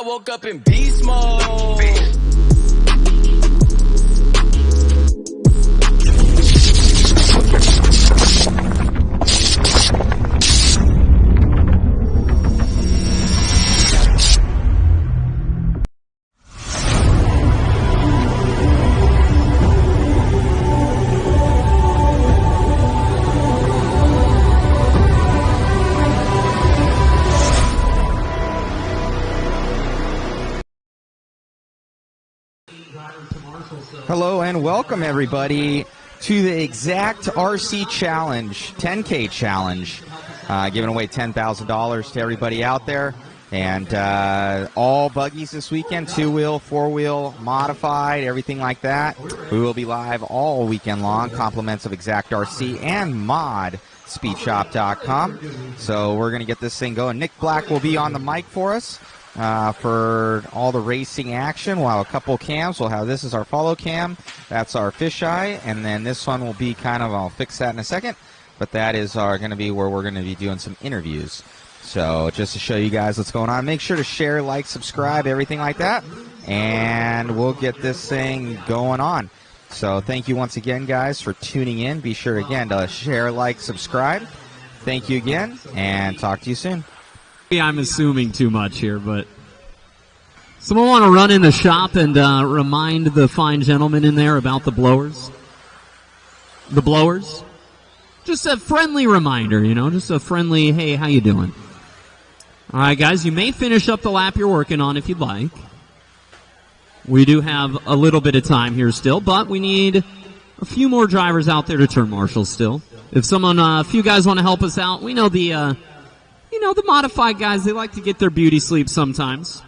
woke up in beast mode. Hello and welcome everybody to the Xact RC Challenge, 10K Challenge, giving away $10,000 to everybody out there, and all buggies this weekend, 2-wheel, 4-wheel, modified, everything like that. We will be live all weekend long, compliments of Xact RC and modspeedshop.com. So we're going to get this thing going. Nick Black will be on the mic for us. For all the racing action. We'll have a couple cams. We'll have, this is our follow cam, that's our fisheye, and then this one will be kind of, I'll fix that in a second, but that is going to be where we're going to be doing some interviews. So just to show you guys what's going on, make sure to share, like, subscribe, everything like that, and we'll get this thing going on. So thank you once again, guys, for tuning in. Be sure again to share, like, subscribe. Thank you again, and talk to you soon. I'm assuming too much here, but someone want to run in the shop and remind the fine gentleman in there about the blowers? The blowers? Just a friendly reminder, you know, just a friendly, hey, how you doing? All right, guys, you may finish up the lap you're working on if you'd like. We do have a little bit of time here still, but we need a few more drivers out there to turn marshals still. If someone, a few guys want to help us out, we know the modified guys, they like to get their beauty sleep sometimes.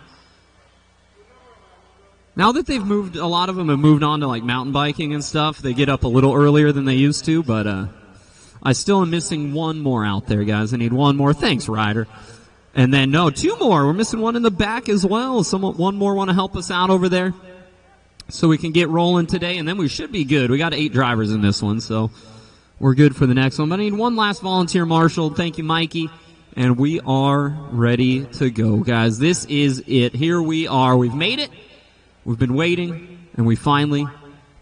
Now that they've moved, a lot of them have moved on to like mountain biking and stuff, they get up a little earlier than they used to, but I still am missing one more out there, guys. I need one more. Thanks, Ryder. And then, no, two more. We're missing one in the back as well. One more want to help us out over there so we can get rolling today, and then we should be good. We got 8 drivers in this one, so we're good for the next one. But I need one last volunteer marshal. Thank you, Mikey. And we are ready to go, guys. This is it. Here we are. We've made it. We've been waiting, and we finally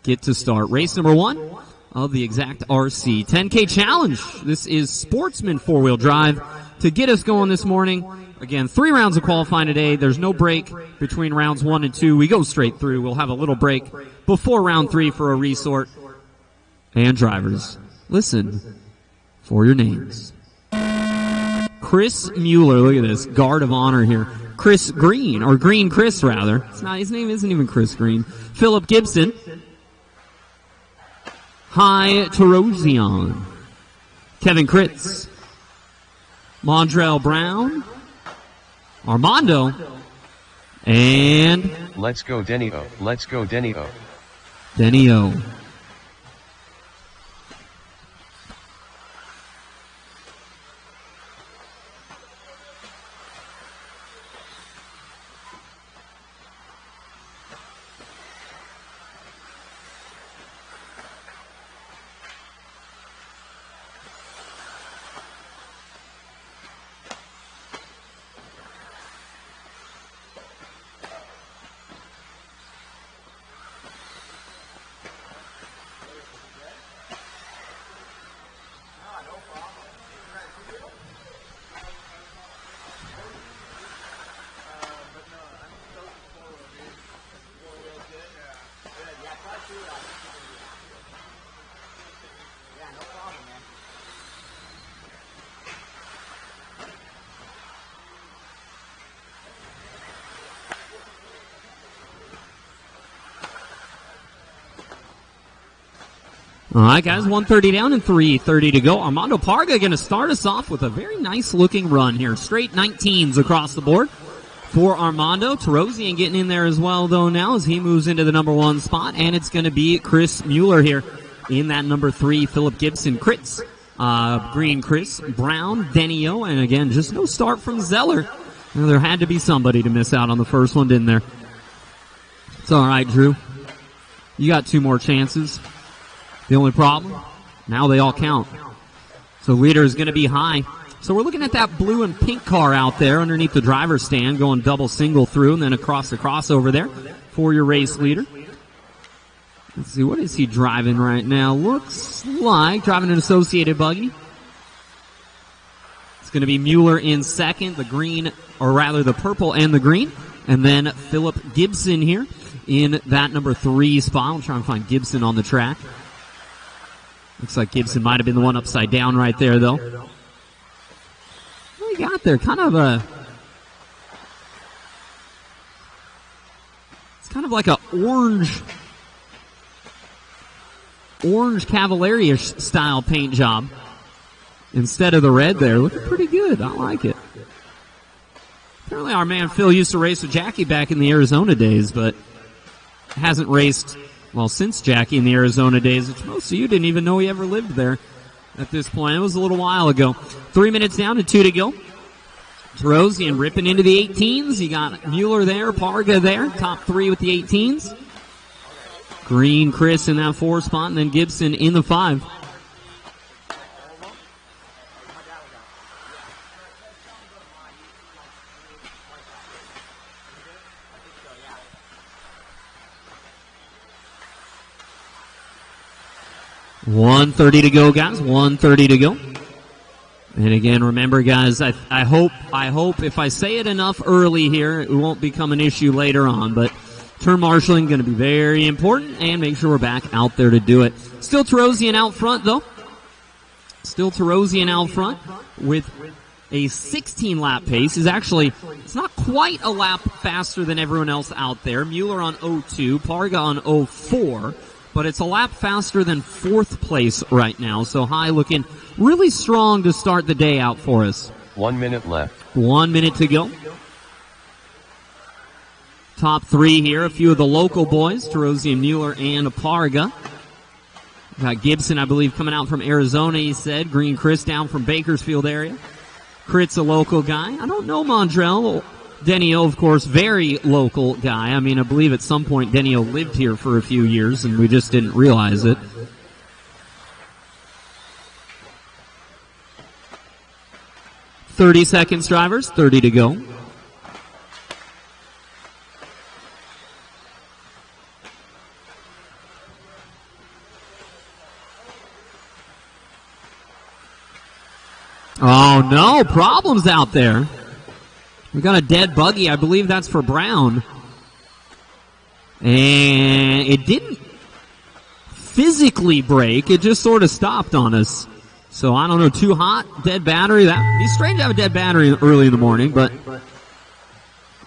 get to start. Race number 1 of the Xact RC 10K Challenge. This is Sportsman 4-wheel drive to get us going this morning. Again, 3 rounds of qualifying today. There's no break between rounds 1 and 2. We go straight through. We'll have a little break before round 3 for a resort. And drivers, listen for your names. Chris Mueller, look at this, guard of honor here. Chris Green, or Green Chris rather. It's not, his name isn't even Chris Green. Philip Gibson. Hi Terosian. Kevin Kritz. Mondrell Brown. Armando. And let's go Denny-O. Let's go Denny-O. Denny-O. All right, guys, 1:30 down and 3:30 to go. Armando Parga going to start us off with a very nice-looking run here. Straight 19s across the board for Armando. Terosian getting in there as well, though, now as he moves into the number 1 spot. And it's going to be Chris Mueller here in that number 3. Philip Gibson, Kritz, Green Chris, Brown, Denny-O, and again, just no start from Zeller. Well, there had to be somebody to miss out on the first one, didn't there? It's all right, Drew. You got 2 more chances. The only problem, now they all count. So leader is going to be high. So we're looking at that blue and pink car out there underneath the driver's stand, going double single through and then across the crossover there for your race leader. Let's see, what is he driving right now? Looks like driving an associated buggy. It's going to be Mueller in second, the green, or rather the purple and the green. And then Philip Gibson here in that number 3 spot. I'll try and find Gibson on the track. Looks like Gibson might have been the one upside down right there, though. What do you got there? Kind of a... It's kind of like a orange Cavalieri-ish style paint job instead of the red there. Looking pretty good. I like it. Apparently our man Phil used to race with Jackie back in the Arizona days, but hasn't raced, well, since Jackie in the Arizona days, which most of you didn't even know he ever lived there at this point. It was a little while ago. 3 minutes down to 2 to go. Terosian ripping into the 18s. You got Mueller there, Parga there, top 3 with the 18s. Green, Chris in that 4 spot, and then Gibson in the 5. $1:30 to go, guys. 1:30 to go. And again, remember, guys, I hope if I say it enough early here, it won't become an issue later on. But turn marshaling going to be very important, and make sure we're back out there to do it. Still Terosian out front, though. Still Terosian out front with a 16-lap pace. It's not quite a lap faster than everyone else out there. Mueller on 02, Parga on 04. But it's a lap faster than 4th place right now. So High looking really strong to start the day out for us. 1 minute left. 1 minute to go. Top 3 here, a few of the local boys, Terosian, Mueller, and Parga. Got Gibson, I believe, coming out from Arizona, he said. Green Chris down from Bakersfield area. Crit's a local guy. I don't know Mondrell. Denio, of course, very local guy. I mean, I believe at some point Denio lived here for a few years, and we just didn't realize it. $30 seconds, drivers. 30 to go. Oh, no. Problems out there. We got a dead buggy. I believe that's for Brown. And it didn't physically break. It just sort of stopped on us. So, I don't know, too hot, dead battery. That'd be strange to have a dead battery early in the morning, but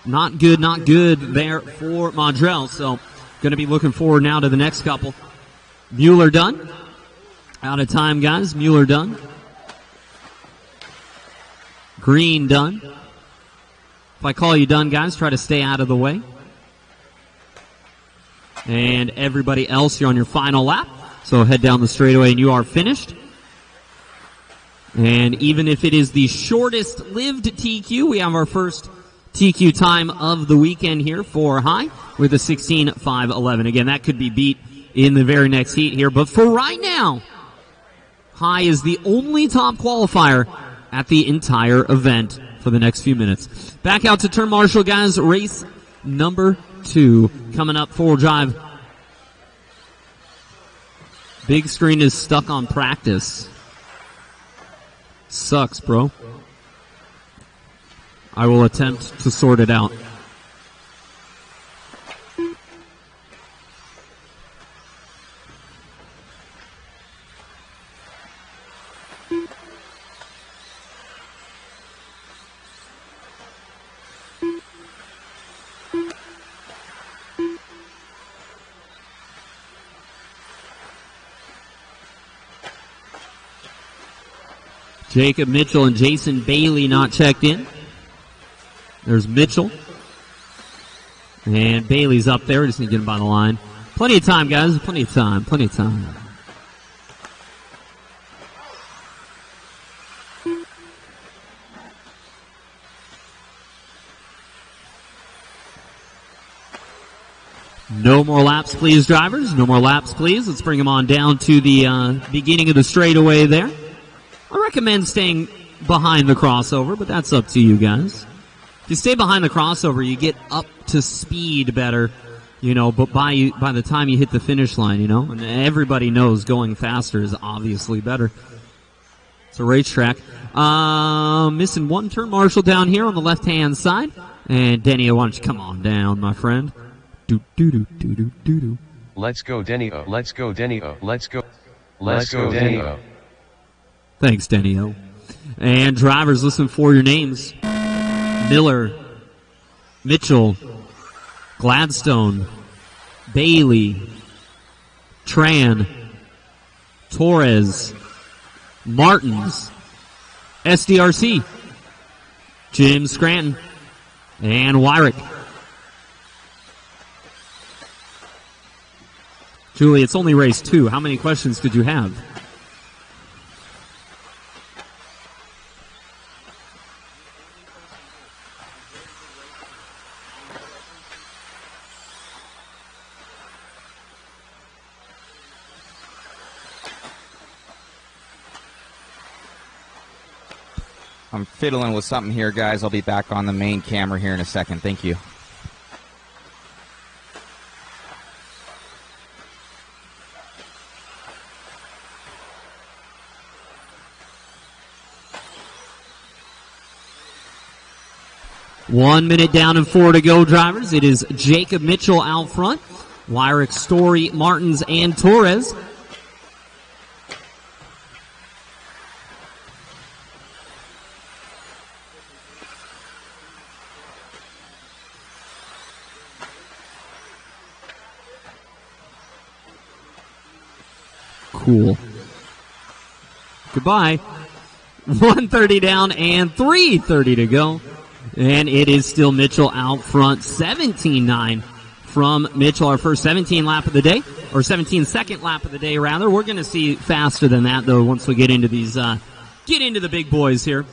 not good there for Mondrell. So, going to be looking forward now to the next couple. Mueller done. Out of time, guys. Mueller done. Green done. If I call you done, guys, try to stay out of the way. And everybody else, you're on your final lap. So head down the straightaway and you are finished. And even if it is the shortest lived TQ, we have our first TQ time of the weekend here for High with a 16:5:11. Again, that could be beat in the very next heat here. But for right now, High is the only top qualifier at the entire event for the next few minutes. Back out to turn marshal, guys. Race number 2 coming up, 4-wheel drive. Big screen is stuck on practice. Sucks, bro. I will attempt to sort it out. Jacob Mitchell and Jason Bailey not checked in. There's Mitchell. And Bailey's up there. We just need to get him by the line. Plenty of time, guys. Plenty of time. Plenty of time. No more laps, please, drivers. No more laps, please. Let's bring them on down to the beginning of the straightaway there. I recommend staying behind the crossover, but that's up to you guys. If you stay behind the crossover, you get up to speed better, but by the time you hit the finish line, and everybody knows going faster is obviously better. It's a racetrack. Missing one turn marshal down here on the left-hand side. And Denny, why don't you come on down, my friend? Let's go, Denny-o. Let's go, Denny-o. Let's go. Let's go, Denny-o. Thanks, Denny-o. And drivers, listen for your names. Miller, Mitchell, Gladstone, Bailey, Tran, Torres, Martins, SDRC, Jim Scranton, and Wyrick. Julie, it's only race 2. How many questions did you have? I'm fiddling with something here, guys. I'll be back on the main camera here in a second. Thank you. One minute down and 4 to go, drivers. It is Jacob Mitchell out front. Wyrick, Story, Martins, and Torres. Cool. Goodbye. 1:30 down and 3:30 to go. And it is still Mitchell out front. 17-9 from Mitchell. Our first 17 lap of the day, or 17-second lap of the day, rather. We're going to see faster than that, though, once we get into these, get into the big boys here.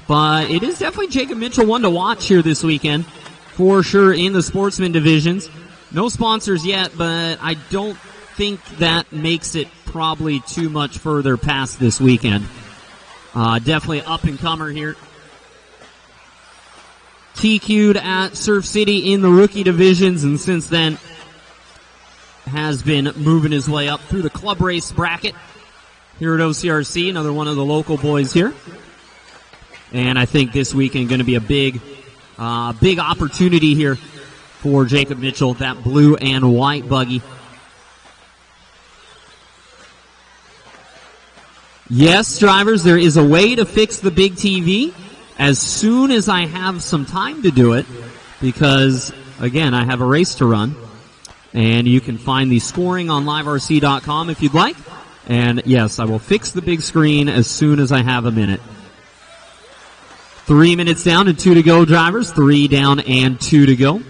But it is definitely Jacob Mitchell one to watch here this weekend, for sure, in the sportsman divisions. No sponsors yet, but I don't think that makes it probably too much further past this weekend. Definitely up-and-comer here. TQ'd at Surf City in the rookie divisions, and since then has been moving his way up through the club race bracket here at OCRC. Another one of the local boys here. And I think this weekend going to be a big opportunity here for Jacob Mitchell, that blue and white buggy. Yes, drivers, there is a way to fix the big TV as soon as I have some time to do it, because, again, I have a race to run. And you can find the scoring on LiveRC.com if you'd like. And, yes, I will fix the big screen as soon as I have a minute. 3 minutes down and 2 to go, drivers. 3 down and 2 to go.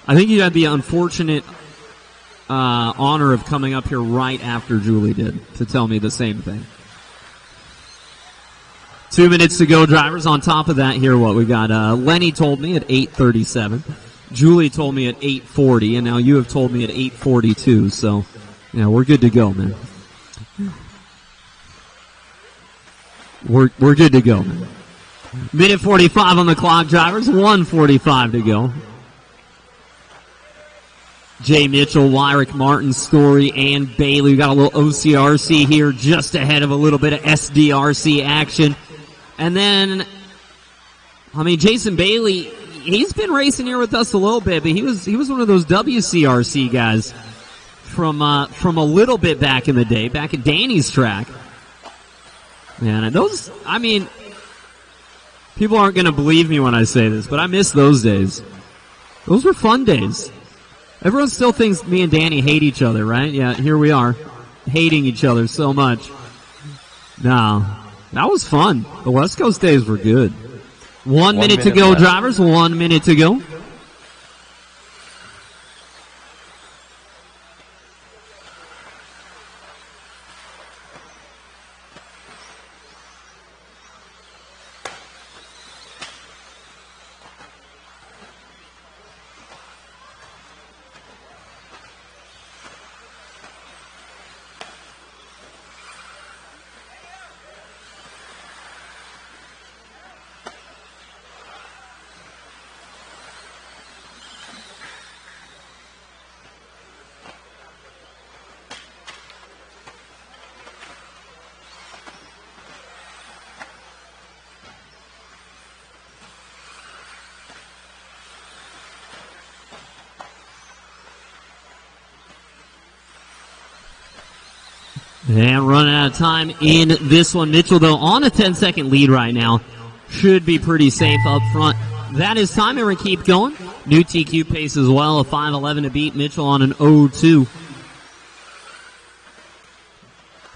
I think you had the unfortunate honor of coming up here right after Julie did to tell me the same thing. 2 minutes to go, drivers. On top of that here, what we got? Lenny told me at 8:37. Julie told me at 8:40, and now you have told me at 8:42. So, yeah, we're good to go, man. We're good to go, man. Minute 45 on the clock, drivers. 1:45 to go. Jay Mitchell, Wyrick, Martin, Story, and Bailey. We got a little OCRC here just ahead of a little bit of SDRC action. And then, Jason Bailey, he's been racing here with us a little bit, but he was one of those WCRC guys from a little bit back in the day, back at Danny's track. And those, people aren't going to believe me when I say this, but I miss those days. Those were fun days. Everyone still thinks me and Danny hate each other, right? Yeah, here we are, hating each other so much. No. That was fun. The West Coast days were good. 1 minute to go, drivers. 1 minute to go. And running out of time in this one. Mitchell, though, on a 10-second lead right now. Should be pretty safe up front. That is time, and we're going to keep going. New TQ pace as well, a 5:11 to beat Mitchell on an 0-2.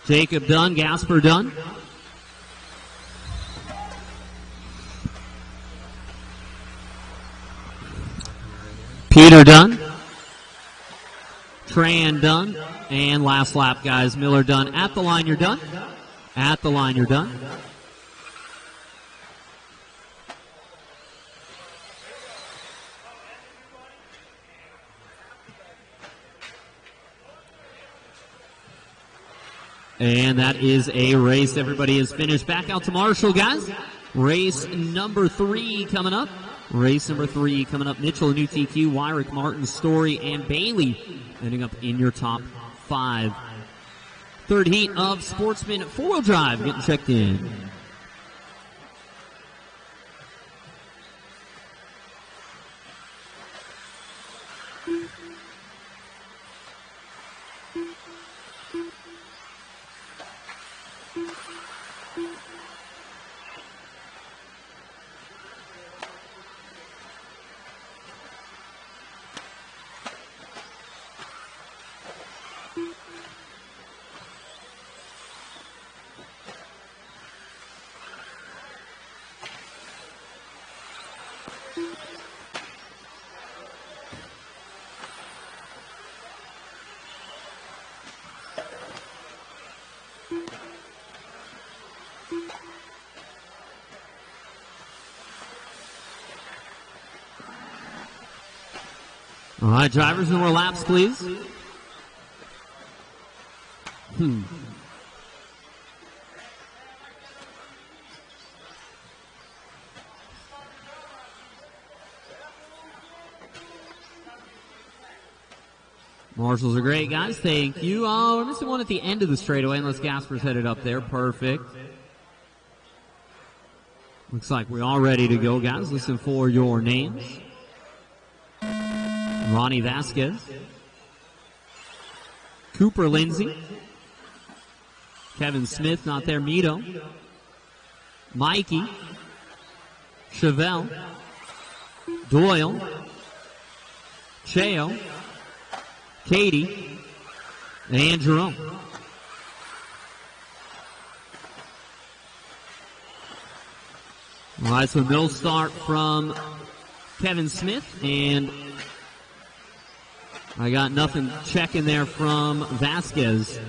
Jacob Dunn, Gasper Dunn. Peter Dunn. Tran Dunn. And last lap, guys, Miller Dunn. At the line, you're done. At the line, you're done. And that is a race. Everybody is finished. Back out to Marshall, guys. Race number 3 coming up. Race number 3 coming up. Mitchell, New TQ, Wyrick, Martin, Story, and Bailey ending up in your top 5. Third heat of Sportsman 4-wheel drive getting checked in. All right, drivers, no more laps, please. Marshals are great, guys. Thank you. Oh, we're missing one at the end of the straightaway, unless Gasper's headed up there. Perfect. Looks like we're all ready to go, guys. Listen for your names. Ronnie Vasquez. Cooper Lindsay. Kevin Smith, not there. Mito. Mikey. Chevelle. Doyle. Cheo. Katie. And Jerome. All right, so no start from Kevin Smith, and I got nothing checking there from Vasquez.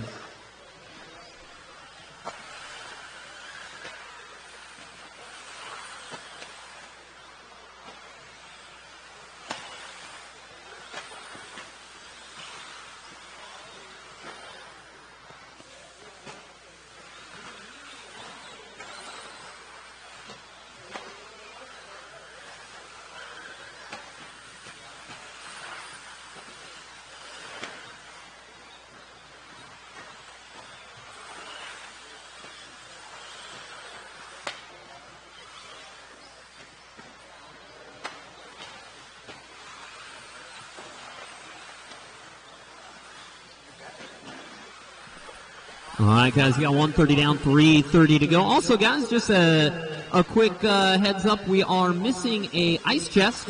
All right, guys, we got 130 down, 3:30 to go. Also, guys, just a quick heads up. We are missing a ice chest.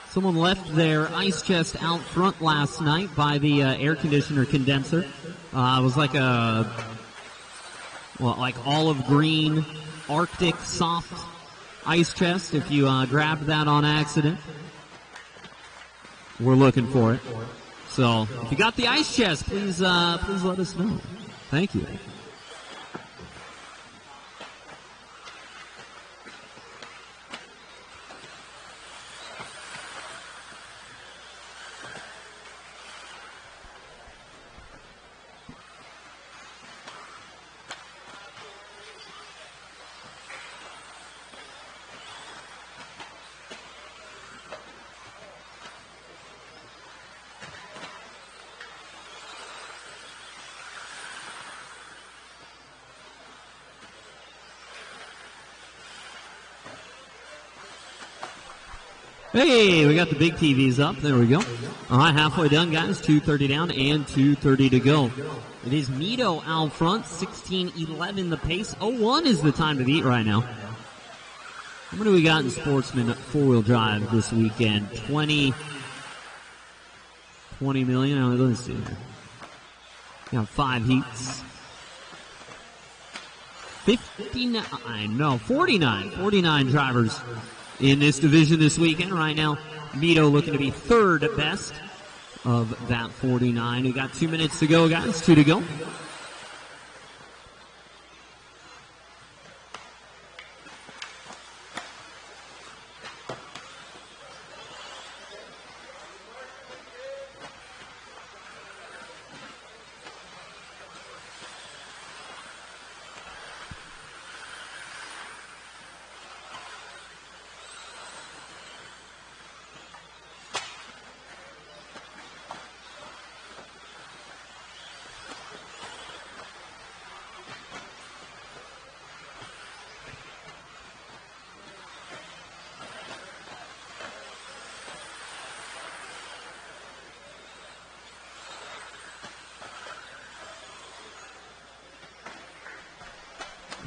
Someone left their ice chest out front last night by the air conditioner condenser. It was like like olive green Arctic soft ice chest. If you grabbed that on accident, we're looking for it. So, if you got the ice chest, please let us know. Thank you. Hey, we got the big TVs up. There we go. All right, halfway done, guys. 2:30 down and 2:30 to go. It is Mito out front, 16-11 the pace. 01 is the time to beat right now. How many we got in Sportsman four-wheel drive this weekend? 20 million? Let's see here. Got 5 heats. 49 drivers in this division this weekend. Right now, Mito looking to be third best of that 49. We got 2 minutes to go, guys. 2 to go.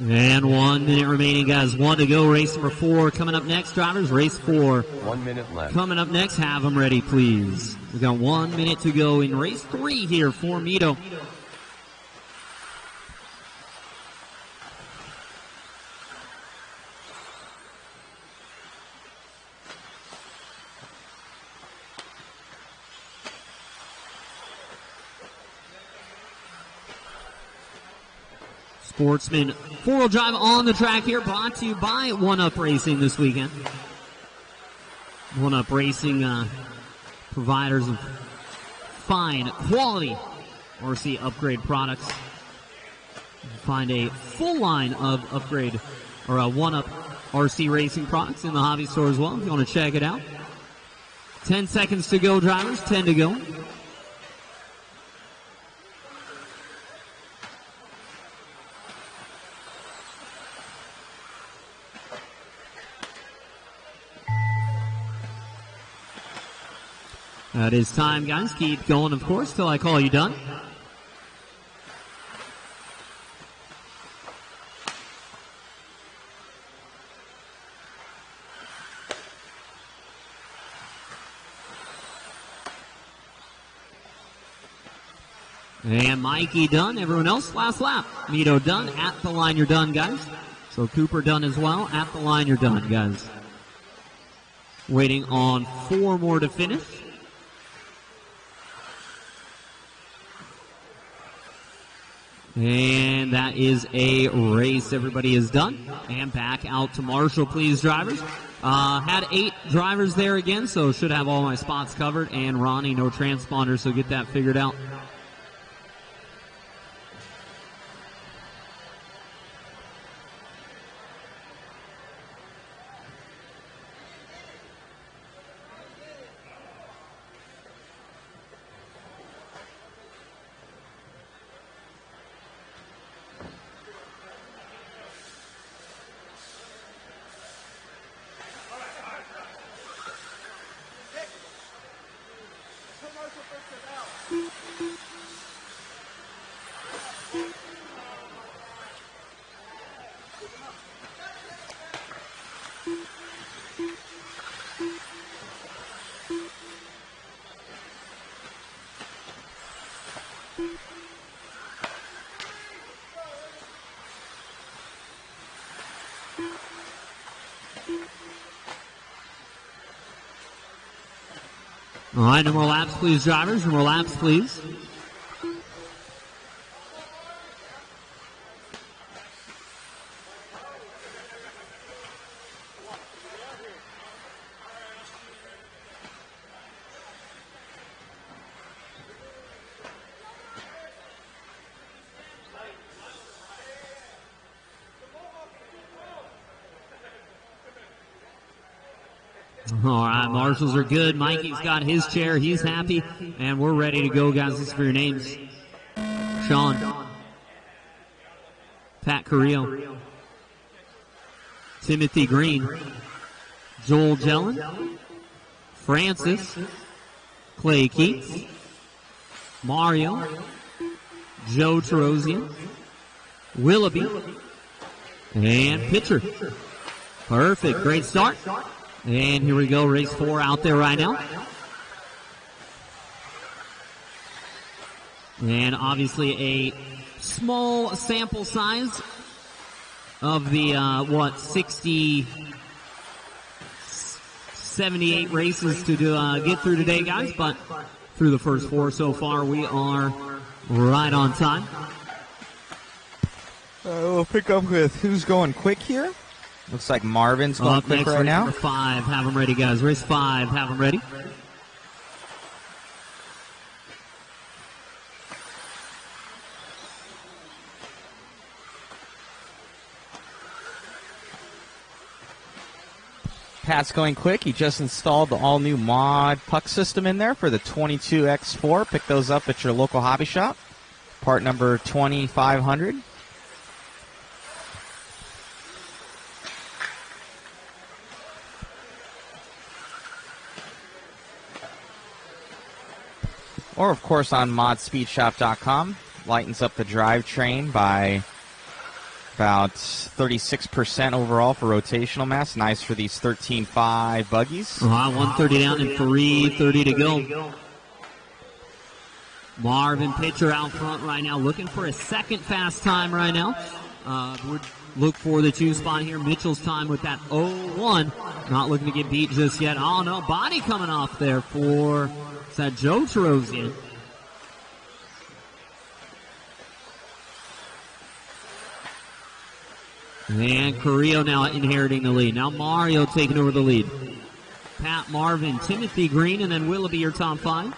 And 1 minute remaining, guys. 1 to go. Race number 4 coming up next, drivers. Race 4. 1 minute left. Coming up next. Have them ready, please. We got 1 minute to go in race 3 here for Mito. Sportsman four-wheel drive on the track here, brought to you by 1UP Racing this weekend. 1UP Racing, providers of fine quality RC upgrade products. You can find a full line of upgrade or 1UP RC racing products in the hobby store as well if you want to check it out. 10 seconds to go, drivers. 10 to go. That is time, guys. Keep going, of course, till I call you done. And Mikey done. Everyone else, last lap. Mito done. At the line, you're done, guys. So Cooper done as well. At the line, you're done, guys. Waiting on 4 more to finish. And that is a race. Everybody is done. And back out to Marshall, please, drivers. Had 8 drivers there again, so should have all my spots covered. And Ronnie, no transponder, so get that figured out. All right, no more laps, please, drivers. No more laps, please. All right, marshals are good. Mikey's got his chair. He's happy. And we're ready to go, guys. This is for your names. Sean. Pat Carrillo. Timothy Green. Joel Jellin. Francis, Clay Keats, Mario, Joe Terosian, Willoughby, and pitcher. Perfect, great start. And here we go, race 4 out there right now. And obviously a small sample size of the, 78 races to get through today, guys. But through the first 4 so far, we are right on time. We'll pick up with who's going quick here. Looks like Marvin's going quick right now. Number 5, have them ready, guys. Race 5, have them ready. Pat's going quick. He just installed the all-new mod puck system in there for the 22X4. Pick those up at your local hobby shop. Part number 2500. Or, of course, on modspeedshop.com. Lightens up the drivetrain by about 36% overall for rotational mass. Nice for these 13.5 buggies. 130 down and 3:30 to go. Marvin pitcher out front right now, looking for a second fast time right now. Would look for the 2 spot here. Mitchell's time with that 0-1. Not looking to get beat just yet. Oh, no, body coming off there for, is that Joe Terosian? And Carrillo now inheriting the lead. Now Mario taking over the lead. Pat, Marvin, Timothy Green, and then Willoughby your top 5.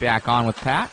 Back on with Pat.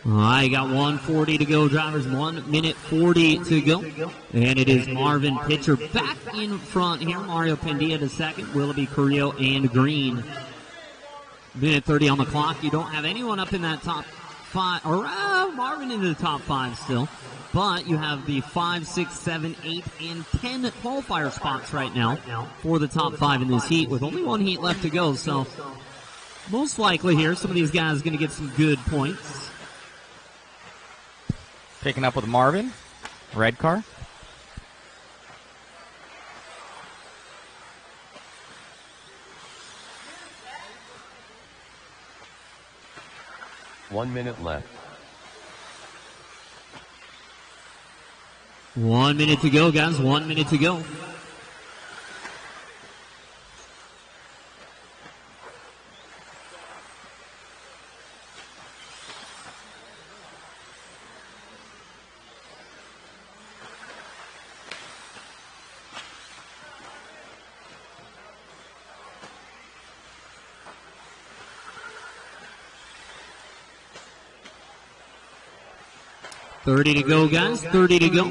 All right, you got 1:40 to go, drivers. 1 minute 40 to go. And it is Marvin pitcher back in front here. Mario Pendia to second. Willoughby, Carrillo, and Green. Minute 30 on the clock. You don't have anyone up in that top 5. Or Marvin into the top 5 still. But you have the 5, 6, 7, 8, and 10 qualifier spots right now for the top 5 in this heat with only 1 heat left to go. So most likely here, some of these guys are going to get some good points. Picking up with Marvin. Red car. One minute left. 1 minute to go, guys. 1 minute to go. $30 to go, guys. 30 to go.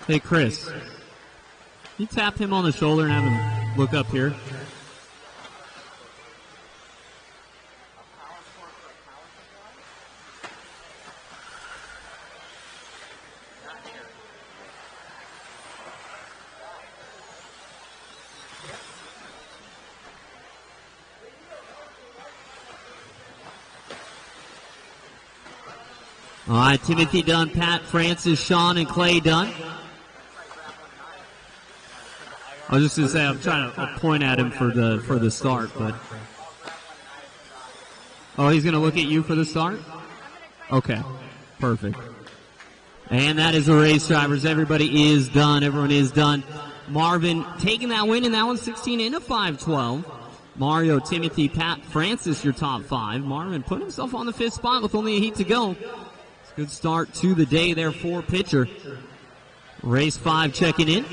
Hey, Chris. You tap him on the shoulder and have him look up here. All right, Timothy Dunn, Pat Francis, Sean, and Clay Dunn. I was just going to say, I'm trying to point at him for the start, but... Oh, he's going to look at you for the start? Okay, perfect. And that is the race, drivers. Everybody is done. Everyone is done. Marvin taking that win in that one, 16 into 5:12. Mario, Timothy, Pat, Francis, your top 5. Marvin put himself on the 5th spot with only a heat to go. It's a good start to the day there for Pitcher. Race 5 checking in.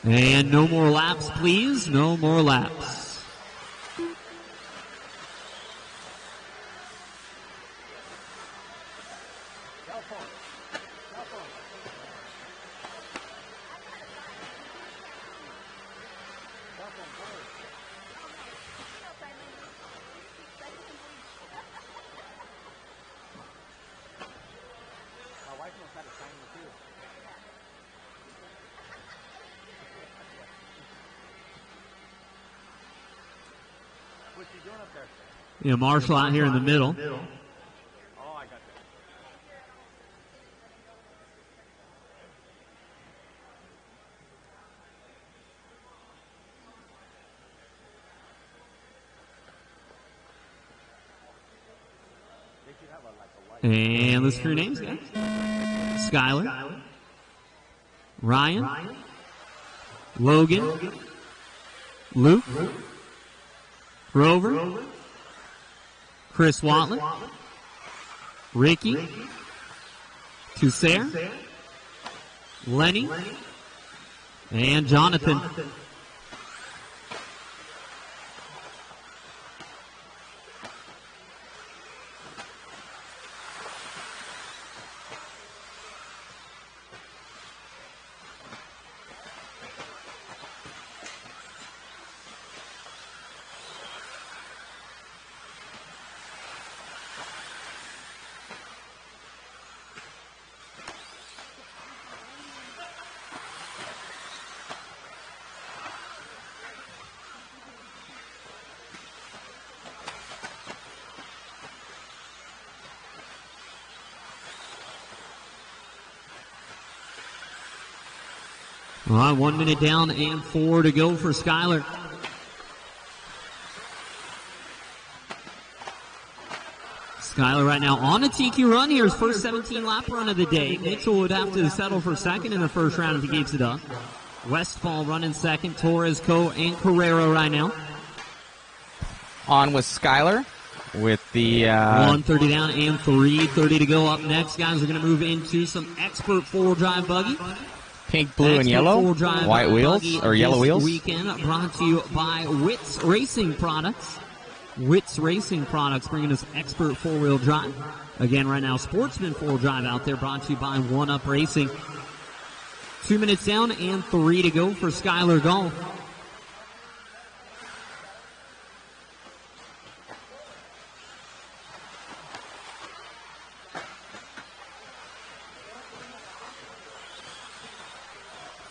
And no more laps, please. No more laps. Yeah, Marshall out here in the middle. And let's hear your names, guys. Skylar, Ryan, Logan, Luke, Rover, Chris Watley, Ricky, Tussair, Lenny, and Jonathan. All right, 1 minute down and 4 to go for Skylar. Skylar right now on a TQ run here, his first 17-lap run of the day. Mitchell would have to settle for second in the first round if he keeps it up. Westfall running second, Torres, Coe, and Carrero right now. On with Skylar with the... 1:30 down and 3:30 to go. Up next, guys, we're going to move into some expert four-wheel drive buggy. Pink, blue, and yellow, white wheels, or yellow wheels. Weekend brought to you by Witt's Racing Products. Witt's Racing Products bringing us expert four-wheel drive. Again, right now, Sportsman four-wheel drive out there brought to you by One Up Racing. 2 minutes down and 3 to go for Skylar Gall.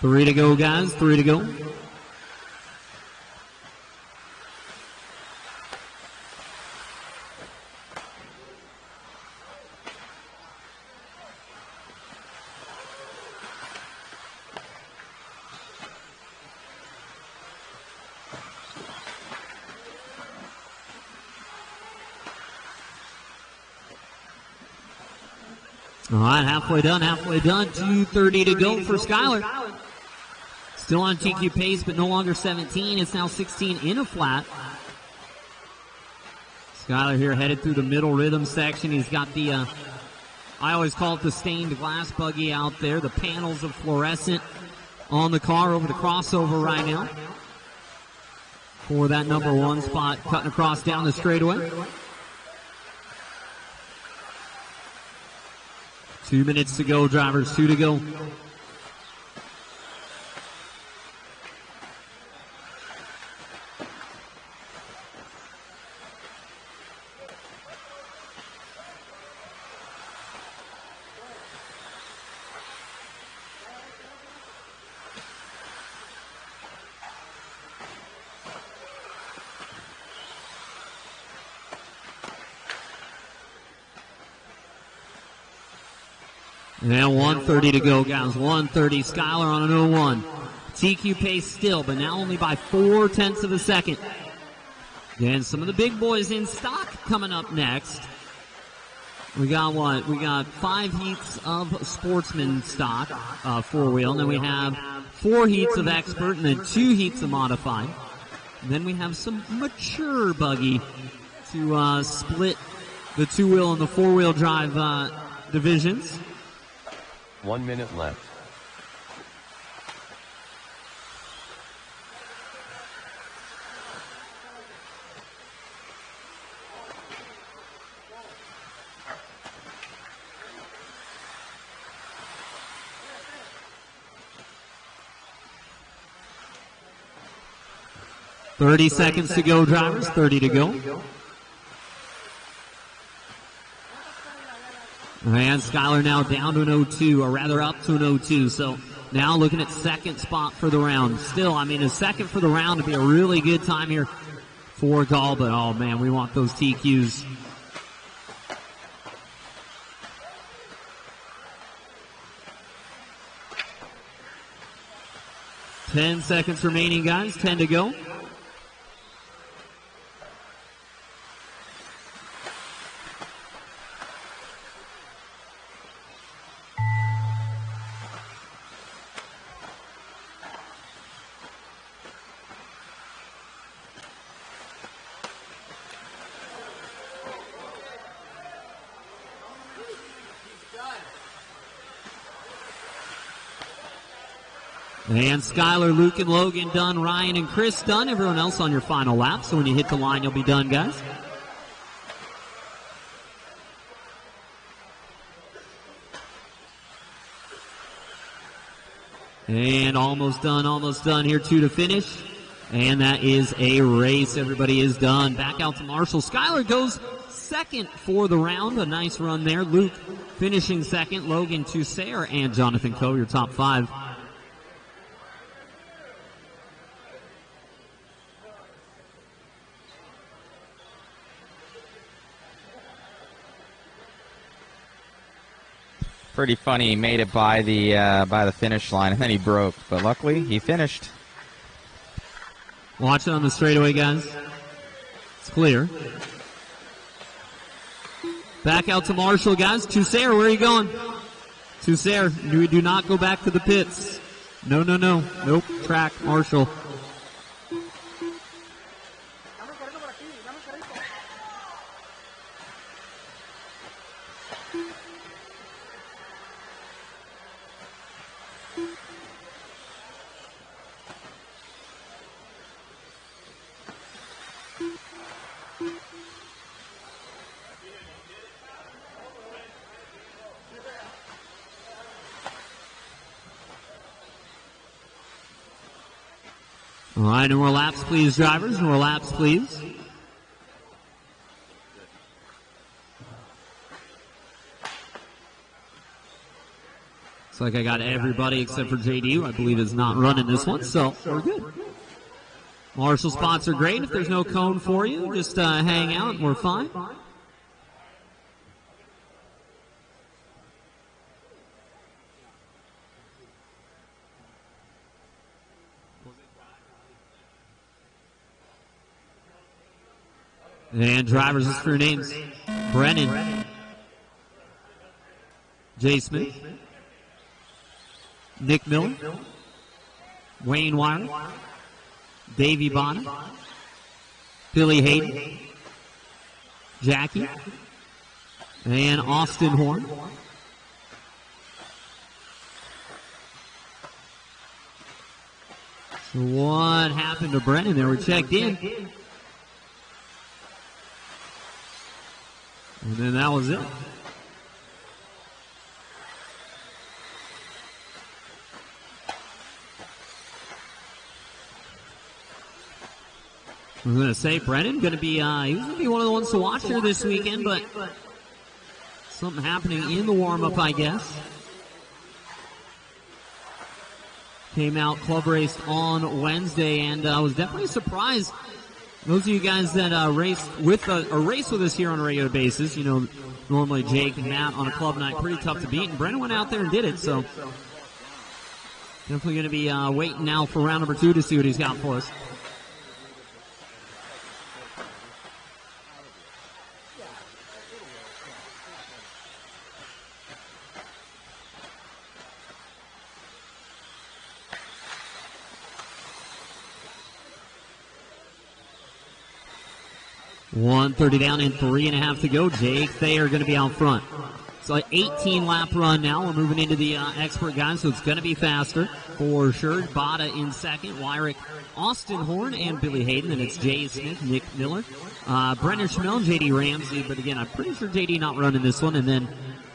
Three to go, guys. 3 to go. All right, halfway done. 2:30 to go for Skylar. Still on TQ pace, but no longer 17. It's now 16 in a flat. Skylar here headed through the middle rhythm section. He's got the I always call it the stained glass buggy out there. The panels of fluorescent on the car over the crossover right now for that number 1 spot, cutting across down the straightaway. 2 minutes to go, drivers, 2 to go. And 1:30 to go, guys. 1:30. Skyler on an 0-1. TQ pace still, but now only by 0.4 of a second. Then some of the big boys in stock coming up next. We got what? We got 5 heats of sportsman stock, 4-wheel. And then we have 4 heats of expert, and then 2 heats of modified. And then we have some mature buggy to split the 2-wheel and the 4-wheel drive divisions. 1 minute left. Thirty seconds to go, drivers. 30 to go. And Skyler now down to an 0-2, or rather up to an 0-2. So now looking at second spot for the round. Still, I mean, a second for the round would be a really good time here for Gall, but oh man, we want those TQs. Ten seconds remaining, guys. 10 to go. And Skyler, Luke, and Logan done. Ryan and Chris done. Everyone else on your final lap. So when you hit the line, you'll be done, guys. And almost done here, 2 to finish. And that is a race. Everybody is done. Back out to Marshall. Skyler goes second for the round. A nice run there. Luke finishing second. Logan, Tussair, and Jonathan Coe, your top 5. Pretty funny, he made it by the finish line, and then he broke. But luckily, he finished. Watch it on the straightaway, guys. It's clear. Back out to Marshall, guys. Tussair, where are you going? Tussair, we do not go back to the pits. No. Nope. Track, Marshall. All right, no more laps, please, drivers. No more laps, please. Looks like I got everybody except for JD, who I believe is not running this one, so we're good. Marshall spots are great. If there's no cone for you, just hang out and we're fine. And drivers, just for your names. Brennan. Jay Smith. Nick Miller. Wayne Wire. Davey Bonner. Billy Hayden. Jackie. And Austin Horn. So what happened to Brennan there? We checked in. And then that was it. I was going to say, Brennan going to be he's going to be one of the ones to watch here this weekend, but something happening in the warm-up, I guess. Came out club raced on Wednesday, and was definitely surprised. Those of you guys that race with us here on a regular basis, you know, normally Jake and Matt on a club night, pretty tough to beat, and Brennan went out there and did it, so definitely going to be waiting now for round number 2 to see what he's got for us. .130 down and 3.5 to go. Jake Thayer going to be out front. So an 18-lap run now. We're moving into the expert guys, so it's going to be faster for sure. Bada in second. Wyrick, Austin Horn, and Billy Hayden. And it's Jay Smith, Nick Miller, Brennan Schmel, and J.D. Ramsey. But again, I'm pretty sure J.D. not running this one. And then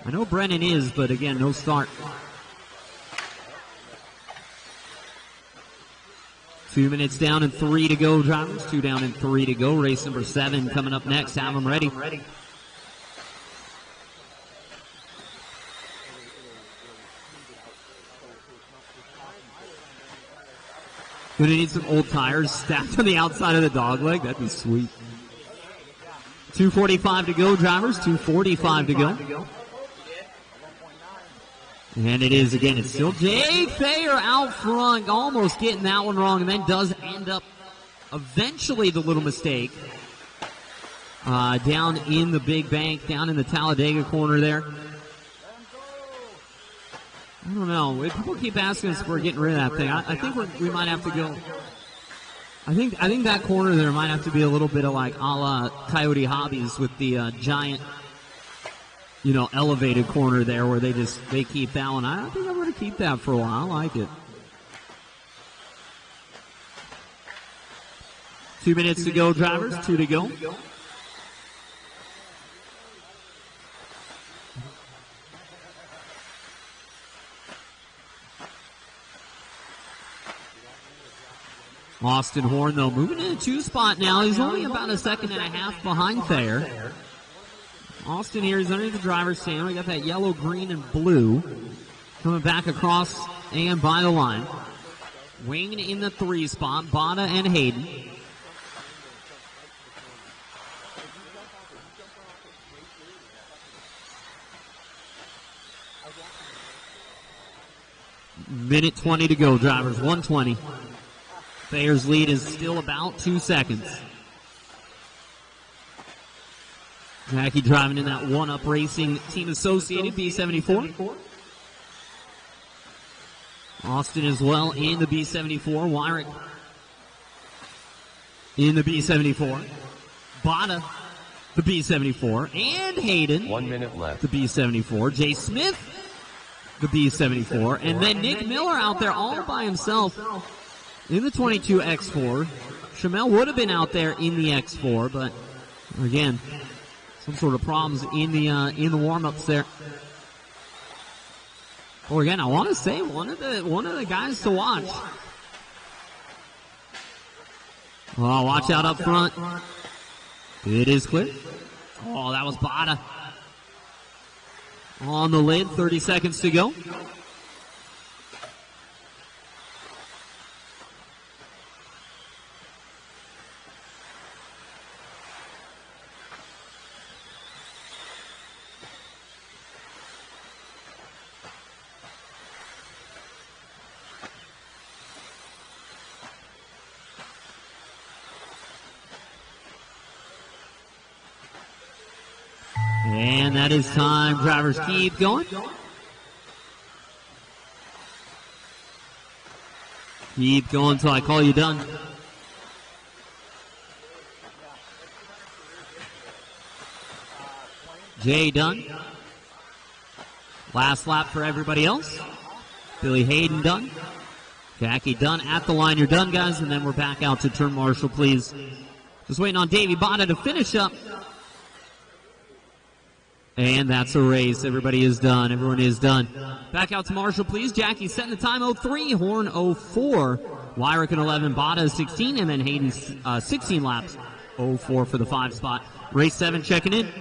I know Brennan is, but again, no start. 2 minutes down and 3 to go, drivers. 2 down and 3 to go. Race number 7 coming up next. Have them ready. Going to need some old tires stacked on the outside of the dog leg. That'd be sweet. 2:45 to go, drivers. 2:45 to go. And it is, again, it's still Jake Thayer out front, almost getting that one wrong, and then does end up eventually the little mistake down in the big bank, down in the Talladega corner there. I don't know. People keep asking us if we're getting rid of that thing. I think we might have to go. I think that corner there might have to be a little bit of like a la Coyote Hobbies with the giant, you know, elevated corner there where they keep that one. I think I'm going to keep that for a while. I like it. 2 minutes to go, drivers. 2 to go. Austin Horn, though, moving in a 2 spot now. He's only about a 1.5 seconds behind Thayer. Austin here is underneath the driver's stand. We got that yellow, green, and blue coming back across and by the line. Wing in the 3 spot, Bada and Hayden. Minute 20 to go, drivers. 1:20. Thayer's lead is still about 2 seconds. Jackie driving in that one-up racing team associated B74. Austin as well in the B74. Wyrick in the B74. Bada, the B74. And Hayden. 1 minute left. The B74. Jay Smith, the B74. And then Nick Miller out there all by himself in the 22 X4. Shamel would have been out there in the X4, but again, some sort of problems in the warm-ups there. Well, again, I want to say one of the guys to watch. Oh, watch out up front. It is clear. Oh, that was Bada. On the lid, 30 seconds to go. And that is time. Drivers keep going. Keep going until I call you done. Jay done. Last lap for everybody else. Billy Hayden done. Jackie done at the line. You're done, guys, and then we're back out to turn marshal, please. Just waiting on Davey Botta to finish up. And that's a race. Everybody is done. Everyone is done. Back out to marshal, please. Jackie setting the time 03, Horn 04, Wyrick in 11, Botta 16, and then Hayden 16 laps, 04 for the 5 spot. Race 7 checking in.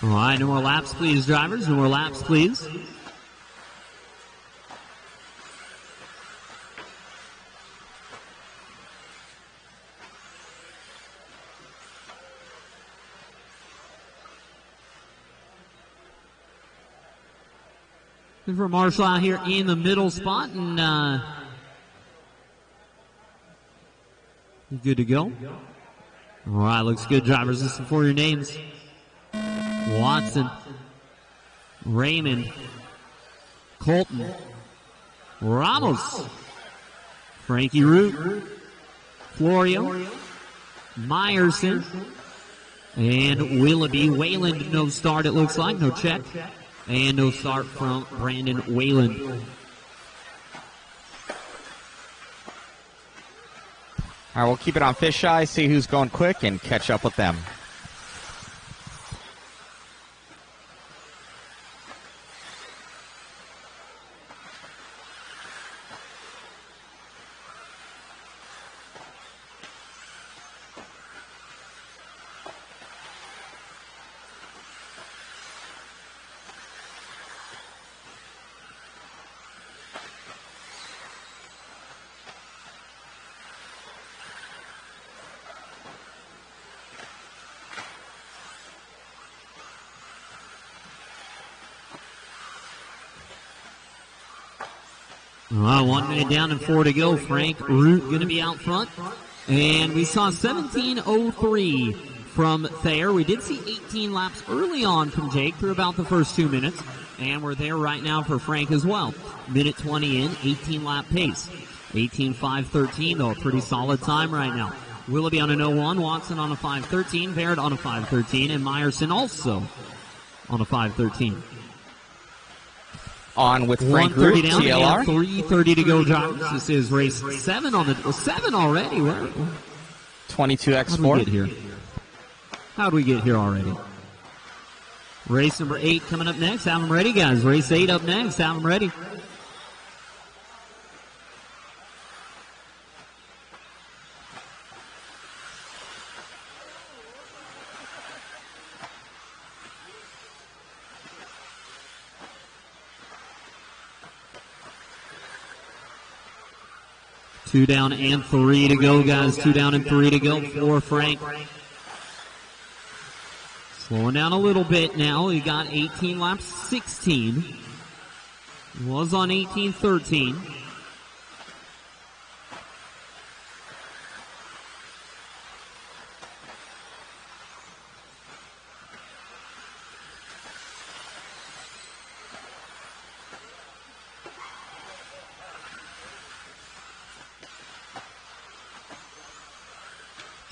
All right, no more laps, please, drivers. No more laps, please. Looking for Marshall out here in the middle spot, and good to go. All right, looks good, drivers. Listen for your names. Watson, Raymond, Colton, Ramos, Frankie Root, Florio, Meyerson, and Willoughby. Wayland, no start, it looks like, no check, and no start from Brandon Wayland. All right, we'll keep it on fisheye, see who's going quick, and catch up with them. All right, 1 minute down and 4 to go. Frank Root going to be out front. And we saw 17:03 from Thayer. We did see 18 laps early on from Jake through about the first 2 minutes. And we're there right now for Frank as well. Minute 20 in, 18 lap pace. 18:5:13 though, a pretty solid time right now. Willoughby on an 01, Watson on a 5:13, Baird on a 5:13, and Meyerson also on a 5:13. On with Frank Root, down, TLR. 3:30 to go, drivers. This is race 7 on the 7 already. 22x4. How'd we get here already? Race number 8 coming up next. Have them ready, guys. Race 8 up next. Have them ready. Two down and 3 to go, guys. 2 down and 3 to go for Frank. Slowing down a little bit now. He got 18 laps, 16. He was on 18:13.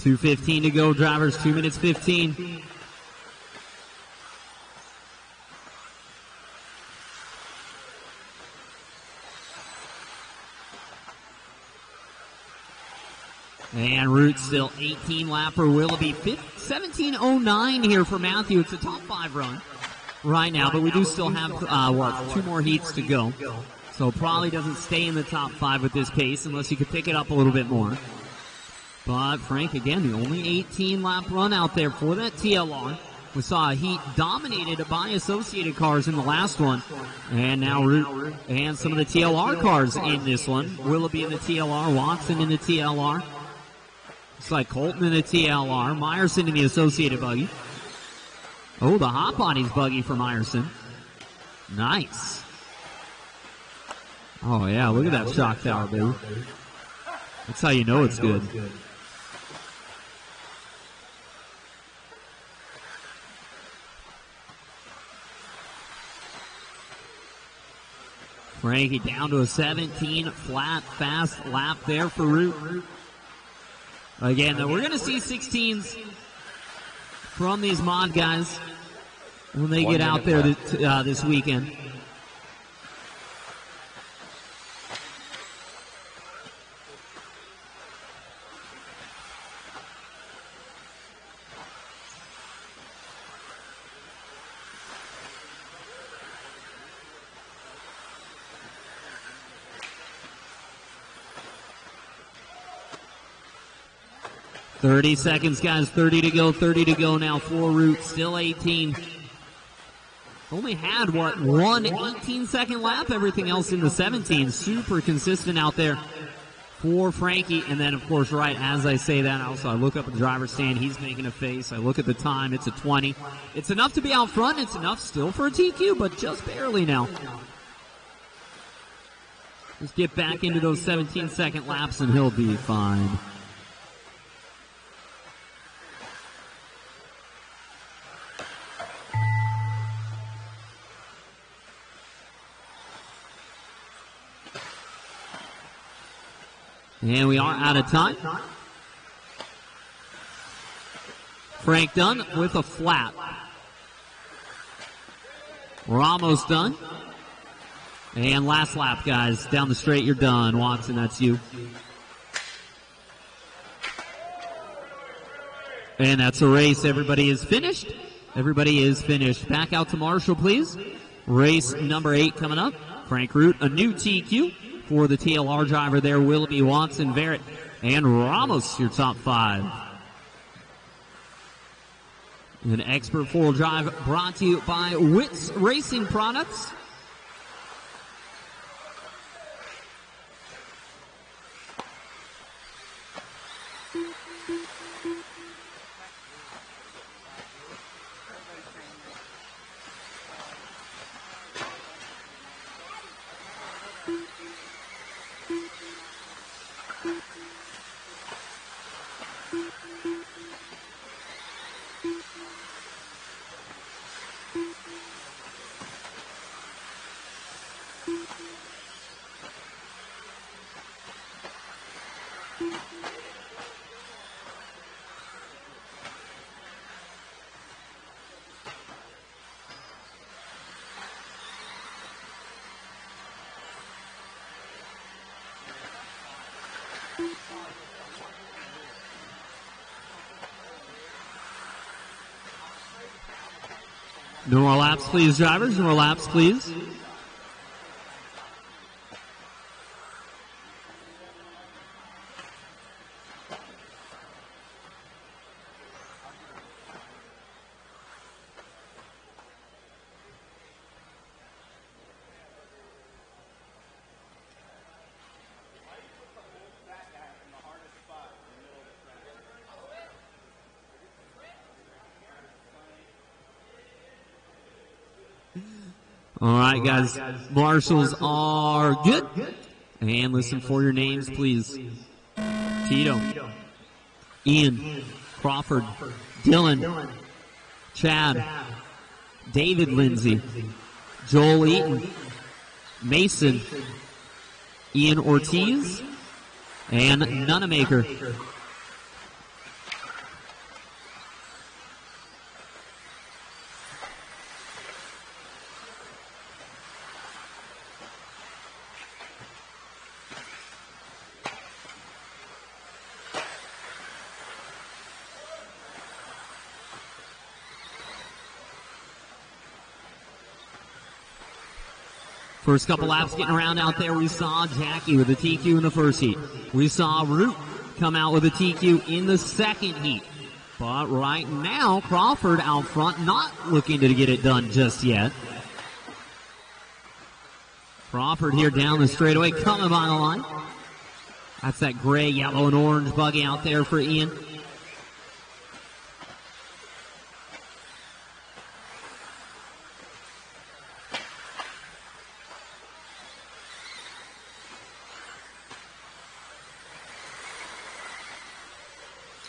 $2:15 to go, drivers. 2 minutes 15. And Root still 18 lapper. Willoughby 17:09 here for Matthew. It's a top 5 run right now, but we do still have 2 more heats to go. So probably doesn't stay in the top 5 with this pace unless you could pick it up a little bit more. But Frank, again, the only 18-lap run out there for that TLR. We saw a heat dominated by Associated cars in the last one. And now Root and some of the TLR cars in this one. Willoughby in the TLR, Watson in the TLR. Looks like Colton in the TLR, Meyerson in the Associated buggy. Oh, the hot body's buggy for Meyerson. Nice. Oh, yeah, look at that shock tower, baby. That's how you know it's good. Frankie down to a 17 flat fast lap there for Root. Again, though, we're going to see 16s from these mod guys when they get out there this weekend. .30 seconds, guys. 30 to go. 30 to go now for Root. Still 18. Only had, one 18-second lap. Everything else in the 17. Super consistent out there for Frankie. And then, of course, right as I say that, I look up at the driver's stand. He's making a face. I look at the time. It's a 20. It's enough to be out front. It's enough still for a TQ, but just barely now. Just get back into those 17-second laps, and he'll be fine. And we are out of time. Frank done with a flat. We're almost done. And last lap, guys. Down the straight, you're done. Watson, that's you. And that's a race. Everybody is finished. Everybody is finished. Back out to Marshall, please. Race number 8 coming up. Frank Root, a new TQ. For the TLR driver there, Willoughby, Watson, Verrett, and Ramos, your top 5. An expert four-wheel drive brought to you by Wits Racing Products. No more laps, please, drivers. No more laps, please. All right, guys. Marshals are good. And listen for your names, please. Tito, Ian, Crawford, Dylan, Chad, David Lindsay, Joel Eaton, Mason, Ian Ortiz, and Nunamaker. First couple laps getting around out there, we saw Jackie with the TQ in the first heat. We saw Root come out with a TQ in the second heat. But right now, Crawford out front, not looking to get it done just yet. Crawford here down the straightaway, coming by the line. That's that gray, yellow, and orange buggy out there for Ian.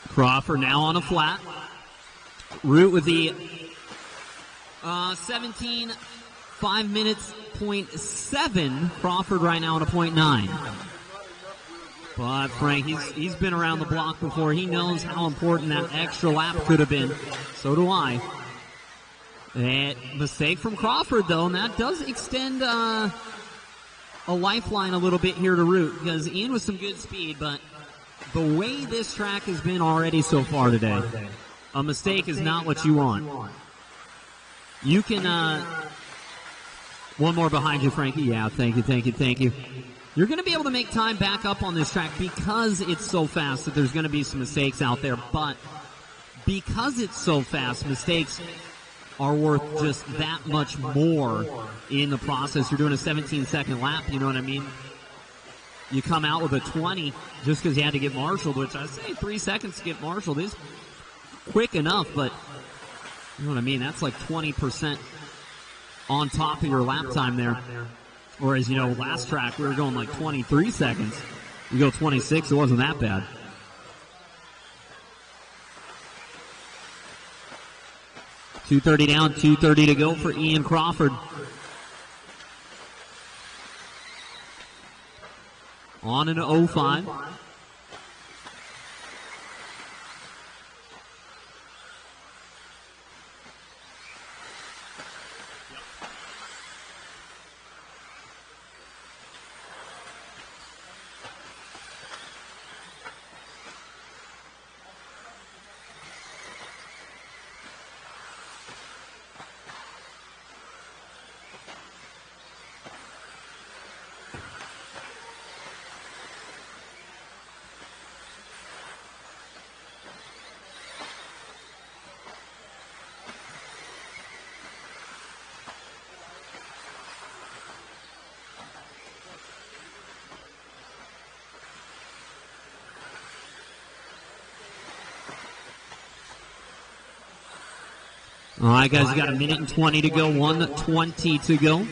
Crawford now on a flat. Root with the 17, 5 minutes, 0.7. Crawford right now on a 0.9. But Frank, he's been around the block before. He knows how important that extra lap could have been. So do I. A mistake from Crawford, though, and that does extend a lifeline a little bit here to Root, because Ian with some good speed, but the way this track has been already so far today, a mistake is not what you want. You can, one more behind you, Frankie. Yeah, thank you. You're going to be able to make time back up on this track because it's so fast that there's going to be some mistakes out there, but because it's so fast, mistakes are worth just that much more in the process. You're doing a 17-second lap, you know what I mean? You come out with a 20 just because you had to get marshaled, which I say 3 seconds to get marshaled is quick enough, but you know what I mean? That's like 20% on top of your lap time there. Whereas, you know, last track we were going like 23 seconds. You go 26, it wasn't that bad. .230 down, 2:30 to go for Ian Crawford. On an 05. All right, guys, you got a minute and 20 to go, 1:20 to go.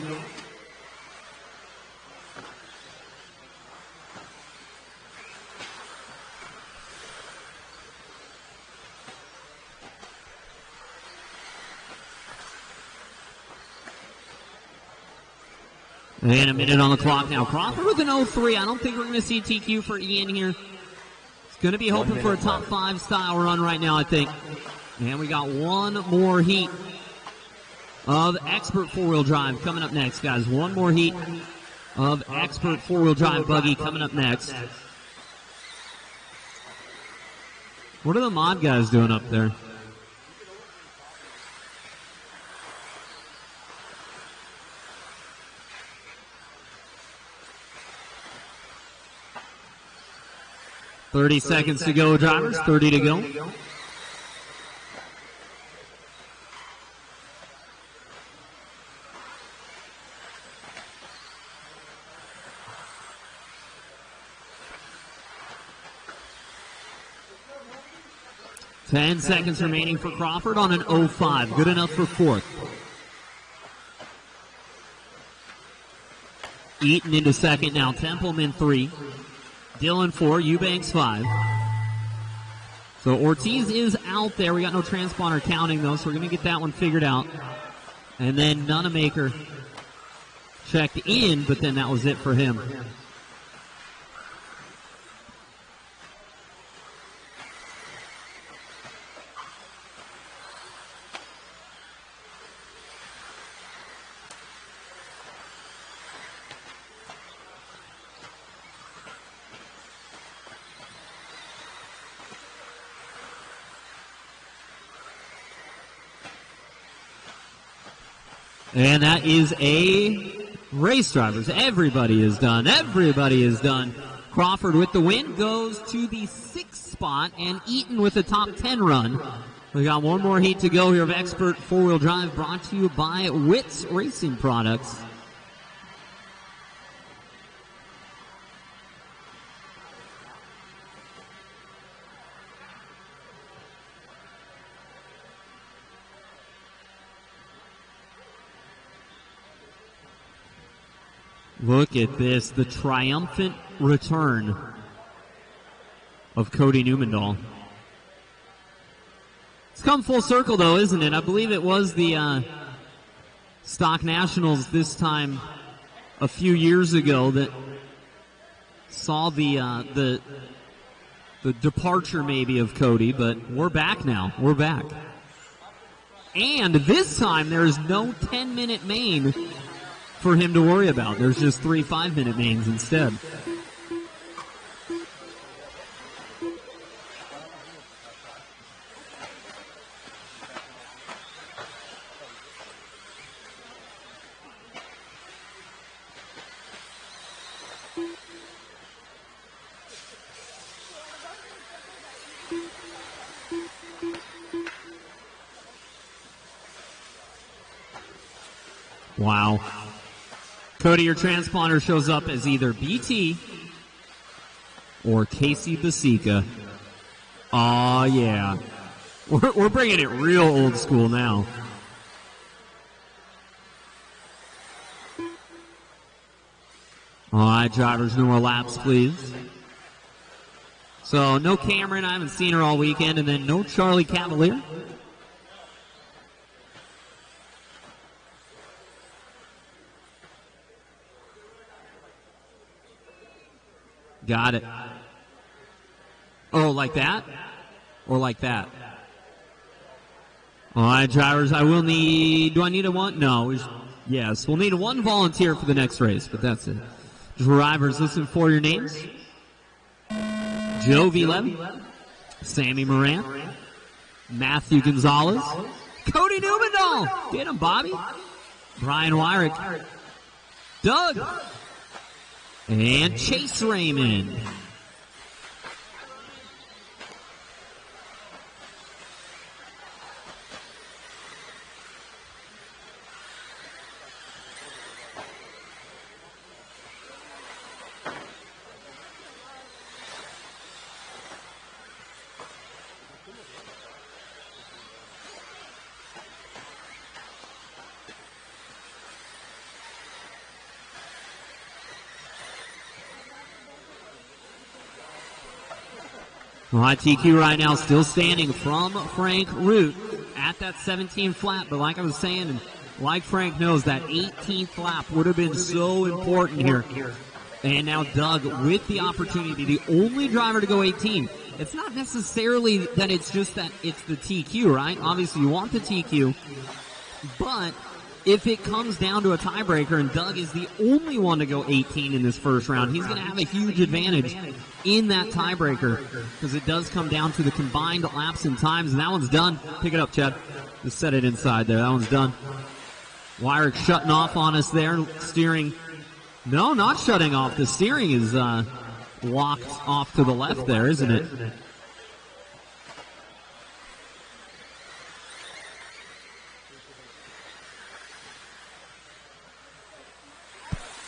And a minute on the clock now. Crawford with an 03. I don't think we're going to see TQ for Ian here. It's going to be hoping for a top 5 style run right now, I think. And we got one more heat of expert 4-wheel drive coming up next, guys. One more heat of expert 4-wheel drive buggy coming up next. What are the mod guys doing up there? .30 seconds to go, drivers. 30 to go. Ten seconds remaining for Crawford on an 05. Good enough for 4th. Eaton into 2nd now. Templeman 3. Dillon 4. Eubanks 5. So Ortiz is out there. We got no transponder counting, though, so we're going to get that one figured out. And then Nunemaker checked in, but then that was it for him. And that is a race, drivers. Everybody is done. Everybody is done. Crawford with the win goes to the 6th spot, and Eaton with a top 10 run. We got one more heat to go here of Expert 4-Wheel Drive, brought to you by Witt's Racing Products. Look at this, the triumphant return of Cody Newmandahl. It's come full circle, though, isn't it? I believe it was the Stock Nationals this time a few years ago that saw the departure maybe of Cody, but we're back now. We're back. And this time there is no 10-minute main for him to worry about. There's just 3 5-minute mains instead. Wow. Cody, your transponder shows up as either BT or Casey Basica. Aw, yeah. We're bringing it real old school now. All right, drivers, no more laps, please. So, no Cameron. I haven't seen her all weekend. And then no Charlie Cavalier. Got it. Oh, like that? Or like that? All right, drivers, I will need... Do I need a one? No. Yes, we'll need one volunteer for the next race, but that's it. Drivers, listen for your names. Joe V. Levy, Sammy Moran, Matthew Gonzalez, Cody Newmandahl, get him, Bobby, Brian Wyrick, Doug, and Chase Raymond. All right, TQ right now still standing from Frank Root at that 17 flat. But like I was saying, and like Frank knows, that 18th lap would have been so important here. And now Doug with the opportunity, the only driver to go 18. It's not necessarily that it's just that it's the TQ, right? Obviously you want the TQ. But if it comes down to a tiebreaker and Doug is the only one to go 18 in this first round, he's going to have a huge advantage in that tiebreaker because it does come down to the combined laps and times, and that one's done. Pick it up, Chad. Just set it inside there. That one's done. Wyrick shutting off on us there. Steering. No, not shutting off. The steering is locked off to the left there, isn't it?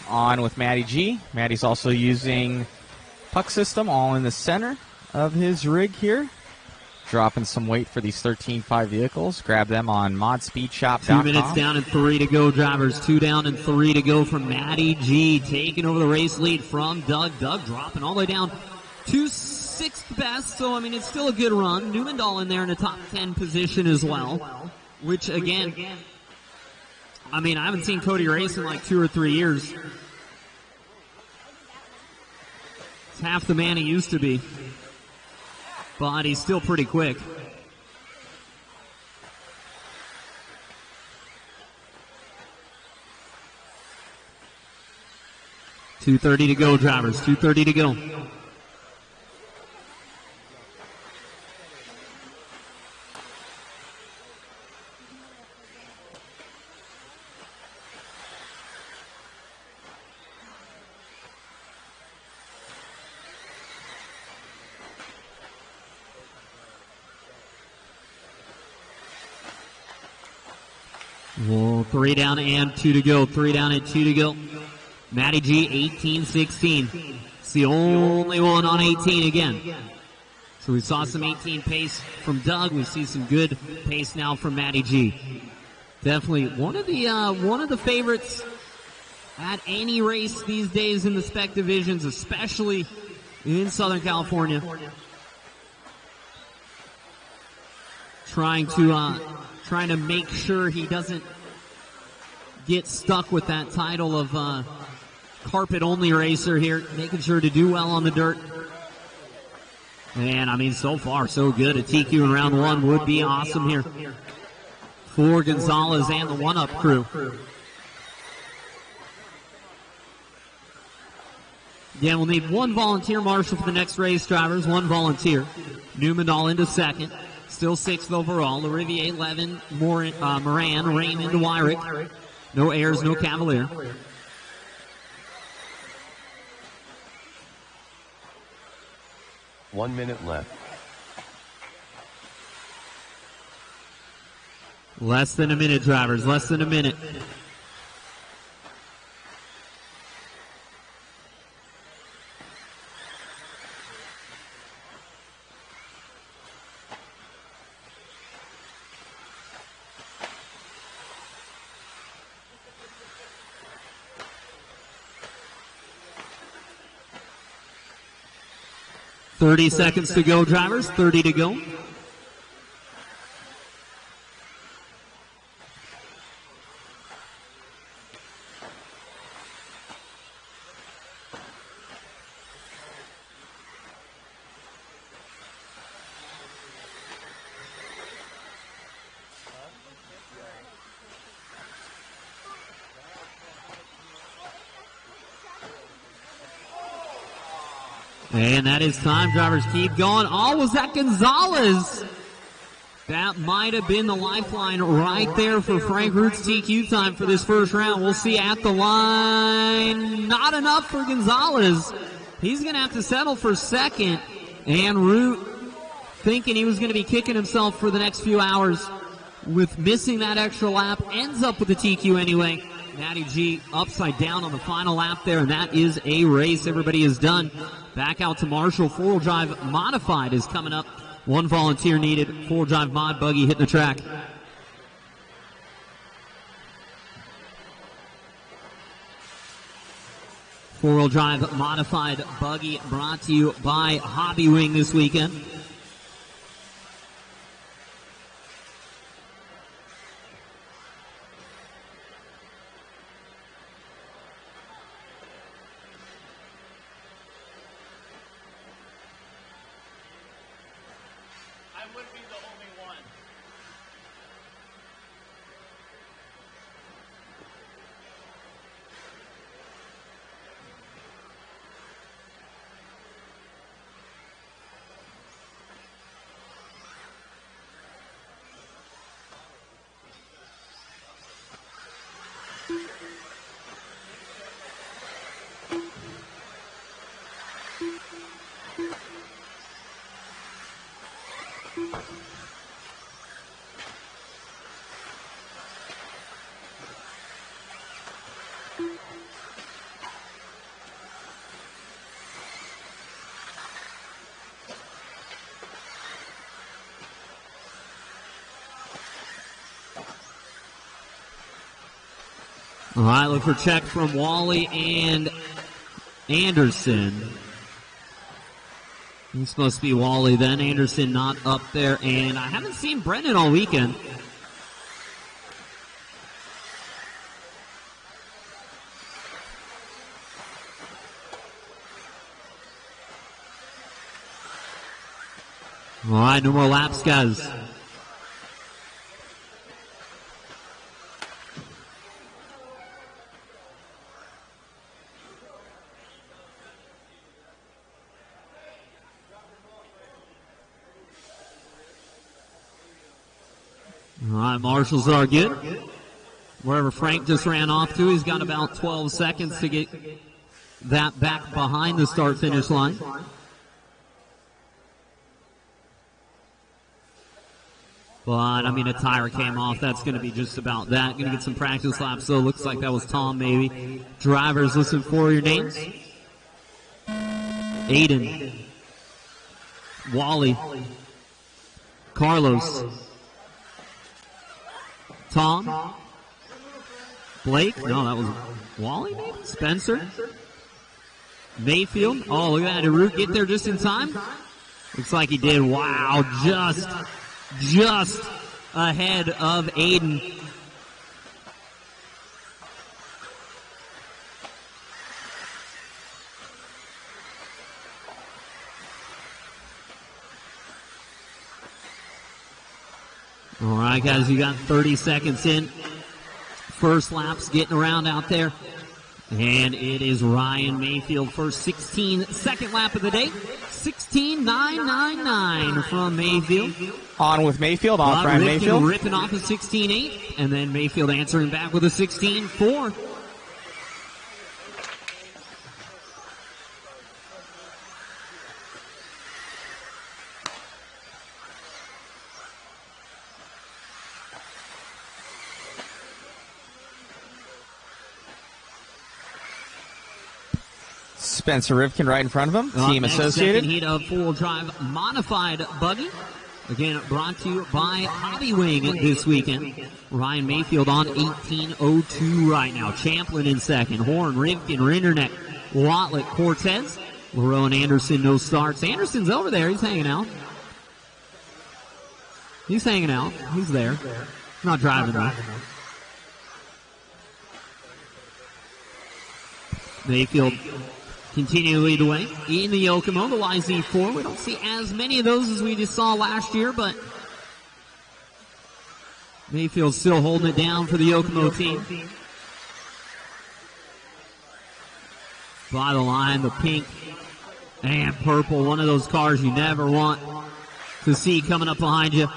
On with Matty G. Matty's also using puck system all in the center of his rig here. Dropping some weight for these 13.5 vehicles. Grab them on modspeedshop.com. 2 minutes down and 3 to go, drivers. 2 down and 3 to go from Matty G. Taking over the race lead from Doug. Doug dropping all the way down to 6th best. So, I mean, it's still a good run. Newmandahl in there in a top 10 position as well. Which, again, I mean, I haven't seen Cody race in like 2 or 3 years. It's half the man he used to be. But he's still pretty quick. .230 to go, drivers. 2:30 to go. Well, 3 down and 2 to go. 3 down and 2 to go. Matty G, 18-16. It's the only one on 18 again. So we saw some 18 pace from Doug. We see some good pace now from Matty G. Definitely one of the favorites at any race these days in the spec divisions, especially in Southern California. Trying to make sure he doesn't get stuck with that title of carpet-only racer here, making sure to do well on the dirt. And, I mean, so far, so good. A TQ in round 1 would be awesome here for Gonzalez and the one-up crew. Again, we'll need 1 volunteer marshal for the next race, drivers. 1 volunteer. Newmandahl into second. Still 6th overall. Larivier, 11. Moran, Raymond, Wyrick. No Ayers, no Cavalier. One minute left. Less than a minute, drivers. Less than a minute. .30 seconds to go, drivers. 30 to go. And that is time. Drivers keep going. Oh, was that Gonzalez? That might have been the lifeline right there for Frank Root's TQ time for this first round. We'll see at the line. Not enough for Gonzalez. He's going to have to settle for second. And Root, thinking he was going to be kicking himself for the next few hours with missing that extra lap, ends up with the TQ anyway. Matty G upside down on the final lap there, and that is a race. Everybody is done. Back out to Marshall. 4-wheel drive modified is coming up. 1 volunteer needed. 4-wheel drive mod buggy hitting the track. Four-wheel drive modified buggy brought to you by Hobby Wing this weekend. All right, look for check from Wally and Anderson. It's supposed to be Wally then. Anderson not up there. And I haven't seen Brennan all weekend. All right, no more laps, guys. All right, marshals are good. Wherever Frank just ran off to, he's got about 12 seconds to get that back behind the start-finish line. But, I mean, a tire came off. That's going to be just about that. Going to get some practice laps, though. Looks like that was Tom, maybe. Drivers, listen for your names. Aiden. Wally. Carlos. Tom. Blake. No, that was Wally, maybe? Spencer. Mayfield. Oh, look at that. Did Root get there just in time? Looks like he did. Wow, just ahead of Aiden. All right, guys, you got 30 seconds in. First lap's getting around out there. And it is Ryan Mayfield, first 16 second lap of the day. 16.999 from Mayfield. On with Mayfield, on Ryan Mayfield. Ripping off a 16.8, and then Mayfield answering back with a 16.4. Spencer Rivkin right in front of him. Team Associated. Second heat of four-wheel drive modified buggy. Again, brought to you by Hobby Wing this weekend. Ryan Mayfield on 18.02 right now. Champlin in second. Horn, Rivkin, Rinderneck, Watlett, Cortez. Lerone Anderson, no starts. Anderson's over there. He's hanging out. He's hanging out. He's there. Not driving, though. Mayfield continue to lead the way in the Yokomo, the YZ4. We don't see as many of those as we just saw last year, but Mayfield's still holding it down for the Yokomo team. By the line, the pink and purple, one of those cars you never want to see coming up behind you.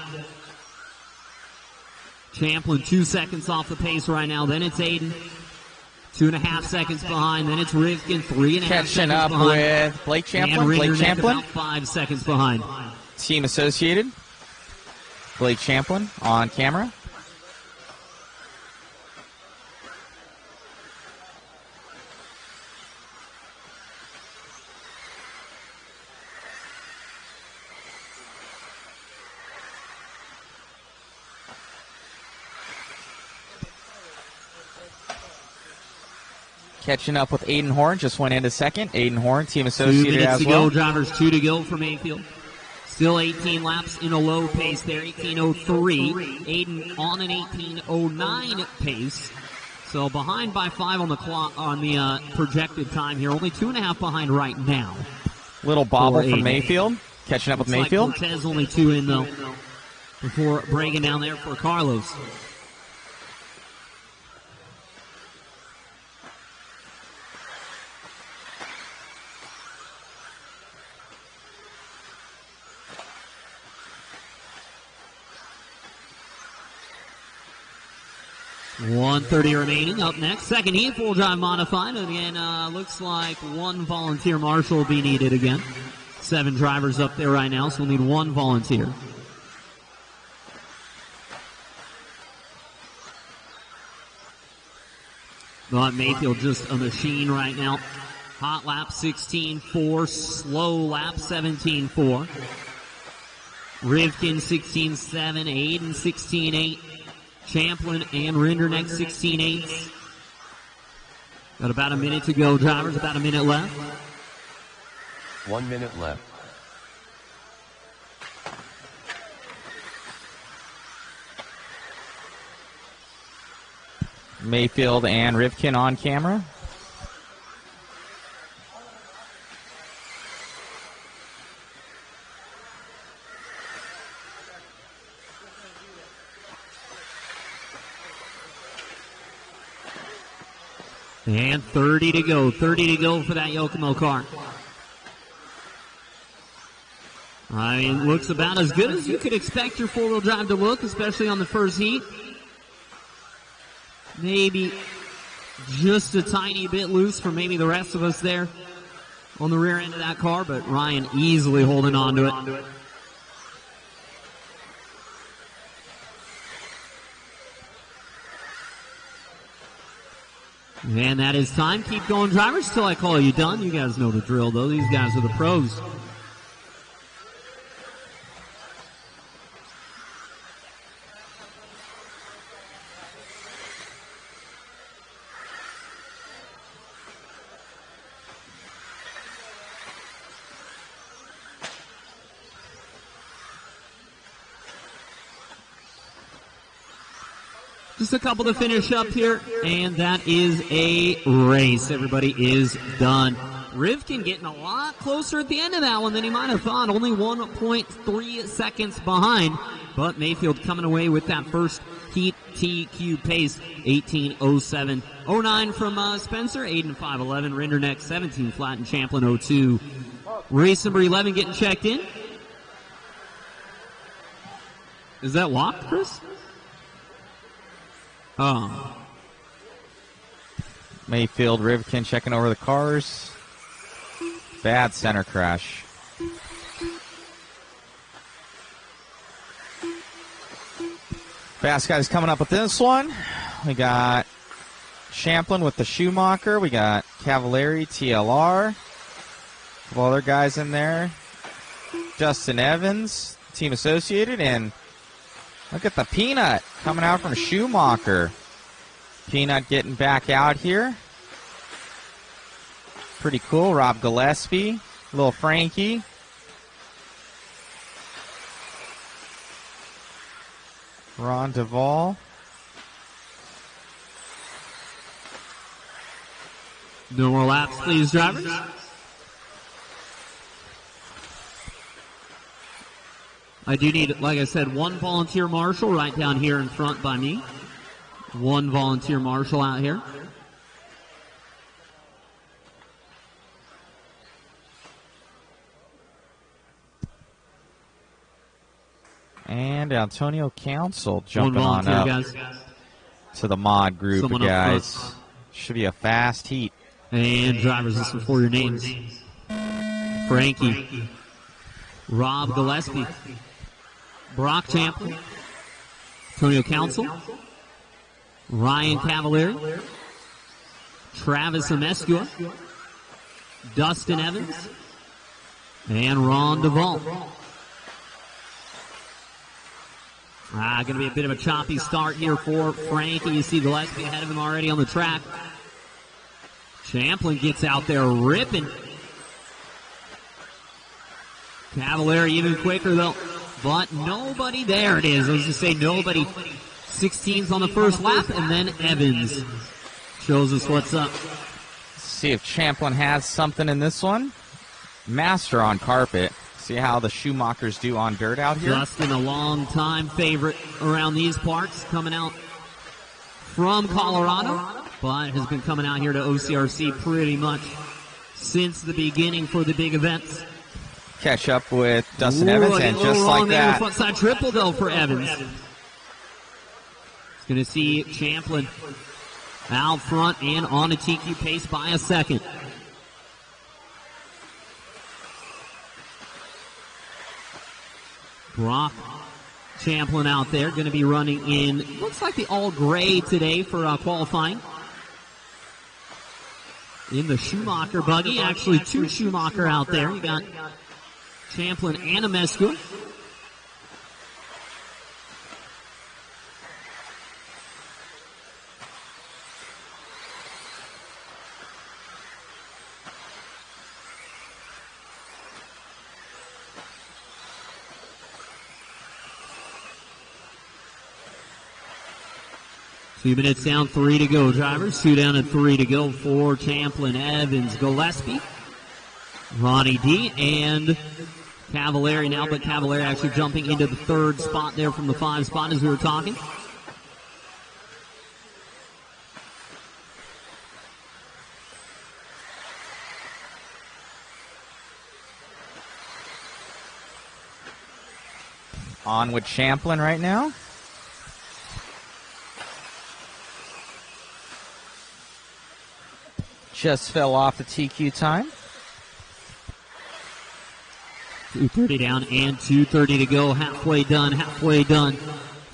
Champlin 2 seconds off the pace right now. Then it's Aiden. 2.5 seconds behind. Then it's Rivkin. 3.5 Catching seconds up behind. with Blake Champlin. And Blake Rinderneck Champlin. about 5 seconds behind. Team Associated. Blake Champlin on camera. Catching up with Aiden Horn, just went into second. Aiden Horn, Team Associated as well. 2 minutes to go, drivers 2 to go for Mayfield. Still 18 laps in a low pace there, 18.03. Aiden on an 18.09 pace. So behind by 5 on the clock on the projected time here. Only 2.5 behind right now. Little bobble from Mayfield. Catching up with Mayfield. Like Cortez only 2 in though before breaking down there for Carlos. .130 remaining. Up next, second heat, full drive modified. And again, looks like 1 volunteer marshal will be needed again. 7 drivers up there right now, so we'll need 1 volunteer. But Mayfield just a machine right now. Hot lap 16.4, slow lap 17.4. Rivkin 16.7, Aiden 16.8. Champlin and Rinderneck 16.8. Got about a minute to go, drivers. About a minute left. 1 minute left. Mayfield and Rivkin on camera. And 30 to go. 30 to go for that Yokomo car. I mean, looks about as good as you could expect your four-wheel drive to look, especially on the first heat. Maybe just a tiny bit loose for maybe the rest of us there on the rear end of that car, but Ryan easily holding on to it. And that is time. Keep going, drivers, till I call you done. You guys know the drill, though. These guys are the pros. Just a couple to finish up here, and that is a race. Everybody is done. Rivkin getting a lot closer at the end of that one than he might have thought. Only 1.3 seconds behind, but Mayfield coming away with that first heat TQ pace, 18:07.09 from Spencer, Aiden 5:11, Rinderneck 17 flat, and Champlin 02. Race number 11 getting checked in. Is that locked, Chris? Oh. Mayfield, Rivkin checking over the cars. Bad center crash. Fast guys coming up with this one. We got Champlin with the Schumacher. We got Cavalieri, TLR. A couple other guys in there. Justin Evans, team associated, and look at the Peanut coming out from Schumacher. Peanut getting back out here. Pretty cool. Rob Gillespie, little Frankie. Ron Duvall. No more laps, please, drivers. I do need, like I said, one volunteer marshal right down here in front by me. One volunteer marshal out here. And Antonio Council jumping on up guys. to the mod group Someone of guys. Should be a fast heat. And drivers, this is for your names. Frankie. Rob Gillespie. Brock Champlin. Antonio Council. Ryan Cavalieri. Travis Amescua. Dustin Evans. And Ron Duvall. Going to be a bit of a choppy start here for Frankie. You see Gillespie ahead of him already on the track. Champlin gets out there ripping. Cavalieri even quicker though, but nobody. There it is. I was just say nobody. 16's on the first lap, and then Evans shows us what's up. Let's see if Champlin has something in this one. Master on carpet. See how the Schumachers do on dirt out here. Justin, a long-time favorite around these parts, coming out from Colorado, but has been coming out here to OCRC pretty much since the beginning for the big events. Catch up with Dustin Evans, and just like that. Front side triple, though, for Evans. It's going to see Champlin out front and on a TQ pace by a second. Brock Champlin out there, going to be running in, looks like the all gray today for qualifying. In the Schumacher buggy, actually two Schumacher out there. You got Champlin and Amescua. Two minutes down, 3 to go, drivers. 2 down and 3 to go for Champlin, Evans, Gillespie, Ronnie D, and Cavalieri now, but Cavalieri actually jumping into the third spot there from the 5 spot as we were talking. On with Champlin right now. Just fell off the TQ time. 2:30 down and 2:30 to go. Halfway done.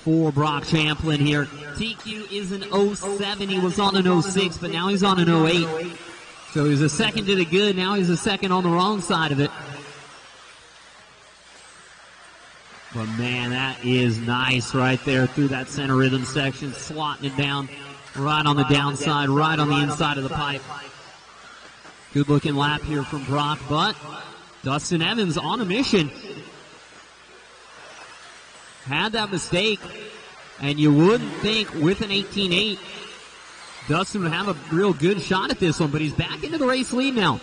for Brock Champlin here. TQ is an 07. He was on an 06, but now he's on an 08. So he's a second to the good. Now he's a second on the wrong side of it. But man, that is nice right there through that center rhythm section, slotting it down right on the downside, right on the inside of the pipe. Good looking lap here from Brock, but Dustin Evans on a mission. Had that mistake, and you wouldn't think with an 18.8, Dustin would have a real good shot at this one, but he's back into the race lead now.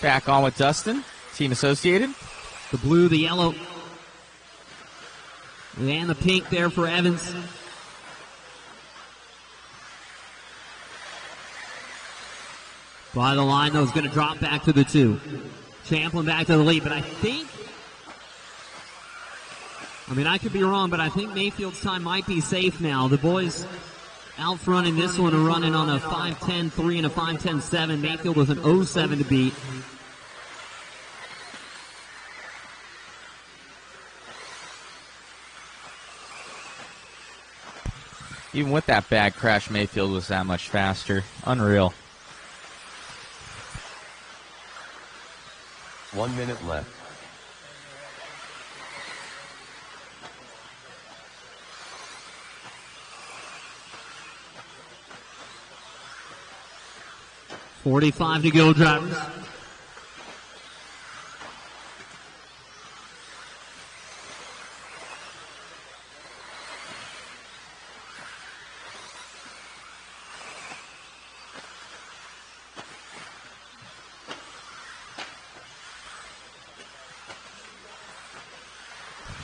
Back on with Dustin, team associated. The blue, the yellow, and the pink there for Evans. By the line, though, is going to drop back to the 2. Champlin back to the lead, but I could be wrong, but I think Mayfield's time might be safe now. The boys out front in this one are running on a 5.10.3 and a 5.10.7. Mayfield with an 07 to beat. Even with that bad crash, Mayfield was that much faster. Unreal. 1 minute left. .45 to go, drivers.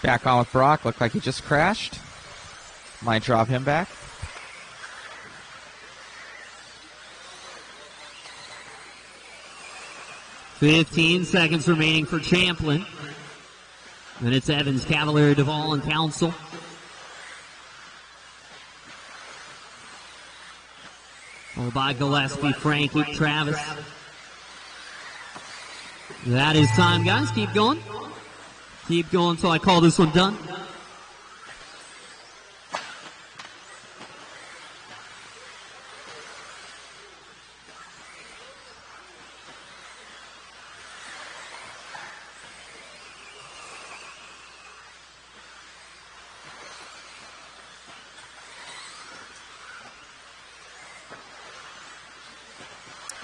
Back on with Brock. Looked like he just crashed. Might drop him back. .15 seconds remaining for Champlin. Then it's Evans, Cavalier, Duvall, and Council. Followed by Gillespie, Frankie, Travis. That is time, guys. Keep going. Keep going until I call this one done.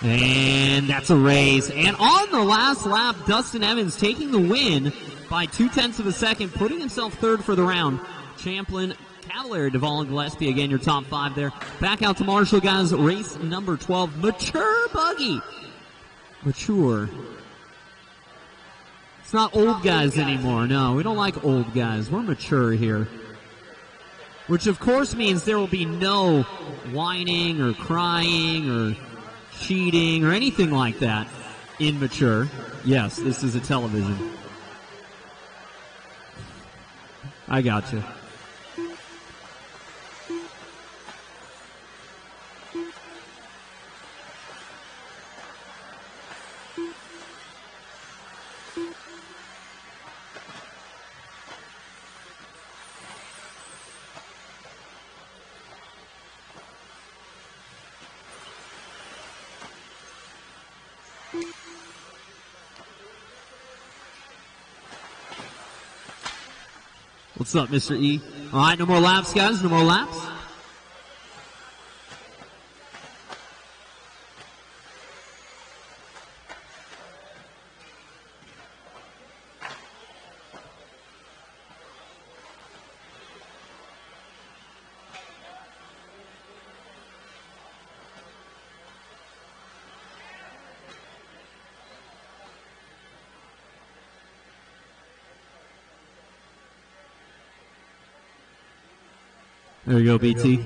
And that's a race. And on the last lap, Dustin Evans taking the win by 0.2 of a second, putting himself third for the round. Champlin, Cavalier, Duvall, and Gillespie, again, your top 5 there. Back out to Marshall, guys. Race number 12, mature buggy. Mature. It's not old guys anymore. No, we don't like old guys. We're mature here. Which, of course, means there will be no whining or crying or cheating or anything like that in mature. Yes, this is a television. I got you. What's up, Mr. E? All right, no more laps, guys. No more laps. There you go, BT.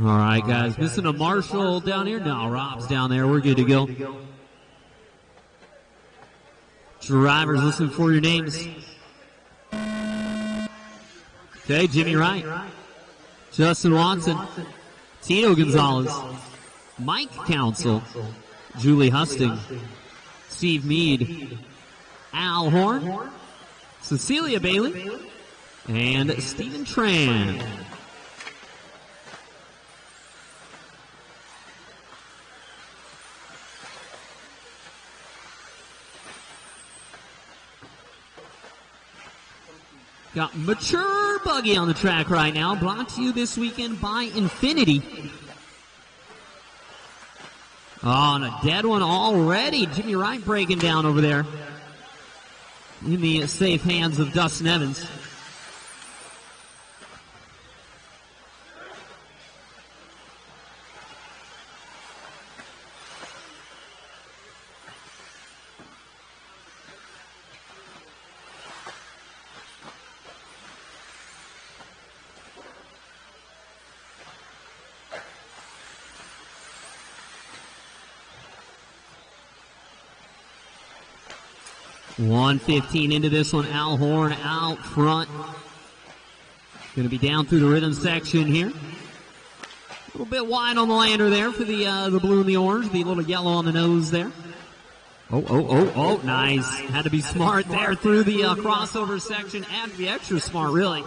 All right, guys. Missing a Marshall down here? No, Rob's down there. We're good to go. Drivers, listen for your names. Okay, Jimmy Wright, Justin Watson, Tito Gonzalez, Mike Council, Julie Husting, Steve Mead, Al Horn, Cecilia Bailey, and Stephen Tran. Got Mature Buggy on the track right now, brought to you this weekend by Infinity. Oh, and a dead one already. Jimmy Wright breaking down over there in the safe hands of Dustin Evans. .115 into this one. Al Horn out front. Going to be down through the rhythm section here. A little bit wide on the lander there for the blue and the orange. The little yellow on the nose there. Oh, nice. Had to be smart there through the crossover section. Had to be extra smart, really.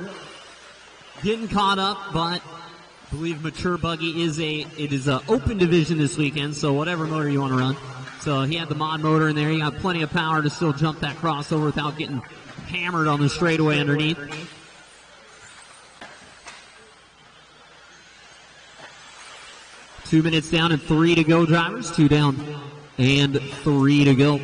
Getting caught up, but I believe Mature Buggy is a open division this weekend, so whatever motor you want to run. So he had the mod motor in there. He got plenty of power to still jump that crossover without getting hammered on the straightaway underneath. Two minutes down and 3 to go, drivers. 2 down and 3 to go.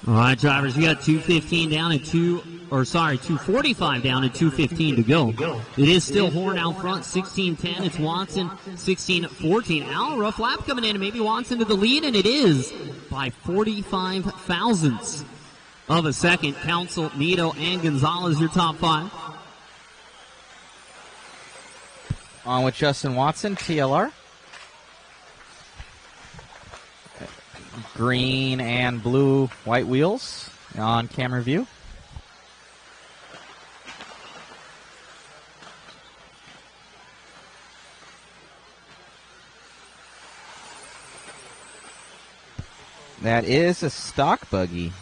All right, drivers, you got 2:15 down and 2:45 down and 2:15 to go. It is still Horn out front, 16-10. It's Watson, 16-14. Al, rough lap coming in, and maybe Watson to the lead, and it is by 45 thousandths of a second. Council, Nito, and Gonzalez, your top 5. On with Justin Watson, TLR. Green and blue white wheels on camera view. That is a stock buggy.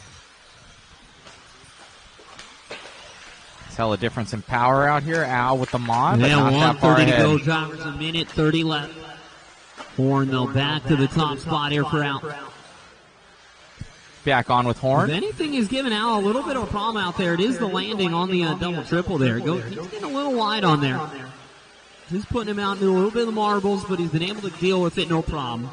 Tell a difference in power out here. Al with the mod. Yeah, but not that far 1:30 to ahead. go, drivers. A minute 30 left. Horn, though, back to the top spot here for Al. Back on with Horn. If anything is giving Al a little bit of a problem out there, it is the landing on the double-triple there. He's getting a little wide on there. Just putting him out into a little bit of the marbles, but he's been able to deal with it no problem.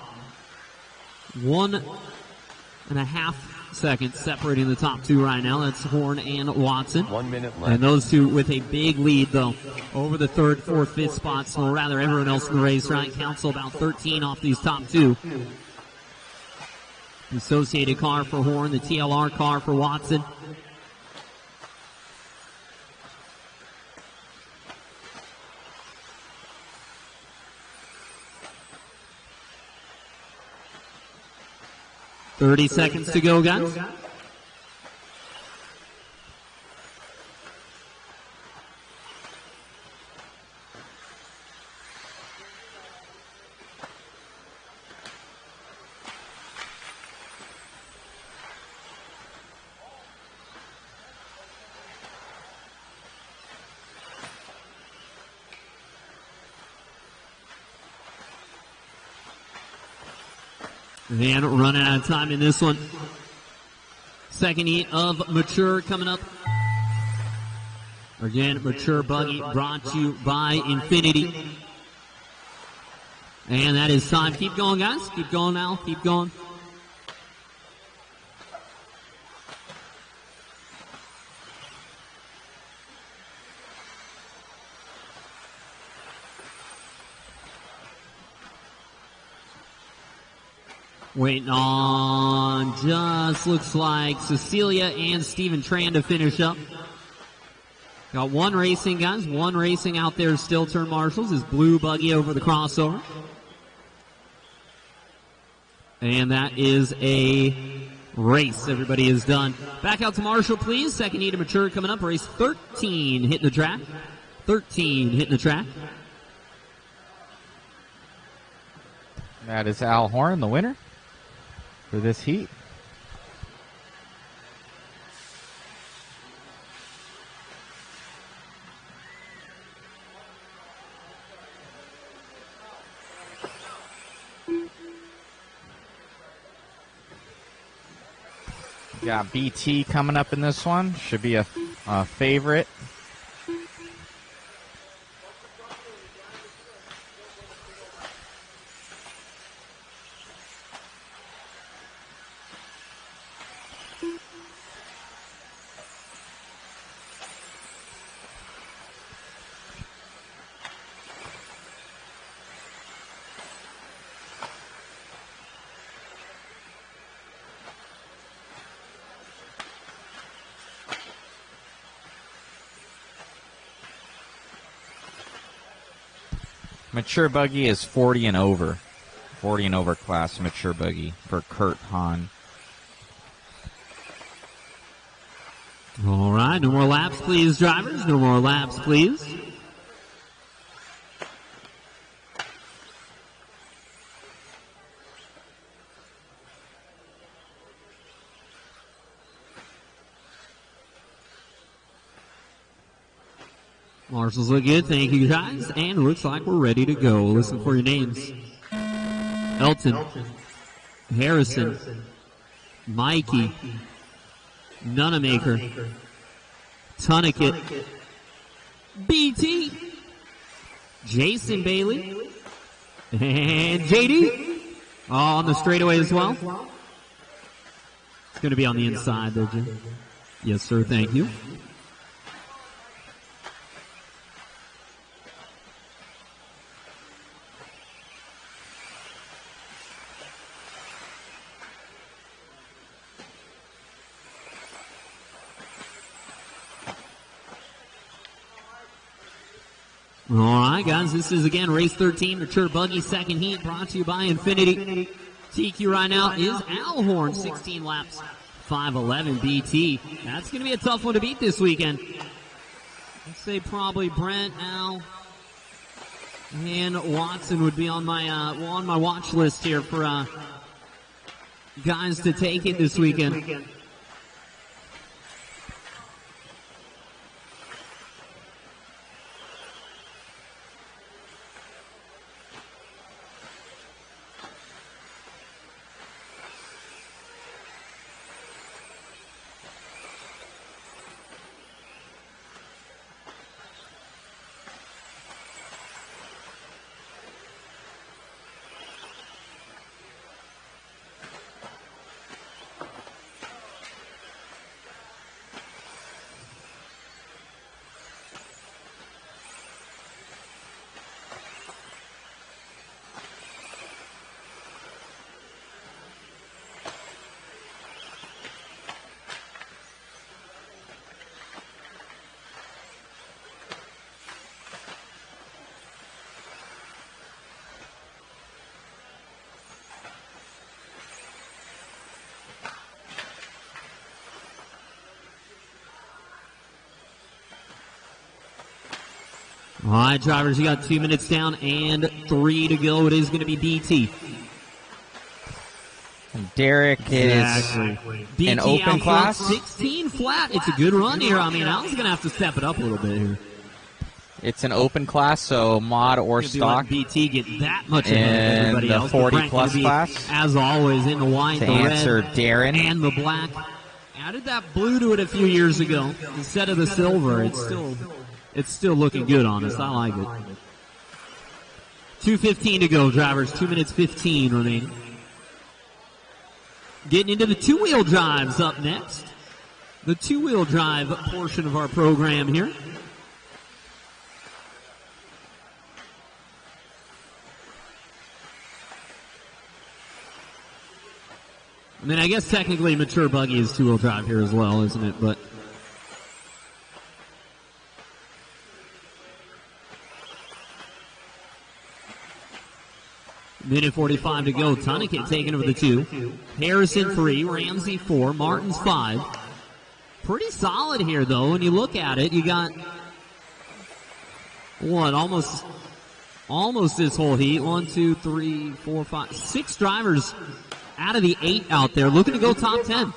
1.5 seconds separating the top 2 right now. That's Horn and Watson. 1 minute left. And those two with a big lead, though, over the 3rd, 4th, 5th spots, or rather everyone else in the race, right? Council about 13 off these top 2. The associated car for Horn, the TLR car for Watson. $30 seconds to go, guys. And running out of time in this one. Second heat of Mature coming up. Again, Mature Buggy brought to you by Infinity. And that is time. Keep going, guys. Keep going now. Keep going. Waiting on, just looks like Cecilia and Steven Tran to finish up. Got one racing, guys. One racing out there still. Turn marshals is blue buggy over the crossover. And that is a race. Everybody is done. Back out to Marshall, please. Second heat of mature coming up. Race 13 hitting the track. 13 hitting the track. That is Al Horn, the winner for this heat. Got BT coming up in this one. Should be a favorite. Mature buggy is 40 and over. 40 and over class mature buggy for Kurt Hahn. All right, no more laps, please, drivers. No more laps, please. Marshals look good. Thank you, guys. And it looks like we're ready to go. Listen for your names. Elton. Harrison. Mikey. Nunamaker. Tunneket. BT. Jason Bailey. And JD. All on the straightaway as well. It's going to be on the inside there, Jim. Yes, sir. Thank you. All right, guys, this is, again, race 13, mature buggy, second heat, brought to you by Infinity. TQ right now is Al Horn, 16 laps, 5:11 BT. That's going to be a tough one to beat this weekend. I'd say probably Brent, Al, and Watson would be on my watch list here for guys to take it this weekend. All right, drivers, you got 2 minutes down and 3 to go. It is going to be BT. Derek is BT an open out class. front, 16 flat. It's a good run here. I mean, Al's going to have to step it up a little bit here. It's an open class, so mod or stock. BT get that much ahead of everybody else. In the 40-plus class. As always, in the white, to the answer red, Darren. and the black. Added that blue to it a few years ago instead of the silver. It's still looking good on us. I like it. 2:15 to go, drivers. 2 minutes 15 remaining. Getting into the two-wheel drives up next. The two-wheel drive portion of our program here. I mean, I guess technically mature buggy is two-wheel drive here as well, isn't it? But minute 45 to go. Tunnekit taking over the 2. Harrison 3, Ramsey 4, Martins 5. Pretty solid here, though. When you look at it, you got what, almost this whole heat. 1, 2, 3, 4, 5, 6 drivers out of the 8 out there looking to go top 10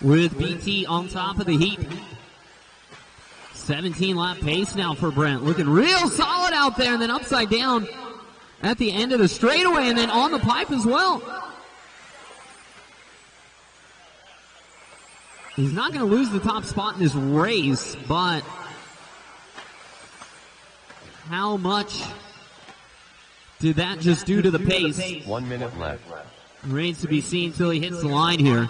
with BT on top of the heap. 17 lap pace now for Brent, looking real solid out there, and then upside down at the end of the straightaway, and then on the pipe as well. He's not going to lose the top spot in this race, but how much did that just do to the pace? 1 minute left. Remains to be seen until he hits the line here.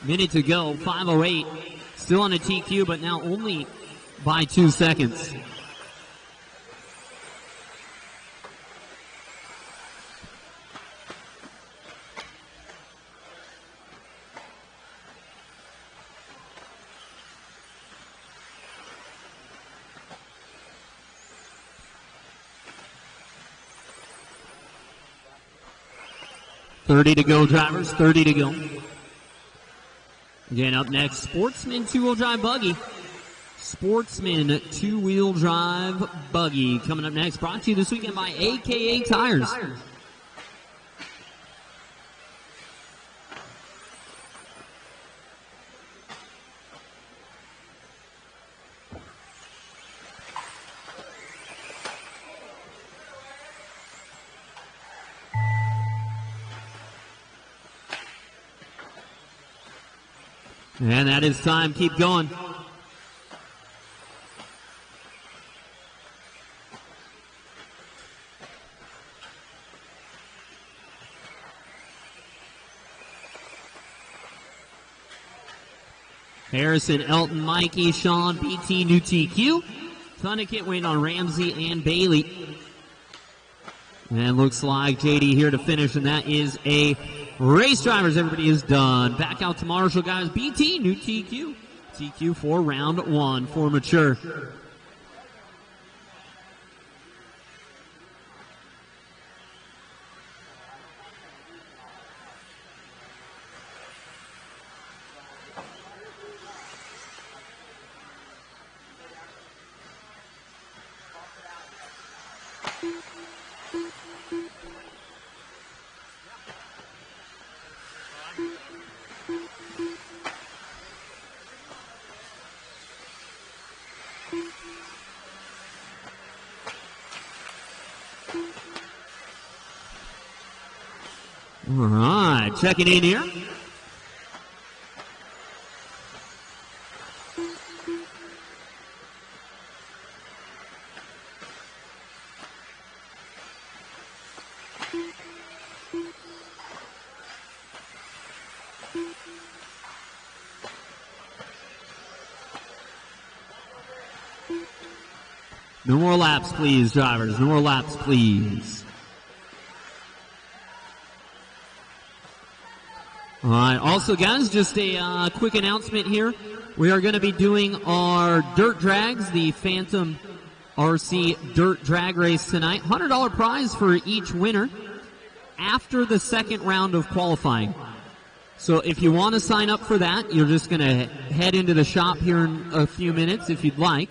Minute to go, 5:08. Still on a TQ, but now only by 2 seconds. .30 to go, drivers. 30 to go. Again, up next, Sportsman two-wheel drive buggy. Sportsman two-wheel drive buggy coming up next. Brought to you this weekend by AKA Tires. And that is time. Keep going. Harrison, Elton, Mikey, Sean, BT, new TQ. Tunnekit waiting on Ramsey and Bailey. And looks like JD here to finish, and that is a race. Drivers, everybody is done. Back out to Marshall, guys. BT, new TQ. TQ for round 1 for mature. All right, checking in here. No more laps, please, drivers. No more laps, please. All right. Also, guys, just a quick announcement here. We are going to be doing our dirt drags, the Phantom RC Dirt Drag Race tonight. $100 prize for each winner after the second round of qualifying. So if you want to sign up for that, you're just going to head into the shop here in a few minutes if you'd like,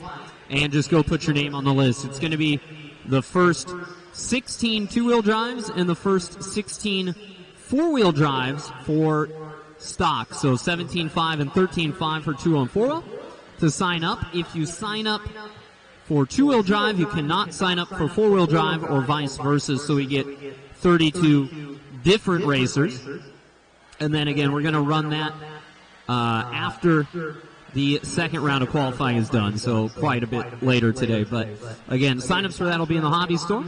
and just go put your name on the list. It's going to be the first 16 two-wheel drives and the first 16 four-wheel drives for stock. So 17.5 and 13.5 for 2-wheel and 4-wheel. To sign up, if you sign up for two-wheel drive, you cannot sign up for four-wheel drive or vice versa. So we get 32 different racers. And then again, we're going to run that after the second round of qualifying is done. So quite a bit later today. But again, signups for that will be in the hobby store.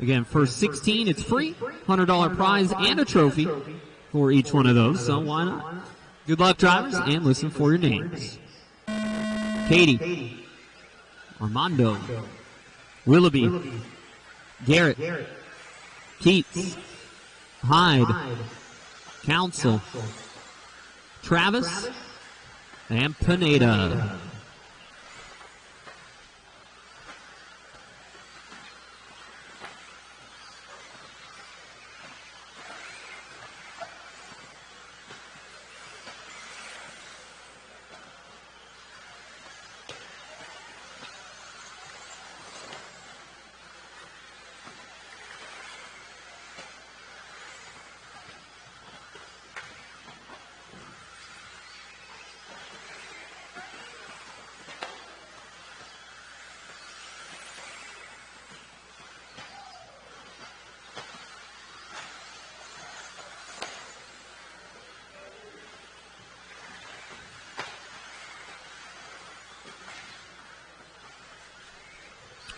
Again, first 16, it's free, $100 prize and a trophy for each one of those, so why not? Good luck, drivers, and listen for your names. Katie, Armando, Willoughby, Garrett, Keats, Hyde, Council, Travis, and Pineda.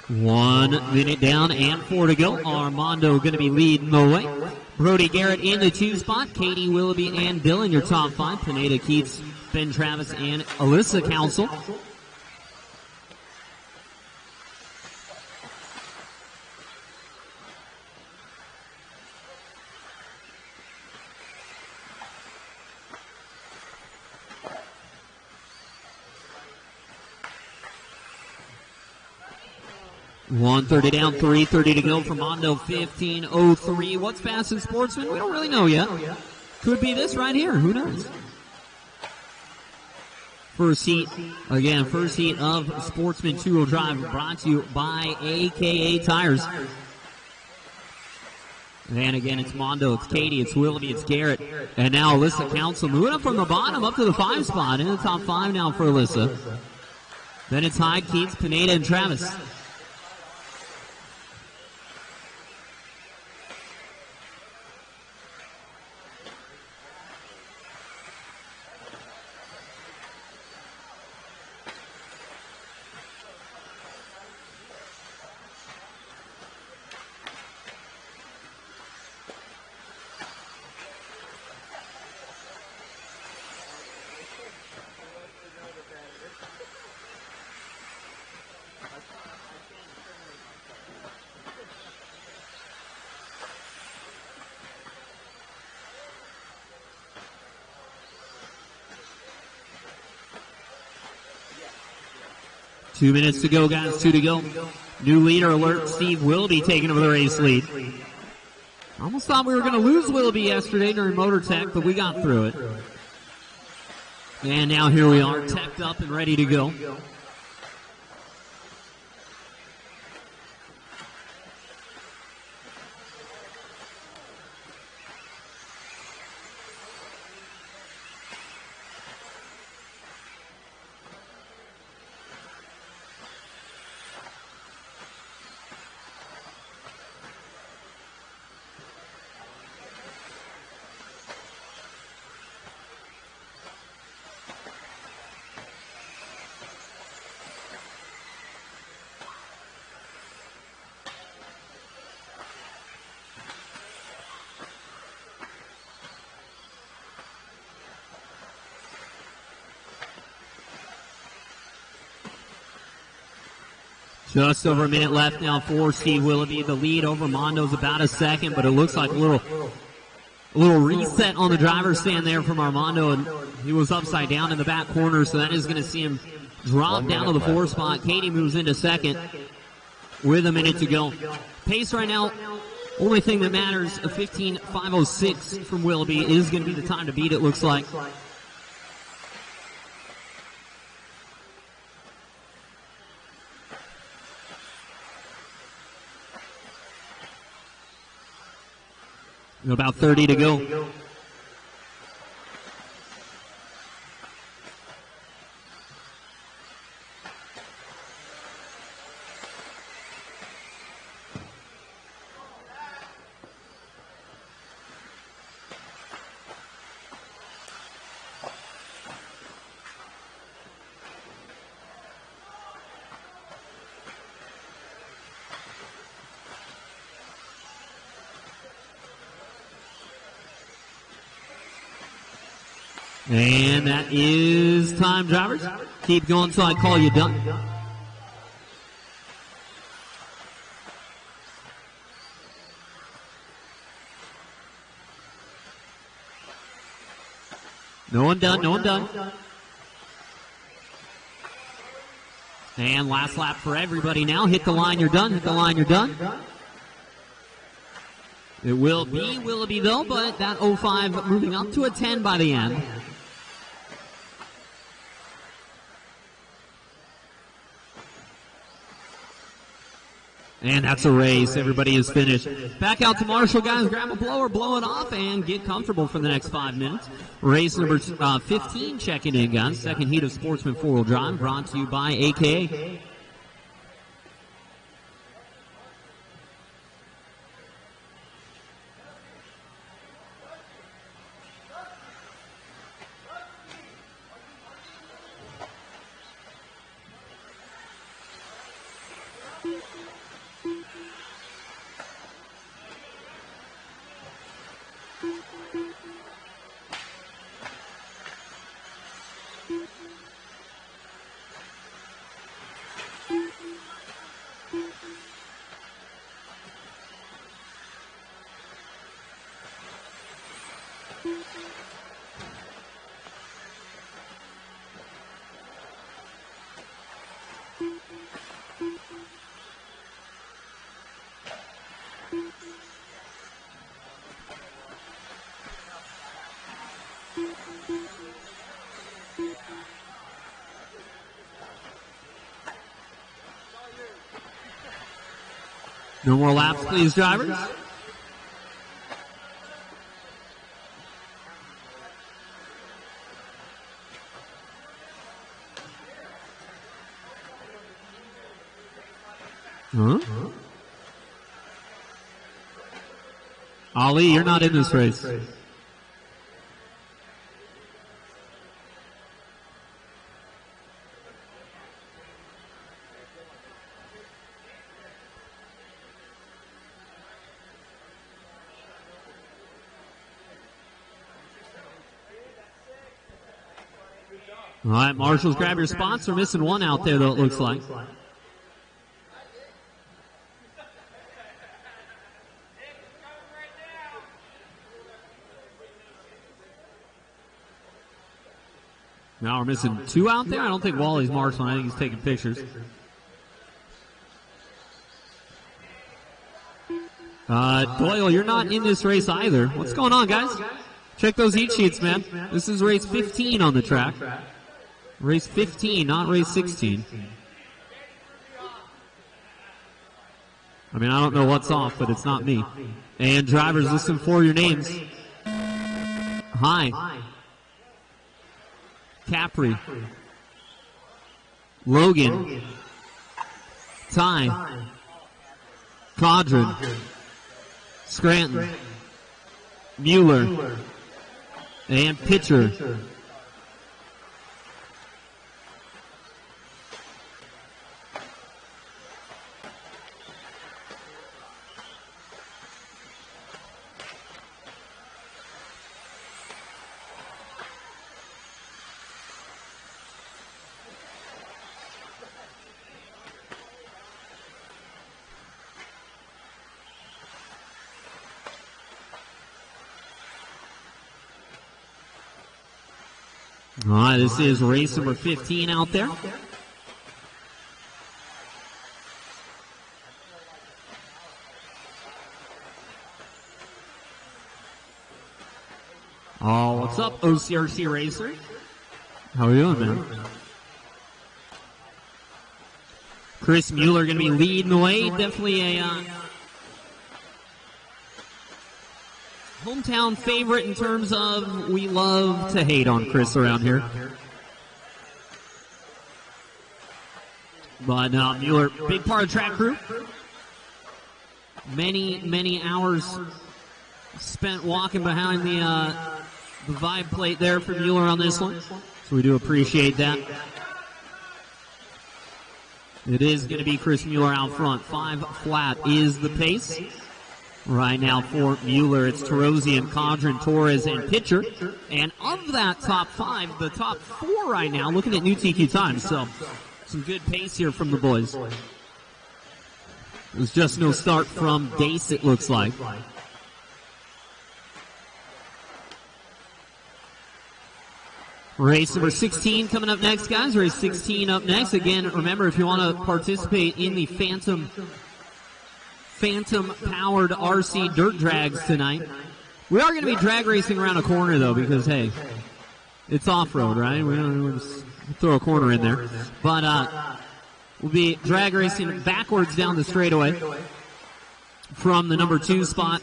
One minute down and 4 to go. Armando going to be leading the way. Brody Garrett in the 2 spot. Katie Willoughby and Dylan, your top 5. Pineda Keats, Ben Travis, and Alyssa Council. .130 down, 3:30 to go for Mondo, 15:03. What's fast in Sportsman? We don't really know yet. Could be this right here. Who knows? First heat, again, first heat of Sportsman 2-wheel drive brought to you by AKA Tires. And again, it's Mondo, it's Katie, it's Willoughby, it's Garrett, and now Alyssa Council moving up from the bottom up to the 5 spot. In the top 5 now for Alyssa. Then it's Hyde, Keats, Pineda, and Travis. Two minutes to go, guys. 2 to go. New leader alert. Steve Willoughby taking over the race lead. Almost thought we were going to lose Willoughby yesterday during Motor Tech, but we got through it. And now here we are, teched up and ready to go. Just over a minute left now for Steve Willoughby. The lead over Mondo's about a second, but it looks like a little reset on the driver's stand there from Armando, and he was upside down in the back corner, so that is going to see him drop down to the 4 spot. Katie moves into second with a minute to go. Pace right now, only thing that matters, a 15:506 from Willoughby is going to be the time to beat, it looks like. About 30 to go. And that is time, drivers. Keep going until I call you done. No one done, no one done. And last lap for everybody now. Hit the line, you're done. Hit the line, you're done. It will be Willoughby, though, but that 05 moving up to a 10 by the end. And that's a race. Everybody is finished. Back out to Marshall, guys. Grab a blower, blow it off, and get comfortable for the next 5 minutes. Race number 15 checking in, guys. Second heat of Sportsman 4-Wheel Drive, brought to you by AKA. No more laps, please, drivers. Huh? Ali, you're not in this race. All right, Marshals, grab your spots. We're missing one out there, though, it looks like. Now we're missing two out there. I don't think Wally's marshaling. I think he's taking pictures. Doyle, you're not in this race either. What's going on, guys? Check those heat sheets, man. This is race 15 on the track. Race 15, not race 16. I mean, I don't know what's off, but it's not me. And drivers, listen for your names. Hi. Capri. Logan. Ty. Codron. Scranton. Mueller. And Pitcher. All right, this is race number 15 out there. Oh, what's up, OCRC Racer? How are you doing, man? Chris Mueller going to be leading the way. Definitely a hometown favorite in terms of we love to hate on Chris around here. But Mueller, big part of track crew. Many hours spent walking behind the vibe plate there for Mueller on this one. So we do appreciate that. It is going to be Chris Mueller out front. 5 flat is the pace. Right now for Mueller, it's Tarosian, Condren, Torres, and Pitcher. And of that top 5, the top 4 right now, looking at new TQ times. So some good pace here from the boys. There's just no start from Dace, it looks like. Race number 16 coming up next, guys. Race 16 up next. Again, remember, if you want to participate in the Phantom-powered RC dirt drags tonight, we are going to be drag racing around a corner, though, because, hey, it's off-road, right? We'll just throw a corner in there. But we'll be drag racing backwards down the straightaway from the number 2 spot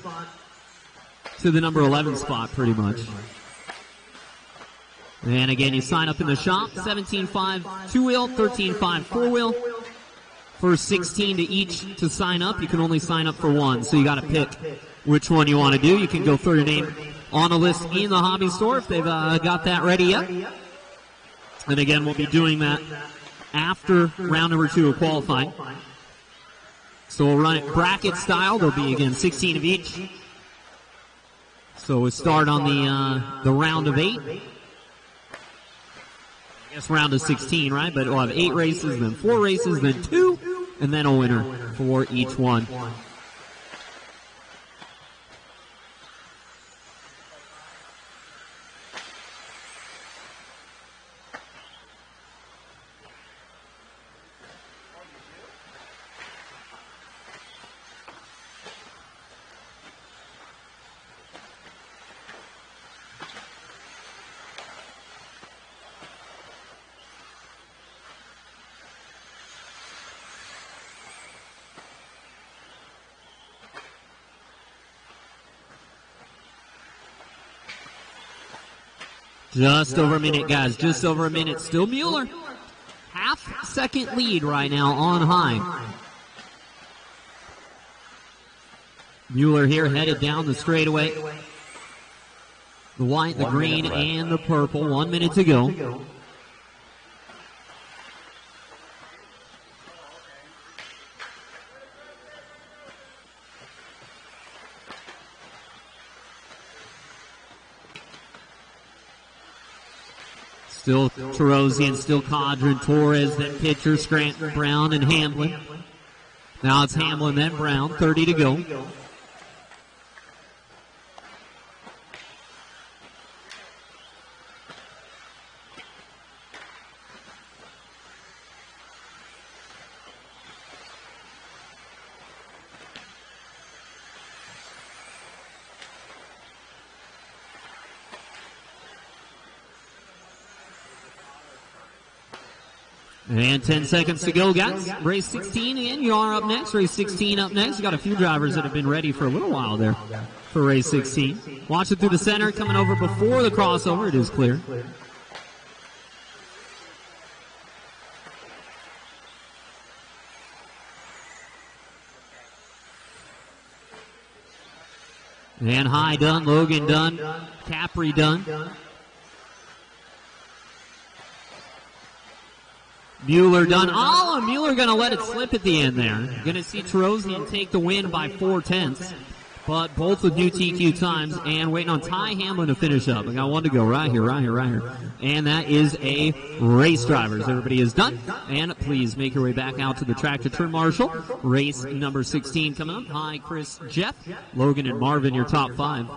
to the number 11 spot, pretty much. And again, you sign up in the shop, 17.5 two-wheel, 13.5 four-wheel. For 16 to each to sign up. You can only sign up for one, so you got to pick which one you want to do. You can go throw your name on a list in the hobby store if they've got that ready yet. And again, we'll be doing that after round number 2 of qualifying. So we'll run it bracket style. There'll be, again, 16 of each. So we'll start on the round of 8. I guess round of 16, right? But we'll have 8 races, then 4 races, then 2, and then a winner for each one. Just over a minute, guys. Just over a minute. Still Mueller. Half-second lead right now on high. Mueller here headed down the straightaway. The white, the green, and the purple. 1 minute to go. Still Tarosian, still Cadron, Torres, then Pitcher, Scranton, Brown, and Hamlin. Now it's Hamlin, then Brown, 30 to go. And 10 seconds to go, guys. Race 16 in. You are up next. Race 16 up next. We've got a few drivers that have been ready for a little while there for race 16. Watch it through the center. Coming over before the crossover. It is clear. And High done. Logan done. Capri done. Mueller done. Oh, and Mueller going to let it slip at the end there. Going to see Tarosian take the win by 4/10. But both with new TQ times and waiting on Ty Hamlin to finish up. I got one to go right here. And that is a race drivers. Everybody is done. And please make your way back out to the track to turn marshal. Race number 16 coming up. Hi, Chris, Jeff, Logan, and Marvin, your top 5.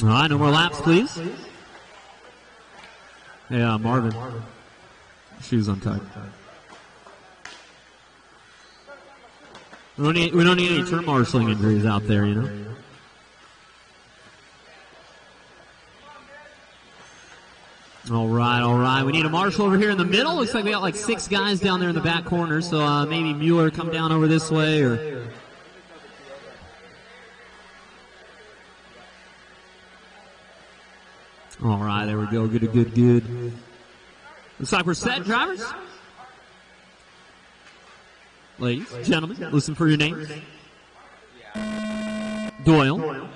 All right, no more laps, please. Yeah, Marvin. Shoes untied. We don't need any turn marshalling injuries out there, you know. All right. We need a marshal over here in the middle. Looks like we got like 6 guys down there in the back corner, so maybe Mueller come down over this way, or... All right, there we go. Good. Looks like we're set, drivers. Ladies, gentlemen, listen for your names. Doyle.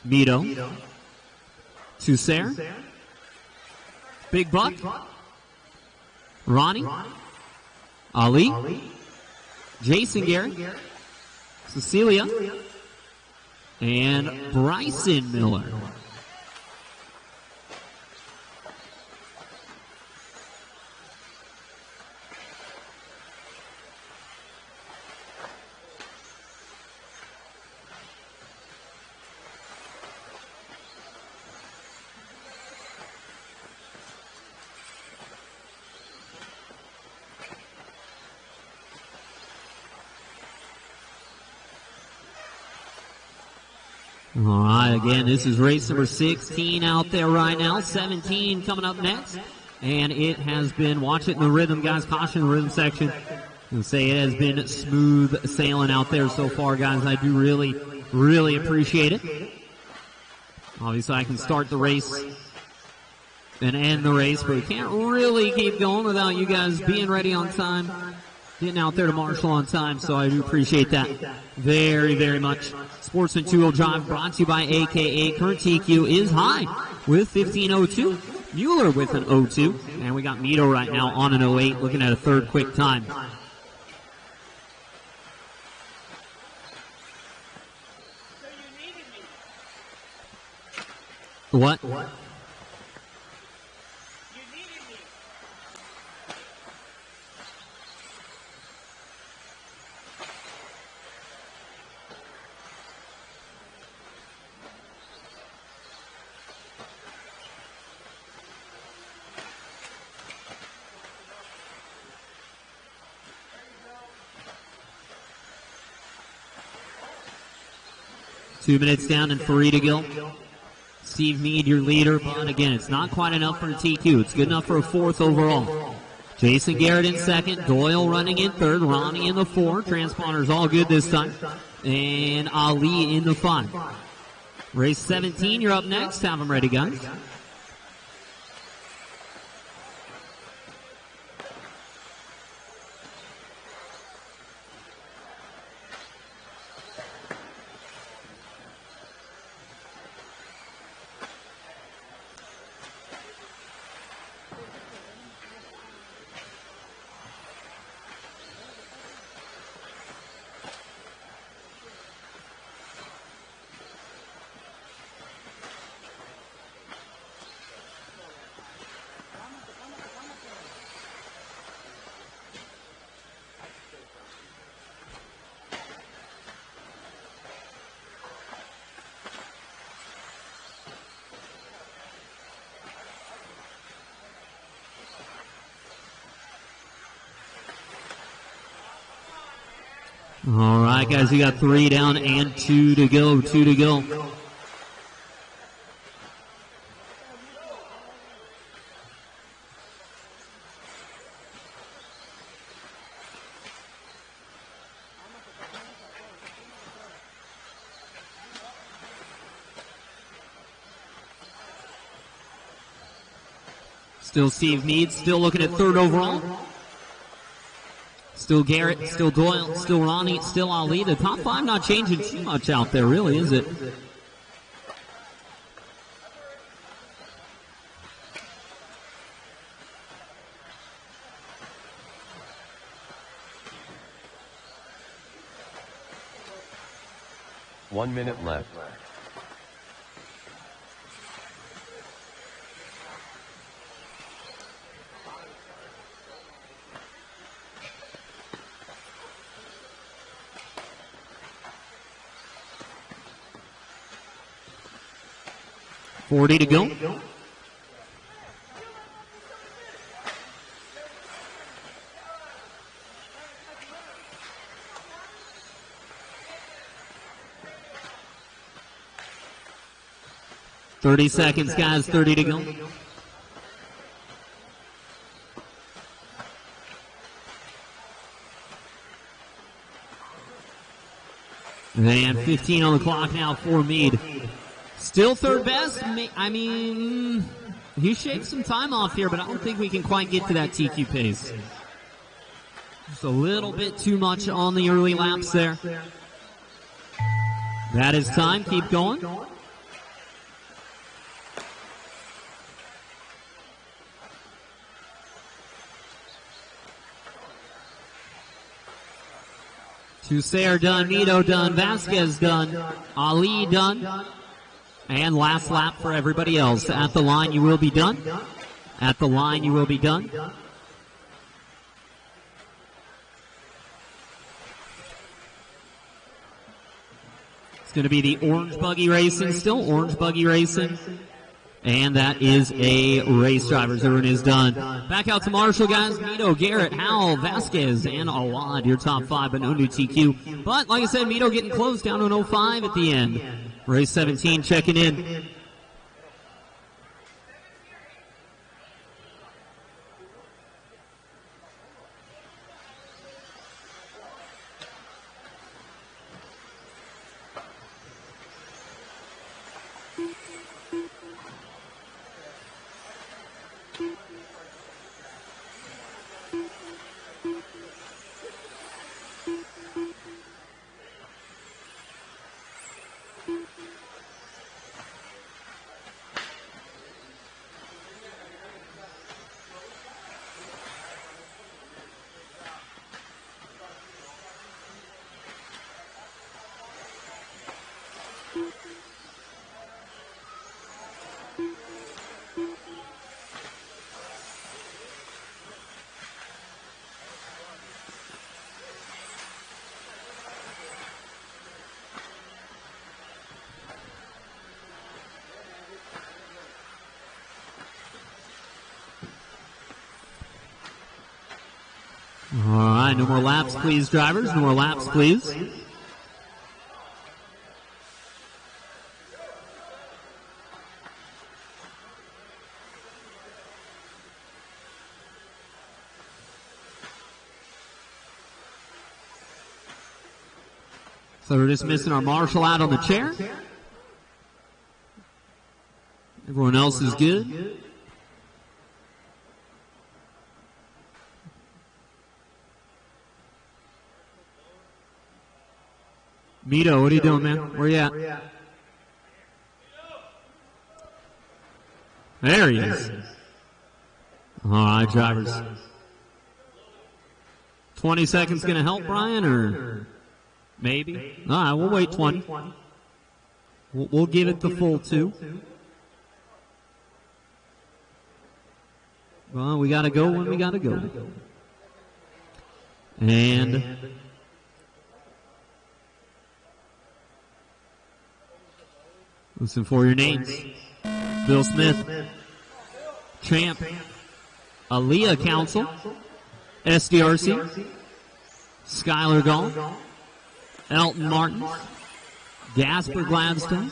Mito. Tussair. Big Buck. Ronnie. Ali. Jason Garrett. Cecilia. And Bryson Miller. All right, again, this is race number 16 out there right now. 17 coming up next. And it has been, watch it in the rhythm, guys. Caution, rhythm section. And say it has been smooth sailing out there so far, guys. I do really appreciate it. Obviously, I can start the race and end the race, but we can't really keep going without you guys being ready on time, getting out there to marshal on time, so I do appreciate that very much. Sportsman 2-wheel drive brought to you by AKA. Current TQ is high with 15:02. Mueller with an 02. And we got Mito right now on an 08, looking at a third quick time. What? Two minutes down and 3 to go. Steve Mead, your leader, but again, it's not quite enough for a TQ. It's good enough for a 4th overall. Jason Garrett in 2nd, Doyle running in 3rd, Ronnie in the 4th. Transponders all good this time. And Ali in the 5. Race 17, you're up next. Have them ready, guys. All right, guys, you got 3 down and 2 to go. 2 to go. Still Steve Mead, still looking at 3rd overall. Still Garrett, still Doyle, still Ronnie, still Ali. The top 5 not changing too much out there, really, is it? One minute left. $40 to go. 30 seconds, guys, 30 to go. And 15 on the clock now for Meade. Still third best. I mean, he shakes some time off here, but I don't think we can quite get to that TQ pace. Just a little bit too much on the early laps there. That is time. Keep going. Toussaint done, Nito done, Vasquez done, Ali done, and last lap for everybody else. At the line you will be done. At the line you will be done. It's going to be the orange buggy racing still, orange buggy racing. And that is a race drivers. Everyone is done. Back out to Marshall, guys. Mito, Garrett, Howell, Vasquez, and Awad, your top 5, but no new TQ. But, like I said, Mito getting close, down to an 05 at the end. Race 17 checking in. All right, no more laps, please, drivers. No more laps, please. So we're just missing our marshal out on the chair. Everyone else is good. Mito, what are you doing, man? Where you at? There he is. All right, drivers. 20 seconds going to help, Brian, or maybe? All right, we'll wait 20. We'll give it the full 2. Well, we got to go when we got to go. And listen for your names. Bill Smith, Champ, Aaliyah Council, SDRC, Skylar Gall, Elton Martin, Gasper Gladstone,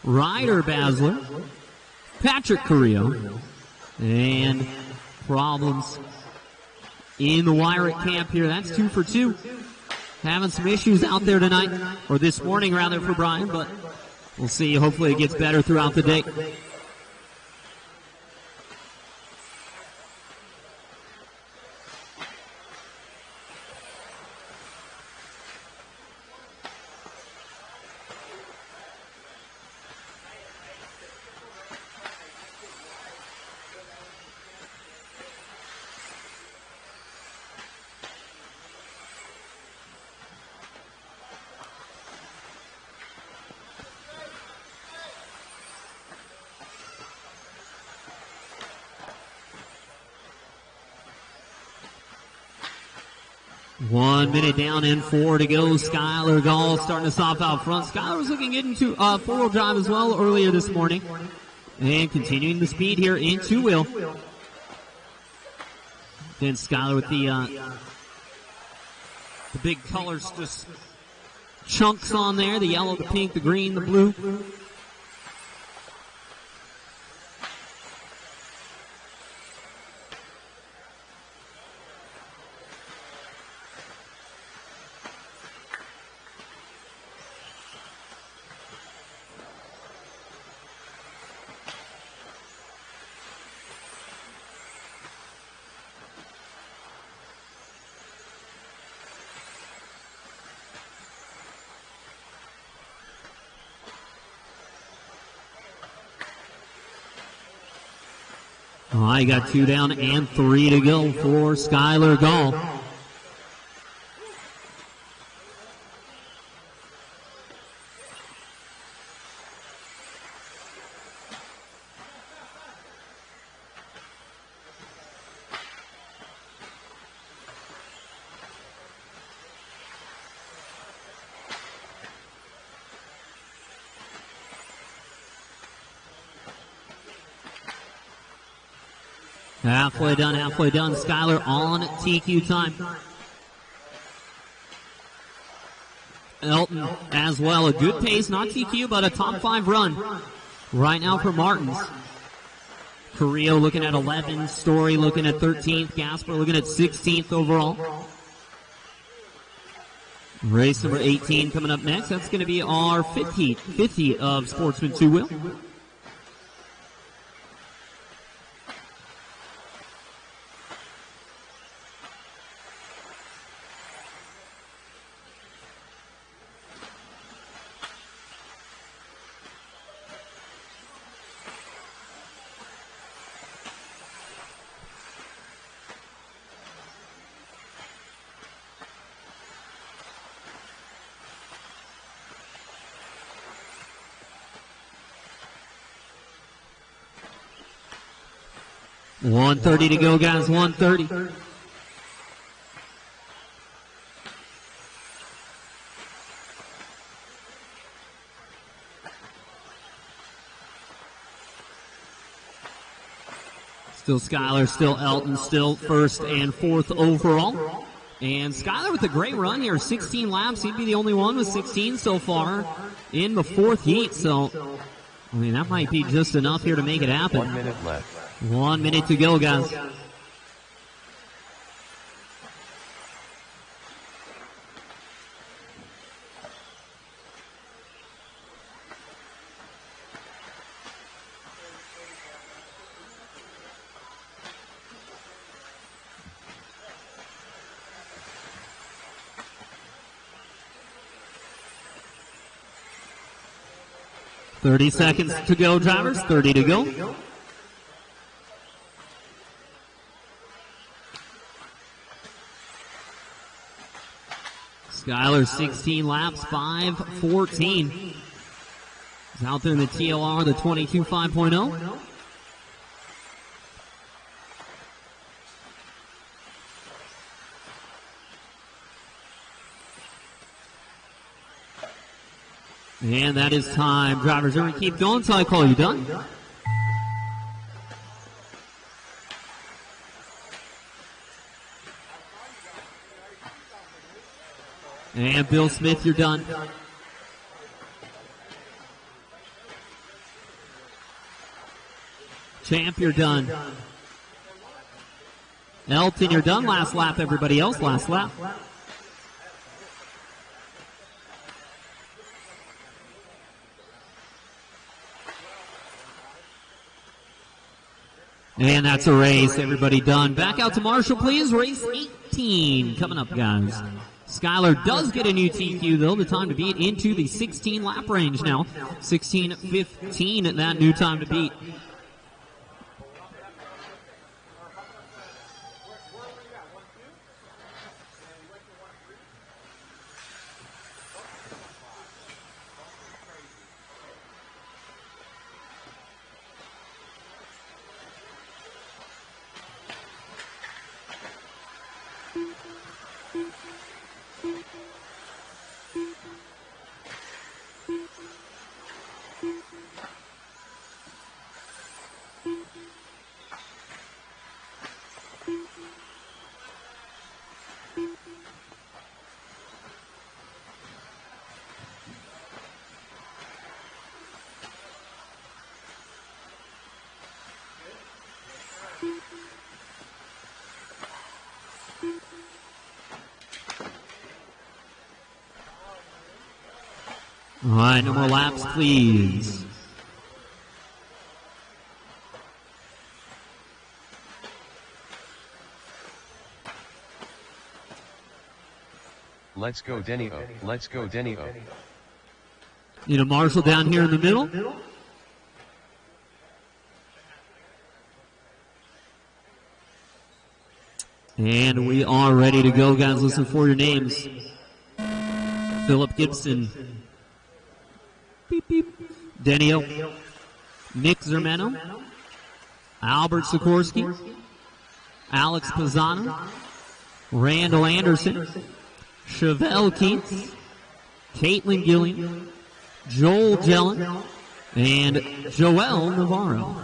Ryder Basler, Patrick Carrillo, and problems in the Wyrick camp here. That's 2 for 2. Having some issues out there tonight, or this morning rather for Brian, but we'll see. Hopefully it gets better throughout the day. One minute down and 4 to go. Skylar Gall starting us off out front. Skylar was looking good into four-wheel drive as well earlier this morning. And continuing the speed here in two-wheel. Then Skylar with the big colors, just chunks on there. The yellow, the pink, the green, the blue. All right, got 2 down and 3 to go for Skylar Gall. Halfway done, halfway done. Skylar on TQ time. Elton as well. A good pace, not TQ, but a top 5 run right now for Martins. Carrillo looking at 11th. Story looking at 13th. Gasper looking at 16th overall. Race number 18 coming up next. That's going to be our fifth heat of Sportsman 2-Wheel. .130 to go, guys. 1:30. Still Skylar, still Elton, still 1st and 4th overall. And Skylar with a great run here, 16 laps. He'd be the only one with 16 so far in the 4th heat. So, I mean, that might be just enough here to make it happen. 1 minute left. 1 minute to go, guys. .30 seconds to go, drivers. 30 to go. Skylar, 16 laps, 5:14. He's out there in the TLR, the 22 5.0. And that is time. Drivers, are going to keep going until I call you done. And Bill Smith, you're done. Champ, you're done. Elton, you're done. Last lap, everybody else, last lap. And that's a race. Everybody done. Back out to Marshall, please. Race 18 coming up, guys. Skylar does get a new TQ, though. The time to beat into the 16 lap range now. 16:15 at that new time to beat. All right, no more laps, please. Let's go, Denny O. Let's go, Denny O. Need a Marshall down here in the middle. And we are ready to go, guys. Listen for your names. Philip Gibson. Beep, beep. Denio. Nick Zermano. Albert Sikorsky. Alex Pisano. Randall Anderson. Chevelle Keats. Caitlin Gilliam. Joel Jellin. And Joel Navarro.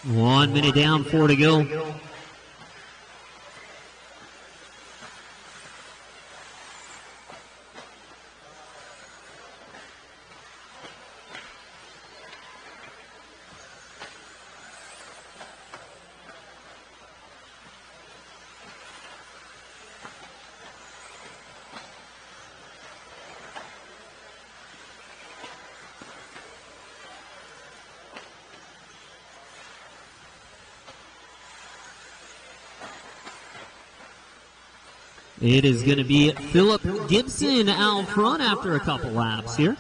One minute down, 4 to go. It is going to be Philip Gibson out front after a couple laps here.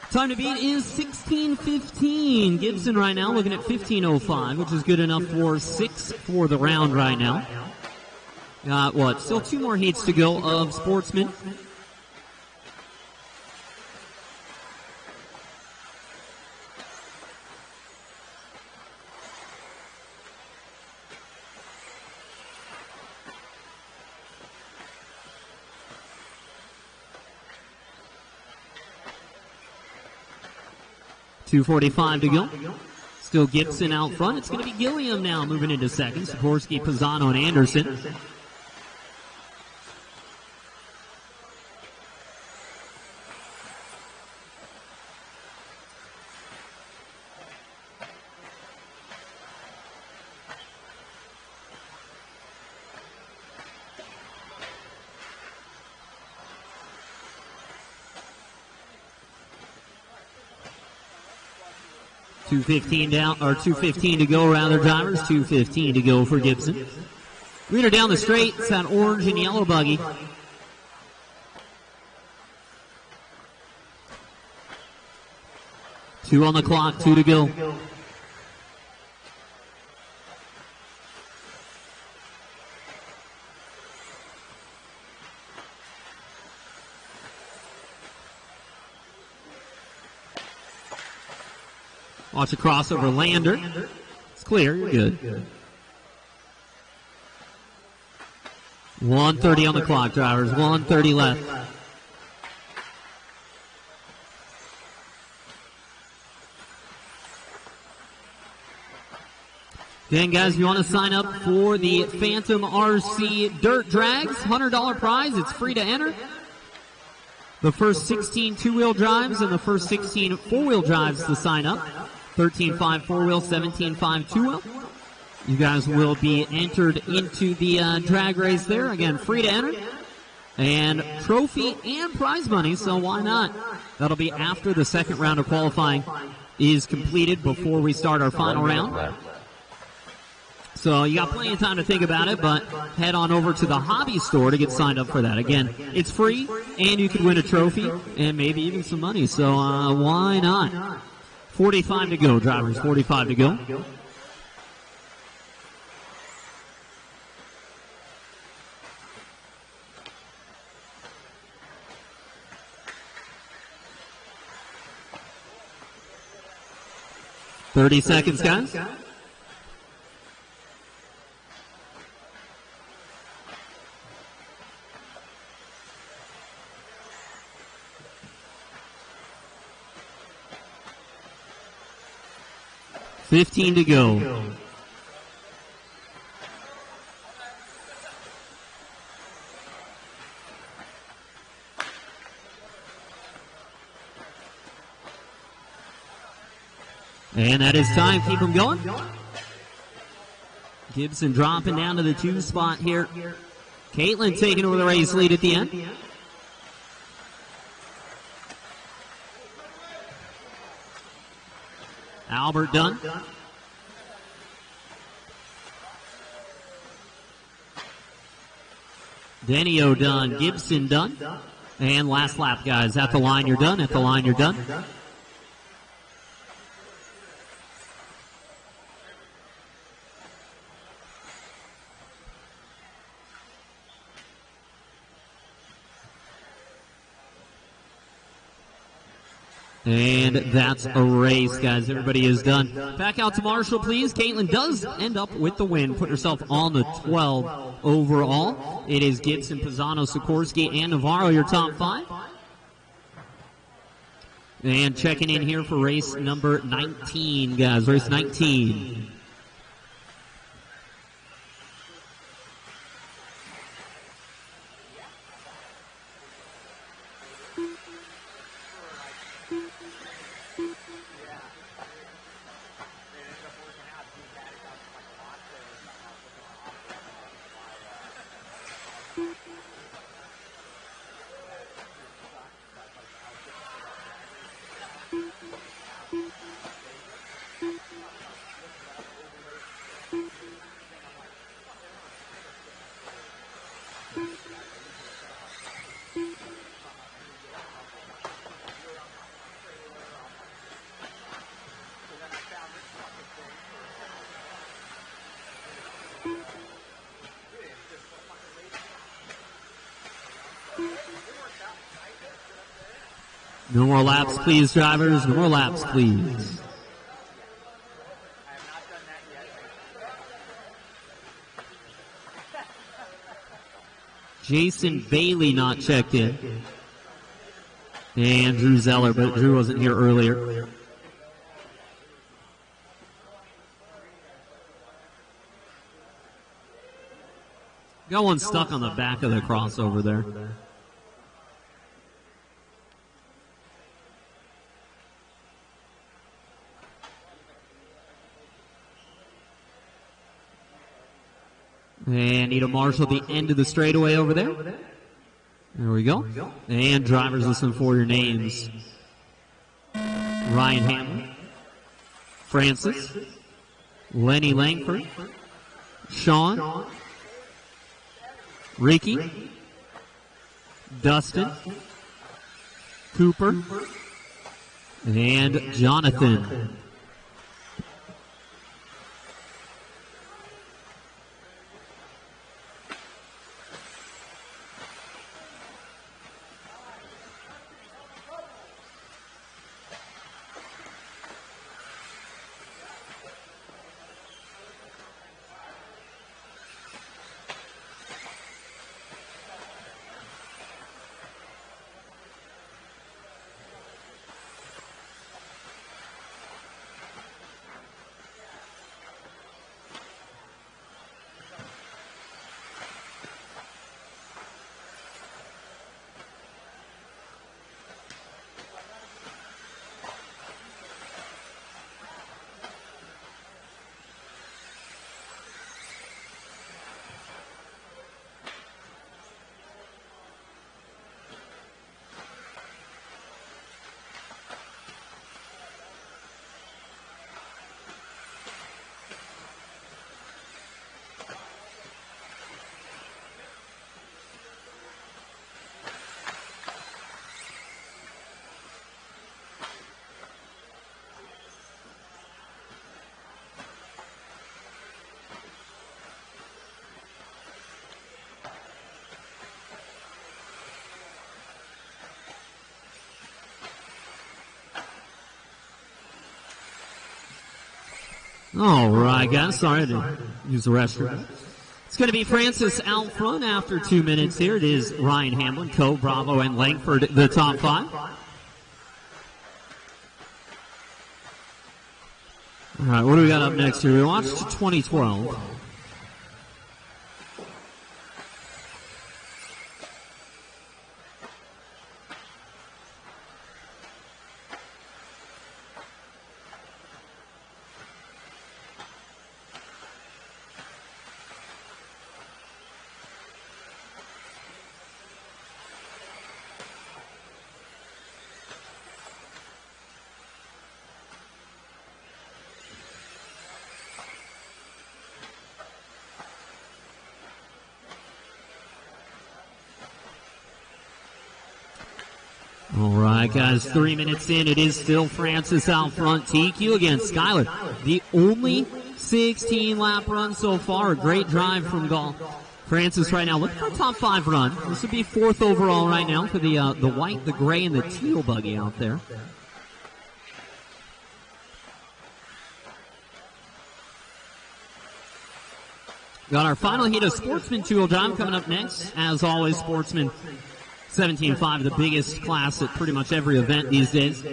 Time to beat is 16:15. Gibson right now looking at 15:05, which is good enough for 6 for the round right now. Got still 2 more heats to go of Sportsman. .245 to go. Still Gibson out front. It's going to be Gilliam now moving into second. Sikorsky, Pisano, and Anderson. .215 to go, rather, drivers. 2:15 to go for Gibson. Leader down the straight. It's that orange and yellow buggy. Two on the clock, 2 to go. Watch a crossover lander. It's clear, you're good. 1:30 on the clock, drivers. 1:30 left. Again, guys, if you want to sign up for the Phantom RC Dirt Drags, $100 prize. It's free to enter. The first 16 two-wheel drives and the first 16 four-wheel drives to sign up. 13.5 four-wheel, 17.5 two-wheel. You guys will be entered into the drag race there. Again, free to enter. And trophy and prize money, so why not? That'll be after the second round of qualifying is completed before we start our final round. So you got plenty of time to think about it, but head on over to the hobby store to get signed up for that. Again, it's free, and you could win a trophy and maybe even some money. So why not? 45 to go, drivers. 45 to go. $30 seconds, guys. $15 to go. And that is time. Keep them going. Gibson dropping down to the 2 spot here. Caitlin taking over the race lead at the end. Albert done. Denio done. Gibson done. And last lap, guys. At the line, you're done. At the line, you're done. And that's a race, guys. Everybody is done. Back out to Marshall, please. Caitlin does end up with the win. Put herself on the 12 overall. It is Gibson, Pisano, Sikorsky, and Navarro, your top 5. And checking in here for race number 19, guys. Race 19. No more laps, please, drivers. No more laps, please. Jason Bailey not checked in. And Drew Zeller, but Drew wasn't here earlier. Got one stuck on the back of the crossover there. And Nita Marshall at the end of the straightaway over there. There we go. And drivers, listen for your names. Ryan Hamlin, Francis, Lenny Langford, Sean, Ricky, Dustin, Cooper, and Jonathan. All right, guys. Sorry to use the restroom. It's going to be Francis out front after 2 minutes here. It is Ryan Hamlin, Coe, Bravo, and Langford, the top 5. All right, what do we got up next here? We watched 2012. All right, guys, 3 minutes in. It is still Francis out front. TQ against Skyler. The only 16-lap run so far. A great drive from Francis right now. Look for a top 5 run. This would be 4th overall right now for the white, the gray, and the teal buggy out there. Got our final heat of Sportsman 2-wheel drive coming up next. As always, Sportsman 17.5, the biggest class at pretty much every event these days.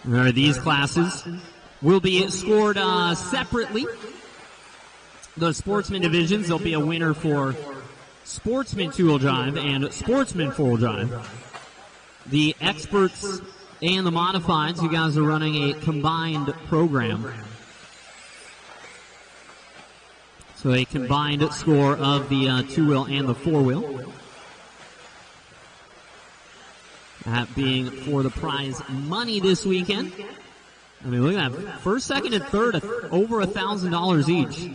These classes will be scored separately. The Sportsman divisions, there'll be a winner for Sportsman 2-wheel drive and Sportsman 4-wheel drive. The experts and the modifieds, you guys are running a combined program. So a combined score of the 2-wheel and the 4-wheel. That being for the prize money this weekend. I mean, look at that. First, second, and third, over $1,000 each.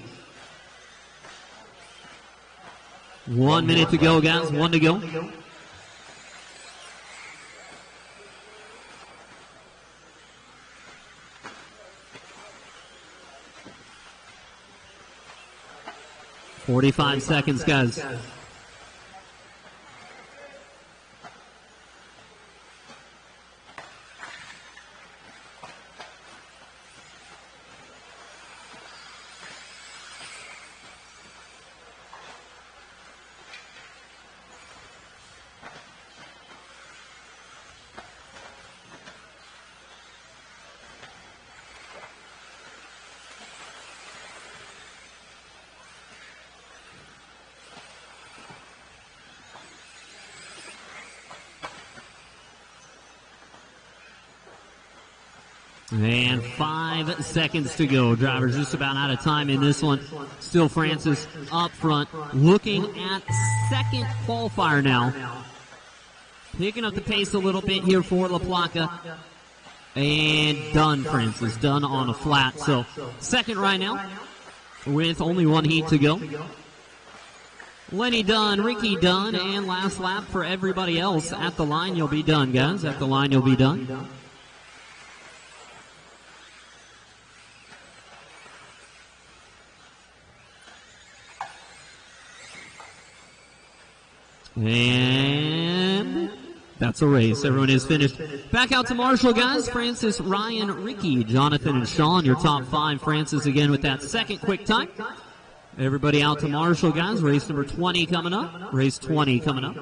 1 minute to go, guys. 1 to go. "45 seconds, guys." And 5 seconds to go. Drivers just about out of time in this one. Still Francis up front. Looking at second qualifier now. Picking up the pace a little bit here for La Placa. And done, Francis. Done on a flat. So second right now with only 1 heat to go. Lenny done, Ricky done, and last lap for everybody else. At the line you'll be done, guys. At the line you'll be done. And that's a race. Everyone is finished. Back out to Marshall, guys. Francis, Ryan, Ricky, Jonathan, and Sean, your top 5. Francis again with that second quick time. Everybody out to Marshall, guys. Race number 20 coming up. Race 20 coming up.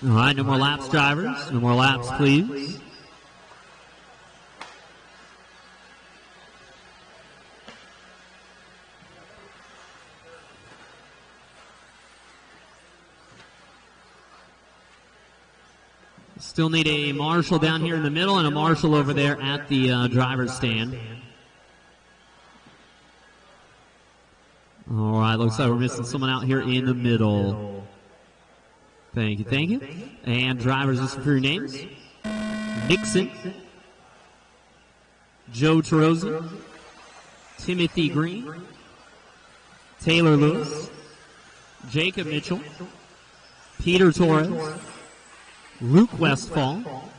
All right, no more laps, drivers. No more laps, please. Still need a marshal down here in the middle and a marshal over there at the driver's stand. All right, looks like we're missing someone out here in the middle. Thank you, thank you. And drivers, listen for your names. Nixon, Joe Terozzi, Timothy Green, Taylor Lewis, Jacob Mitchell, Peter Torres, Luke Westfall,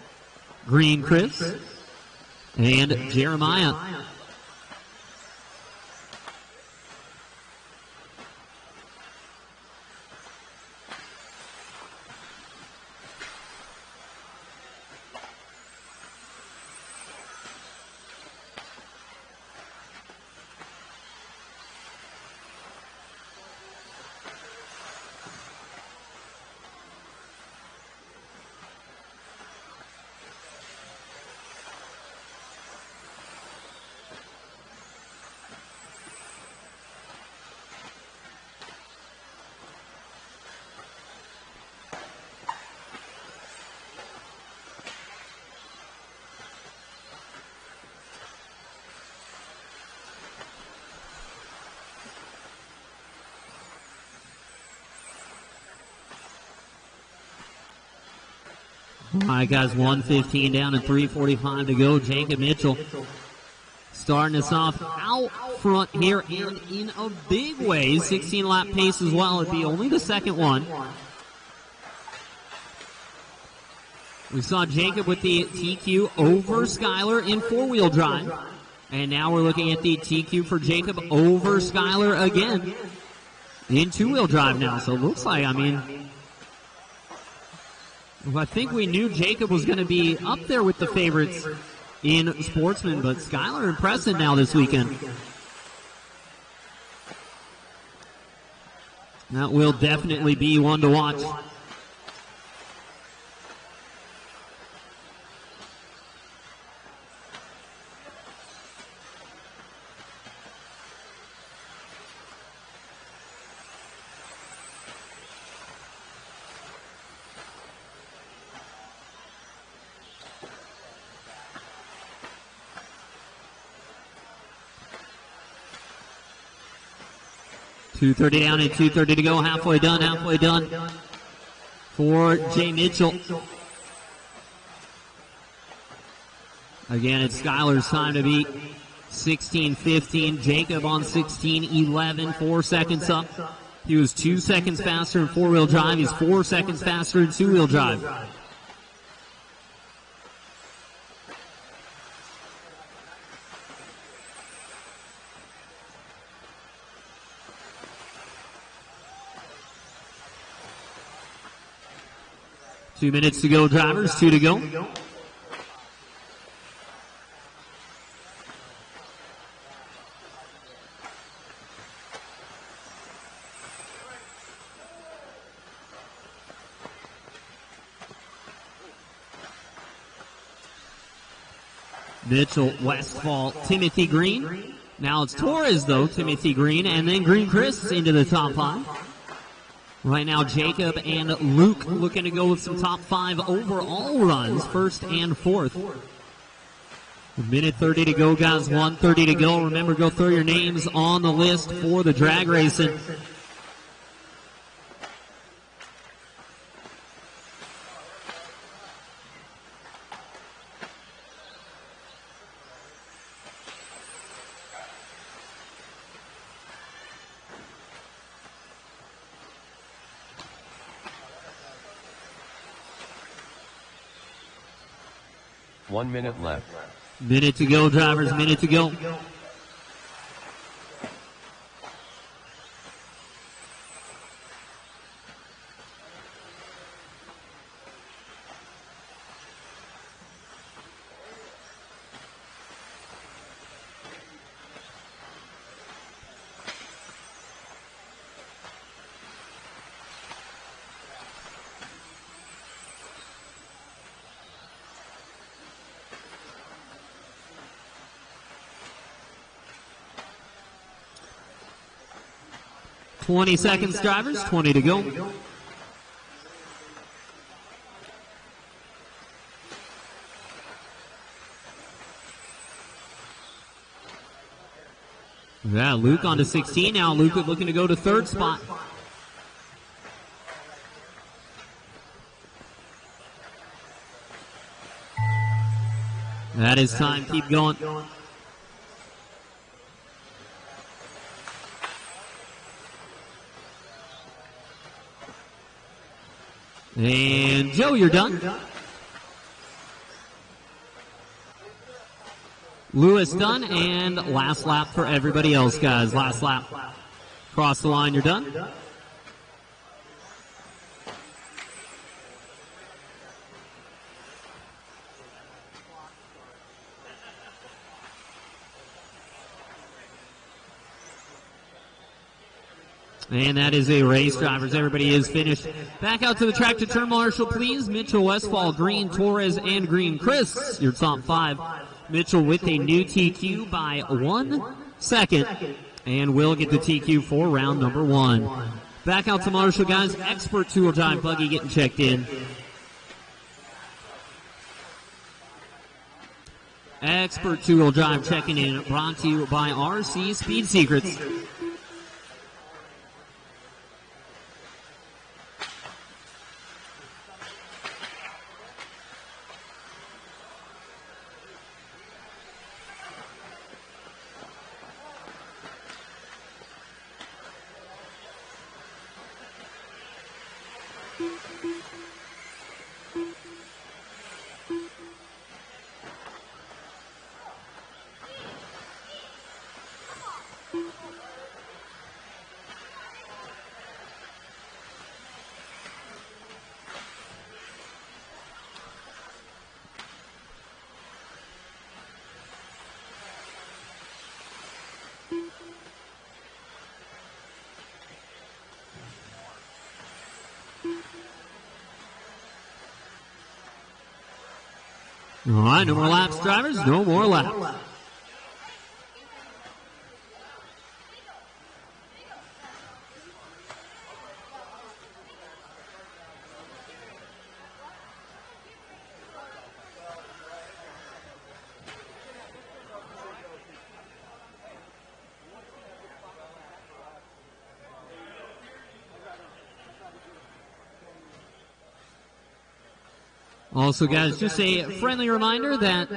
Green Chris, and Jeremiah. All right, guys, 1:15 down and 3:45 to go. Jacob Mitchell starting us off out front here and in a big way. 16-lap pace as well. It'd be only the second one. We saw Jacob with the TQ over Skylar in four-wheel drive. And now we're looking at the TQ for Jacob over Skylar again in two-wheel drive now. So it looks like, I think we knew Jacob was going to be up there with the favorites in Sportsman, but Skylar impressive now this weekend. That will definitely be one to watch. .230 down and 2:30 to go. Halfway done for Jay Mitchell. Again, it's Skylar's time to beat. 16:15. Jacob on 16:11. 4 seconds up. He was 2 seconds faster in four-wheel drive. He's 4 seconds faster in two-wheel drive. Two minutes to go, drivers. 2 to go. Mitchell, Westfall, Timothy Green. Now it's Torres, though, Timothy Green, and then Green Chris into the top 5. Right now, Jacob and Luke looking to go with some top 5 overall runs, first and fourth. 1:30 to go, guys. 1:30 to go. Remember, go throw your names on the list for the drag racing. One minute left. Minute to go, drivers. Minute to go. .20 seconds, drivers. 20 to go. Yeah, Luke on to 16 now. Luke looking to go to third spot. That is time. Keep going. And Joe, you're done. Lewis done, and last lap for everybody else, guys. Last lap. Cross the line, you're done. And that is a race, drivers. Everybody is finished. Back out to the track to turn marshal, please. Mitchell, Westfall, Green, Torres, and Green. Chris, your top 5. Mitchell with a new TQ by 1 second. And will get the TQ for round number 1. Back out to marshal, guys. Expert two-wheel drive buggy getting checked in. Expert two-wheel drive checking in. Brought to you by RC Speed Secrets. All right, no more laps, drivers. No more laps. Also, guys, just a friendly reminder that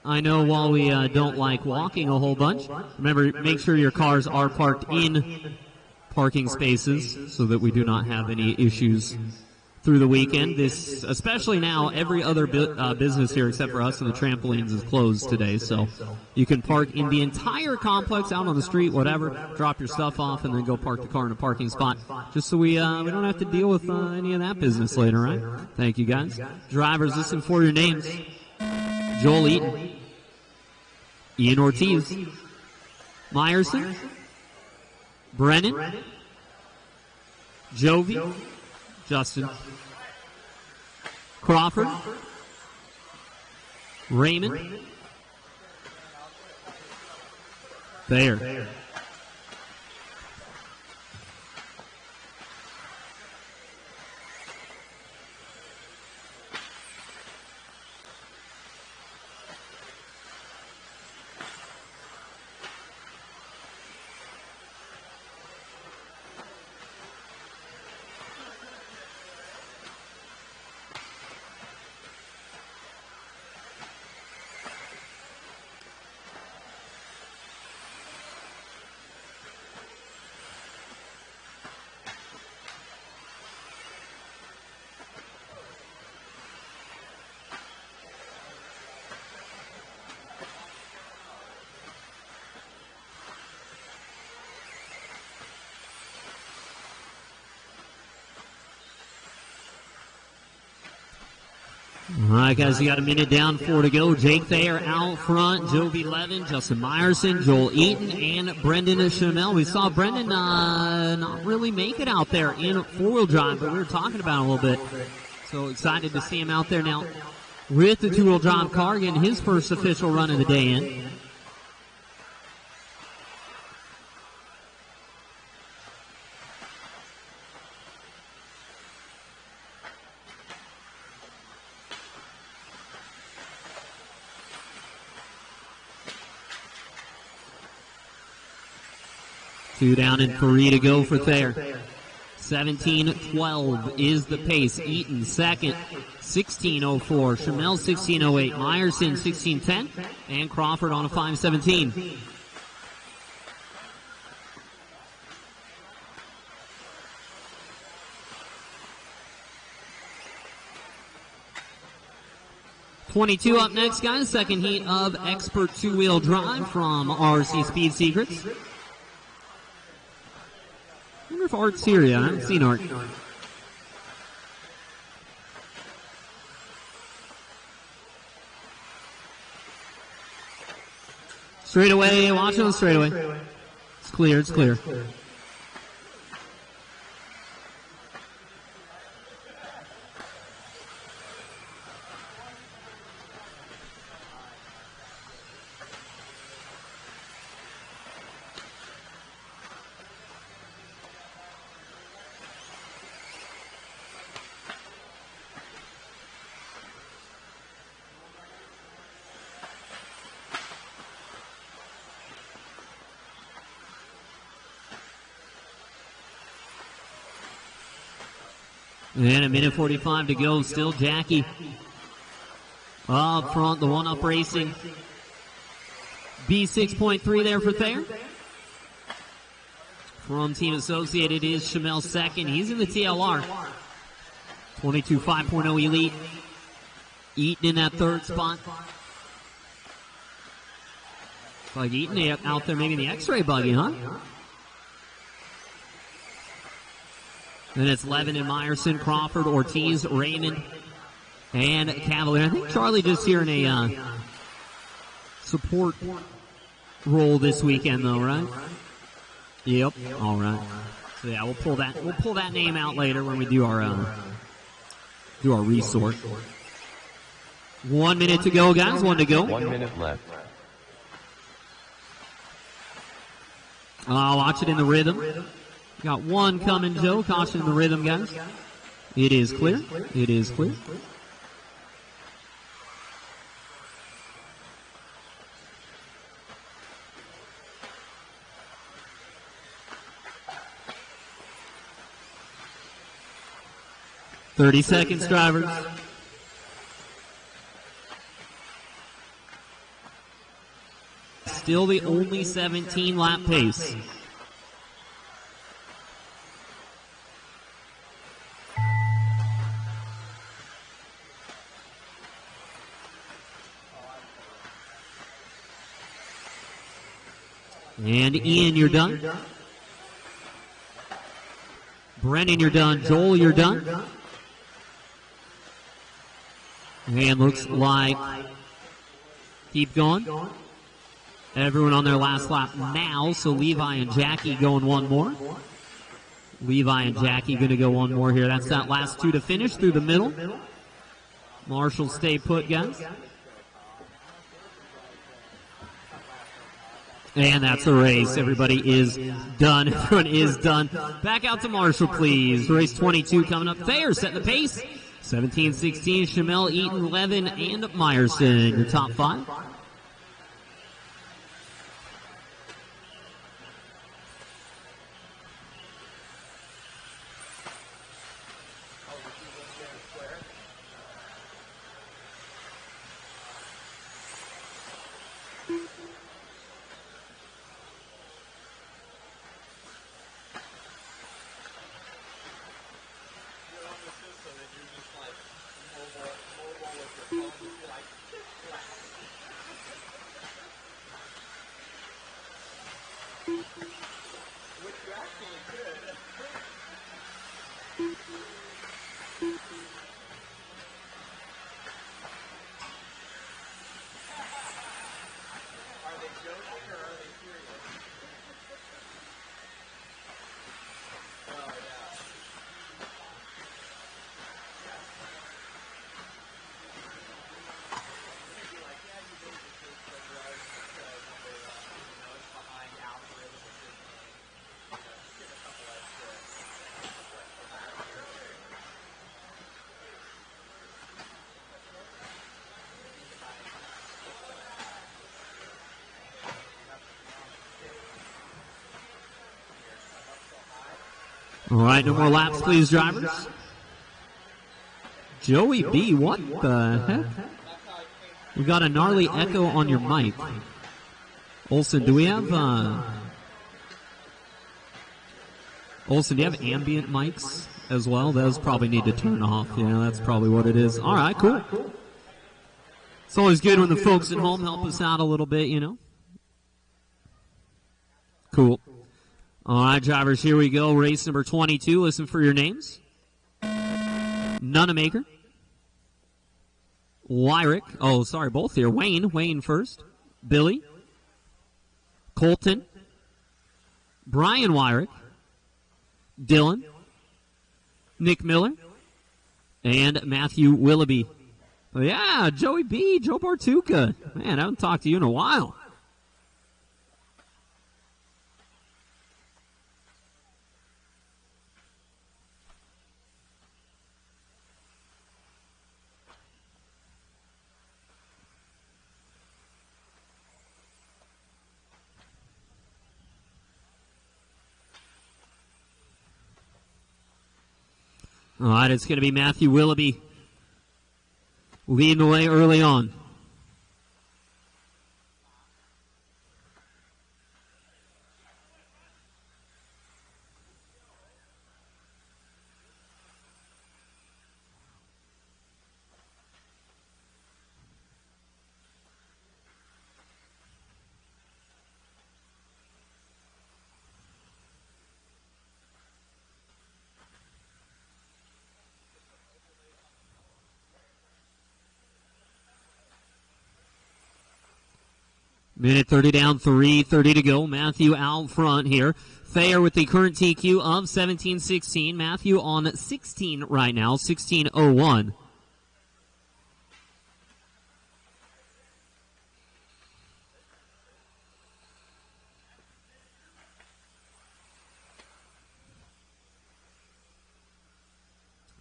I know while we don't like walking a whole bunch, remember, make sure your cars are parked in parking spaces so that we do not have any issues through the weekend. This, especially now, every other business here except for us and the trampolines is closed today, so you can park in the entire complex, out on the street, whatever, drop your stuff off, and then go park the car in a parking spot, just so we don't have to deal with any of that business later, right? Thank you, guys. Drivers, listen for your names. Joel Eaton, Ian Ortiz, Meyerson, Brennan, Jovi, Justin, Crawford, Raymond, Bayer. All right, guys, you got a minute down, 4 to go. Jake Thayer out front, Jovi Levin, Justin Meyerson, Joel Eaton, and Brendan Chamel. We saw Brendan not really make it out there in four-wheel drive, but we were talking about it a little bit. So excited to see him out there now with the two-wheel drive car, getting his first official run of the day in. Two down and 3 to go for Thayer. 17:12 is the pace. Eaton second, 16:04. Chamel 16:08. Meyerson 16:10. And Crawford on a 5:17. 22 up next, guys. Second heat of Expert Two-Wheel Drive from RC Speed Secrets. I wonder if Art's here yet. I haven't seen Art. Straight away, watch on straight away. It's clear, it's clear. And a minute 45 to go. Still Jackie up front, the one-up racing. B6.3 there for Thayer. From Team Associated is Shamel second. He's in the TLR. 22 5.0 Elite. Eaton in that third spot. Like Eaton out there maybe in the X-ray buggy, huh? Then it's Levin and Meyerson, Crawford, Ortiz, Raymond, and Cavalier. I think Charlie just here in a support role this weekend, though, right? Yep. All right. So yeah, we'll pull that name out later when we do our resort. 1 minute to go, guys. 1 to go. 1 minute left. Watch it in the rhythm. Got one coming, Joe. Caution in the rhythm, guys. It is clear. It is clear. "30 seconds, drivers." Still the only 17-lap pace. And Ian, you're done. Brennan, you're done. Joel, you're done. And looks like keep going. Everyone on their last lap now, so Levi and Jackie going one more. Levi and Jackie going to go one more here. That's that last two to finish through the middle. Marshall, stay put, guys. And that's a race. Everybody is done. Everyone is done. Back out to Marshall, please. Race 22 coming up. Thayer setting the pace. 17-16, Shamel, Eaton, Levin, and Meyerson. Your top five. All right, no more laps, please, drivers. Joey B, what the heck? We got a gnarly echo on your mic. Olson, do we have, Olson, do you have ambient mics as well? Those probably need to turn off. Yeah, that's probably what it is. All right, cool. It's always good when the folks at home help us out a little bit, you know. Cool. All right, drivers, here we go. Race number 22. Listen for your names. Nunemaker. Wyrick. Oh, sorry, both here. Wayne first. Billy. Colton. Brian Wyrick. Dylan. Nick Miller. And Matthew Willoughby. Oh, yeah, Joey B. Joe Bartuca. Man, I haven't talked to you in a while. All right, it's going to be Matthew Willoughby leading the way early on. Minute 30 down, 3:30 to go. Matthew out front here. Thayer with the current TQ of 17:16. Matthew on 16 right now, 16:01.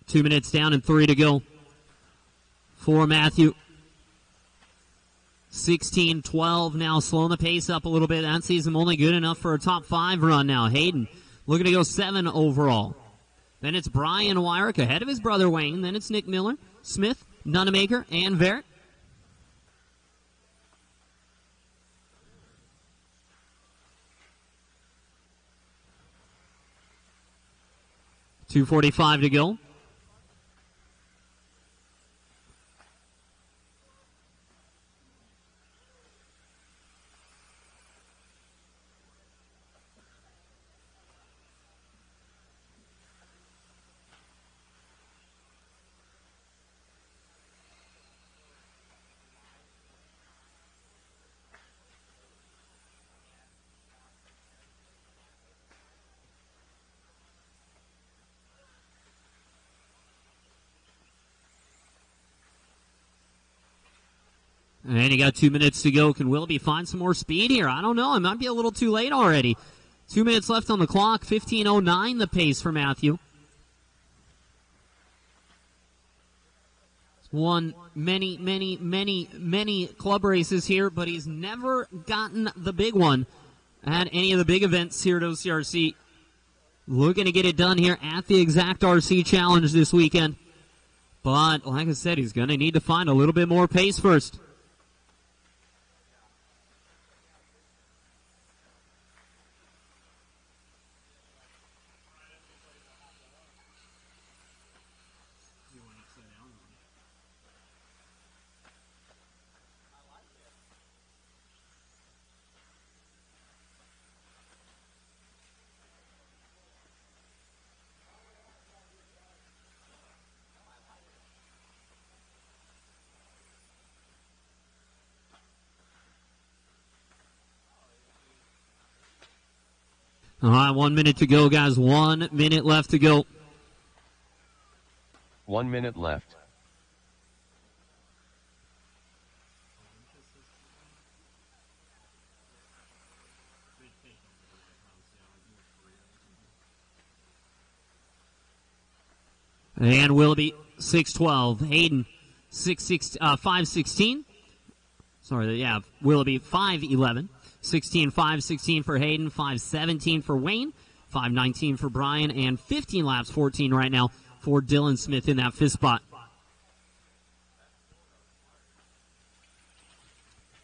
Two minutes down and 3 to go for Matthew. 16-12 now, slowing the pace up a little bit. That sees him only good enough for a top 5 run now. Hayden looking to go 7 overall. Then it's Brian Wyrick ahead of his brother Wayne. Then it's Nick Miller, Smith, Nunemaker, and Verrett. .245 to go. And you got 2 minutes to go. Can Willoughby find some more speed here? I don't know. It might be a little too late already. 2 minutes left on the clock. 15:09 the pace for Matthew. He's won many club races here, but he's never gotten the big one at any of the big events here at OCRC. Looking to get it done here at the Xact RC Challenge this weekend. But, like I said, he's going to need to find a little bit more pace first. All right, 1 minute to go, guys. 1 minute left to go. 1 minute left. And Willoughby, 6:12. Hayden, 5:16. Sorry, yeah, Willoughby, 5:11. 16:5:16 for Hayden, 5:17 for Wayne, 5:19 for Brian, and 15 laps, 14 right now for Dylan Smith in that 5th spot.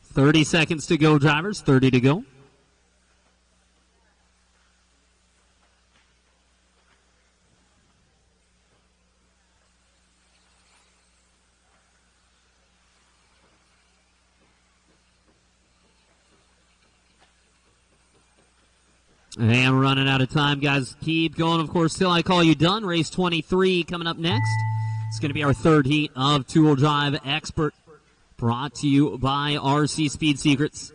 30 seconds to go, drivers. 30 to go. And we're running out of time, guys. Keep going, of course, till I call you done. Race 23 coming up next. It's going to be our third heat of two-wheel drive expert, brought to you by RC Speed Secrets.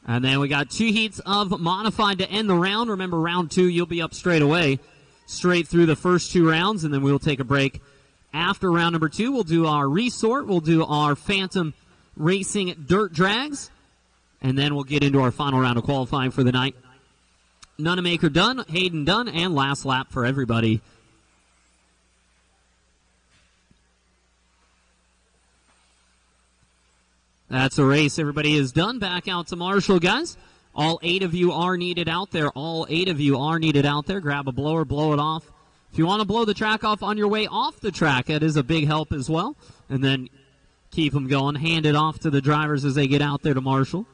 And then we got two heats of modified to end the round. Remember, round 2, you'll be up straight away, straight through the first 2 rounds, and then we'll take a break. After round number 2, we'll do our resort, we'll do our Phantom Racing Dirt Drags, and then we'll get into our final round of qualifying for the night. Nunemaker done, Hayden done, and last lap for everybody. That's a race. Everybody is done. Back out to Marshall, guys. All 8 of you are needed out there. All 8 of you are needed out there. Grab a blower, blow it off. If you want to blow the track off on your way off the track, that is a big help as well. And then keep them going. Hand it off to the drivers as they get out there to Marshall.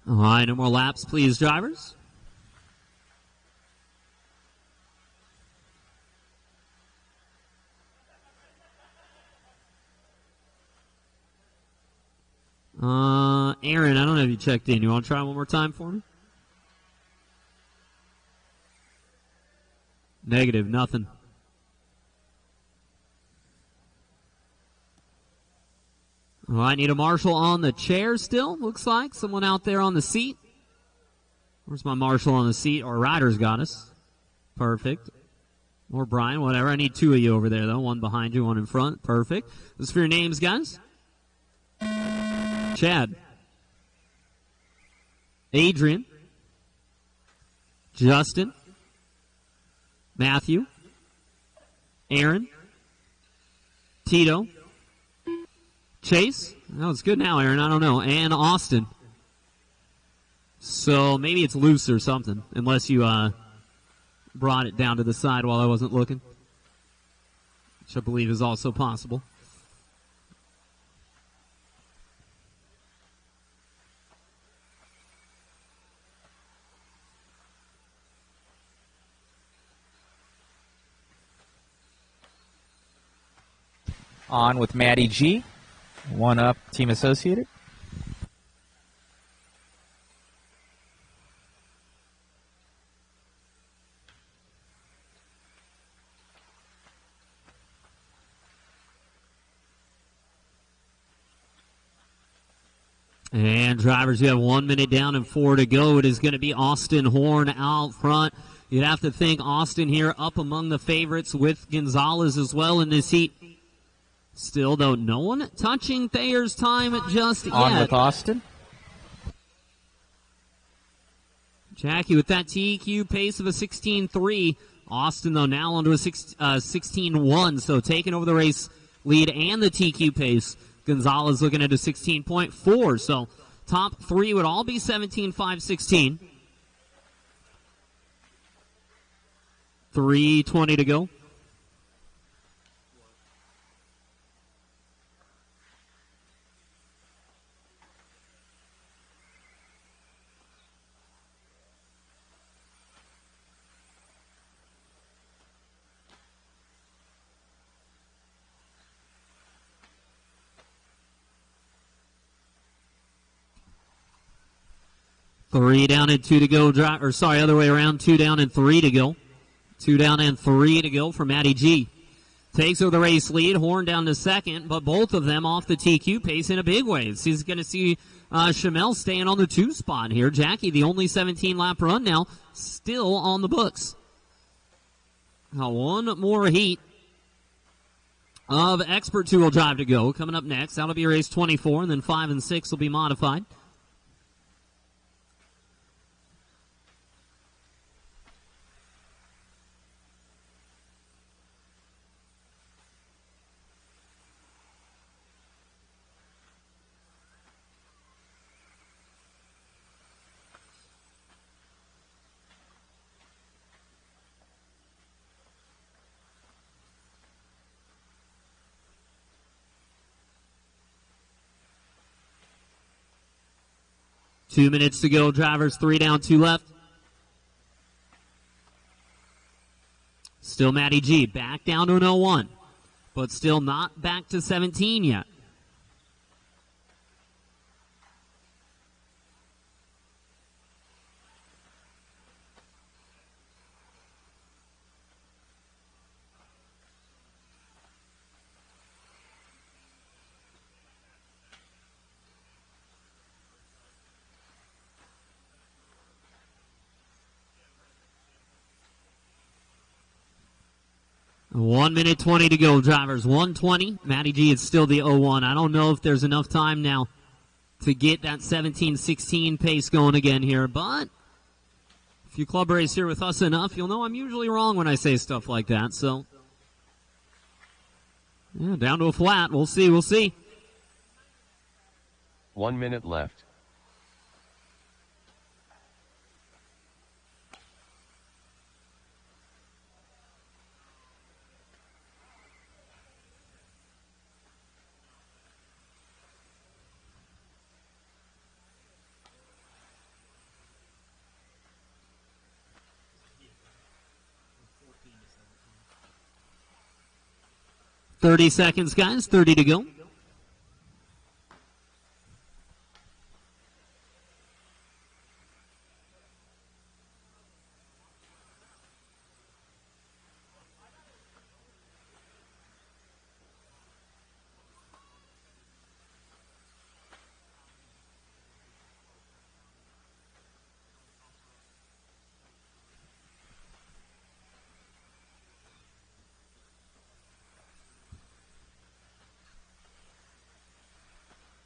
All right, no more laps, please, drivers. Aaron, I don't know if you checked in. You want to try one more time for me? Negative, nothing. Well, I need a marshal on the chair still, looks like. Someone out there on the seat. Where's my marshal on the seat? Our rider's got us. Perfect. Or Brian, whatever. I need 2 of you over there, though. One behind you, one in front. Perfect. This is for your names, guys. Chad. Adrian. Justin. Matthew. Aaron. Tito. Chase? Oh, it's good now, Aaron. I don't know. And Austin. So maybe it's loose or something, unless you brought it down to the side while I wasn't looking, which I believe is also possible. On with Matty G. 1 up, Team Associated. And drivers, you have 1 minute down and 4 to go. It is going to be Austin Horn out front. You'd have to think Austin here up among the favorites with Gonzalez as well in this heat. Still, though, no one touching Thayer's time just yet. On with Austin. Jackie with that TQ pace of a 16.3. Austin, though, now onto a 16.1, so taking over the race lead and the TQ pace. Gonzalez looking at a 16.4, so top 3 would all be 17.5, 16. 3:20 to go. Three down and 2 to go. Other way around. 2 down and 3 to go. 2 down and 3 to go for Matty G. Takes over the race lead. Horn down to second, but both of them off the TQ pace in a big way. So he's going to see Chamel staying on the 2 spot here. Jackie, the only 17-lap run now, still on the books. Now 1 more heat of expert 2-wheel drive to go. Coming up next, that'll be race 24, and then 5 and 6 will be modified. 2 minutes to go, drivers. 3 down, 2 left. Still Matty G, back down to an 0-1, but still not back to 17 yet. One minute 20 to go, drivers. 1:20. Matty G is still the 0-1. I don't know if there's enough time now to get that 17-16 pace going again here, but if you club race here with us enough, you'll know I'm usually wrong when I say stuff like that. So, yeah, down to a flat. We'll see. We'll see. 1 minute left. $30 seconds, guys. 30 to go.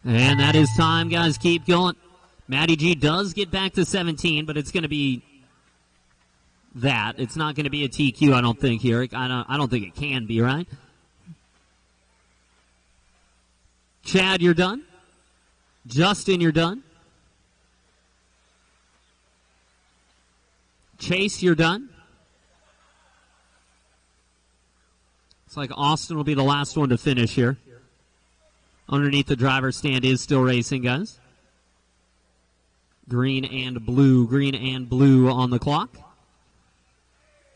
And that is time, guys. Keep going. Matty G does get back to 17, but it's going to be that. It's not going to be a TQ, I don't think, here. I don't think it can be, right? Chad, you're done. Justin, you're done. Chase, you're done. It's like Austin will be the last one to finish here. Underneath the driver's stand is still racing, guys. Green and blue on the clock.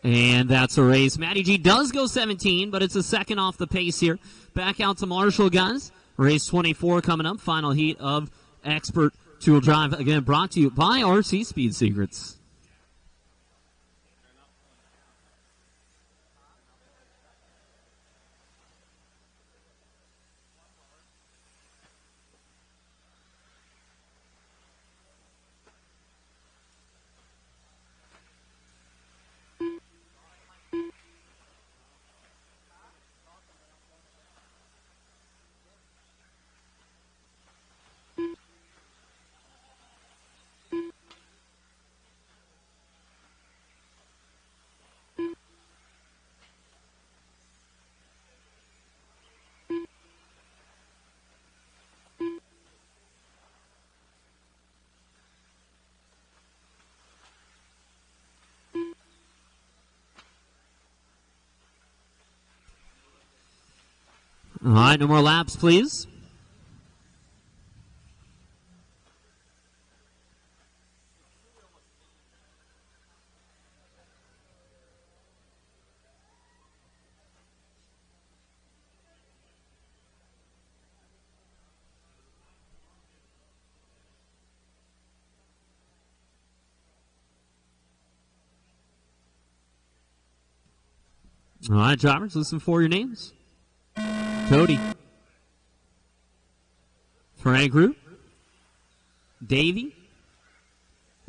And that's a race. Matty G does go 17, but it's a second off the pace here. Back out to Marshall, guys. Race 24 coming up. Final heat of Expert Two-Wheel Drive. Again, brought to you by RC Speed Secrets. All right, no more laps, please. All right, drivers, listen for your names. Cody, Frank Root, Davey,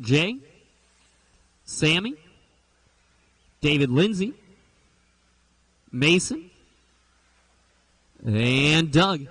Jay, Sammy, David Lindsay, Mason, and Doug.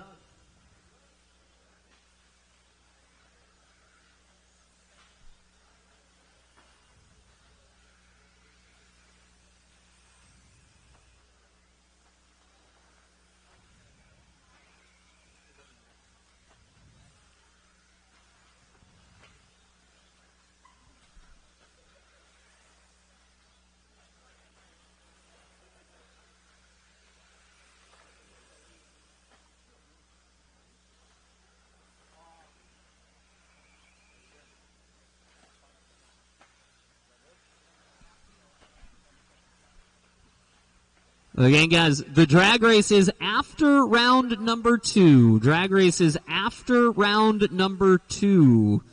Again, guys, the drag race is after round number 2. Drag race is after round number 2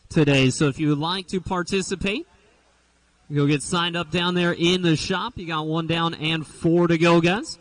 today. So if you would like to participate, you'll get signed up down there in the shop. You got 1 down and 4 to go, guys.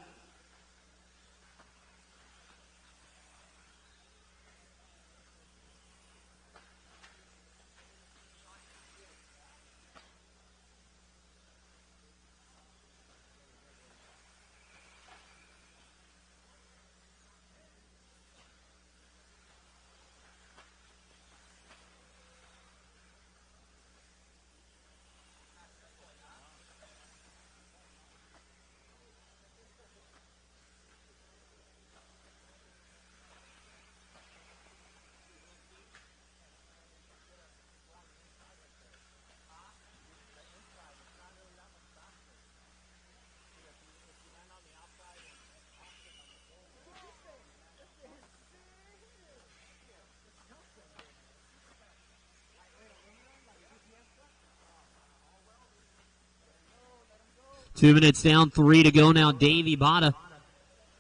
Two minutes down, 3 to go now. Davey Bada,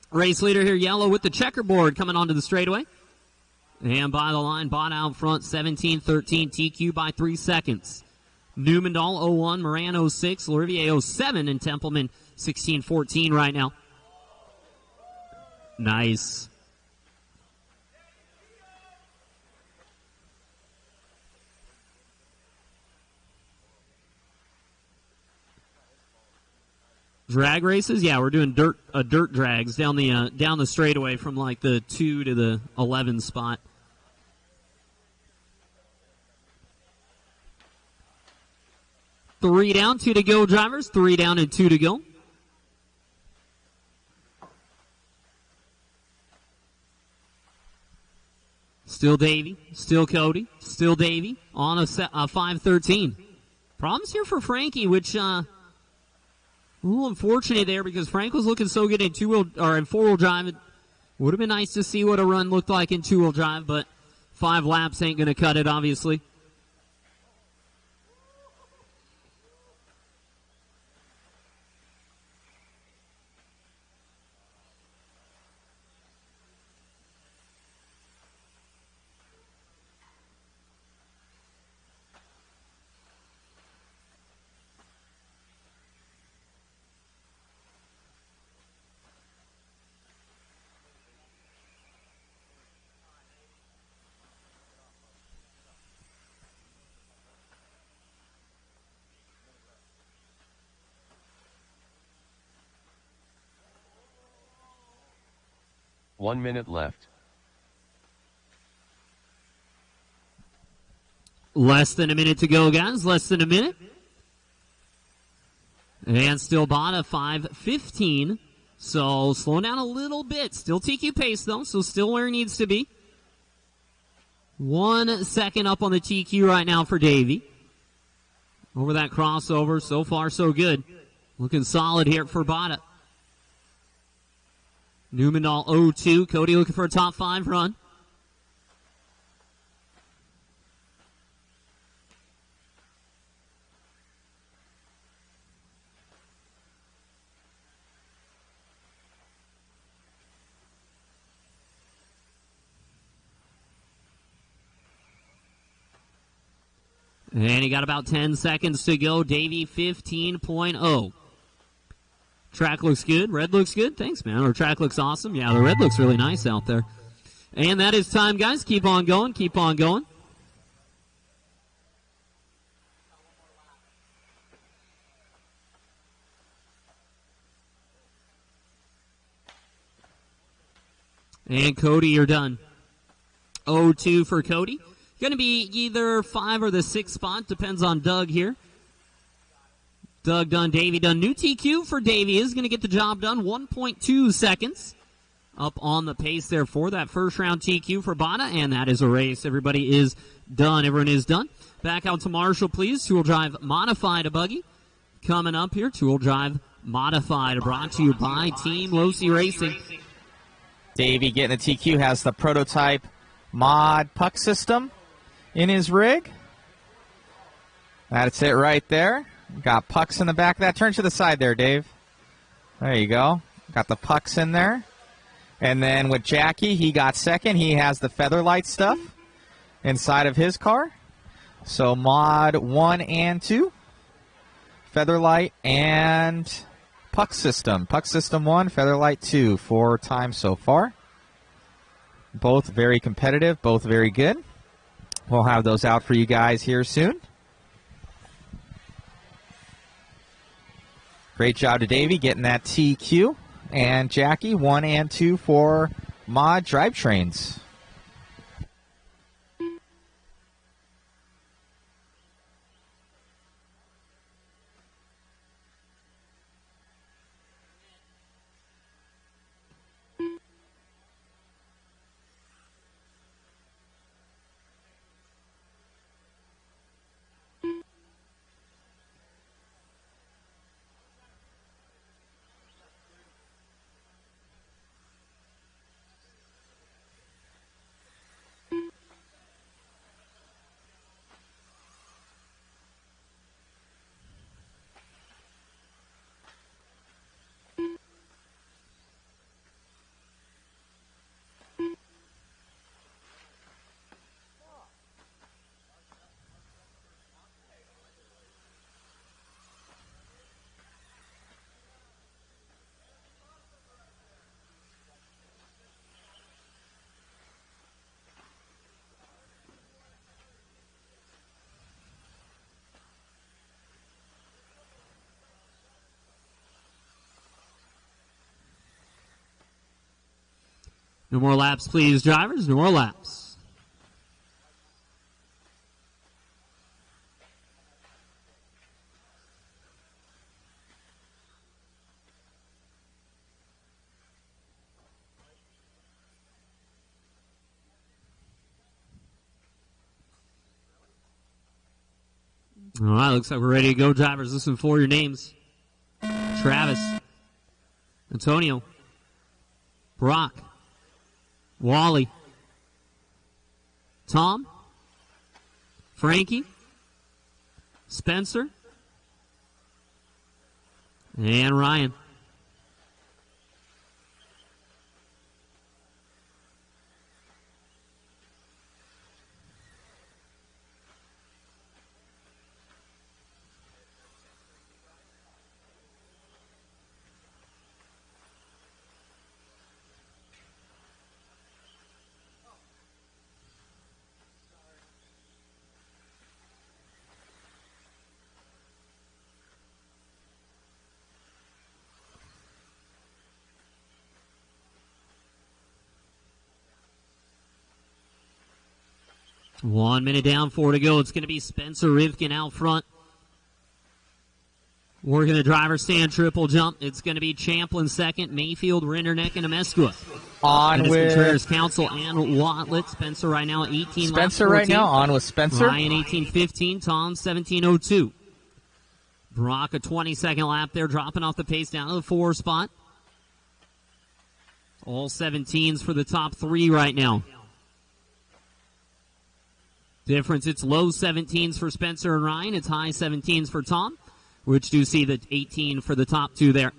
race leader here, yellow with the checkerboard coming onto the straightaway. And by the line, Bada out front, 17-13, TQ by 3 seconds. Newmandahl 01, Moran 06, Lurivier 07, and Templeman 16-14 right now. Nice. Drag races, yeah, we're doing dirt drags down the straightaway from like the 2 to the 11 spot. Three down, 2 to go, drivers. 3 down and 2 to go. Still Davey, still Cody, still Davey on a 5:13. Problems here for Frankie, which a little unfortunate there because Frank was looking so good in in 4-wheel drive. It would have been nice to see what a run looked like in 2-wheel drive, but 5 laps ain't going to cut it, obviously. One minute left. Less than a minute to go, guys. Less than a minute. And still Bada 5:15. So slowing down a little bit. Still TQ pace, though, so still where he needs to be. 1 second up on the TQ right now for Davey. Over that crossover. So far, so good. Looking solid here for Bada. Newmandahl 02. Cody looking for a top 5 run. And he got about 10 seconds to go. Davey 15.0. Track looks good. Red looks good. Thanks, man. Our track looks awesome. Yeah, the red looks really nice out there. And that is time, guys. Keep on going. Keep on going. And Cody, you're done. 0-2 for Cody. Going to be either 5 or the 6th spot. Depends on Doug here. Doug done, Davey done. New TQ for Davey is going to get the job done. 1.2 seconds up on the pace there for that first round TQ for Bada, and that is a race. Everybody is done. Everyone is done. Back out to Marshall, please. 2-wheel drive modified a buggy. Coming up here, 2-wheel drive modified, brought to you by Team Losi Racing. Davey getting the TQ, has the prototype mod puck system in his rig. That's it right there. Got pucks in the back of that. Turn to the side there, Dave. There you go. Got the pucks in there. And then with Jackie, he got second. He has the Featherlight stuff inside of his car. So mod 1 and 2. Featherlight and Puck System. Puck System 1, Featherlight 2 for time so far. Both very competitive, both very good. We'll have those out for you guys here soon. Great job to Davey getting that TQ. And Jackie, 1 and 2 for mod drivetrains. No more laps, please, drivers. No more laps. All right, looks like we're ready to go, drivers. Listen for your names. Travis. Antonio. Brock. Wally. Tom. Frankie. Spencer. And Ryan. One minute down, 4 to go. It's going to be Spencer Rivkin out front. Working the driver's stand triple jump. It's going to be Champlin second, Mayfield, Rinderneck, and Amescua. On with Contreras, Council, and Watlet. Spencer right now 18. Spencer right now on with Spencer. Ryan 18.15. Tom 17.02. Brock a 22nd lap there, dropping off the pace down to the 4 spot. All 17s for the top 3 right now. Difference, it's low 17s for Spencer and Ryan. It's high 17s for Tom, which do see the 18 for the top 2 there.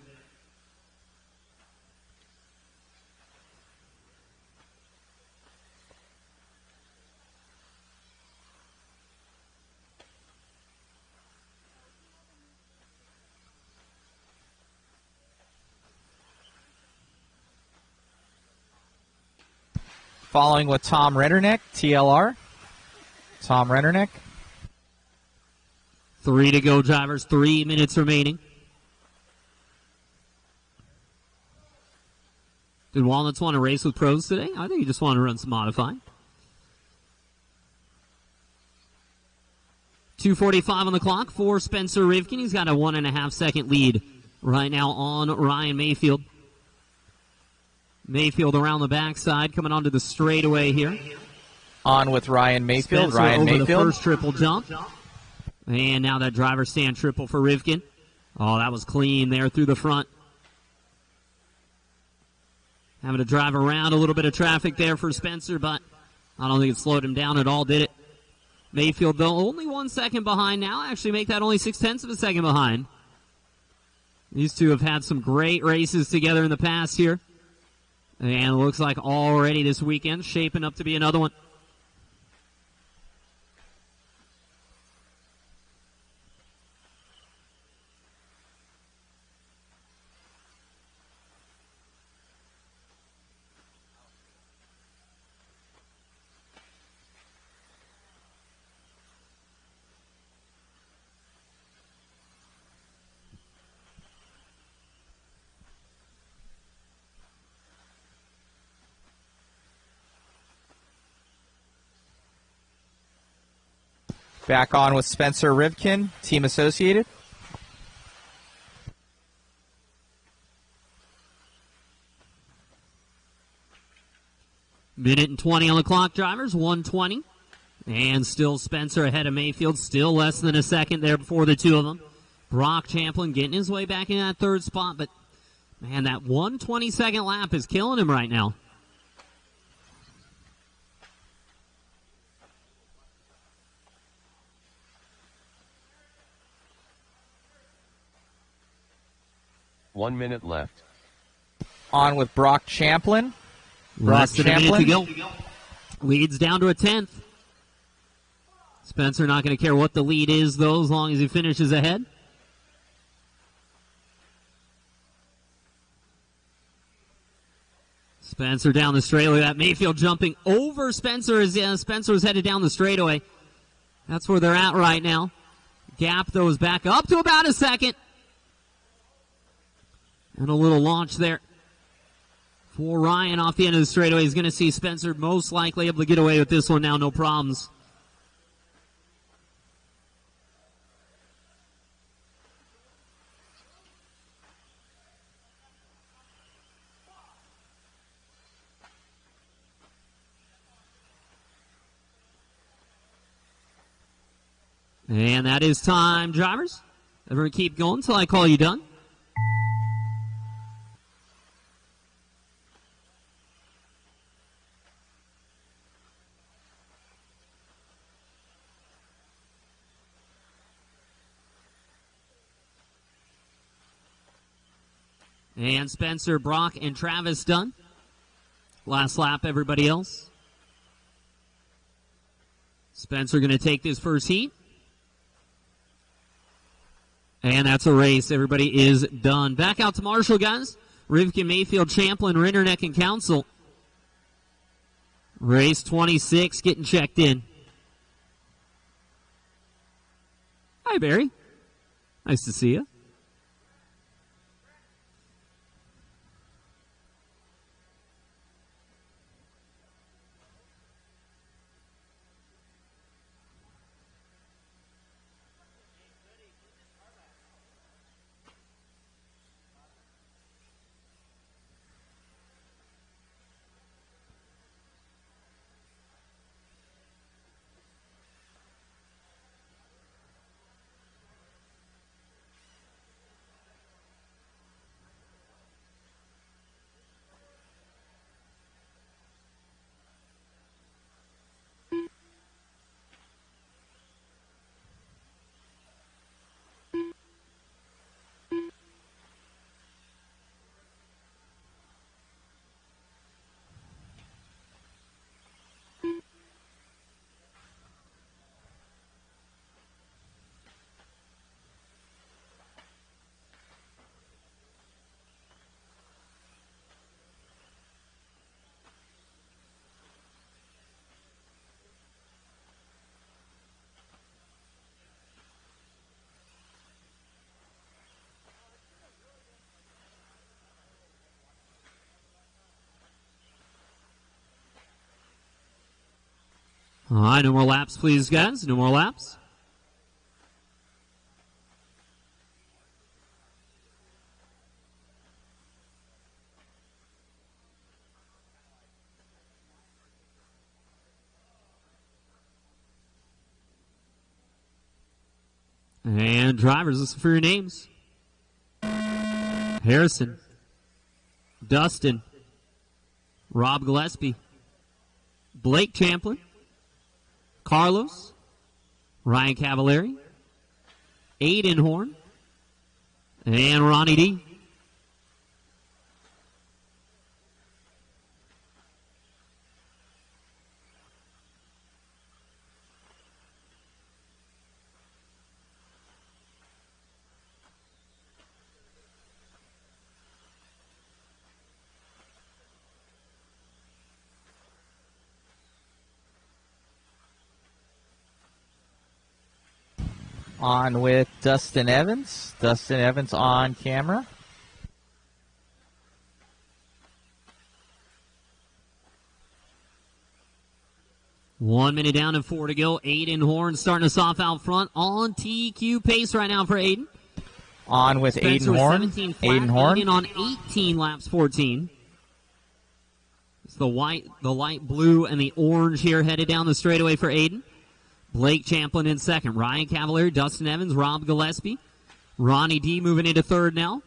Following with Tom Rennernick, TLR. Tom Rennernick. 3 to go, drivers. 3 minutes remaining. Did Walnuts want to race with pros today? I think he just wanted to run some modified. 2:45 on the clock for Spencer Rivkin. He's got a 1.5 second lead right now on Ryan Mayfield. Mayfield around the backside, coming onto the straightaway here. On with Ryan Mayfield. Spencer Ryan over Mayfield. The first triple jump. And now that driver stand triple for Rivkin. Oh, that was clean there through the front. Having to drive around a little bit of traffic there for Spencer, but I don't think it slowed him down at all, did it? Mayfield, though, only 1 second behind now. Actually make that only 0.6 of a second behind. These two have had some great races together in the past here. And it looks like already this weekend shaping up to be another one. Back on with Spencer Rivkin, Team Associated. Minute and 20 on the clock, drivers, 1:20. And still Spencer ahead of Mayfield, still less than a second there before the two of them. Brock Champlin getting his way back in that third spot, but man, that 1:22 lap is killing him right now. One minute left. On with Brock Champlin. Less than a minute to go. Lead's down to a 10th. Spencer not going to care what the lead is, though, as long as he finishes ahead. Spencer down the straightaway. That Mayfield jumping over Spencer as Spencer was headed down the straightaway. That's where they're at right now. Gap, though, is back up to about a second. And a little launch there for Ryan off the end of the straightaway. He's going to see Spencer most likely able to get away with this one now, no problems. And that is time, drivers. Everyone keep going until I call you done. And Spencer, Brock, and Travis done. Last lap, everybody else. Spencer going to take this first heat. And that's a race. Everybody is done. Back out to Marshall, guys. Rivkin, Mayfield, Champlin, Rinderneck, and Council. Race 26 getting checked in. Hi, Barry. Nice to see you. All right, no more laps, please, guys. No more laps. And drivers, listen for your names. Harrison, Dustin, Rob Gillespie, Blake Champlin, Carlos, Ryan Cavallari, Aiden Horn, And Ronnie D. On with Dustin Evans. Dustin Evans on camera. One minute down and 4 to go. Aiden Horn starting us off out front on TQ pace right now for Aiden. On with Spencer Aiden Horn. 17 flat, Aiden Horn. in on 18 laps 14. It's the white, the light blue, and the orange here headed down the straightaway for Aiden. Blake Champlin in second. Ryan Cavalieri, Dustin Evans, Rob Gillespie. Ronnie D moving into third now.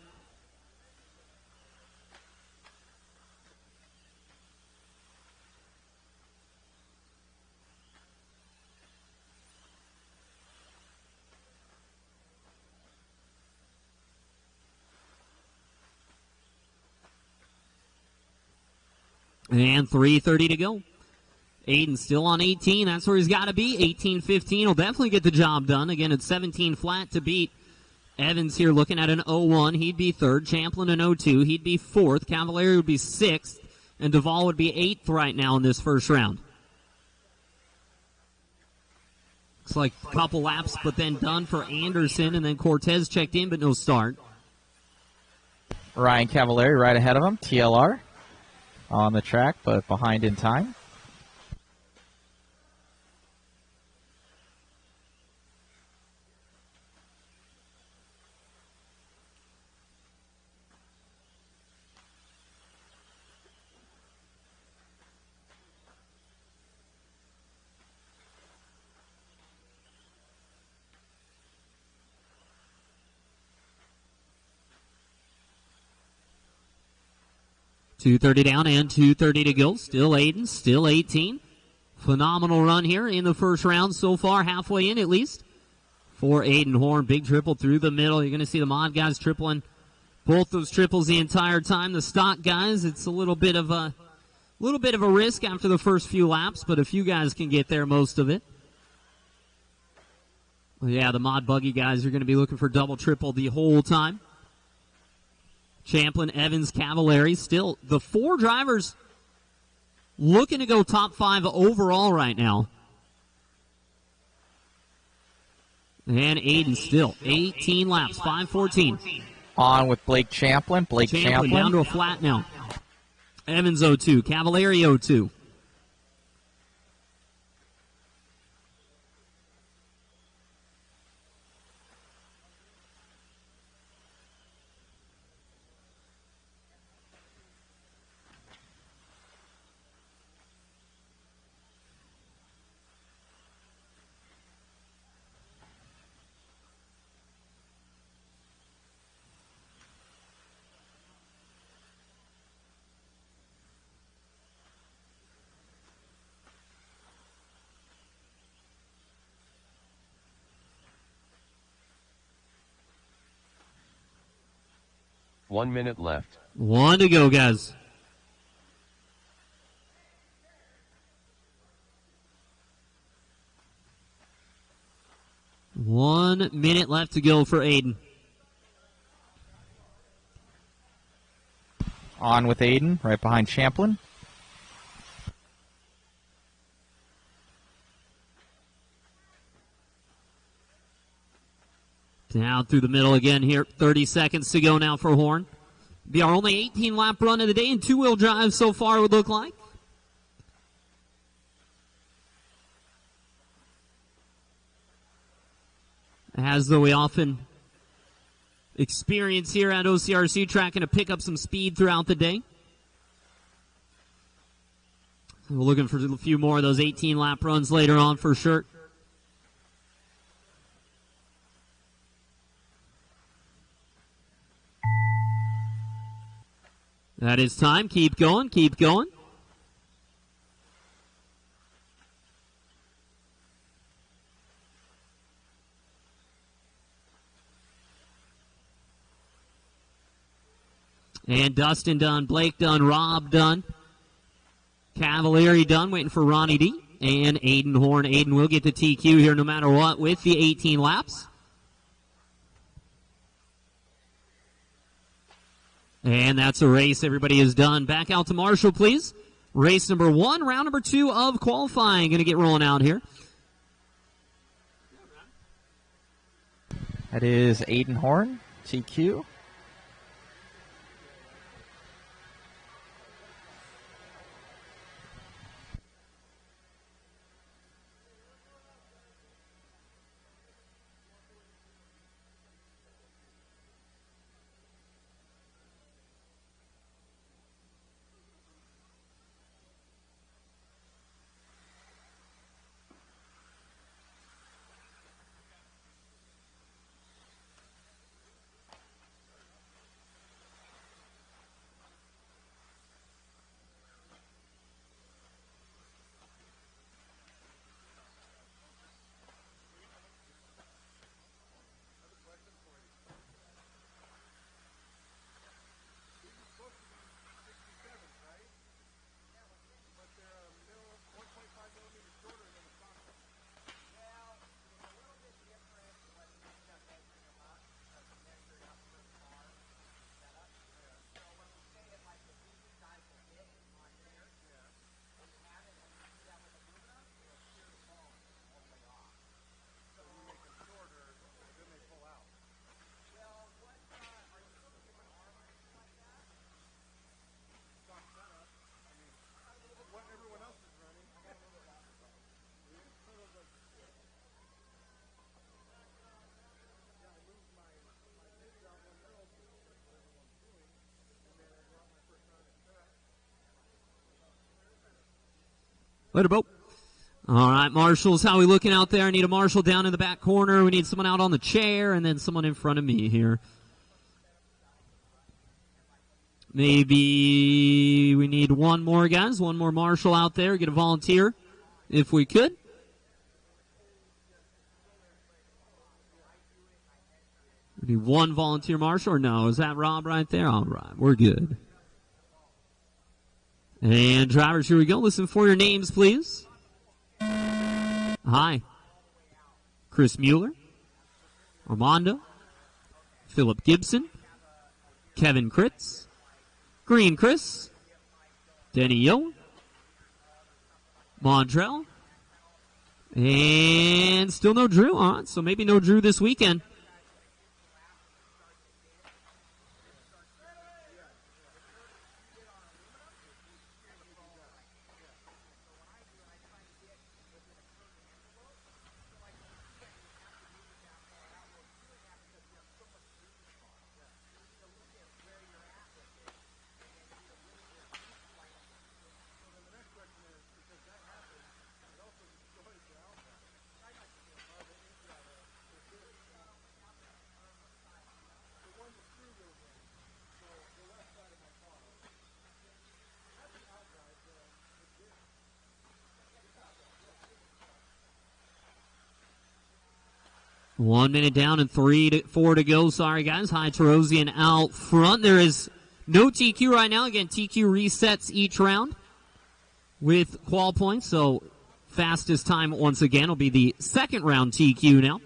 And 3:30 to go. Aiden still on 18. That's where he's got to be. 18-15 will definitely get the job done. Again, it's 17 flat to beat. Evans here looking at an 0-1. He'd be third. Champlin an 0-2. He'd be fourth. Cavalieri would be sixth. And Duvall would be eighth right now in this first round. Looks like a couple laps, but then done for Anderson. And then Cortez checked in, but no start. Ryan Cavalieri right ahead of him. TLR on the track, but behind in time. .230 down and 2:30 to go. Still Aiden, still 18. Phenomenal run here in the first round so far, halfway in at least. For Aiden Horn, big triple through the middle. You're going to see the mod guys tripling both those triples the entire time. The stock guys, it's a little bit of a risk after the first few laps, but a few guys can get there most of it. Well, yeah, the mod buggy guys are going to be looking for double triple the whole time. Champlin, Evans, Cavalieri, still the four drivers looking to go top 5 overall right now. And Aiden still 18 laps, 5:14. On with Blake Champlin. Blake Champlin down to a flat now. Evans 0-2, Cavalieri 0-2. One minute left. 1 to go, guys. One minute left to go for Aiden. On with Aiden, right behind Champlin. Down through the middle again here. 30 seconds to go now for Horn. Be our only 18-lap run of the day in two-wheel drive so far, it would look like. As though we often experience here at OCRC, tracking to pick up some speed throughout the day. We're looking for a few more of those 18-lap runs later on for sure. That is time. Keep going, keep going. And Dustin done, Blake done, Rob done, Cavalieri done, waiting for Ronnie D. And Aiden Horn. Aiden will get the TQ here no matter what with the 18 laps. And that's a race. Everybody is done. Back out to Marshall, please. Race number 1, round number 2 of qualifying. Going to get rolling out here. That is Aiden Horn, TQ. Later, Bo. All right, Marshall's how we looking out there? I need a Marshall down in the back corner. We need someone out on the chair, and then someone in front of me here. Maybe we need one more, guys. One more Marshall out there. Get a volunteer, if we could. We need one volunteer Marshall, or no? Is that Rob right there? All right, we're good. And drivers, here we go. Listen for your names, please. Hi. Chris Mueller. Armando. Philip Gibson. Kevin Kritz. Green Chris. Denny Yo. Montrell. And still no Drew. All right, so maybe no Drew this weekend. One minute down and 4 to go. Sorry, guys. High Tarosian out front. There is no TQ right now. Again, TQ resets each round with qual points. So fastest time once again will be the second round TQ now.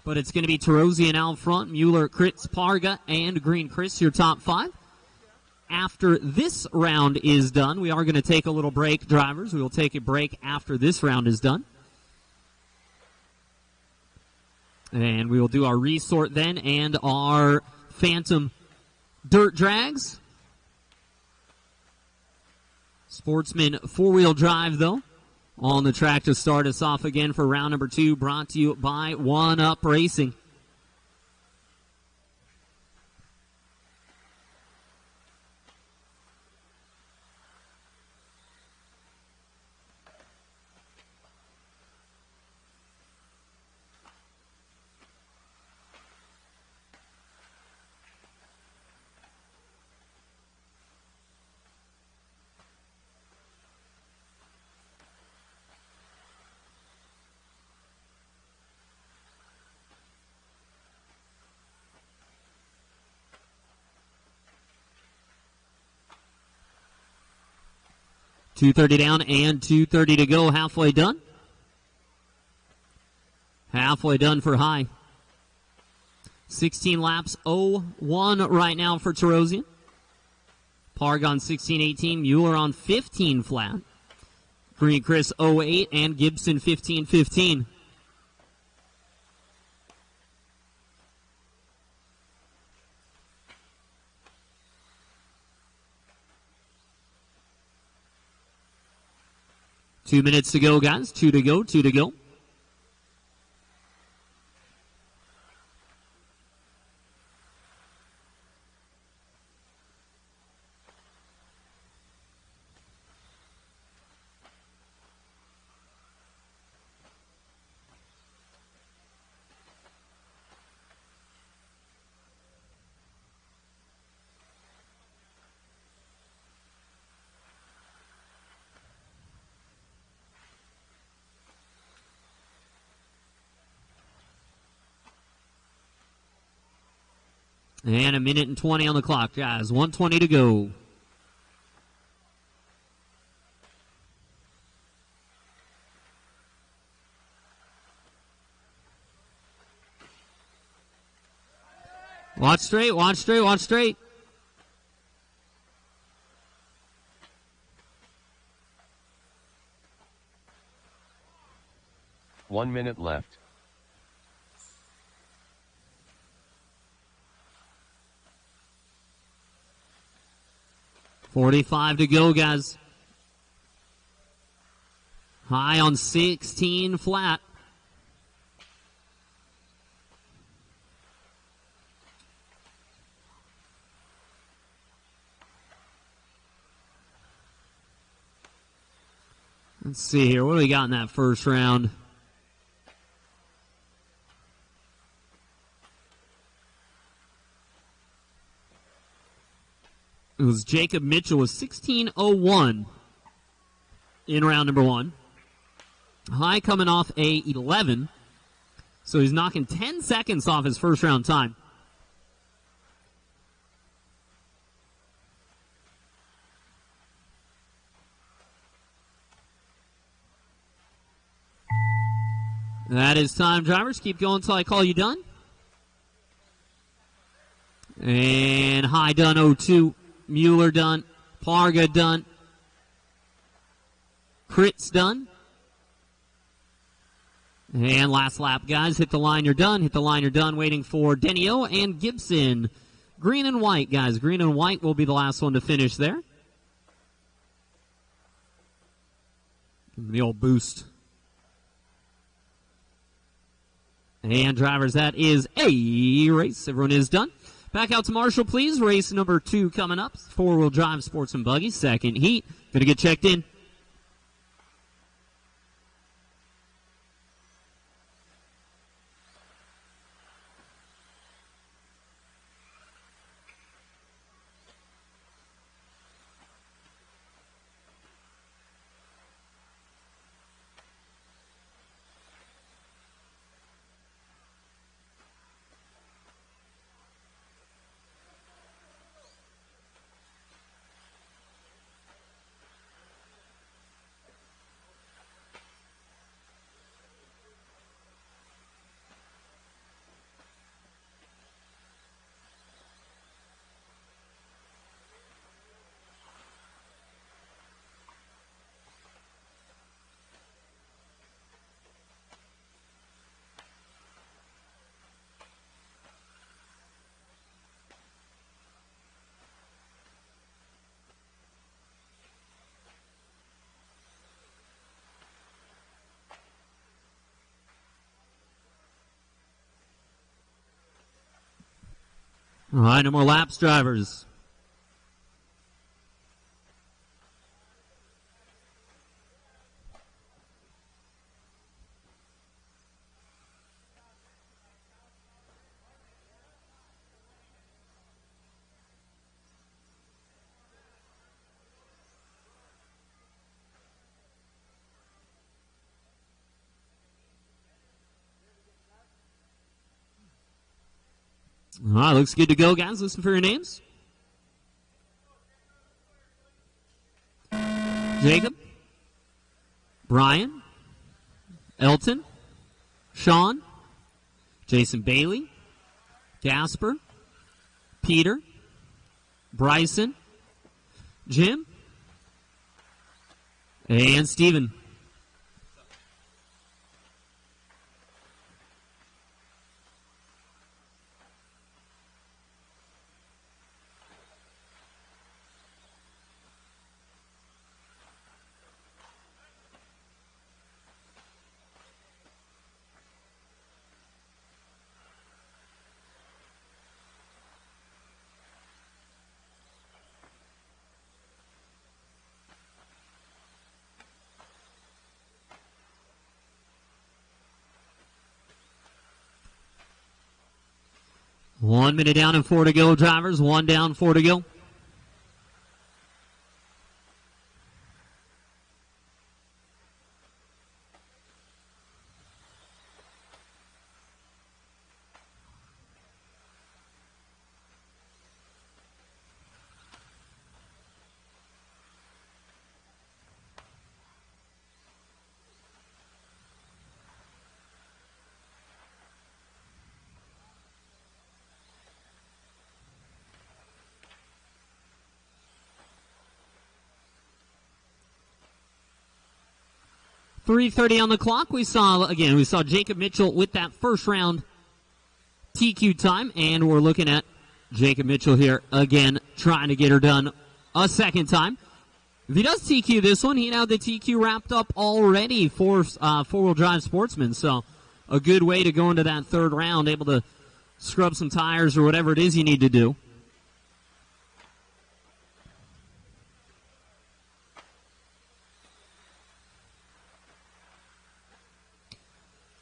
But it's going to be Tarosian out front, Mueller, Kritz, Parga, and Green Chris, your top 5. After this round is done, we are going to take a little break, drivers. We will take a break after this round is done. And we will do our resort then and our Phantom dirt drags. Sportsman 4-wheel drive, though, on the track to start us off again for round number 2, brought to you by One Up Racing. 2:30 down and 2:30 to go. Halfway done. Halfway done for High. 16 laps, 0-1 right now for Tarosian. Parg on 16-18, Mueller on 15 flat. Green Chris 0-8 and Gibson 15-15. Two minutes to go, guys. Two to go. And a minute and 20 on the clock, guys. 1:20 to go. Watch straight, watch straight, watch straight. One minute left. .45 to go, guys. High on 16 flat. Let's see here. What do we got in that first round? It was Jacob Mitchell with 16:01 in round number one. High coming off a 11, so he's knocking 10 seconds off his first round time. That is time, drivers. Keep going until I call you done. And High done 0-2. Mueller done. Parga done. Crit's done. And last lap, guys. Hit the line, you're done. Hit the line, you're done. Waiting for Denio and Gibson. Green and white, guys. Green and white will be the last one to finish there. Give them the old boost. And drivers, that is a race. Everyone is done. Back out to Marshall, please. Race number 2 coming up. Four-wheel drive sports and buggy. Second heat. Going to get checked in. All right, no more laps, drivers. All right, looks good to go, guys. Listen for your names. Jacob, Brian, Elton, Sean, Jason Bailey, Gasper, Peter, Bryson, Jim, and Steven. One minute down and 4 to go, drivers. One down, 4 to go. .330 on the clock. We saw Jacob Mitchell with that first round TQ time, and we're looking at Jacob Mitchell here again, trying to get her done a second time. If he does TQ this one, he'd have the TQ wrapped up already for four-wheel drive sportsman. So a good way to go into that third round, able to scrub some tires or whatever it is you need to do.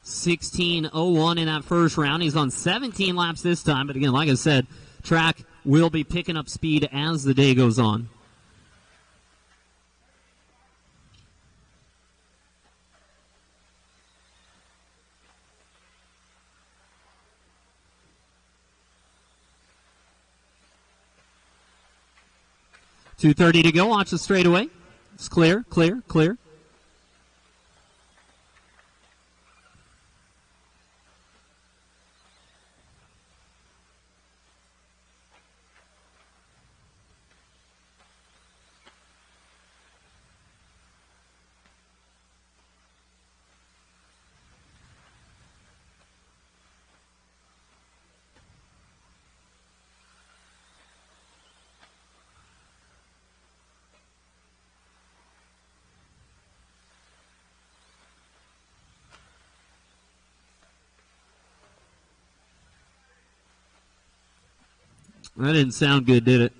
.16:01 in that first round. He's on 17 laps this time, but again, like I said, track will be picking up speed as the day goes on. .230 to go. Watch the straightaway. It's clear, clear, clear. That didn't sound good, did it?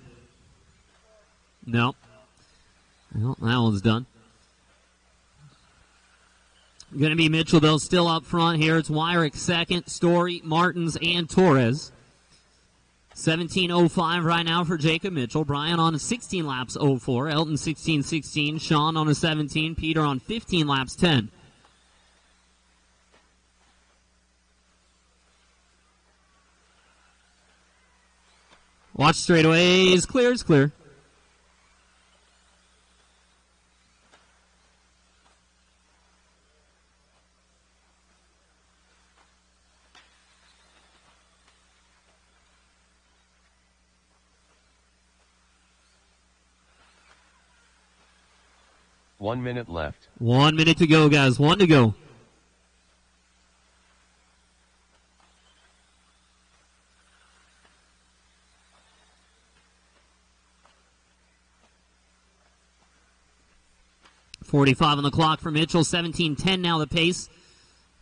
No. Well, that one's done. Going to be Mitchell, though, still up front here. It's Wyrick second, Story, Martins, and Torres. 17:05 right now for Jacob Mitchell. Brian on 16 laps, 04. Elton 16:16. Sean on a 17. Peter on 15 laps, 10. Watch straightaways. Clear, it's clear. One minute left. 1 minute to go, guys. One to go. .45 on the clock for Mitchell. 17:10 now the pace.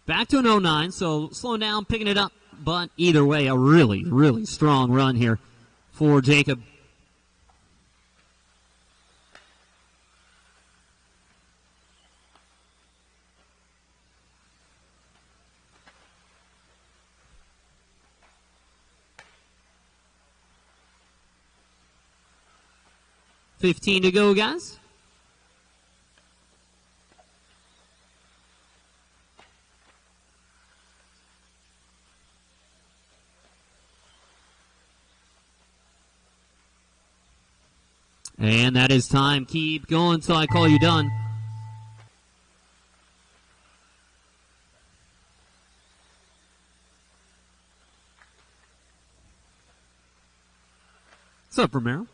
Back to an 09, so slowing down, picking it up. But either way, a really, really strong run here for Jacob. .15 to go, guys. And that is time. Keep going until I call you done. What's up, Romero?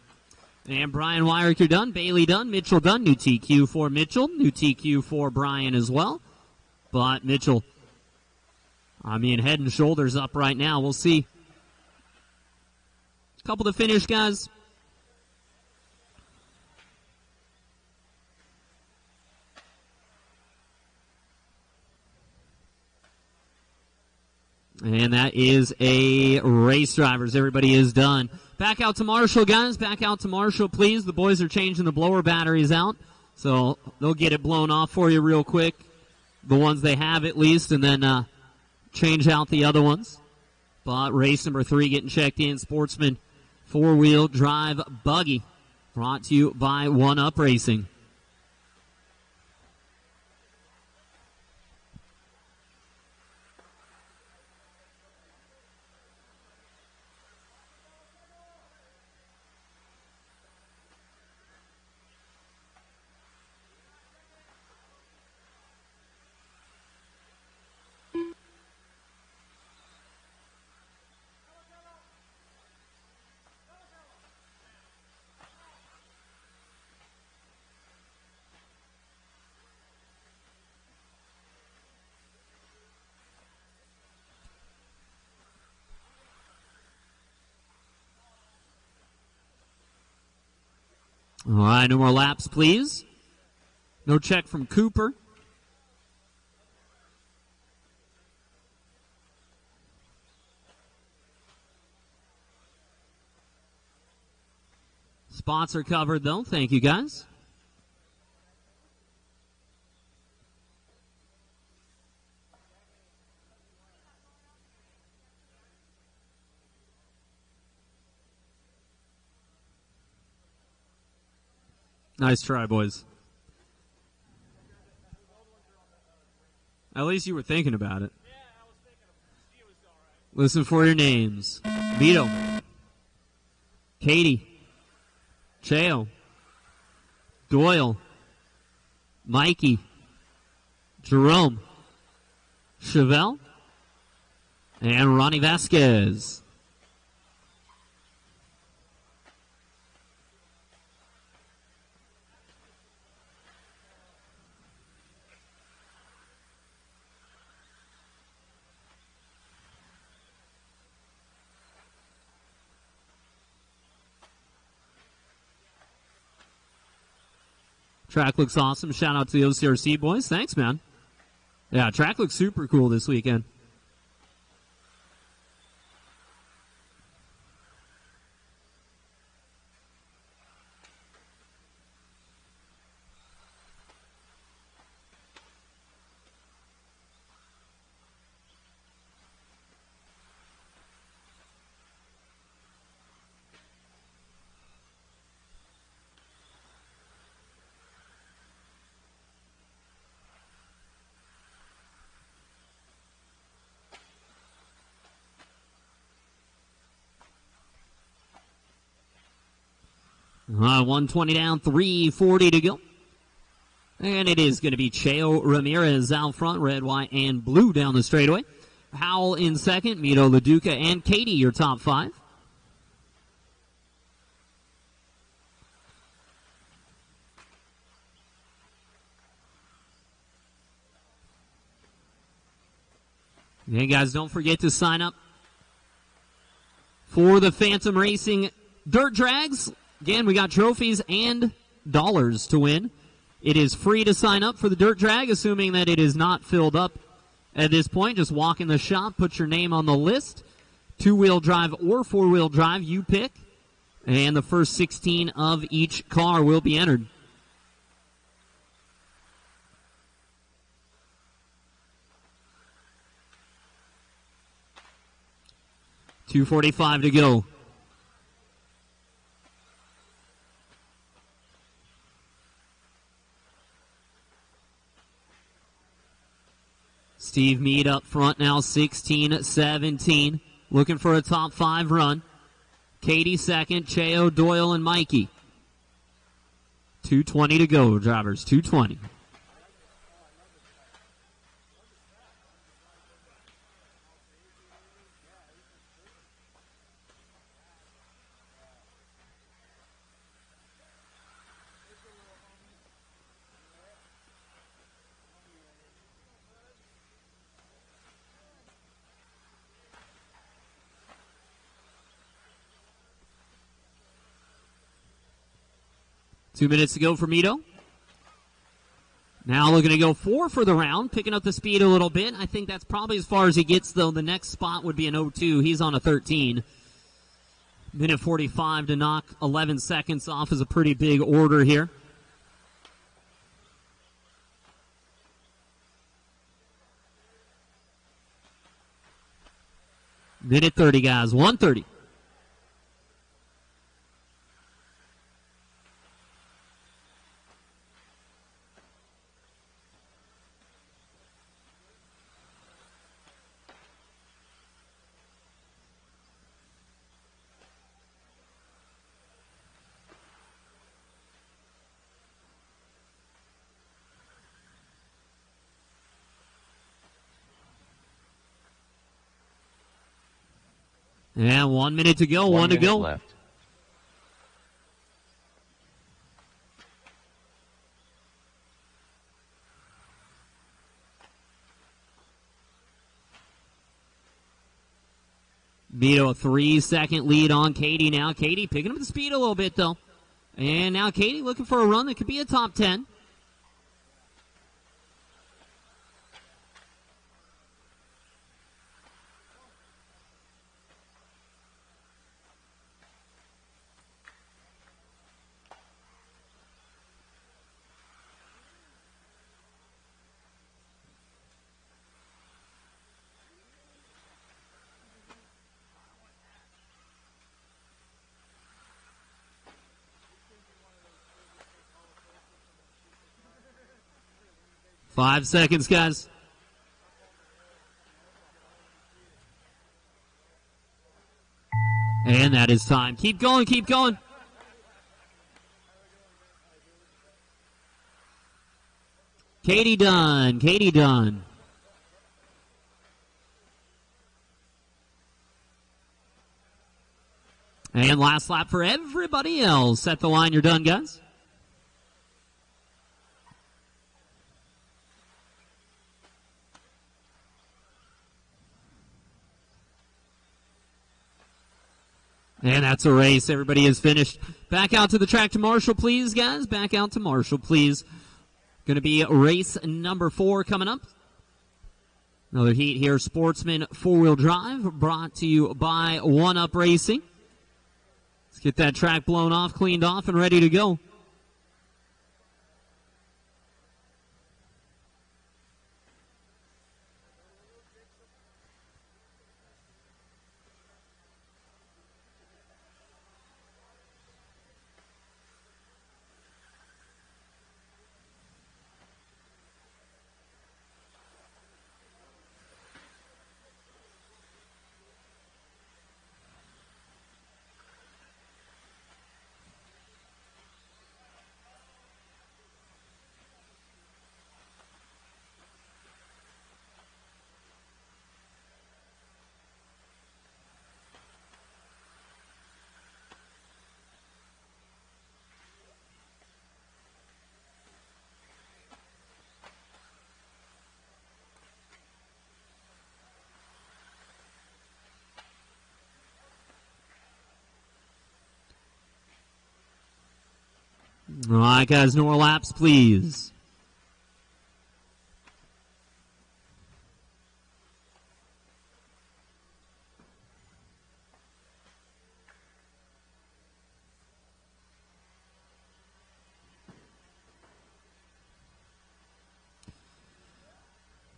And Brian Wyrick, you're done. Bailey done. Mitchell done. New TQ for Mitchell. New TQ for Brian as well. But Mitchell, I mean, head and shoulders up right now. We'll see. Couple to finish, guys. And that is a race, drivers. Everybody is done. Back out to Marshall, guys. Back out to Marshall, please. The boys are changing the blower batteries out, so they'll get it blown off for you real quick. The ones they have, at least, and then change out the other ones. But race number 3 getting checked in. Sportsman 4-wheel drive buggy. Brought to you by 1UP Racing. All right, no more laps, please. No check from Cooper. Spots are covered, though. Thank you, guys. Nice try, boys. At least you were thinking about it. Listen for your names. Vito. Katie. Cheo. Doyle. Mikey. Jerome. Chevelle. And Ronnie Vasquez. Track looks awesome. Shout out to the OCRC boys. Thanks, man. Yeah, track looks super cool this weekend. All right, 120 down, 3:40 to go. And it is going to be Cheo Ramirez out front, red, white, and blue down the straightaway. Howell in second, Mito LaDuca, and Katie, your top 5. And guys, don't forget to sign up for the Phantom Racing Dirt Drags. Again, we got trophies and dollars to win. It is free to sign up for the Dirt Drag, assuming that it is not filled up at this point. Just walk in the shop, put your name on the list. 2-wheel drive or 4-wheel drive, you pick. And the first 16 of each car will be entered. $2:45 to go. Steve Mead up front now, 16-17. Looking for a top 5 run. Katie second, Cheo, Doyle, and Mikey. 2:20 to go, drivers. 2:20. Two minutes to go for Mito. Now looking to go 4 for the round, picking up the speed a little bit. I think that's probably as far as he gets, though. The next spot would be an 02. He's on a 13. Minute 45 to knock 11 seconds off is a pretty big order here. Minute 30, guys. 1:30. Yeah, 1 minute to go, one to go. Left. Mito, a 3-second lead on Katie now. Katie picking up the speed a little bit, though. And now Katie looking for a run that could be a top 10. Five seconds, guys. And that is time. Keep going, keep going. Katie Dunn, Katie Dunn. And last lap for everybody else. Set the line, you're done, guys. And that's a race. Everybody is finished. Back out to the track to Marshall, please, guys. Back out to Marshall, please. Going to be race number 4 coming up. Another heat here, Sportsman 4-Wheel Drive, brought to you by 1UP Racing. Let's get that track blown off, cleaned off, and ready to go. All right, guys, no more laps, please.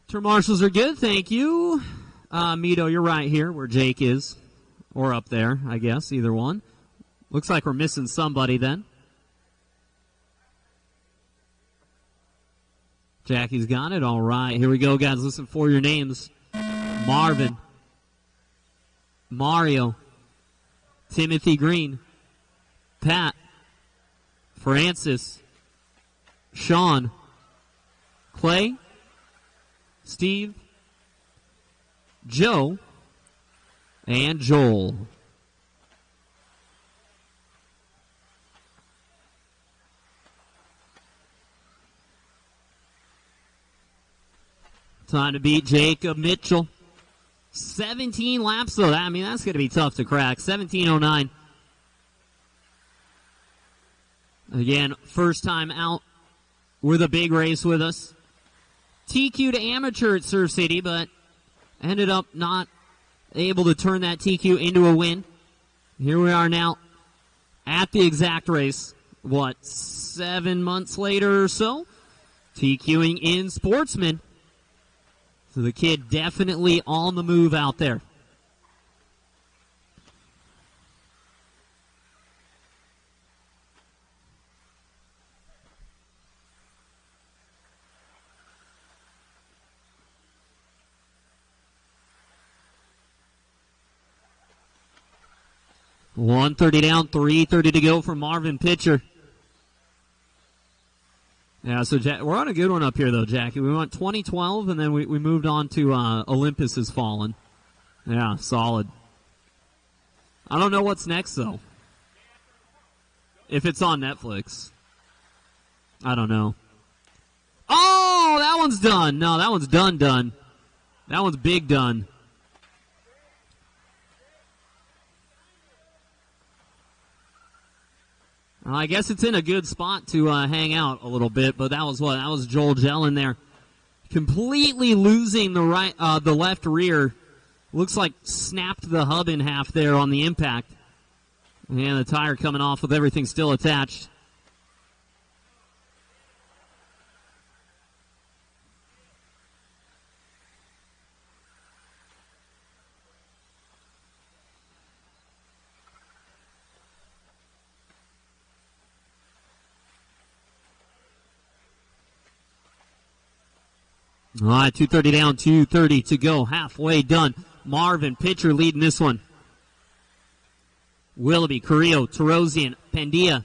Turn marshals are good, thank you. Mito, you're right here where Jake is. Or up there, I guess, either one. Looks like we're missing somebody then. Jackie's got it. All right. Here we go, guys. Listen for your names. Marvin. Mario. Timothy Green. Pat. Francis. Sean, Clay, Steve, Joe, and Joel. Time to beat Jacob Mitchell. 17 laps, though. I mean, that's going to be tough to crack. 17:09. Again, first time out with a big race with us. TQ to amateur at Surf City, but ended up not able to turn that TQ into a win. Here we are now at the Xact race. 7 months later or so? TQing in Sportsman. So the kid definitely on the move out there. .130 down, 3:30 to go for Marvin Pitcher. Yeah, so we're on a good one up here, though, Jackie. We went 2012, and then we moved on to Olympus Has Fallen. Yeah, solid. I don't know what's next, though. If it's on Netflix. I don't know. Oh, that one's done. No, that one's done. That one's big done. I guess it's in a good spot to hang out a little bit, but that was Joel Jellin there, completely losing the left rear. Looks like snapped the hub in half there on the impact, and the tire coming off with everything still attached. All right, 2:30 down, 2:30 to go, halfway done. Marvin Pitcher leading this one. Willoughby, Carrillo, Tarosian, Pandia.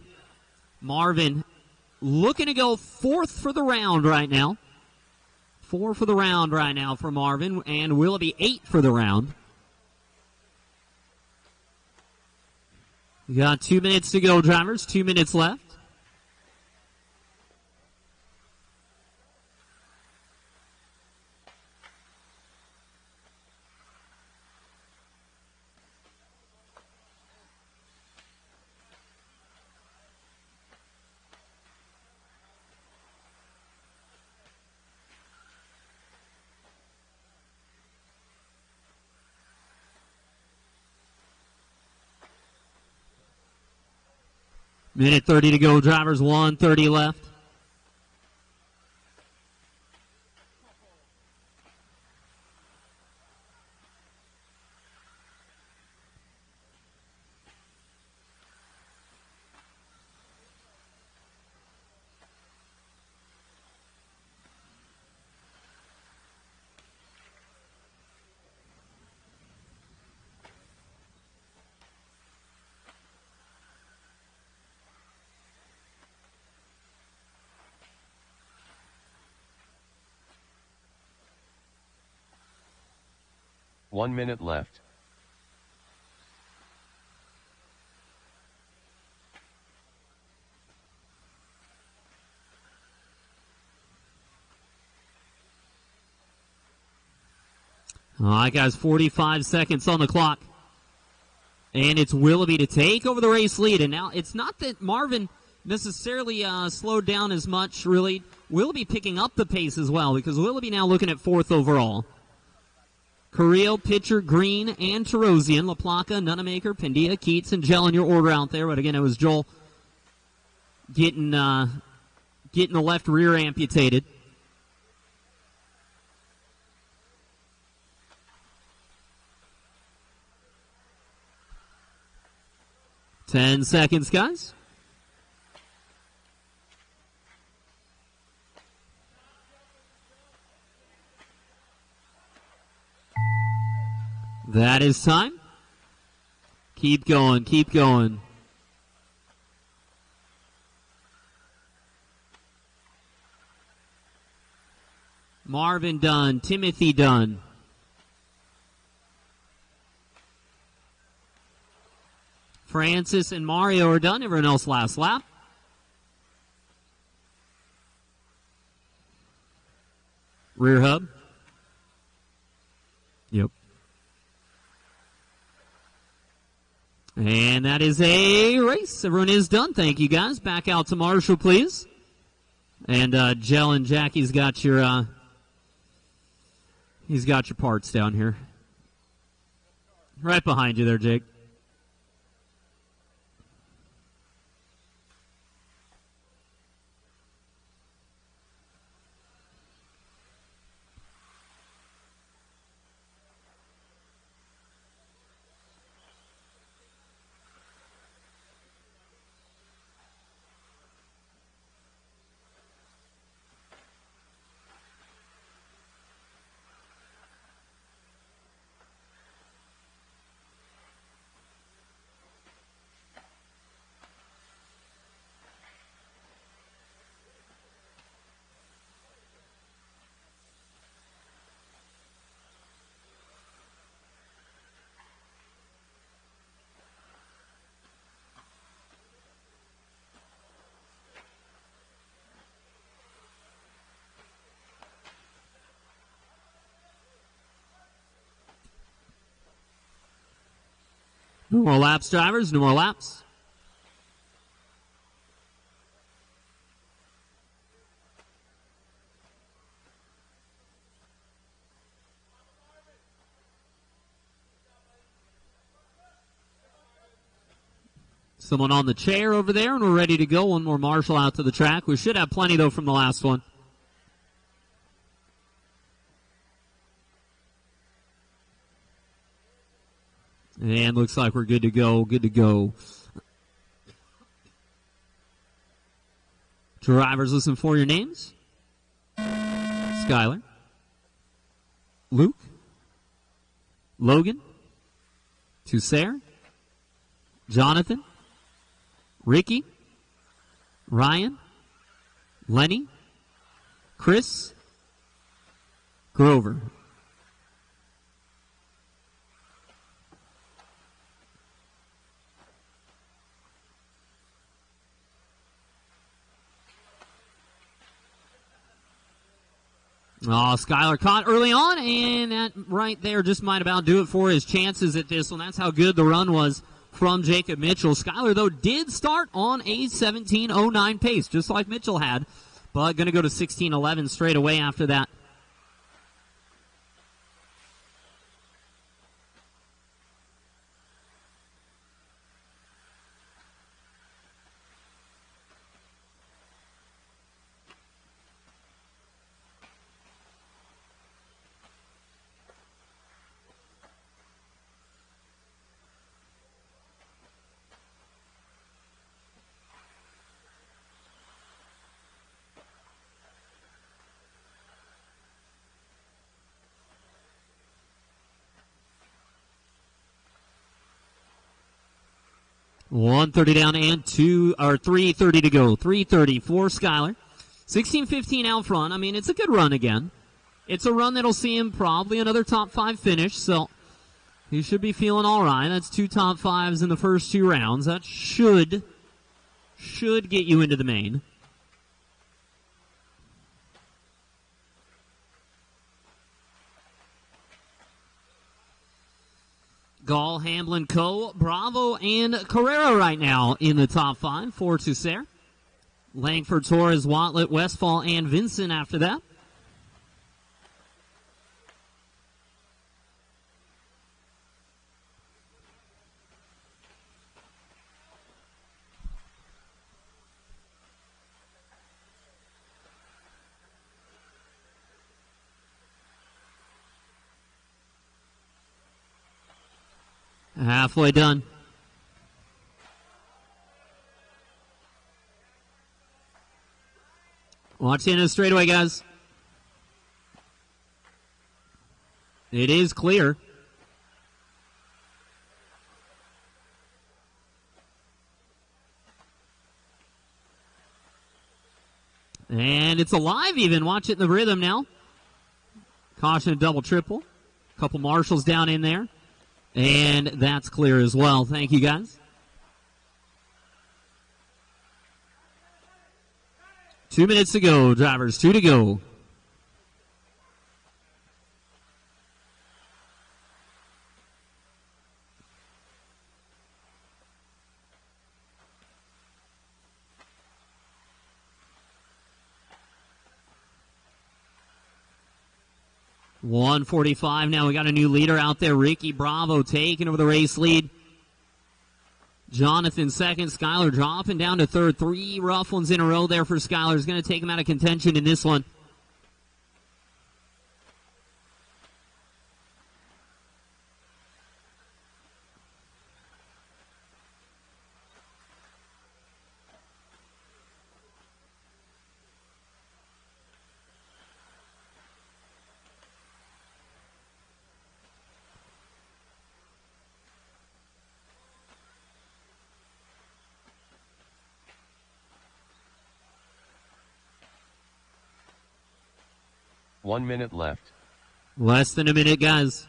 Marvin looking to go fourth for the round right now. 4 for the round right now for Marvin, and Willoughby 8 for the round. We got 2 minutes to go, drivers. 2 minutes left. Minute 30 to go, drivers. 1:30 left. One minute left. All right, guys, 45 seconds on the clock. And it's Willoughby to take over the race lead. And now it's not that Marvin necessarily slowed down as much, really. Willoughby picking up the pace as well, because Willoughby now looking at 4th overall. Carrillo, Pitcher, Green, and Tarosian, LaPlaca, Nunemaker, Pandia, Keats, and Gell in your order out there. But again, it was Joel getting the left rear amputated. Ten seconds, guys. That is time. Keep going, keep going. Marvin done. Timothy done. Francis and Mario are done. Everyone else last lap. Rear hub. Yep. And that is a race. Everyone is done. Thank you, guys. Back out to Marshall, please. And Jell and Jackie's got your he's got your parts down here. Right behind you there, Jake. No more laps, drivers. No more laps. Someone on the chair over there, and we're ready to go. One more Marshall out to the track. We should have plenty, though, from the last one. And looks like we're good to go. Good to go. Drivers, listen for your names. Skylar. Luke. Logan. Tussair. Jonathan. Ricky. Ryan. Lenny. Chris. Grover. Oh, Skylar caught early on, and that right there just might about do it for his chances at this one. That's how good the run was from Jacob Mitchell. Skylar, though, did start on a 17:09 pace, just like Mitchell had, but going to go to 16:11 straight away after that. .130 down and 3:30 to go. 3:30 for Skylar. 16:15 out front. I mean, it's a good run again. It's a run that'll see him probably another top 5 finish, so he should be feeling all right. That's 2 top 5s in the first 2 rounds. That should get you into the main. Gall, Hamlin, Coe, Bravo, and Carrera right now in the top 5 for Tussair. Langford, Torres, Watlett, Westfall, and Vincent after that. Halfway done. Watch the end of the straightaway, guys. It is clear. And it's alive even. Watch it in the rhythm now. Caution, double, triple. Couple marshals down in there. And that's clear as well. Thank you, guys. 2 minutes to go, drivers. 2 to go. .145 now. We got a new leader out there. Ricky Bravo taking over the race lead. Jonathan second. Skylar dropping down to third. 3 rough ones in a row there for Skylar. Is going to take him out of contention in this one. One minute left. Less than a minute, guys.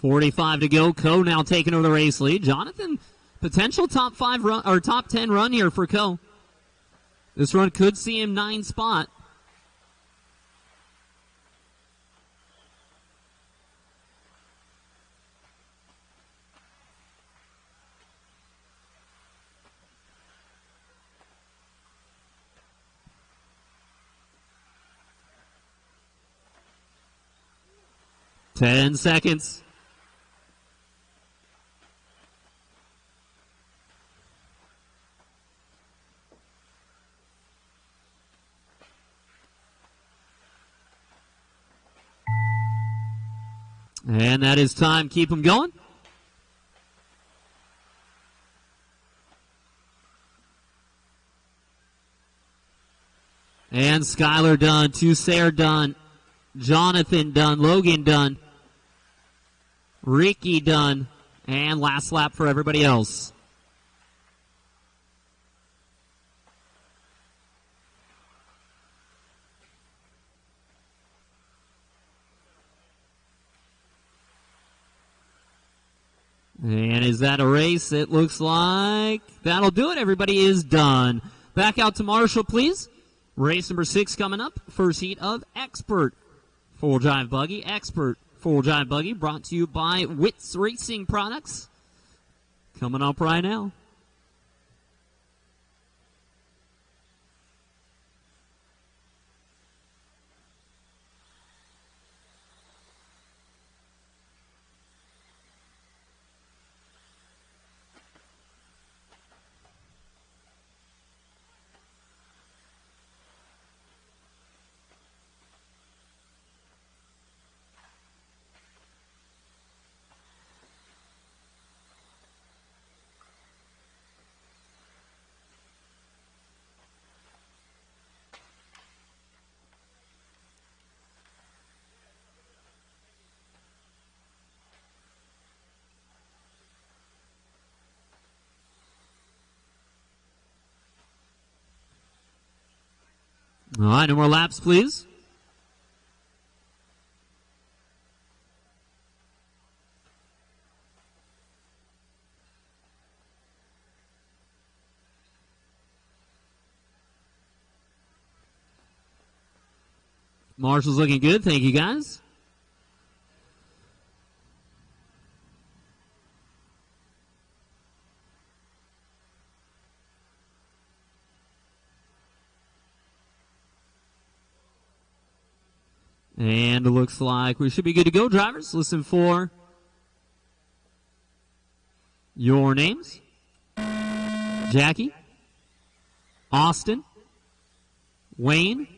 .45 to go. Coe now taking over the race lead. Jonathan, potential top 5 run or top 10 run here for Coe. This run could see him 9 spot. Ten seconds. And that is time. Keep them going. And Skylar done. Tussair done. Jonathan done. Logan done. Ricky done. And last lap for everybody else. And is that a race? It looks like that'll do it. Everybody is done. Back out to Marshall, please. Race number 6 coming up. First heat of Expert Full Drive Buggy. Expert Full Drive Buggy brought to you by Wits Racing Products. Coming up right now. All right, no more laps, please. Marshall's looking good. Thank you, guys. And it looks like we should be good to go, drivers. Listen for your names. Jackie, Austin, Wayne,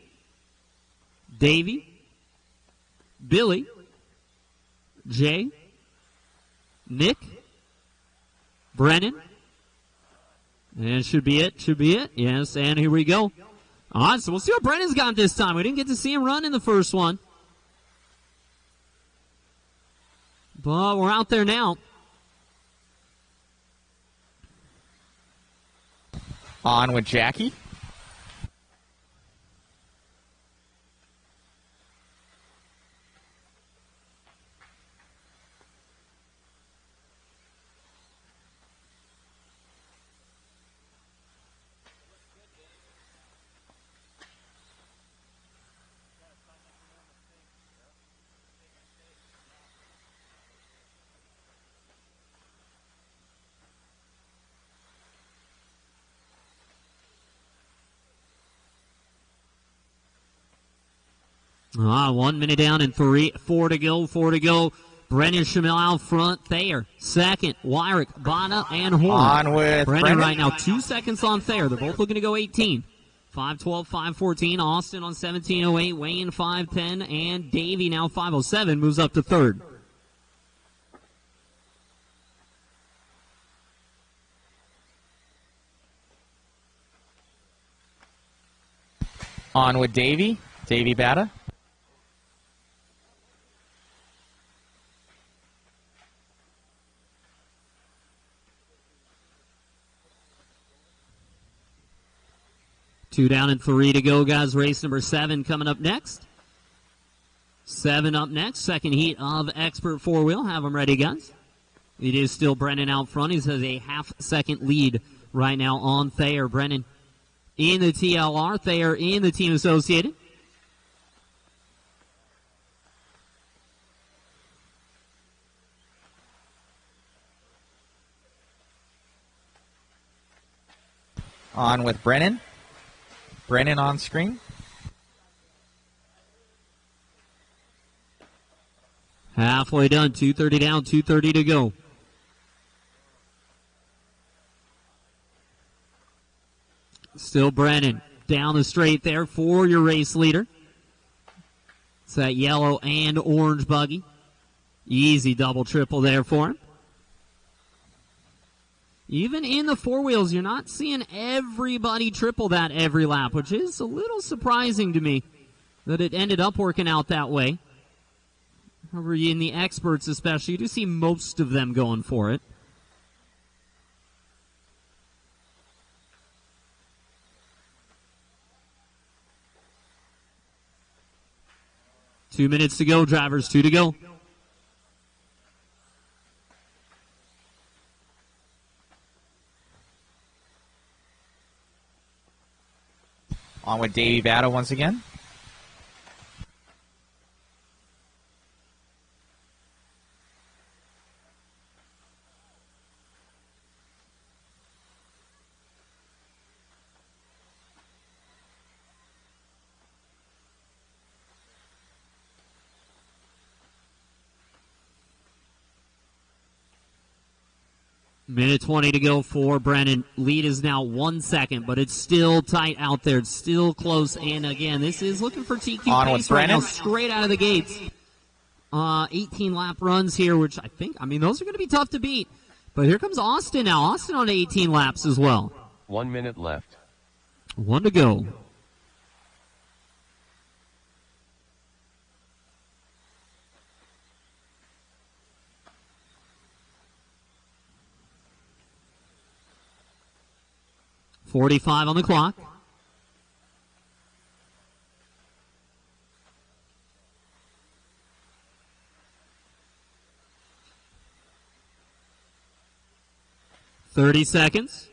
Davey, Billy, Jay, Nick, Brennan. And should be it. Yes, and here we go. All right, so we'll see what Brennan's got this time. We didn't get to see him run in the first one. But we're out there now. On with Jackie. Ah, 1 minute down and 4 to go. Brennan Shamel out front. Thayer second. Wyrick, Bana, and Horn. On with Brennan right now. 2 seconds on Thayer. They're both looking to go 18. 5:12, 5:14. Austin on 17:08. Wayne 5:10. And Davey now 5:07 moves up to third. On with Davey Bata. Two down and 3 to go, guys. Race number 7 coming up next. 7 up next. Second heat of Expert 4-wheel. Have them ready, guys. It is still Brennan out front. He has a half-second lead right now on Thayer. Brennan in the TLR. Thayer in the Team Associated. On with Brennan. Brennan on screen. Halfway done. 2:30 down, 2:30 to go. Still Brennan down the straight there for your race leader. It's that yellow and orange buggy. Easy double triple there for him. Even in the 4-wheels, you're not seeing everybody triple that every lap, which is a little surprising to me that it ended up working out that way. However, in the experts especially, you do see most of them going for it. Two minutes to go, drivers. 2 to go. On with Davey Bata once again. Minute 20 to go for Brennan. Lead is now 1 second, but it's still tight out there. It's still close. And again, this is looking for TQ On pace with right now, Brennan. straight out of the gates. 18 lap runs here, which those are going to be tough to beat. But here comes Austin now. Austin on 18 laps as well. 1 minute left. 1 to go. .45 on the clock. .30 seconds.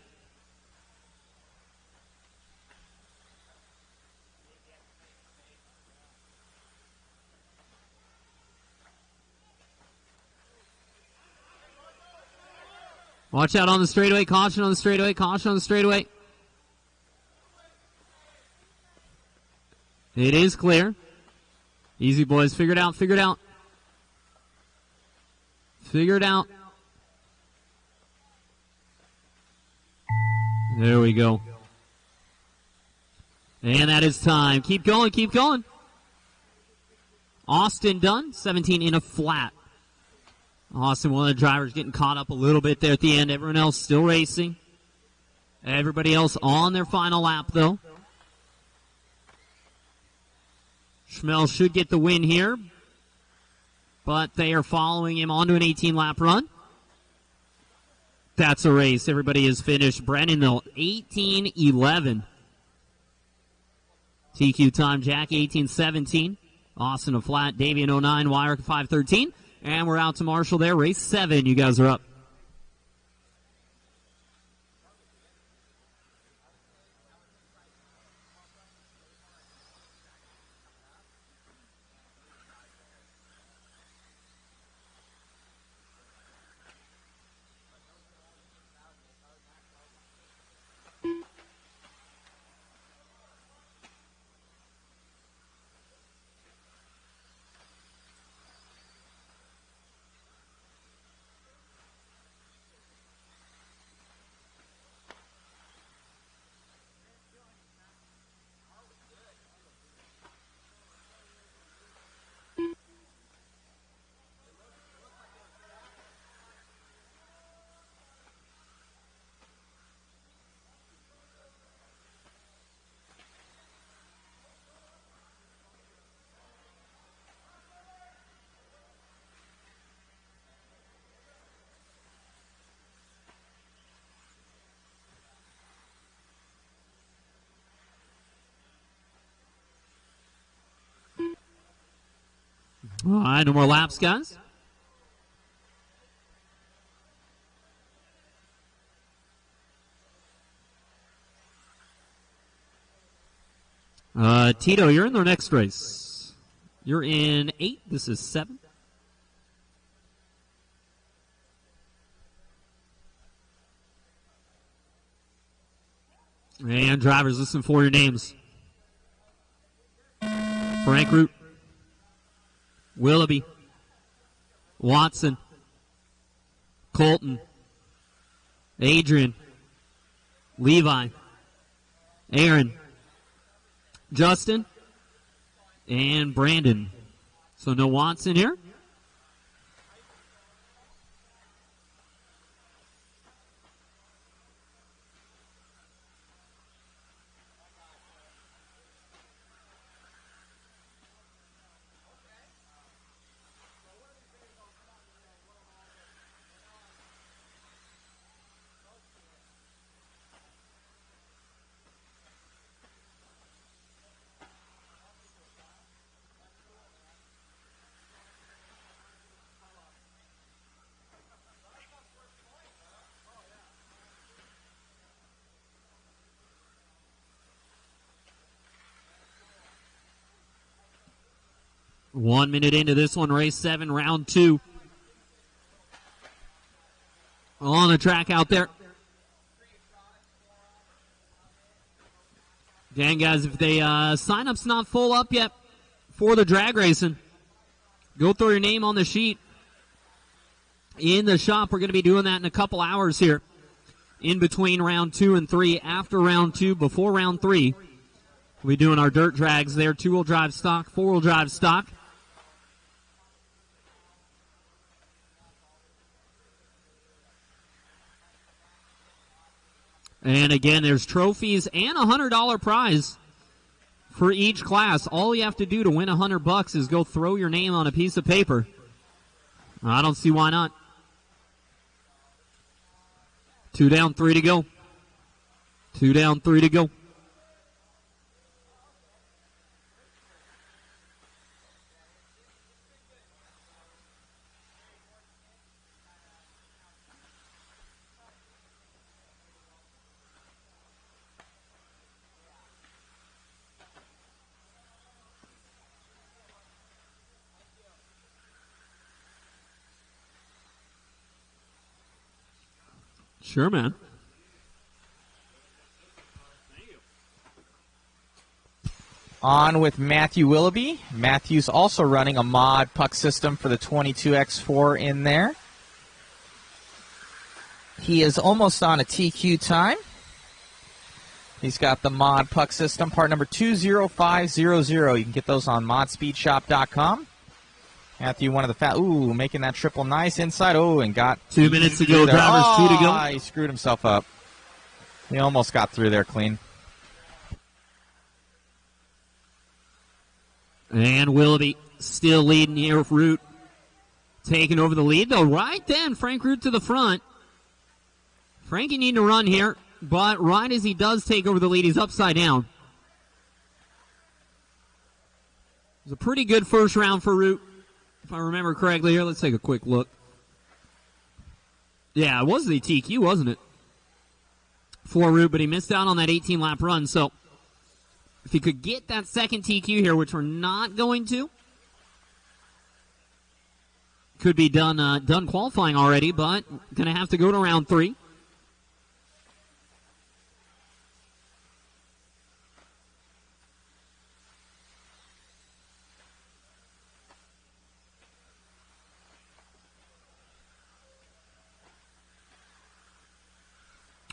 Watch out on the straightaway. Caution on the straightaway. Caution on the straightaway. It is clear. Easy, boys. Figure it out. Figure it out. Figure it out. There we go. And that is time. Keep going. Keep going. Austin done. 17 in a flat. Austin, one of the drivers, getting caught up a little bit there at the end. Everyone else still racing. Everybody else on their final lap, though. Schmel should get the win here. but they are following him onto an 18-lap run. That's a race. Everybody is finished. Brennan, though, 18:11. TQ time, Jackie, 18:17. Austin, a flat. Davian, 09. Wyrick, 5:13. And we're out to Marshall there. Race 7. You guys are up. All right, no more laps, guys. Tito, you're in the next race. You're in 8. This is 7. And drivers, listen for your names. Frank Root, Willoughby, Watson, Colton, Adrian, Levi, Aaron, Justin, and Brandon. So no Watson here. One minute into this one, race 7, round 2. On the track out there. Again, guys, if they sign-up's not full up yet for the drag racing, go throw your name on the sheet in the shop. We're going to be doing that in a couple hours here in between round 2 and 3. After round 2, before round 3, we'll be doing our dirt drags there, 2-wheel drive stock, 4-wheel drive stock. And again, there's trophies and a $100 prize for each class. All you have to do to win $100 is go throw your name on a piece of paper. I don't see why not. 2 down, 3 to go. 2 down, 3 to go. Sure, man. On with Matthew Willoughby. Matthew's also running a mod puck system for the 22X4 in there. He is almost on a TQ time. He's got the mod puck system, part number 20500. You can get those on modspeedshop.com. Matthew, one of the making that triple nice inside. And got 2 minutes to go, drivers, 2 to go. He screwed himself up. He almost got through there clean. And Willoughby still leading here with Root. Taking over the lead, though, right then. Frank Root to the front. Frankie needing to run here, but right as he does take over the lead, he's upside down. It was a pretty good first round for Root, if I remember correctly here. Let's take a quick look. Yeah, it was the TQ, wasn't it? For Root, but he missed out on that 18-lap run. So if he could get that second TQ here, which we're not going to, could be done qualifying already, but going to have to go to round 3.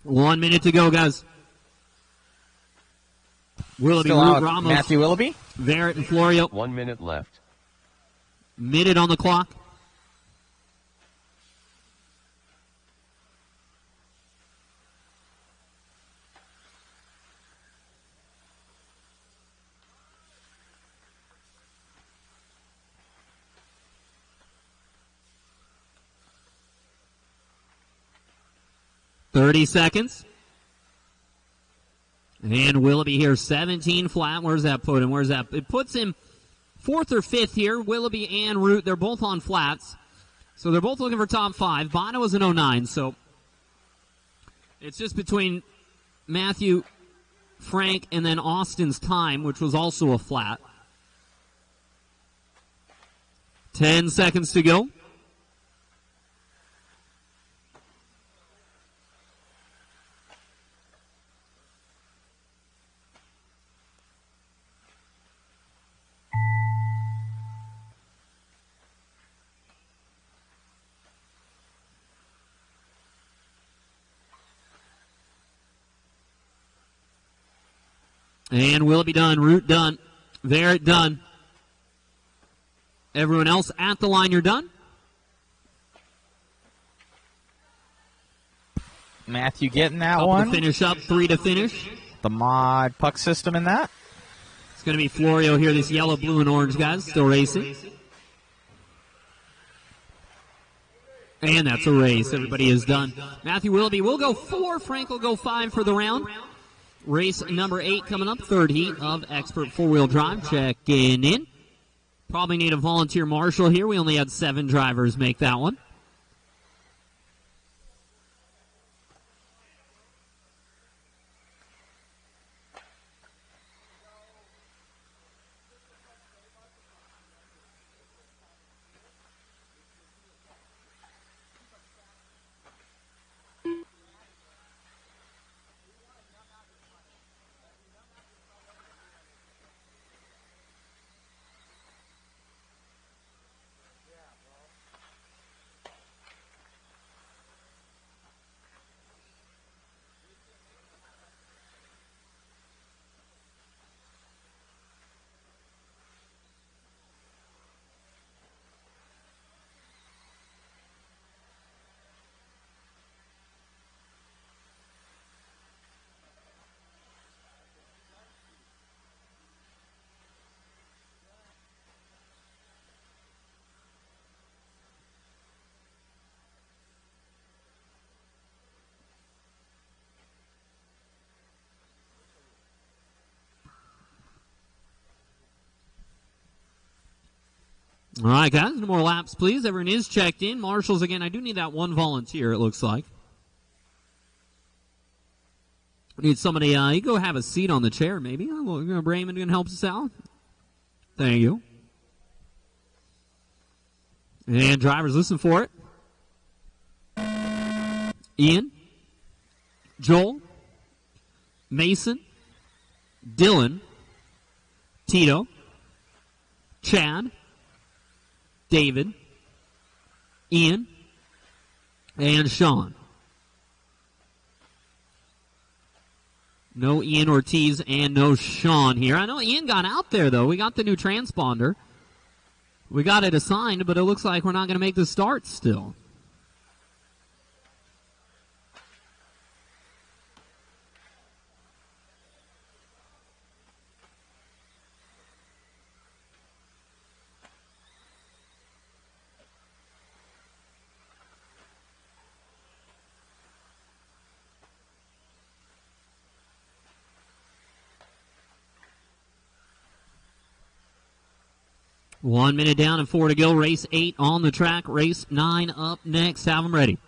One minute to go, guys. Willoughby, Root, Ramos, Matthew Willoughby, Verrett, and Florio. 1 minute left. Minute on the clock. $30 seconds. And Willoughby here, 17 flat. Where's that put him? Where's that? It puts him 4th or 5th here. Willoughby and Root, they're both on flats. So they're both looking for top 5. Bono is an 09, so it's just between Matthew, Frank, and then Austin's time, which was also a flat. 10 seconds to go. And Willoughby done, Root done, Verrett done. Everyone else at the line, you're done. Matthew getting that Couple one. to finish up, 3 to finish. The mod puck system in that. It's going to be Florio here, this yellow, blue, and orange guys, still racing. And that's a race. Everybody is done. Matthew Willoughby will go 4. Frank will go 5 for the round. Race number 8 coming up, 3rd heat of Expert 4-wheel drive. Checking in. Probably need a volunteer marshal here. We only had 7 drivers make that one. All right, guys, no more laps, please. Everyone is checked in. Marshals, again, I do need that one volunteer, it looks like. Need somebody, you go have a seat on the chair, maybe. Raymond can help us out. Thank you. And drivers, listen for it. Ian, Joel, Mason, Dylan, Tito, Chad, David, Ian, and Sean. No Ian Ortiz and no Sean here. I know Ian got out there, though. We got the new transponder. We got it assigned, but it looks like we're not going to make the start still. 1 minute down and 4 to go. Race 8 on the track. Race 9 up next. Have them ready.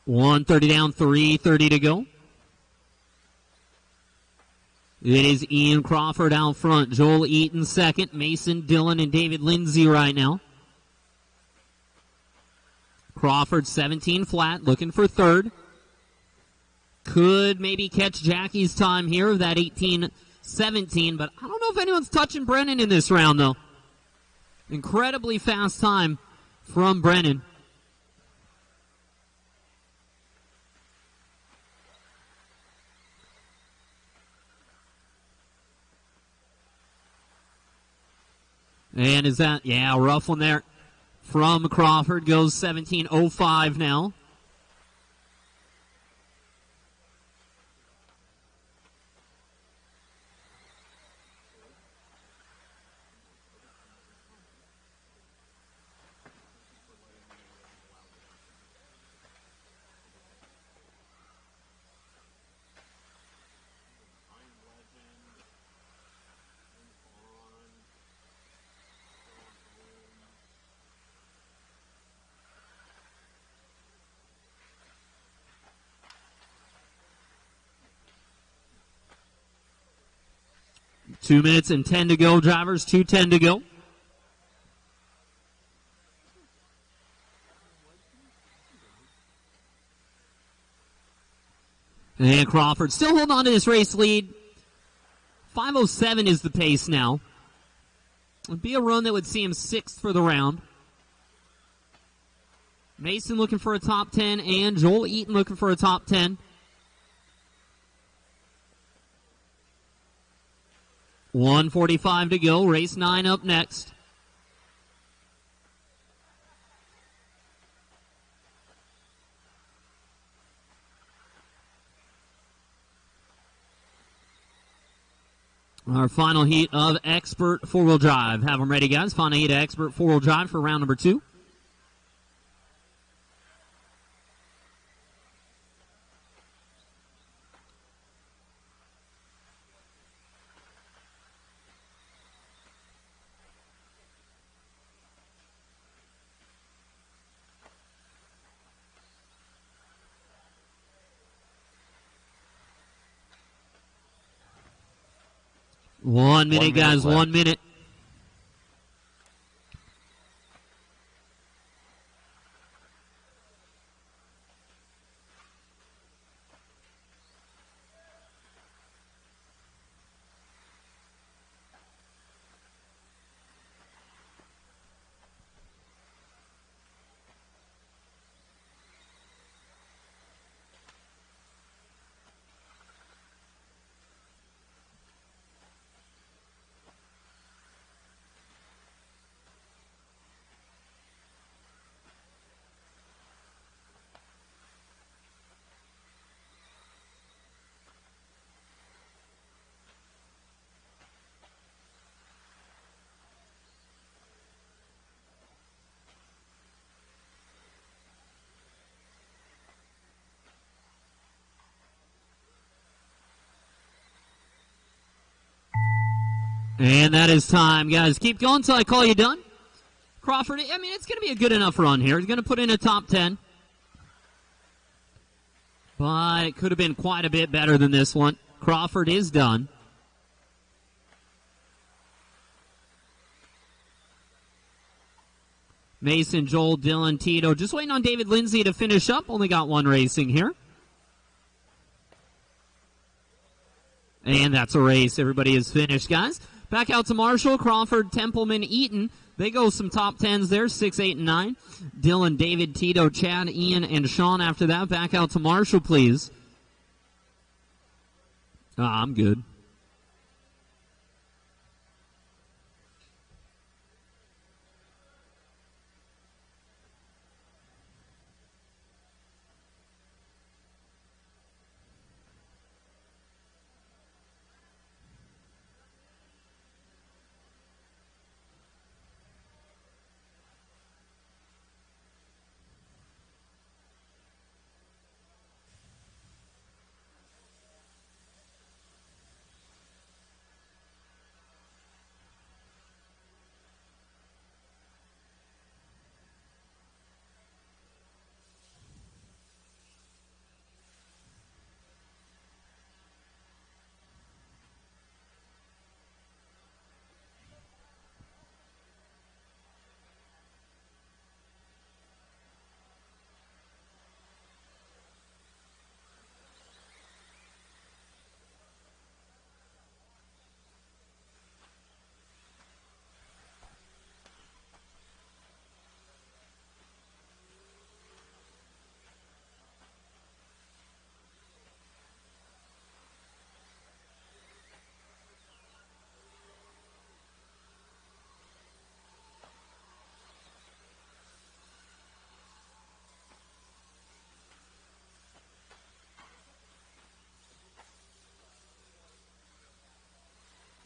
$130 down, $330 to go. It is Ian Crawford out front. Joel Eaton second. Mason Dillon and David Lindsay right now. Crawford 17 flat, looking for third. Could maybe catch Jackie's time here of that 18-17, but I don't know if anyone's touching Brennan in this round, though. Incredibly fast time from Brennan. And is that, yeah, rough one there from Crawford. Goes 17:05 now. Two minutes and 10 to go, drivers. 2:10 to go. And Crawford still holding on to this race lead. 5:07 is the pace now. It'd be a run that would see him sixth for the round. Mason looking for a top 10, and Joel Eaton looking for a top 10. 1:45 to go. Race 9 up next. Our final heat of Expert four-wheel drive. Have them ready, guys. Final heat of Expert four-wheel drive for round number 2. One minute, guys. left. 1 minute. And that is time, guys. Keep going until I call you done. Crawford, I mean, it's going to be a good enough run here. He's going to put in a top 10. But it could have been quite a bit better than this one. Crawford is done. Mason, Joel, Dylan, Tito. Just waiting on David Lindsay to finish up. Only got one racing here. And that's a race. Everybody is finished, guys. Back out to Marshall, Crawford, Templeman, Eaton. They go some top 10s there, 6, 8, and 9. Dylan, David, Tito, Chad, Ian, and Sean after that. Back out to Marshall, please. I'm good.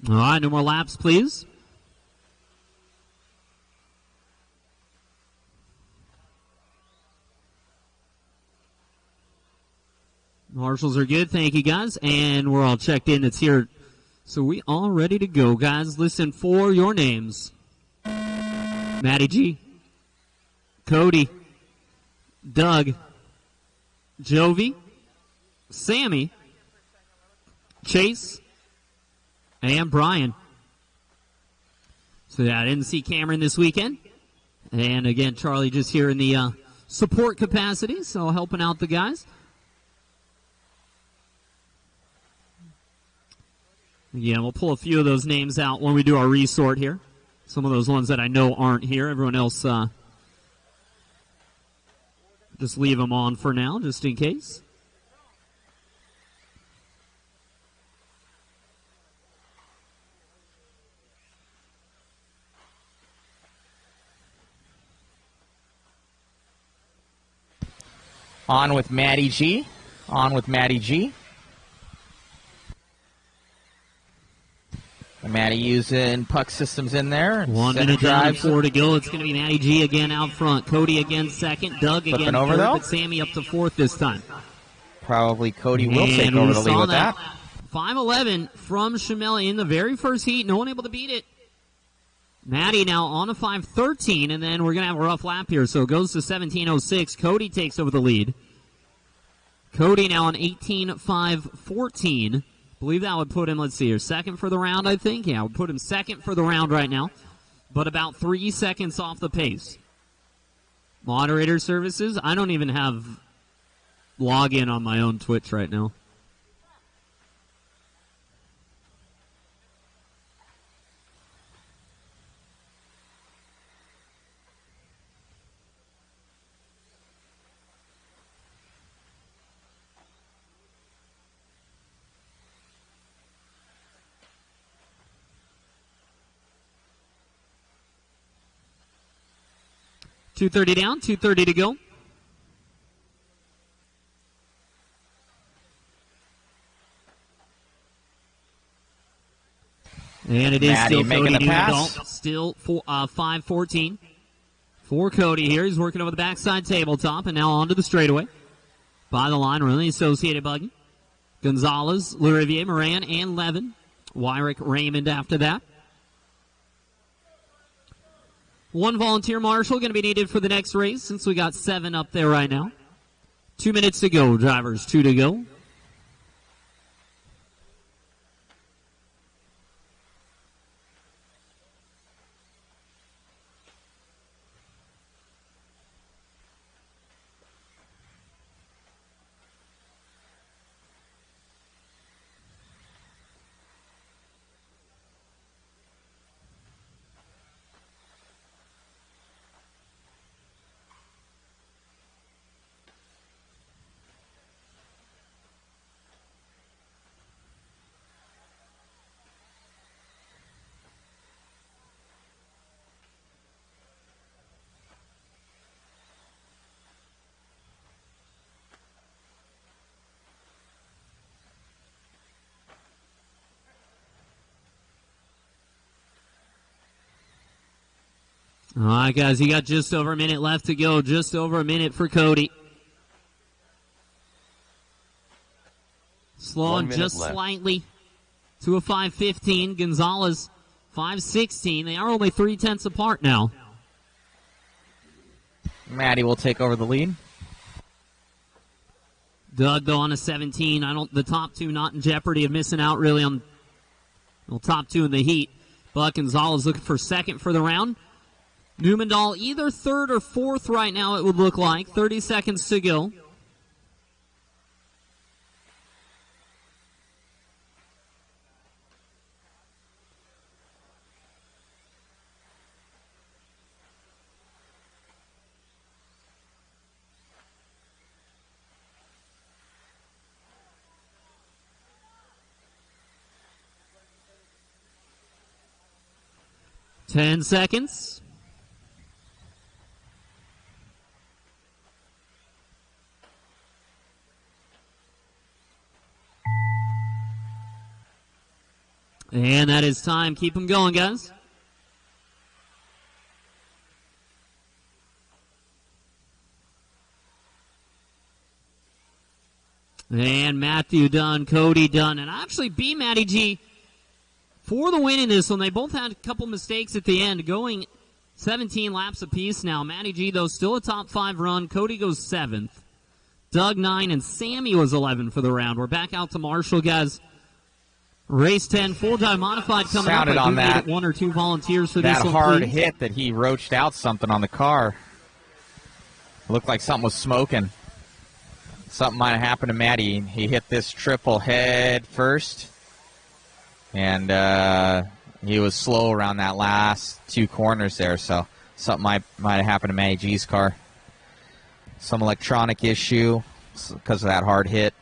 All right, no more laps, please. Marshals are good. Thank you, guys. And we're all checked in. It's here. So we all ready to go, guys. Listen for your names. Matty G. Cody. Doug. Jovi. Sammy. Chase. And Brian. So yeah, I didn't see Cameron this weekend. And again, Charlie just here in the support capacity, so helping out the guys. Yeah, we'll pull a few of those names out when we do our resort here. Some of those ones that I know aren't here. Everyone else, just leave them on for now, just in case. On with Matty G. On with Matty G. Matty using puck systems in there. 1 minute down, 4 to go. It's going to be Matty G again out front. Cody again second. Doug again over, third, though. but Sammy up to fourth this time. Probably Cody will take over the lead with that. 5:11 from Shamel in the very first heat. No one able to beat it. Matty now on a 5:13, and then we're going to have a rough lap here. So it goes to 17:06. Cody takes over the lead. Cody now on 18:5:14. Believe that would put him, let's see here, second for the round, I think. Yeah, would put him second for the round right now, but about 3 seconds off the pace. Moderator services, I don't even have login on my own Twitch right now. .230 down, 2:30 to go. And it is Matty still making Cody the pass. Dundal, still 5:14 for Cody here. He's working over the backside tabletop and now onto the straightaway. By the line, running the associated buggy. Gonzalez, Larivier, Moran, and Levin. Wyrick, Raymond after that. One volunteer marshal going to be needed for the next race since we got 7 up there right now. 2 minutes to go, drivers. 2 to go. All right, guys, you got just over a minute left to go. Just over a minute for Cody. Slowing just slightly to a 5:15. Gonzalez, 5:16. They are only 0.3 apart now. Matty will take over the lead. Doug, though, on a 17. The top two not in jeopardy of missing out really on the top two in the heat. But Gonzalez looking for second for the round. Newmandahl either third or fourth right now, it would look like. 30 seconds to go. Ten seconds. And that is time. Keep them going, guys. And Matthew done, Cody done, and actually B. Matty G for the win in this one. They both had a couple mistakes at the end, going 17 laps apiece now. Matty G, though, still a top 5 run. Cody goes 7th. Doug 9, and Sammy was 11 for the round. We're back out to Marshall, guys. Race 10, full-time modified coming Sounded up. on that. 1 or 2 volunteers for this one, that hard please. hit that he roached out something on the car. Looked like something was smoking. Something might have happened to Matty. He hit this triple head first, and he was slow around that last 2 corners there, so something might have happened to Matty G's car. Some electronic issue because of that hard hit.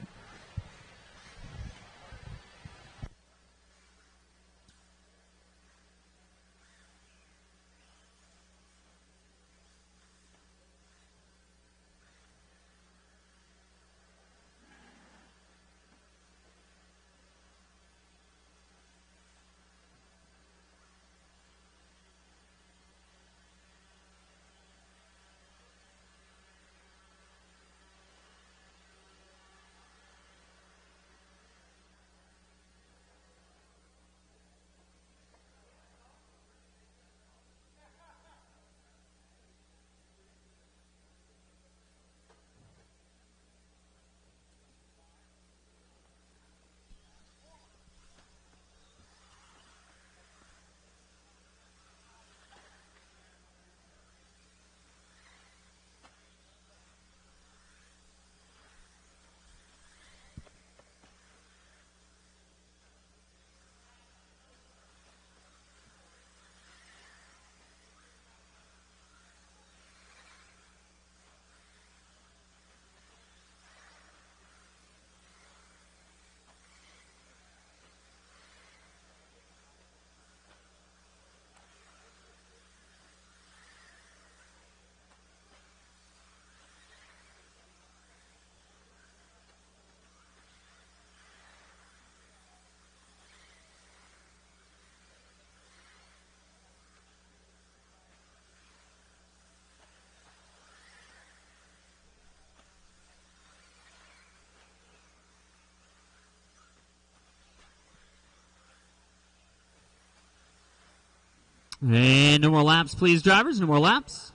And no more laps, please, drivers. No more laps.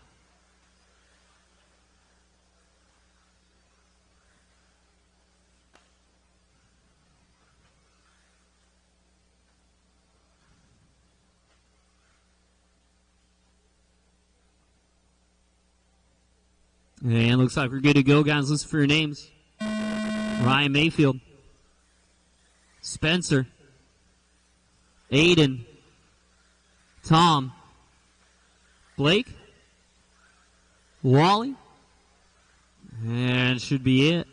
And looks like we're good to go, guys. Listen for your names. Ryan Mayfield. Spencer. Aiden. Tom. Blake. Wally. And should be it.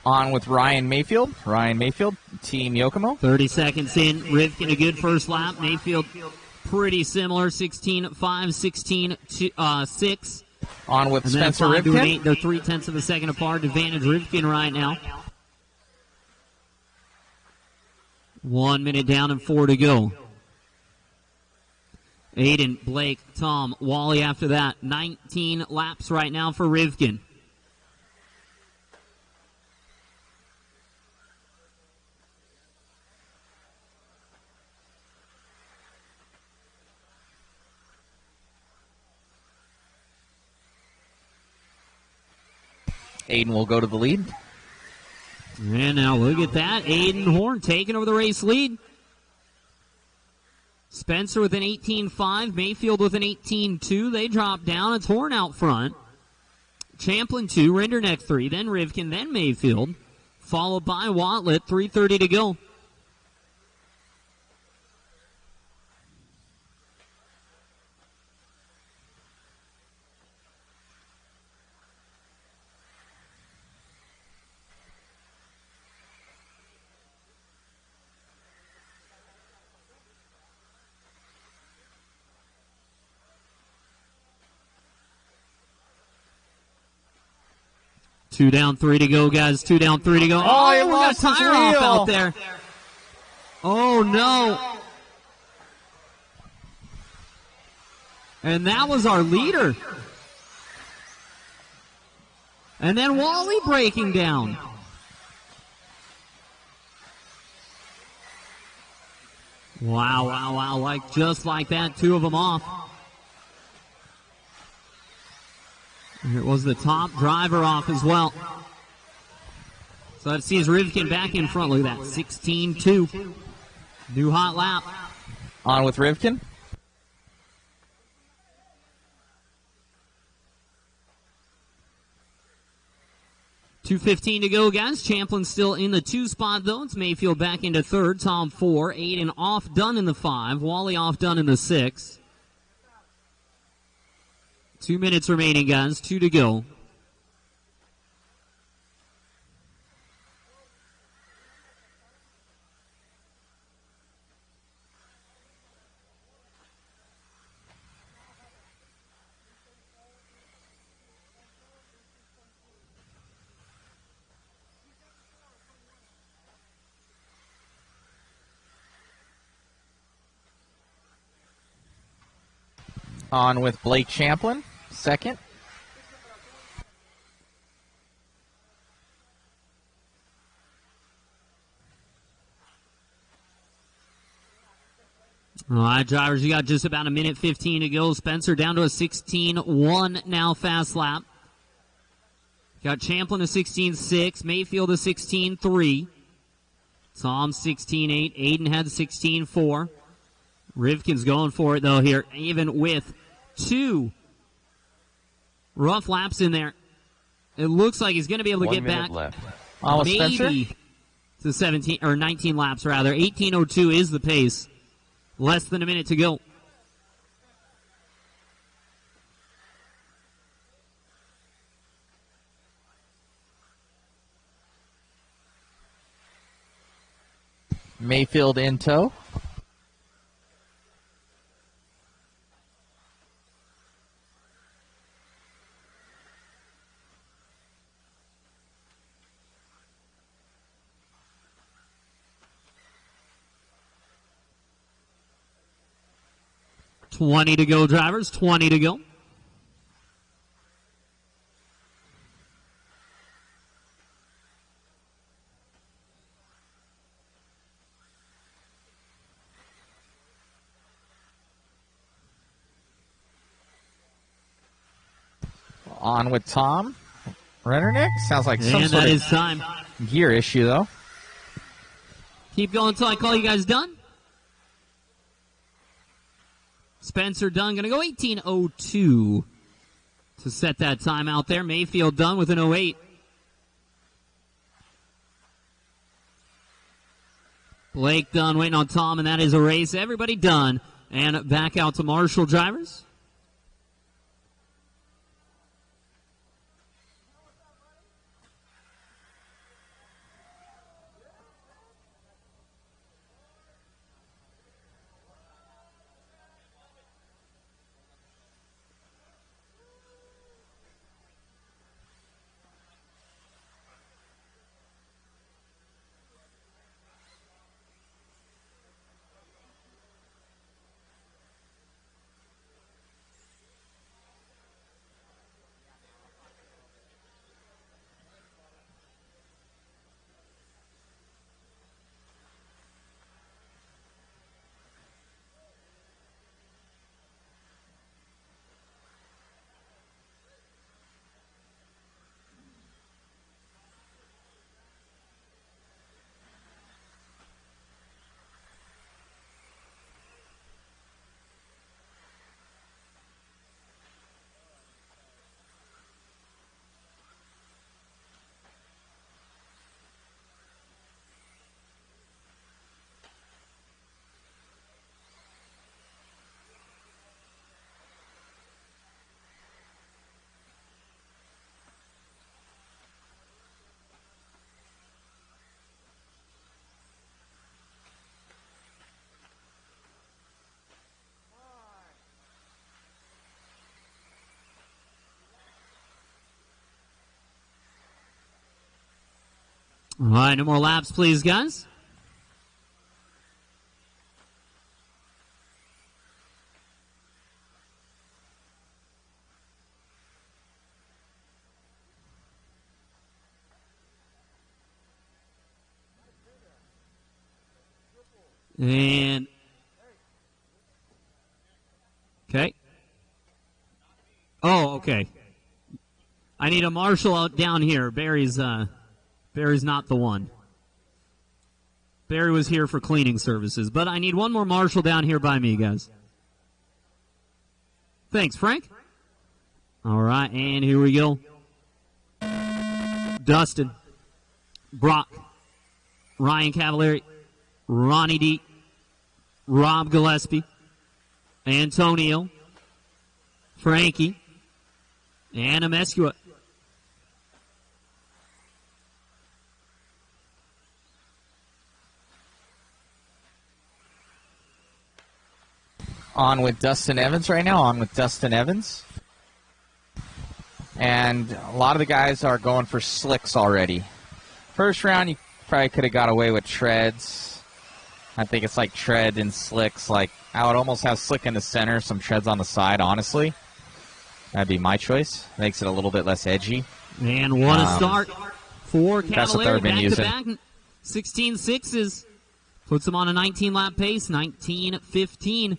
On with Ryan Mayfield. Ryan Mayfield, Team Yokomo. 30 seconds in. Rivkin a good first lap. Mayfield pretty similar. 16-5, 16-6. On with And Spencer then 5 to an 8. Rivkin. They're 0.3 of a second apart. Advantage Rivkin right now. 1 minute down and 4 to go. Aiden, Blake, Tom, Wally after that. 19 laps right now for Rivkin. Aiden will go to the lead. And now look at that. Aiden Horn taking over the race lead. Spencer with an 18.5. Mayfield with an 18.2. They drop down. It's Horn out front. Champlin 2. Renderneck 3. Then Rivkin. Then Mayfield. Followed by Watlet. 3:30 to go. 2 down, 3 to go, guys. 2 down, 3 to go. Oh, he we got lost a his tire off wheel. out there. Oh, no. And that was our leader. And then Wally breaking down. Wow, wow, wow. Just like that, 2 of them off. And it was the top driver off as well. So that sees Rivkin back in front. Look at that, 16-2. New hot lap. On with Rivkin. .215 to go, guys. Champlin still in the 2 spot, though. It's Mayfield back into 3rd. Tom 4. Aiden off, done in the 5. Wally off, done in the 6. 2 minutes remaining, guys. 2 to go. On with Blake Champlin, 2nd. All right, drivers, you got just about 1:15 to go. Spencer down to a 16-1 now fast lap. Got Champlin a 16-6, Mayfield a 16-3. Tom 16-8, Aiden had 16-4. Rivkin's going for it, though, here, even with 2 rough laps in there. It looks like he's going to be able to 1 get minute back left. maybe to 17 or 19 laps, rather. 18:02 is the pace. Less than a minute to go. Mayfield in tow. $20 to go, drivers. $20 to go. On with Tom. Rennernick. Sounds like some And sort that of is time. gear issue, though. Keep going until I call you guys done. Spencer Dunn going to go 18:02 to set that time out there. Mayfield done with an 08. Blake done waiting on Tom, and that is a race. Everybody done. And back out to Marshall drivers. All right, no more laps, please, guys. And okay. Oh, okay. I need a marshal out down here. Barry's not the one. Barry was here for cleaning services, but I need one more marshal down here by me, guys. Thanks, Frank. All right, and here we go. Dustin, Brock, Ryan Cavallari, Ronnie D, Rob Gillespie, Antonio, Frankie, Anna Mescua. On with Dustin Evans right now. On with Dustin Evans. And a lot of the guys are going for slicks already. First round, you probably could have got away with treads. I think it's like tread and slicks. Like, I would almost have slick in the center, some treads on the side, honestly. That'd be my choice. Makes it a little bit less edgy. And what a start for Cavallari. That's what they've been using. Back-to-back 16 sixes. Puts him on a 19-lap pace, 19:15.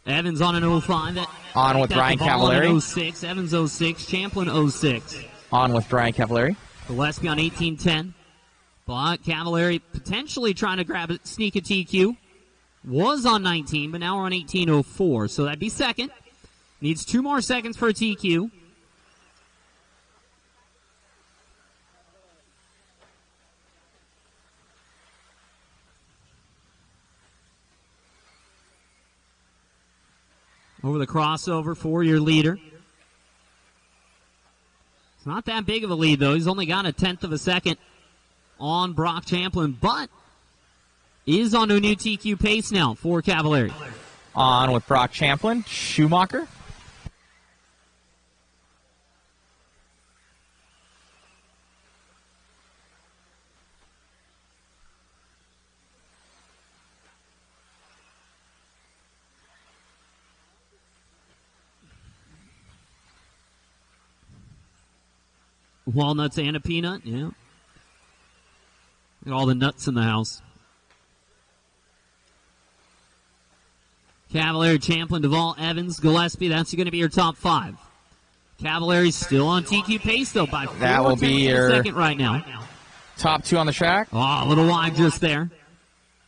Evans on an 05. On with Brian Cavallari. 06. Evans 06. Champlin 06. On with Brian Cavallari. Gillespie on 18:10. But Cavallari potentially trying to grab it, sneak a TQ. Was on 19, but now we're on 18:04. So that'd be second. Needs 2 more seconds for a TQ. Over the crossover for your leader. It's not that big of a lead, though. He's only got a 1/10 of a second on Brock Champlin, but is on a new TQ pace now for Cavallari. On with Brock Champlin. Schumacher. Walnuts and a peanut, yeah. Got all the nuts in the house. Cavallari, Champlin, Duvall, Evans, Gillespie. That's going to be your top 5. Cavallari's still on TQ pace, though, by 4 that will be your second right now. Top 2 on the track. Oh, a little wide just there.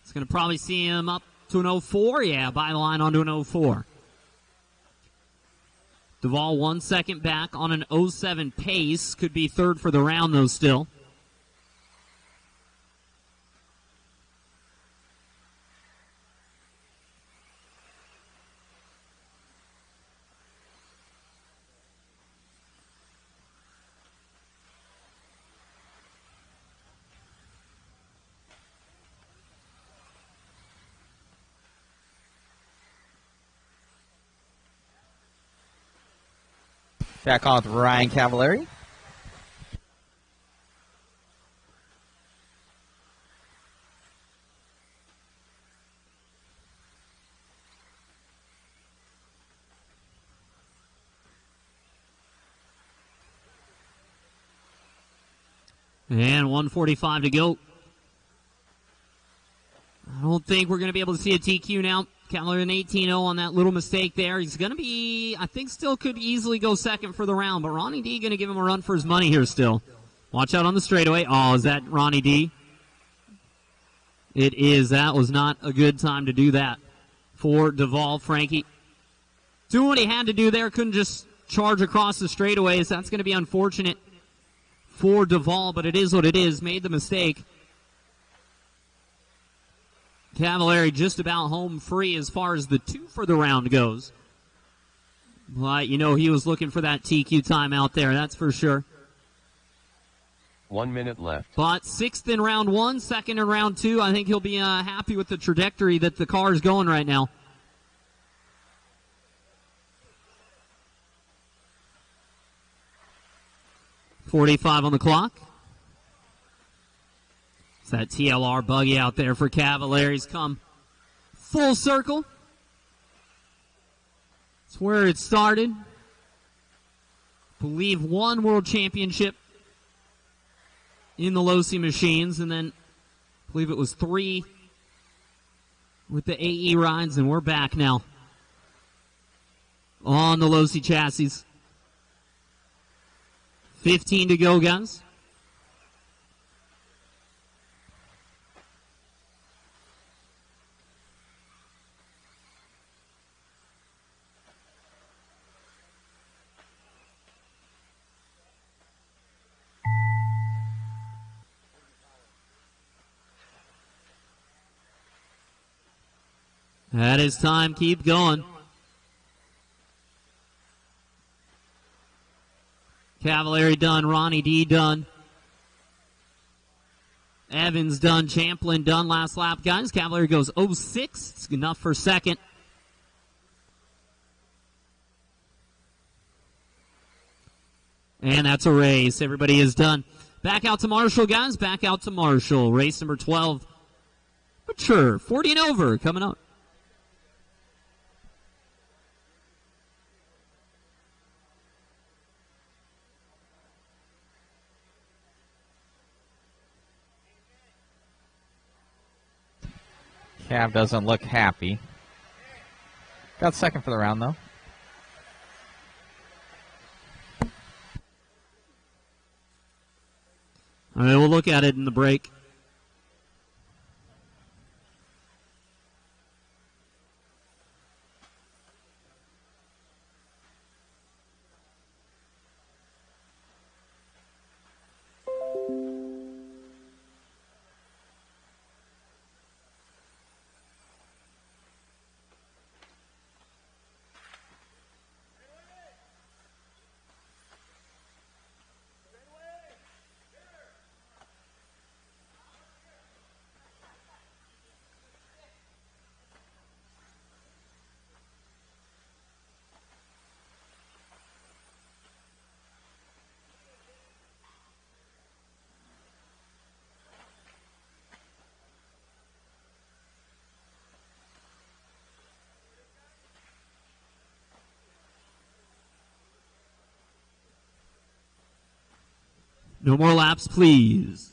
It's going to probably see him up to an 04. Yeah, by the line onto an 04. Duvall 1 second back on an 07 pace. Could be third for the round, though, still. Back on with Ryan Cavallari. And 1:45 to go. I don't think we're going to be able to see a TQ now. Cavallari an 18-0 on that little mistake there. He's going to be, I think, still could easily go second for the round, but Ronnie D going to give him a run for his money here still. Watch out on the straightaway. Oh, is that Ronnie D? It is. That was not a good time to do that for Duvall. Frankie doing what he had to do there. Couldn't just charge across the straightaways. That's going to be unfortunate for Duvall, but it is what it is. Made the mistake. Cavallari just about home free as far as the 2 for the round goes. But, you know, he was looking for that TQ time out there, that's for sure. 1 minute left. But 6th in round 1, 2nd in round 2. I think he'll be happy with the trajectory that the car is going right now. .45 on the clock. that TLR buggy out there for Cavalieri's come full circle. It's where it started. I believe one world championship in the Losi machines, and then I believe it was 3 with the AE rides, and we're back now on the Losi chassis. 15 to go, guys. That is time. Keep going. Cavalieri done. Ronnie D done. Evans done. Champlin done. Last lap, guys. Cavalieri goes 06. It's enough for second. And that's a race. Everybody is done. Back out to Marshall, guys. Back out to Marshall. Race number 12. Mature. 40 and over coming up. Cav doesn't look happy. Got second for the round, though. All right, we'll look at it in the break. No more laps, please.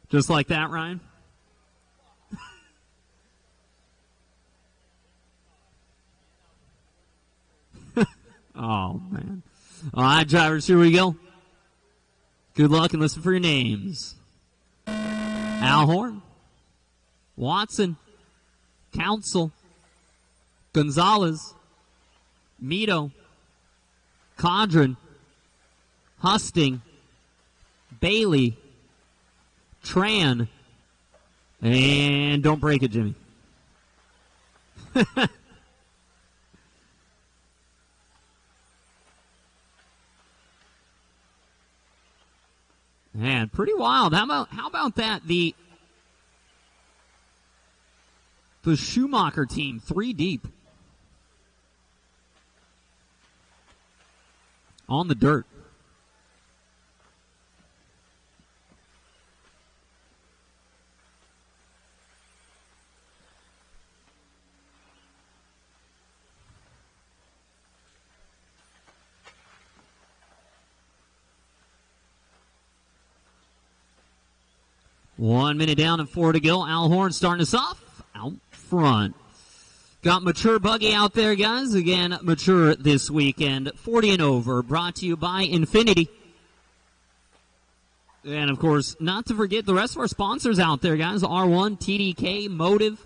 Just like that, Ryan? Oh, man. All right, drivers, here we go. Good luck and listen for your names. Alhorn, Watson, Council, Gonzalez, Mito, Condren, Husting, Bailey, Tran, and don't break it, Jimmy. Man, pretty wild. How about that? The Schumacher team, 3 deep. On the dirt. One minute down and 4 to go. Al Horn starting us off out front. Got Mature Buggy out there, guys. Again, Mature this weekend. 40 and over. Brought to you by Infinity. And, of course, not to forget the rest of our sponsors out there, guys. R1, TDK, Motive,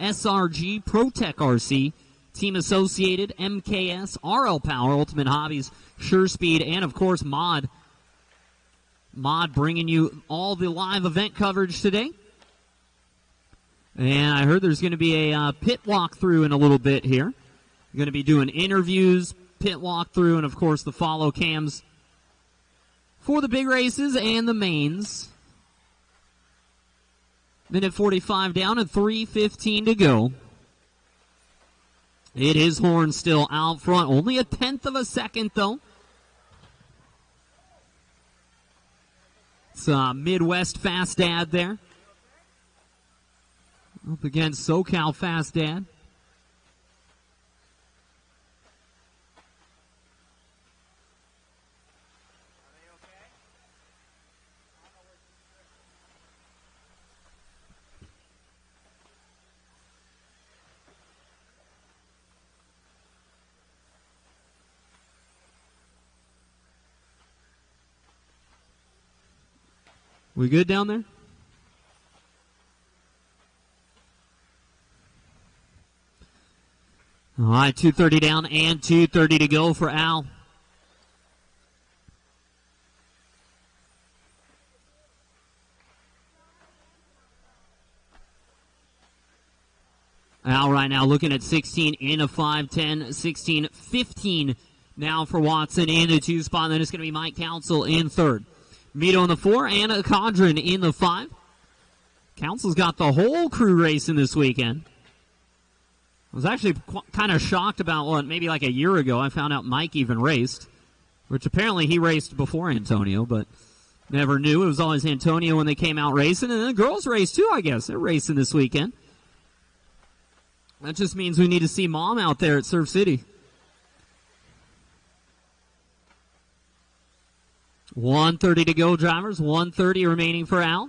SRG, ProTech RC, Team Associated, MKS, RL Power, Ultimate Hobbies, Sure Speed, and, of course, Mod. Mod bringing you all the live event coverage today. And I heard there's going to be a pit walkthrough in a little bit here. We're going to be doing interviews, pit walkthrough, and of course the follow cams for the big races and the mains. Minute 45 down and 3:15 to go. It is Horn still out front. Only a tenth of a second, though. It's Midwest Fast Dad there. Up against SoCal Fast Dad. We good down there? All right, 2:30 down and 2:30 to go for Al. Al right now looking at 16 in a 5-10, 16-15 now for Watson in the 2 spot. And then it's going to be Mike Council in 3rd. Mito in the 4 and a Condren in the 5. Council's got the whole crew racing this weekend. I was actually kind of shocked about maybe like a year ago I found out Mike even raced, which apparently he raced before Antonio, but never knew. It was always Antonio when they came out racing, and the girls race too, I guess. They're racing this weekend. That just means we need to see Mom out there at Surf City. 1:30 to go, drivers. 1:30 remaining for Al.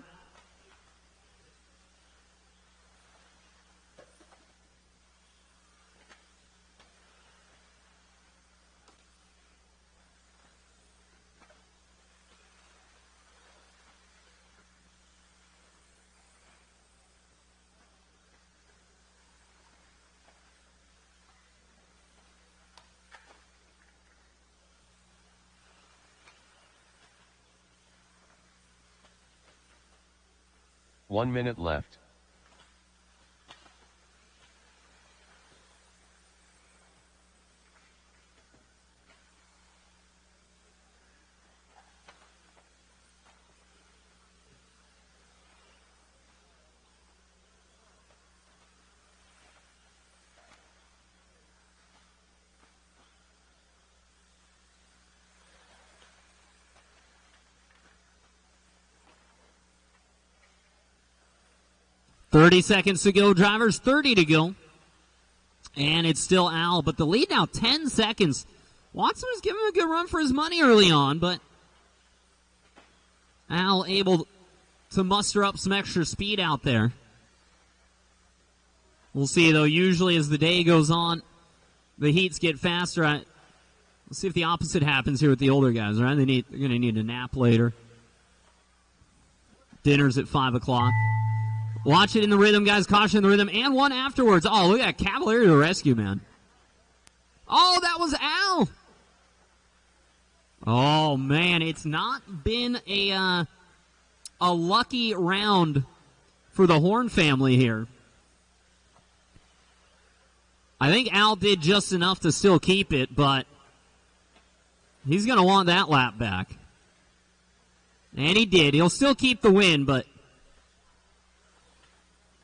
One minute left. .30 seconds to go, drivers. 30 to go. And it's still Al, but the lead now 10 seconds. Watson was giving him a good run for his money early on, but Al able to muster up some extra speed out there. We'll see, though. Usually as the day goes on, the heats get faster. We'll see if the opposite happens here with the older guys, right? They're going to need a nap later. Dinner's at 5 o'clock. Watch it in the rhythm, guys. Caution in the rhythm. And one afterwards. Oh, look at that Cavalier to the rescue, man. Oh, that was Al. Oh, man. It's not been a lucky round for the Horn family here. I think Al did just enough to still keep it, but he's going to want that lap back. And he did. He'll still keep the win, but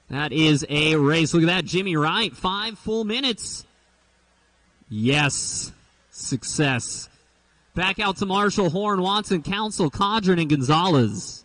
that is a race. Look at that, Jimmy Wright, 5 full minutes. Yes, success. Back out to Marshall, Horn, Watson, Council, Codron, and Gonzalez.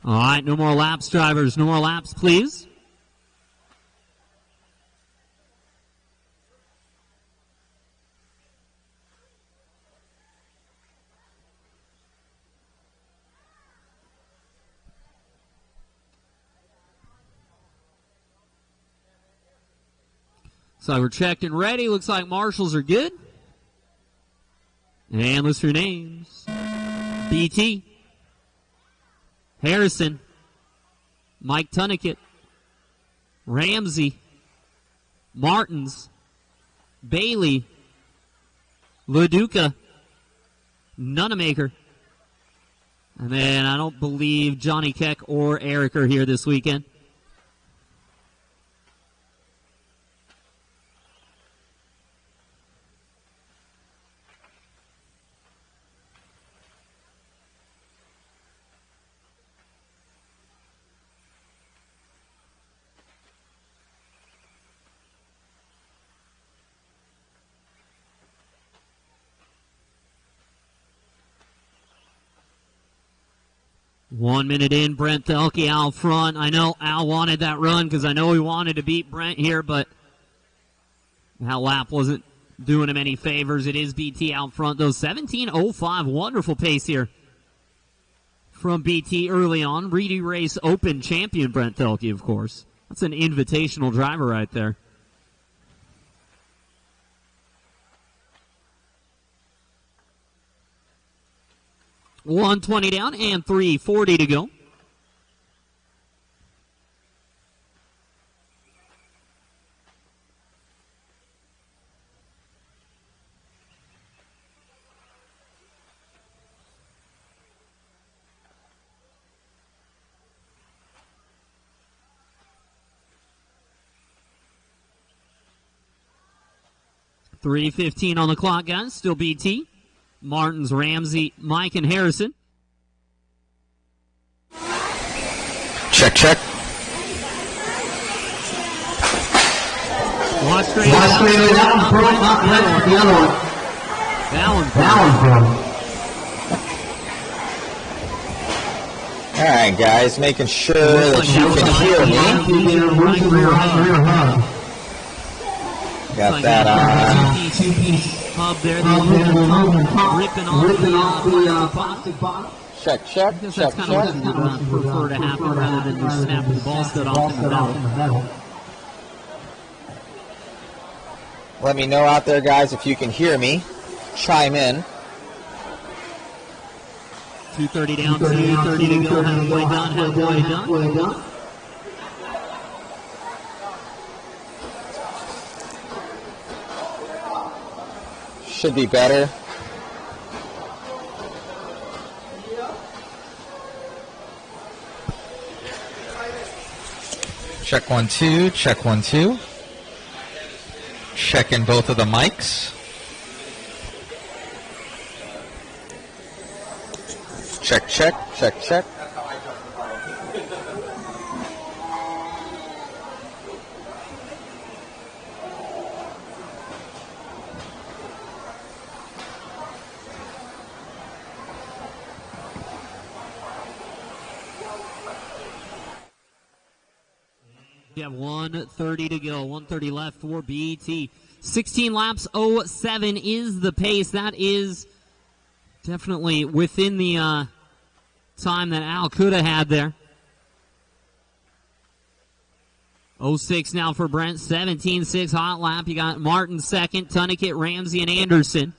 All right, no more laps, drivers. No more laps, please. So we're checked and ready. Looks like marshals are good. And list your names. BT. Harrison. Mike Tunnicket. Ramsey. Martins. Bailey. LaDuca. Nunemaker. And then I don't believe Johnny Keck or Eric are here this weekend. One minute in, Brent Thelke out front. I know Al wanted that run because I know he wanted to beat Brent here, but that lap wasn't doing him any favors. It is BT out front, though. 17:05, wonderful pace here from BT early on. Reedy Race Open champion Brent Thelke, of course. That's an invitational driver right there. $120 down and $340 to go. $3:15 on the clock, guys. Still BT. Martins, Ramsey, Mike, and Harrison. Check, check. Watch straight. That one's broke, not the other one. That one's broke. All right, guys, making sure that you can hear me. Got that two-piece hub there. The aluminum pump ripping off the plastic bottom. Check, check, I guess check, that's kind of what you would prefer to happen rather than just snap the ball stud off in the metal. Let me know out there, guys, if you can hear me. Chime in. 2:30 down, 2:30 to go. Halfway done. Should be better. Check 1 2, check 1 2. Checking both of the mics. Check, check, check, check. You have 1:30 to go. 1:30 left for BT. 16 laps, 07 is the pace. That is definitely within the time that Al could have had there. 06 now for Brent. 17.6 hot lap. You got Martin second, Tunnicket, Ramsey, and Anderson.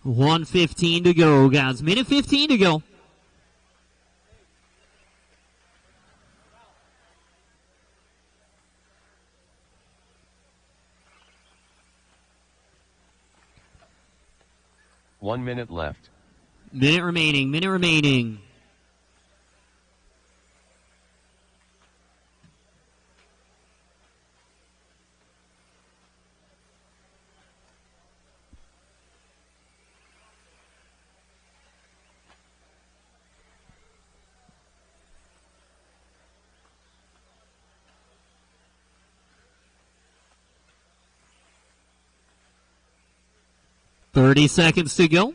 1:15 to go, guys. Minute 15 to go. One minute left. Minute remaining. $30 seconds to go.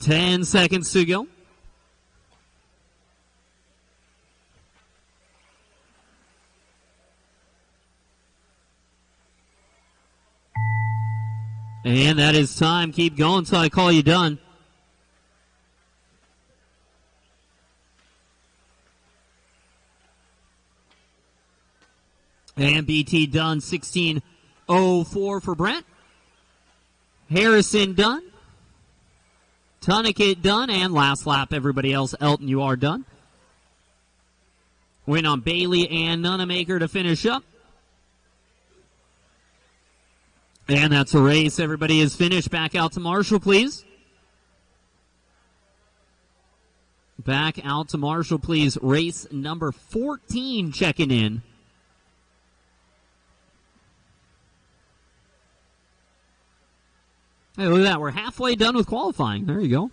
10 seconds to go. And that is time. Keep going until I call you done. And BT done. 16:04 for Brent. Harrison done. Tunnekit done. And last lap, everybody else. Elton, you are done. Win on Bailey and Nunemaker to finish up. And that's a race. Everybody is finished. Back out to Marshall, please. Back out to Marshall, please. Race number 14 checking in. Hey, look at that. We're halfway done with qualifying. There you go.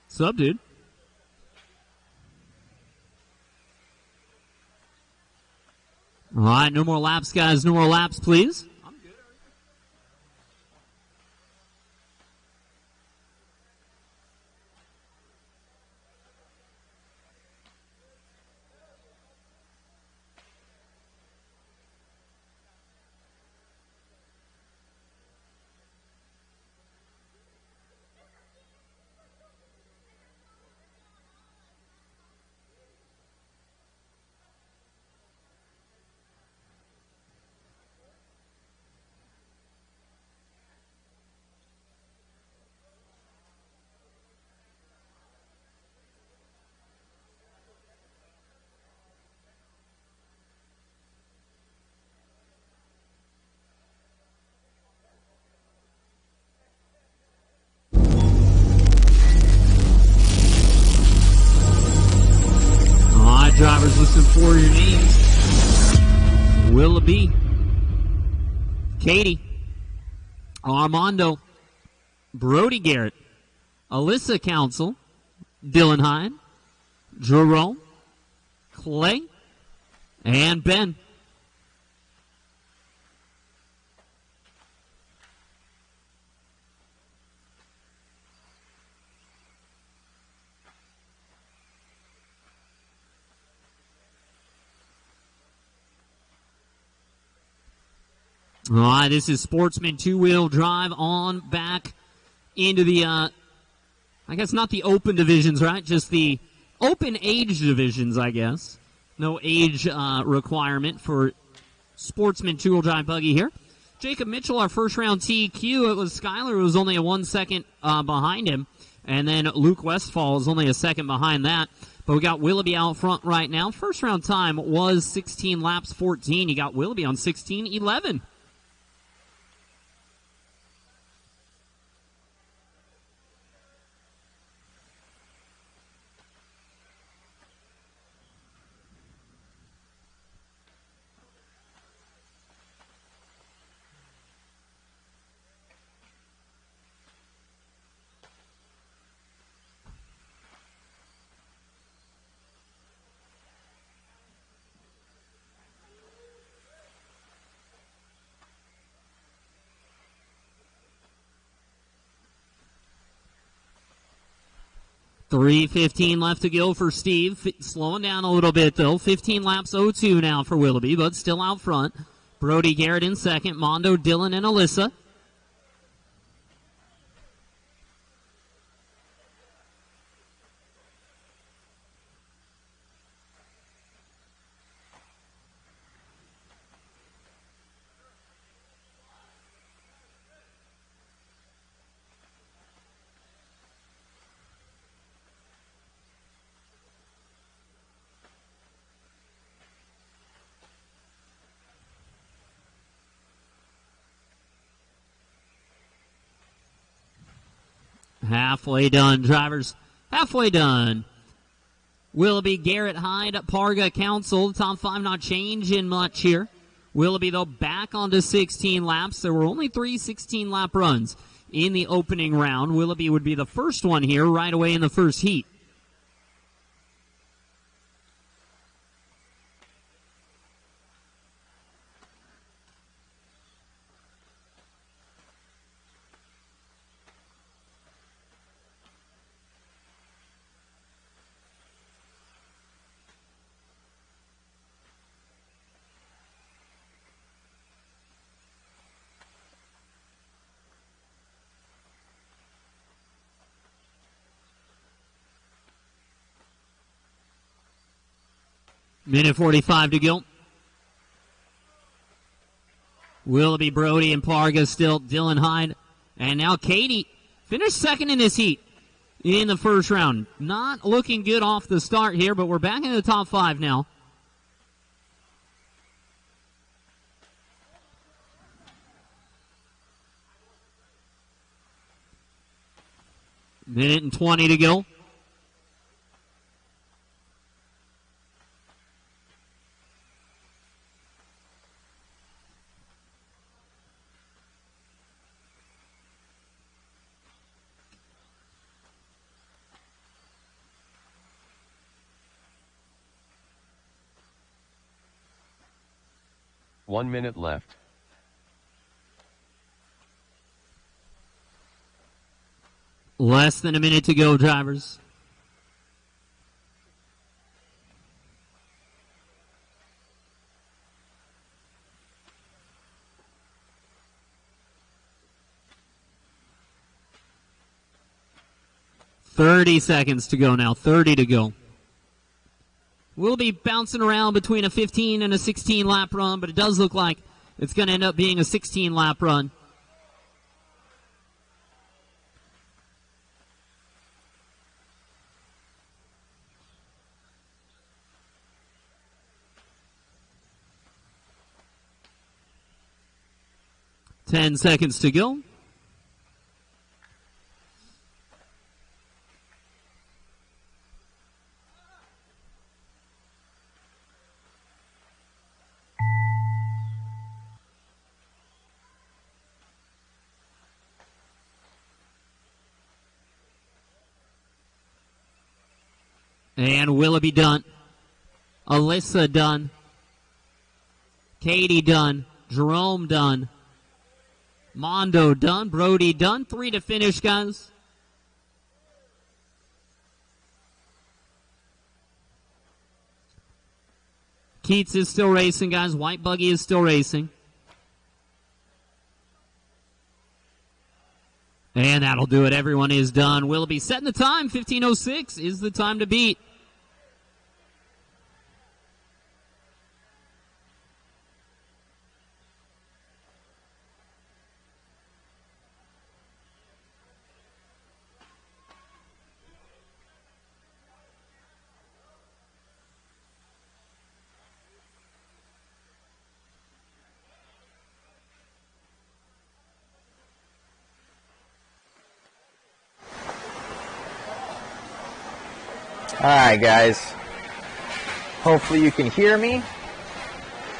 What's up, dude? All right, no more laps, guys. No more laps, please. Drivers, listen for your names. Willoughby, Katie, Armando, Brody Garrett, Alyssa Council, Dylan Hine, Jerome, Clay, and Ben. All right, this is Sportsman two-wheel drive on back into the, I guess not the open divisions, right? Just the open age divisions, I guess. No age requirement for Sportsman two-wheel drive buggy here. Jacob Mitchell, our first round TQ. It was Skyler, who was only a 1 second behind him. And then Luke Westfall is only a second behind that. But we got Willoughby out front right now. First round time was 16 laps 14. You got Willoughby on 16:11. .3:15 left to go for Steve. Slowing down a little bit, though. 15 laps 02 now for Willoughby, but still out front. Brody Garrett in second. Mondo, Dylan, and Alyssa. Halfway done, drivers. Halfway done. Willoughby, Garrett, Hyde, Parga, Council. The top 5 not changing much here. Willoughby, though, back onto 16 laps. There were only 3 16-lap runs in the opening round. Willoughby would be the first one here right away in the first heat. Minute 45 to go. Willoughby, Brody, and Parga still. Dylan Hyde. And now Katie finished second in this heat in the first round. Not looking good off the start here, but we're back in the top 5 now. Minute and 20 to go. One minute left. Less than a minute to go, drivers. $30 seconds to go now. 30 to go. We'll be bouncing around between a 15 and a 16-lap run, but it does look like it's going to end up being a 16-lap run. $10 seconds to go. And Willoughby done. Alyssa done. Katie done. Jerome done. Mondo done. Brody done. 3 to finish, guys. Keats is still racing, guys. White Buggy is still racing. And that'll do it. Everyone is done. Willoughby setting the time. 15:06 is the time to beat. Alright guys, hopefully you can hear me.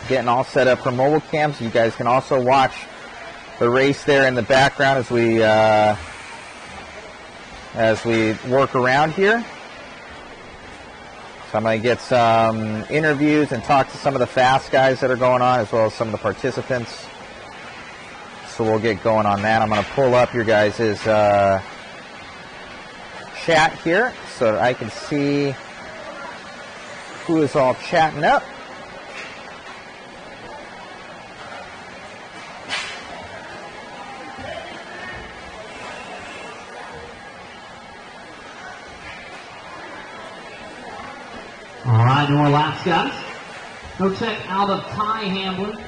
Getting all set up for mobile cams. You guys can also watch the race there in the background as we work around here. So I'm going to get some interviews and talk to some of the fast guys that are going on, as well as some of the participants. So we'll get going on that. I'm going to pull up your guys' chat here so that I can see who is all chatting up. All right, no more laps, guys. Go check out of Ty Hamblin.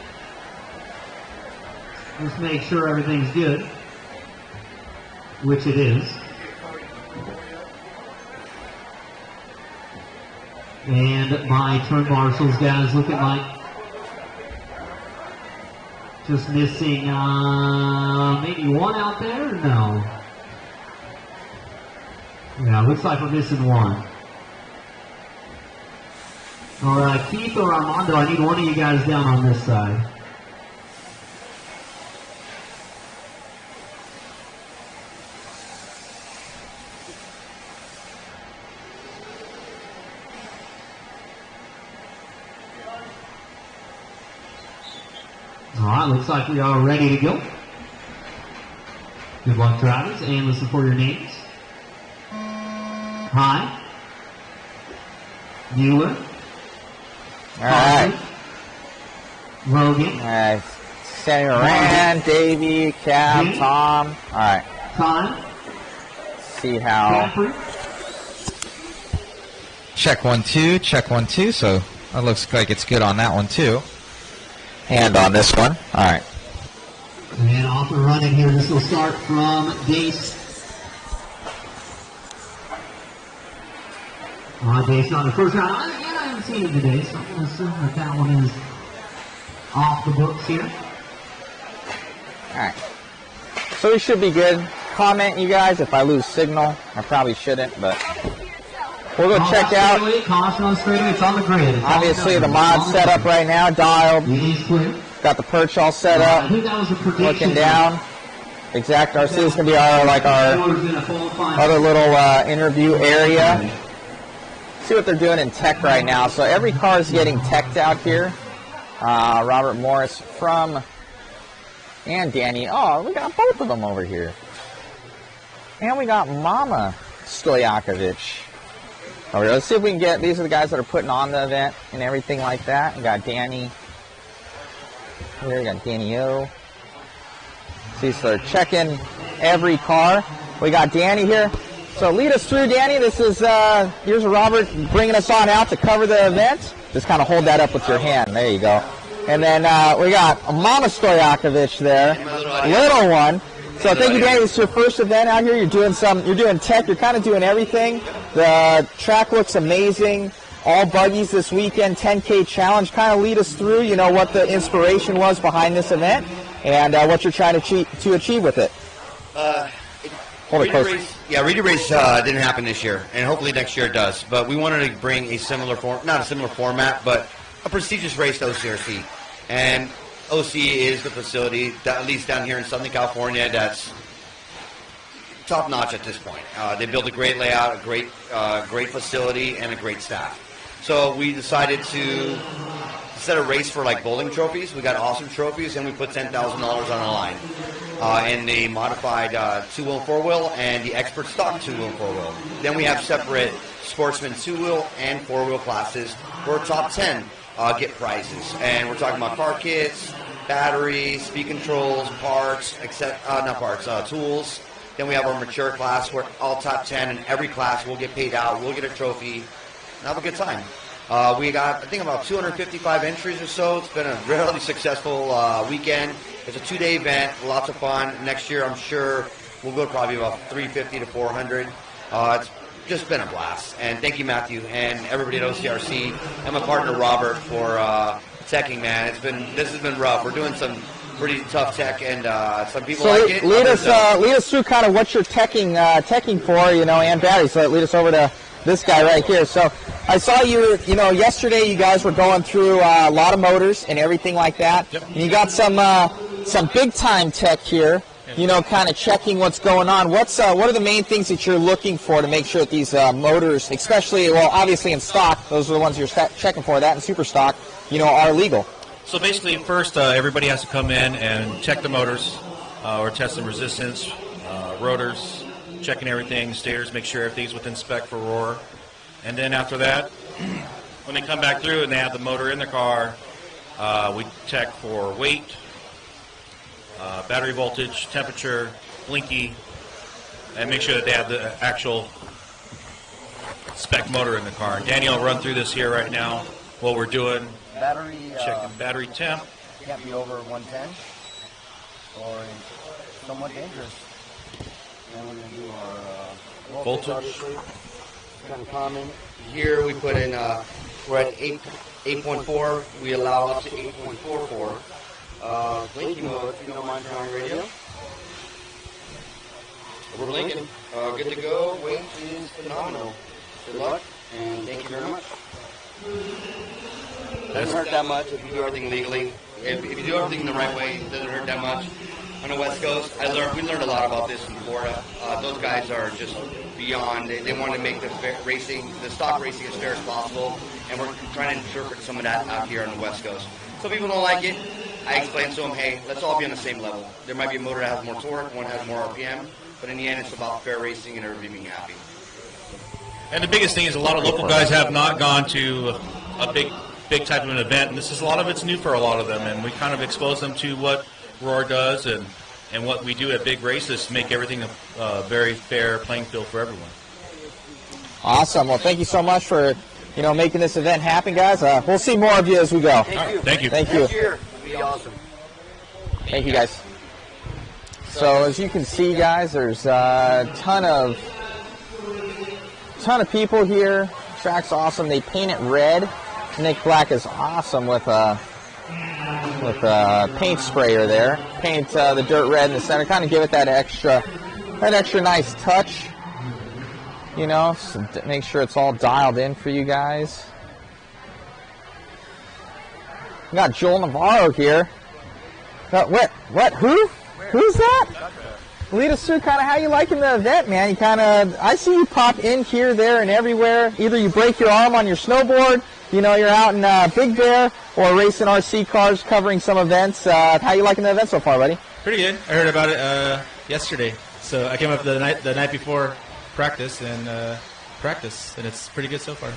Just make sure everything's good, which it is. And my turn marshals, guys, looking like just missing maybe one out there. No. Yeah, looks like we're missing one. All right, Keith or Armando, I need one of you guys down on this side. All right, looks like we are ready to go. Good luck, drivers, and listen for your names. Hi. Mueller. All right. Logan. All right. Sammy Moran, Davey, Cam, Jim. Tom. All right. Time. See how. Jeffrey. Check 1, 2. Check 1, 2. So that looks like it's good on that one too. And on this one. All right. And off and running here. This will start from Dace. Dace on the first round. I haven't seen it today, so I'm going to assume that that one is off the books here. All right. So we should be good. Comment, you guys, if I lose signal. I probably shouldn't, but we'll go check out. Caution on straightaway. It's on the grid. Obviously, the mod set up right now, dialed. Got the perch all set up. I think that was a prediction. Looking down. Xact RC is going to be our other little interview area. See what they're doing in tech right now. So every car is getting teched out here. Robert Morris and Danny. Oh, we got both of them over here. And we got Mama Stojakovic. Over here. Let's see if we can get, these are the guys that are putting on the event and everything like that. We got Danny. Here we got Danny O. See, so they're checking every car. We got Danny here. So lead us through, Danny. This is, here's Robert bringing us on out to cover the event. Just kind of hold that up with your hand. There you go. And then we got Mama Stojakovic there, little one. So thank you, Danny. This is your first event out here. You're doing tech. You're kind of doing everything. The track looks amazing. All buggies this weekend, 10K challenge. Kind of lead us through, you know, what the inspiration was behind this event and what you're trying to achieve with it. Hold it close. Reedy Race didn't happen this year, and hopefully next year it does. But we wanted to bring a similar not a similar format, but a prestigious race to OCRC. And OC is the facility, at least down here in Southern California, that's top notch at this point. They built a great layout, a great facility, and a great staff. So we decided to set a race for like bowling trophies. We got awesome trophies, and we put $10,000 on the line. In the modified 2-wheel, 4-wheel, and the expert stock 2-wheel, 4-wheel. Then we have separate sportsman 2-wheel and 4-wheel classes where top 10 get prizes. And we're talking about car kits, batteries, speed controls, parts, tools. Then we have our mature class where all top 10 in every class will get paid out. We'll get a trophy and have a good time. We got, I think, about 255 entries or so. It's been a really successful weekend. It's a 2-day event, lots of fun. Next year, I'm sure we'll go probably about 350 to 400. It's just been a blast. And thank you, Matthew, and everybody at OCRC, and my partner Robert for teching, man. This has been rough. We're doing some pretty tough tech, and some people like it. Lead us through kind of what you're teching for, you know, and batteries. So lead us over to this guy right here. So I saw you know, yesterday you guys were going through a lot of motors and everything like that. Yep. And you got some big time tech here, you know, kind of checking what's going on. What are the main things that you're looking for to make sure that these motors, especially, well, obviously in stock, those are the ones you're checking for, that and super stock, you know, are legal? So basically, first, everybody has to come in and check the motors, or test the resistance, rotors, checking everything, stayers, make sure everything's within spec for roar. And then after that, when they come back through and they have the motor in the car, we check for weight, battery voltage, temperature, blinky, and make sure that they have the actual spec motor in the car. Daniel will run through this here right now, what we're doing. Battery, checking battery temp. Can't be over 110 or somewhat dangerous. And we're going to do our voltage. Kind of common. Here we put in, we're at 8.4. We allow up to 8.44. Blinking mode, if you don't mind trying radio. We're Lincoln. Good to go. Weight is phenomenal. Good luck, and thank you very much. Doesn't hurt that much if you do everything legally. If you do everything the right way, it doesn't hurt that much. On the West Coast, we learned a lot about this in Florida. Those guys are just beyond. They want to make the stock racing as fair as possible, and we're trying to interpret some of that out here on the West Coast. Some people don't like it. I explain to them, hey, let's all be on the same level. There might be a motor that has more torque, one has more RPM, but in the end, it's about fair racing and everybody being happy. And the biggest thing is a lot of local guys have not gone to a big type of an event, and a lot of it's new for a lot of them, and we kind of expose them to what Roar does and what we do at big races to make everything a very fair playing field for everyone. Awesome. Well, thank you so much for making this event happen, guys. We'll see more of you as we go. Thank you. Thank you. Next year will be awesome. Thank you, guys. So as you can see, guys, there's a ton of people here. Track's awesome. They paint it red. Nick Black is awesome with a paint sprayer there. Paint the dirt red in the center, kind of give it that extra nice touch. So make sure it's all dialed in for you guys. We got Joel Navarro here. What? Who's that? Lead us through kind of how you liking the event, man. I see you pop in here, there, and everywhere. Either you break your arm on your snowboard, you're out in Big Bear, or racing RC cars, covering some events. How you liking the event so far, buddy? Pretty good. I heard about it yesterday, so I came up the night before practice, and it's pretty good so far.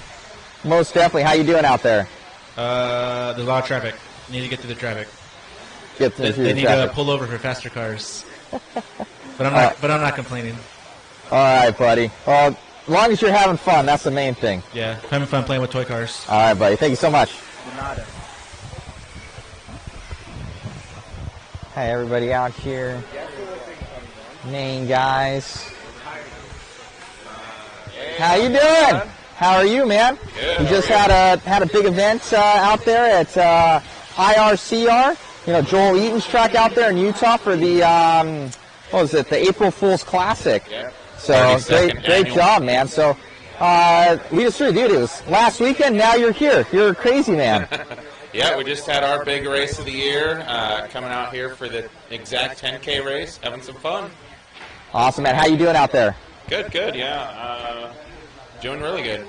Most definitely. How you doing out there? There's a lot of traffic. You need to get through the traffic. They need to pull over for faster cars. But I'm not complaining. All right, buddy. Well, as long as you're having fun, that's the main thing. Yeah, having fun playing with toy cars. All right, buddy. Thank you so much. Hi, everybody out here. Main guys. How you doing? How are you, man? Good. You just had a big event out there at IRCR. Joel Eaton's track out there in Utah for the the April Fool's Classic. Yeah. So great job, man. So lead us through, dude. It was last weekend. Now you're here. You're a crazy man. Yeah, we just had our big race of the year, coming out here for the Xact 10K race, having some fun. Awesome, man. How you doing out there? Good, yeah. Doing really good.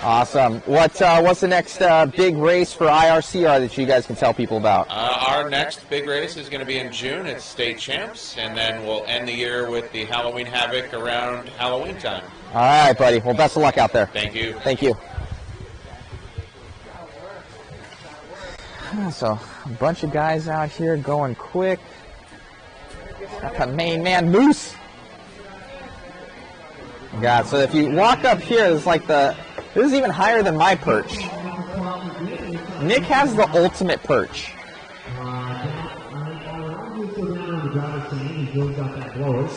Awesome. What's the next big race for IRCR that you guys can tell people about? Our next big race is going to be in June. It's State Champs, and then we'll end the year with the Halloween Havoc around Halloween time. All right, buddy. Well, best of luck out there. Thank you. Thank you. So, a bunch of guys out here going quick. Got the main man, Moose. God, so if you walk up here, it's like this is even higher than my perch. Nick has the ultimate perch.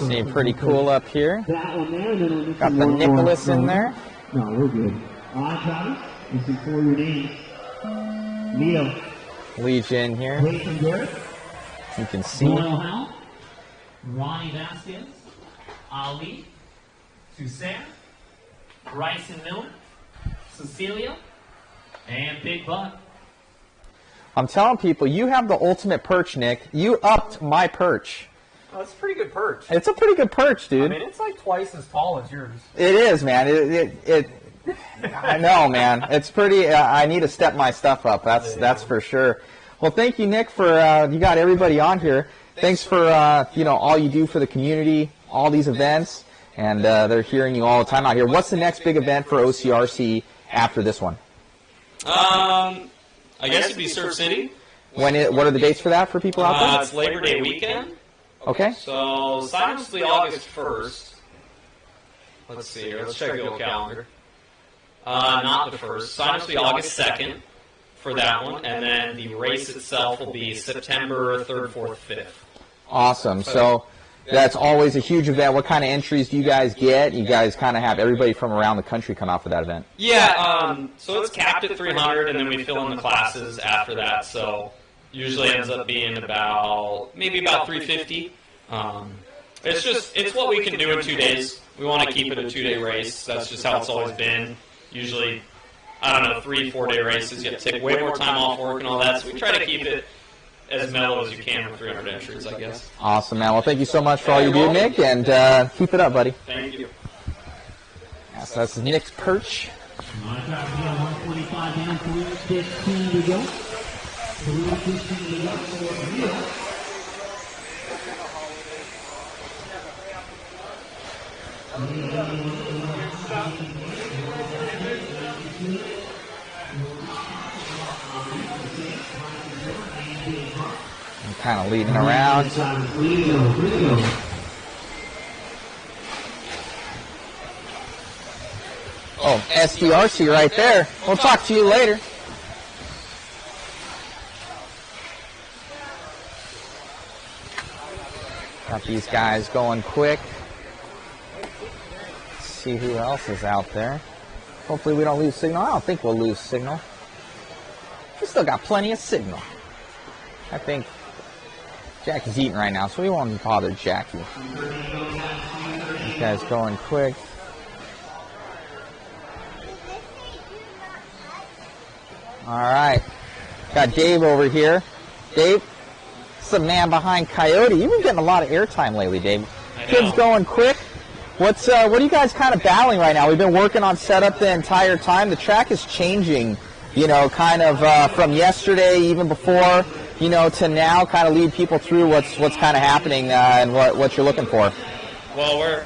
Seems pretty cool up here. Got the Nicholas in there. No, we're good. All right, Travis, you see for your names. Neil. Legion here. You can see. Ronnie Vasquez, Ali, Suzanne, Bryson Miller, Cecilia, and Big Buck. I'm telling people, you have the ultimate perch, Nick. You upped my perch. Oh, it's a pretty good perch. It's a pretty good perch, dude. I mean, it's like twice as tall as yours. It is, man. I know, man. It's pretty. I need to step my stuff up. That's for sure. Well, thank you, Nick, for you got everybody on here. Thanks for all you do for the community, all these events, and they're hearing you all the time out here. What's the next big event for OCRC after this one? I guess it'd be Surf City. What are the dates for that for people out there? It's Labor Day weekend. Okay. So simultaneously August 1st. Let's see here. Let's check the old calendar. Not the 1st. Simultaneously August 2nd for that one, and then the race itself will be September 3rd, 4th, 5th. Awesome. So that's always a huge event. What kind of entries do you guys get? You guys kind of have everybody from around the country come out for that event. Yeah, so it's capped at 300, and then we fill in the classes after that. So usually ends up being maybe about 350. It's what we can do in 2 days. We want to keep it a 2-day race. That's just how it's always been. Usually, I don't know, 3-4 day races. You have to take way more time off work and all that. So we try to keep it as mellow as you can for 300 entries, I guess. Awesome, man. Well, thank you so much for all you do, Nick, and keep it up, buddy. Thank you. Yeah, so that's Nick's perch. 125 down, 3:15 to go. 3:15 to go for Neil. I'm kind of leading around. Oh, SDRC right there. We'll talk to you later. Got these guys going quick. Let's see who else is out there. Hopefully we don't lose signal. I don't think we'll lose signal. We still got plenty of signal. I think Jackie's eating right now, so we won't bother Jackie. These guys going quick. All right, got Dave over here. Dave, it's the man behind Coyote. You've been getting a lot of airtime lately, Dave. Kids going quick. What are you guys kind of battling right now? We've been working on setup the entire time. The track is changing, you know, kind of from yesterday, even before, you know, to now. Kind of lead people through what's kind of happening and what you're looking for. Well, we're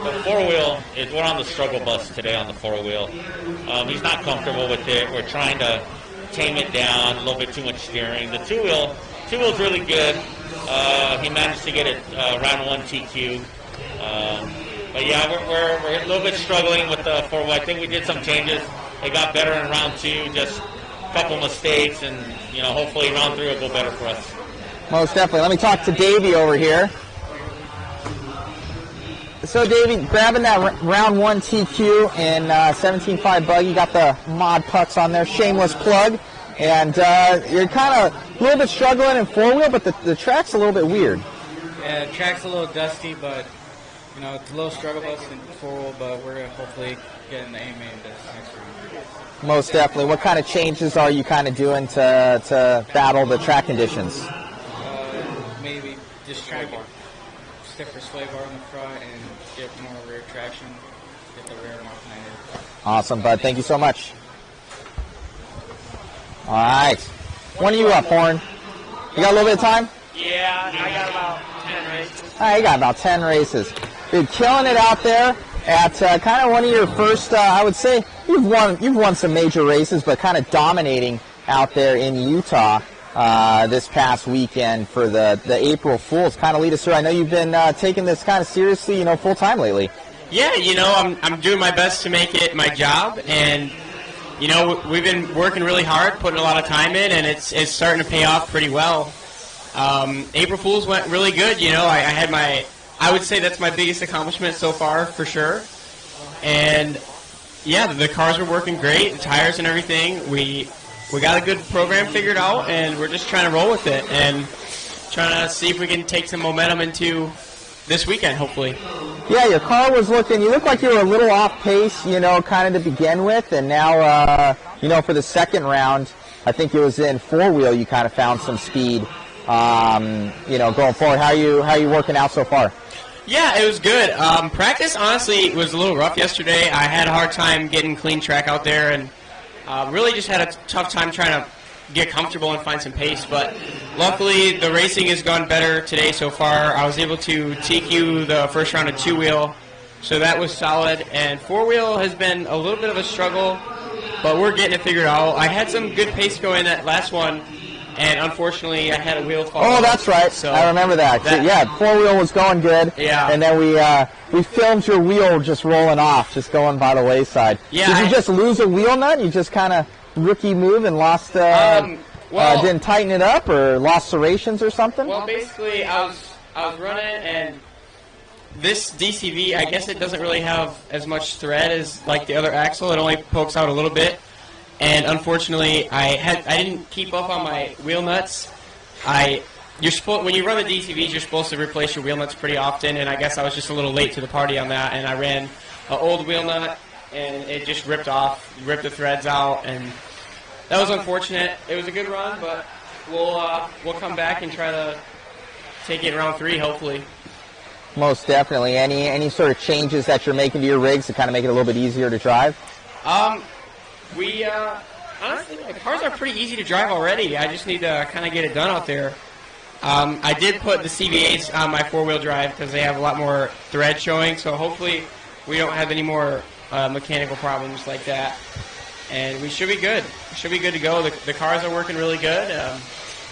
the four-wheel, we're on the struggle bus today on the four-wheel. He's not comfortable with it. We're trying to tame it down, a little bit too much steering. The two-wheel's really good. He managed to get it round 1 TQ. But yeah, we're a little bit struggling with the four-wheel. I think we did some changes. It got better in round 2, just a couple mistakes, and you know, hopefully round 3 will go better for us. Most definitely. Let me talk to Davey over here. So, Davey, grabbing that round 1 TQ in 17.5 buggy, got the mod pucks on there, shameless plug, and you're kind of a little bit struggling in four-wheel, but the track's a little bit weird. Yeah, the track's a little dusty, but you know, it's a little struggle bus in four-wheel, but we're going to hopefully get in the A-main this next round. Most definitely. What kind of changes are you kind of doing to battle the track conditions? Maybe just try to get stiffer sway bar on the front and get more rear traction, get the rear more connected. Awesome, bud. Thank you so much. All right. When are you up, Horn? You got a little bit of time? Yeah, I got about 10 races. All right, you got about 10 races. Dude, killing it out there at kind of one of your first, I would say, you've won some major races, but kind of dominating out there in Utah this past weekend for the April Fools. Kind of lead us through. I know you've been taking this kind of seriously, you know, full time lately. Yeah, you know, I'm doing my best to make it my job, and you know, we've been working really hard, putting a lot of time in, and it's starting to pay off pretty well. April Fools went really good. You know, I would say that's my biggest accomplishment so far, for sure. And yeah, the cars were working great, the tires and everything. We got a good program figured out, and we're just trying to roll with it and trying to see if we can take some momentum into this weekend, hopefully. Yeah, your car was you looked like you were a little off pace, you know, kind of to begin with, and now, you know, for the second round, I think it was in four-wheel, you kind of found some speed, you know, going forward. How are you working out so far? Yeah, it was good. Practice, honestly, was a little rough yesterday. I had a hard time getting clean track out there, and really just had a tough time trying to get comfortable and find some pace. But luckily, the racing has gone better today so far. I was able to TQ the first round of two-wheel, so that was solid. And four-wheel has been a little bit of a struggle, but we're getting it figured out. I had some good pace going that last one, and unfortunately, I had a wheel fall. Oh, that's right. So I remember that. Yeah, four-wheel was going good. Yeah. And then we filmed your wheel just rolling off, just going by the wayside. Yeah. Did you just lose a wheel nut? You just kind of rookie move and lost, didn't tighten it up, or lost serrations or something? Well, basically, I was running, and this DCV, I guess it doesn't really have as much thread as like the other axle. It only pokes out a little bit. And unfortunately, I didn't keep up on my wheel nuts. I when you run the DTVs, you're supposed to replace your wheel nuts pretty often, and I guess I was just a little late to the party on that, and I ran an old wheel nut, and it just ripped the threads out, and that was unfortunate. It was a good run, but we'll come back and try to take it in round 3, hopefully. Most definitely. Any sort of changes that you're making to your rigs to kind of make it a little bit easier to drive? We honestly, the cars are pretty easy to drive already. I just need to kind of get it done out there. I did put the CVAs on my 4-wheel drive because they have a lot more thread showing, so hopefully we don't have any more mechanical problems like that. And we should be good. We should be good to go. The cars are working really good.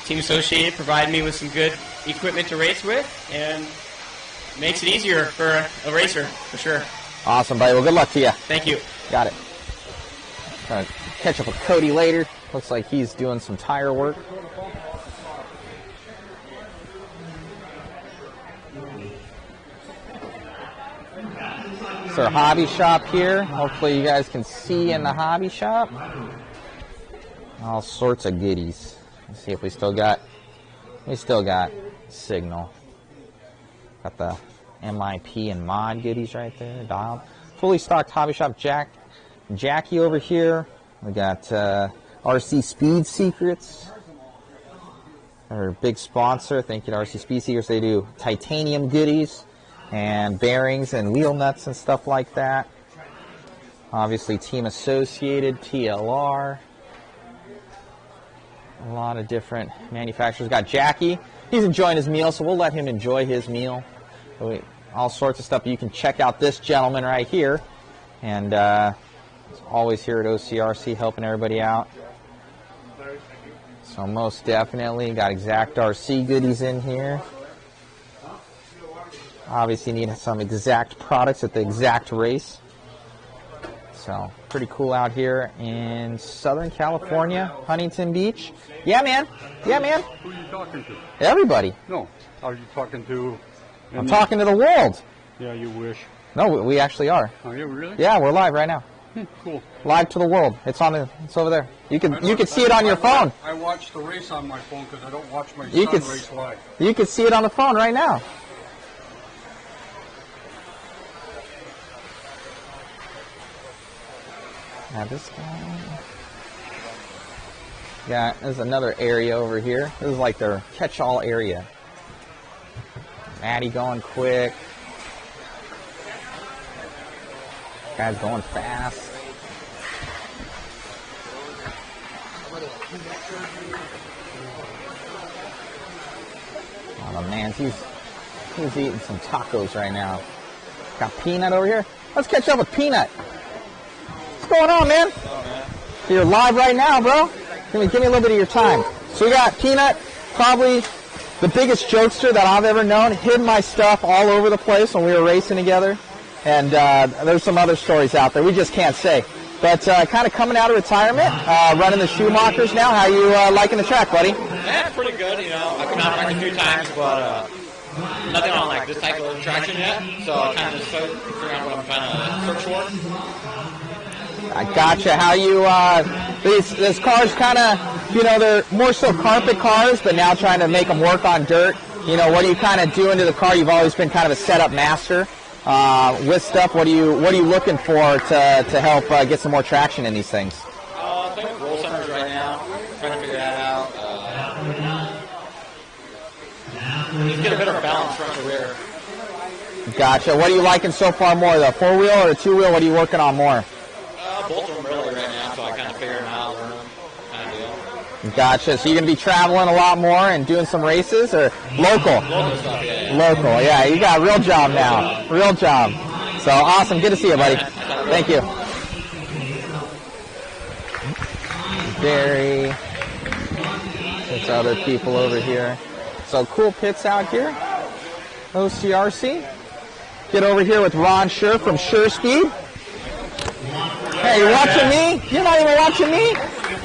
Team Associated provided me with some good equipment to race with, and makes it easier for a racer, for sure. Awesome, buddy. Well, good luck to you. Thank you. Got it. Gonna catch up with Cody later. Looks like he's doing some tire work. It's our hobby shop here. Hopefully you guys can see in the hobby shop. All sorts of goodies. Let's see if we still got signal. Got the MIP and mod goodies right there, dialed. Fully stocked hobby shop. Jackie over here. We got RC Speed Secrets. Our big sponsor. Thank you to RC Speed Secrets. They do titanium goodies and bearings and wheel nuts and stuff like that. Obviously Team Associated, TLR. A lot of different manufacturers. Got Jackie. He's enjoying his meal, so we'll let him enjoy his meal. All sorts of stuff. You can check out this gentleman right here. And he's always here at OCRC helping everybody out. So most definitely got Xact RC goodies in here. Obviously need some Xact products at the Xact race. So pretty cool out here in Southern California, Huntington Beach. Yeah, man. Yeah, man. Who are you talking to? Everybody. No. Are you talking to? I'm talking to the world. Yeah, you wish. No, we actually are. Are you really? Yeah, we're live right now. Cool. Live to the world. It's over there. You can see it on your phone. I watch the race on my phone because I don't watch my son race live. You can see it on the phone right now. Now this guy. Yeah, there's another area over here. This is like their catch-all area. Maddie going quick. Guy's going fast. Oh man, he's eating some tacos right now. Got Peanut over here. Let's catch up with Peanut. What's going on, man? You're live right now, bro. Give me a little bit of your time. So we got Peanut, probably the biggest jokester that I've ever known. Hid my stuff all over the place when we were racing together. And there's some other stories out there we just can't say. But kind of coming out of retirement, running the Schumachers now. How you liking the track, buddy? Yeah, pretty good. You know, I've been on track a few times, but nothing on like this type of traction yet. So I kind of just figuring out what I'm trying to search for. I gotcha. How you these cars kind of, you know, they're more so carpet cars, but now trying to make them work on dirt. You know, what are you kind of doing to the car? You've always been kind of a setup master. With stuff, what are you looking for to help get some more traction in these things? I think roll centers right now. Trying to figure that out. Just get a better balance front to rear. Gotcha. What are you liking so far more, the 4-wheel or the 2-wheel? What are you working on more? Both of them really right now, so I kind of figure them out, learn them, kind of deal. Gotcha. So you're going to be traveling a lot more and doing some races, or local? Local stuff, yeah. Local, yeah. You got a real job now. Real job. So awesome. Good to see you, buddy. Thank you. Barry. There's other people over here. So cool pits out here. OCRC. Get over here with Ron Scher from Sure Speed. Hey, you watching me? You're not even watching me?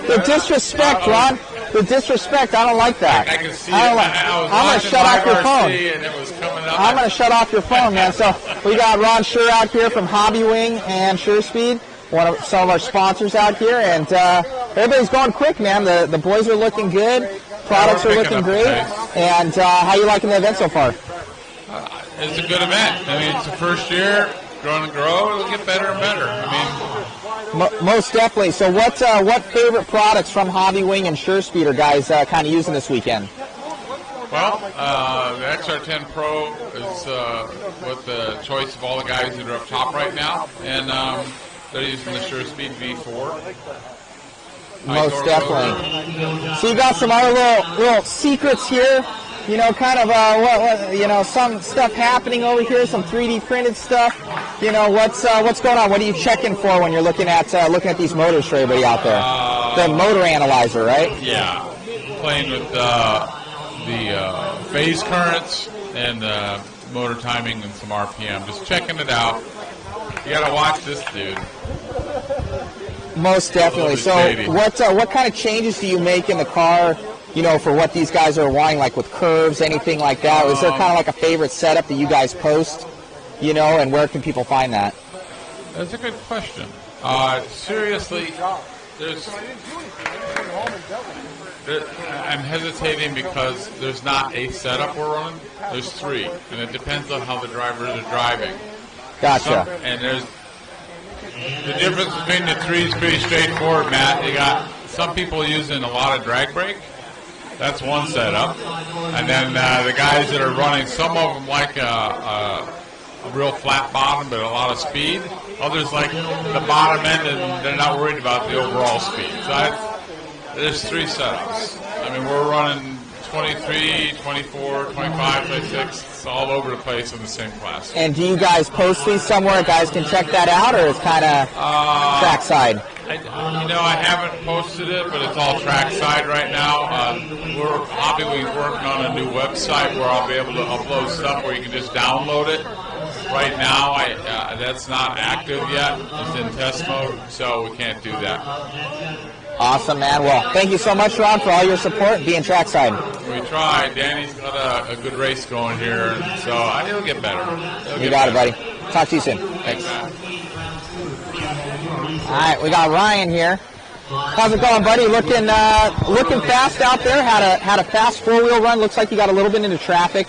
The disrespect, Ron. The disrespect. I don't like that. I can see I'm going to shut off your phone. And it was coming up. I'm going to shut off your phone, man. So we got Ron Scher out here from Hobby Wing and Sure Speed, some of our sponsors out here, and everybody's going quick, man. The boys are looking good. products are looking great. And how you liking the event so far? It's a good event. I mean, it's the first year, growing and grow. It'll get better and better. I mean, most definitely. So what favorite products from Hobby Wing and SureSpeed are guys kind of using this weekend? well, the XR10 Pro is with the choice of all the guys that are up top right now, and they're using the SureSpeed V4. Most definitely. So you got some other little secrets here. You know, kind of some stuff happening over here, some 3D printed stuff. You know, what's going on? What are you checking for when you're looking at these motors for everybody out there? The motor analyzer, right? Yeah, playing with the phase currents and motor timing and some RPM. Just checking it out. You gotta watch this dude. Most definitely. So, what kind of changes do you make in the car? You know, for what these guys are wanting, like with curves, anything like that? Is there kind of like a favorite setup that you guys post? You know, and where can people find that? That's a good question. Seriously, I'm hesitating because there's not a setup we're running. There's three, and it depends on how the drivers are driving. Gotcha. And there's the difference between the three is pretty straightforward, Matt. You got some people using a lot of drag brake. That's one setup. And then the guys that are running, some of them like a real flat bottom but a lot of speed. Others like the bottom end and they're not worried about the overall speed. So there's three setups. I mean, we're running 23, 24, 25, 26. It's all over the place in the same class. And do you guys post these somewhere? Guys can check that out, or it's kind of trackside? I haven't posted it, but it's all trackside right now. Hobby Wing's working on a new website where I'll be able to upload stuff where you can just download it. Right now, that's not active yet. It's in test mode, so we can't do that. Awesome, man. Well, thank you so much, Ron, for all your support and being trackside. We tried. Danny's got a good race going here, and so it'll get better. You got it, buddy. Talk to you soon. Thanks, man. All right, we got Ryan here. How's it going, buddy? Looking fast out there. Had a fast four-wheel run. Looks like you got a little bit into traffic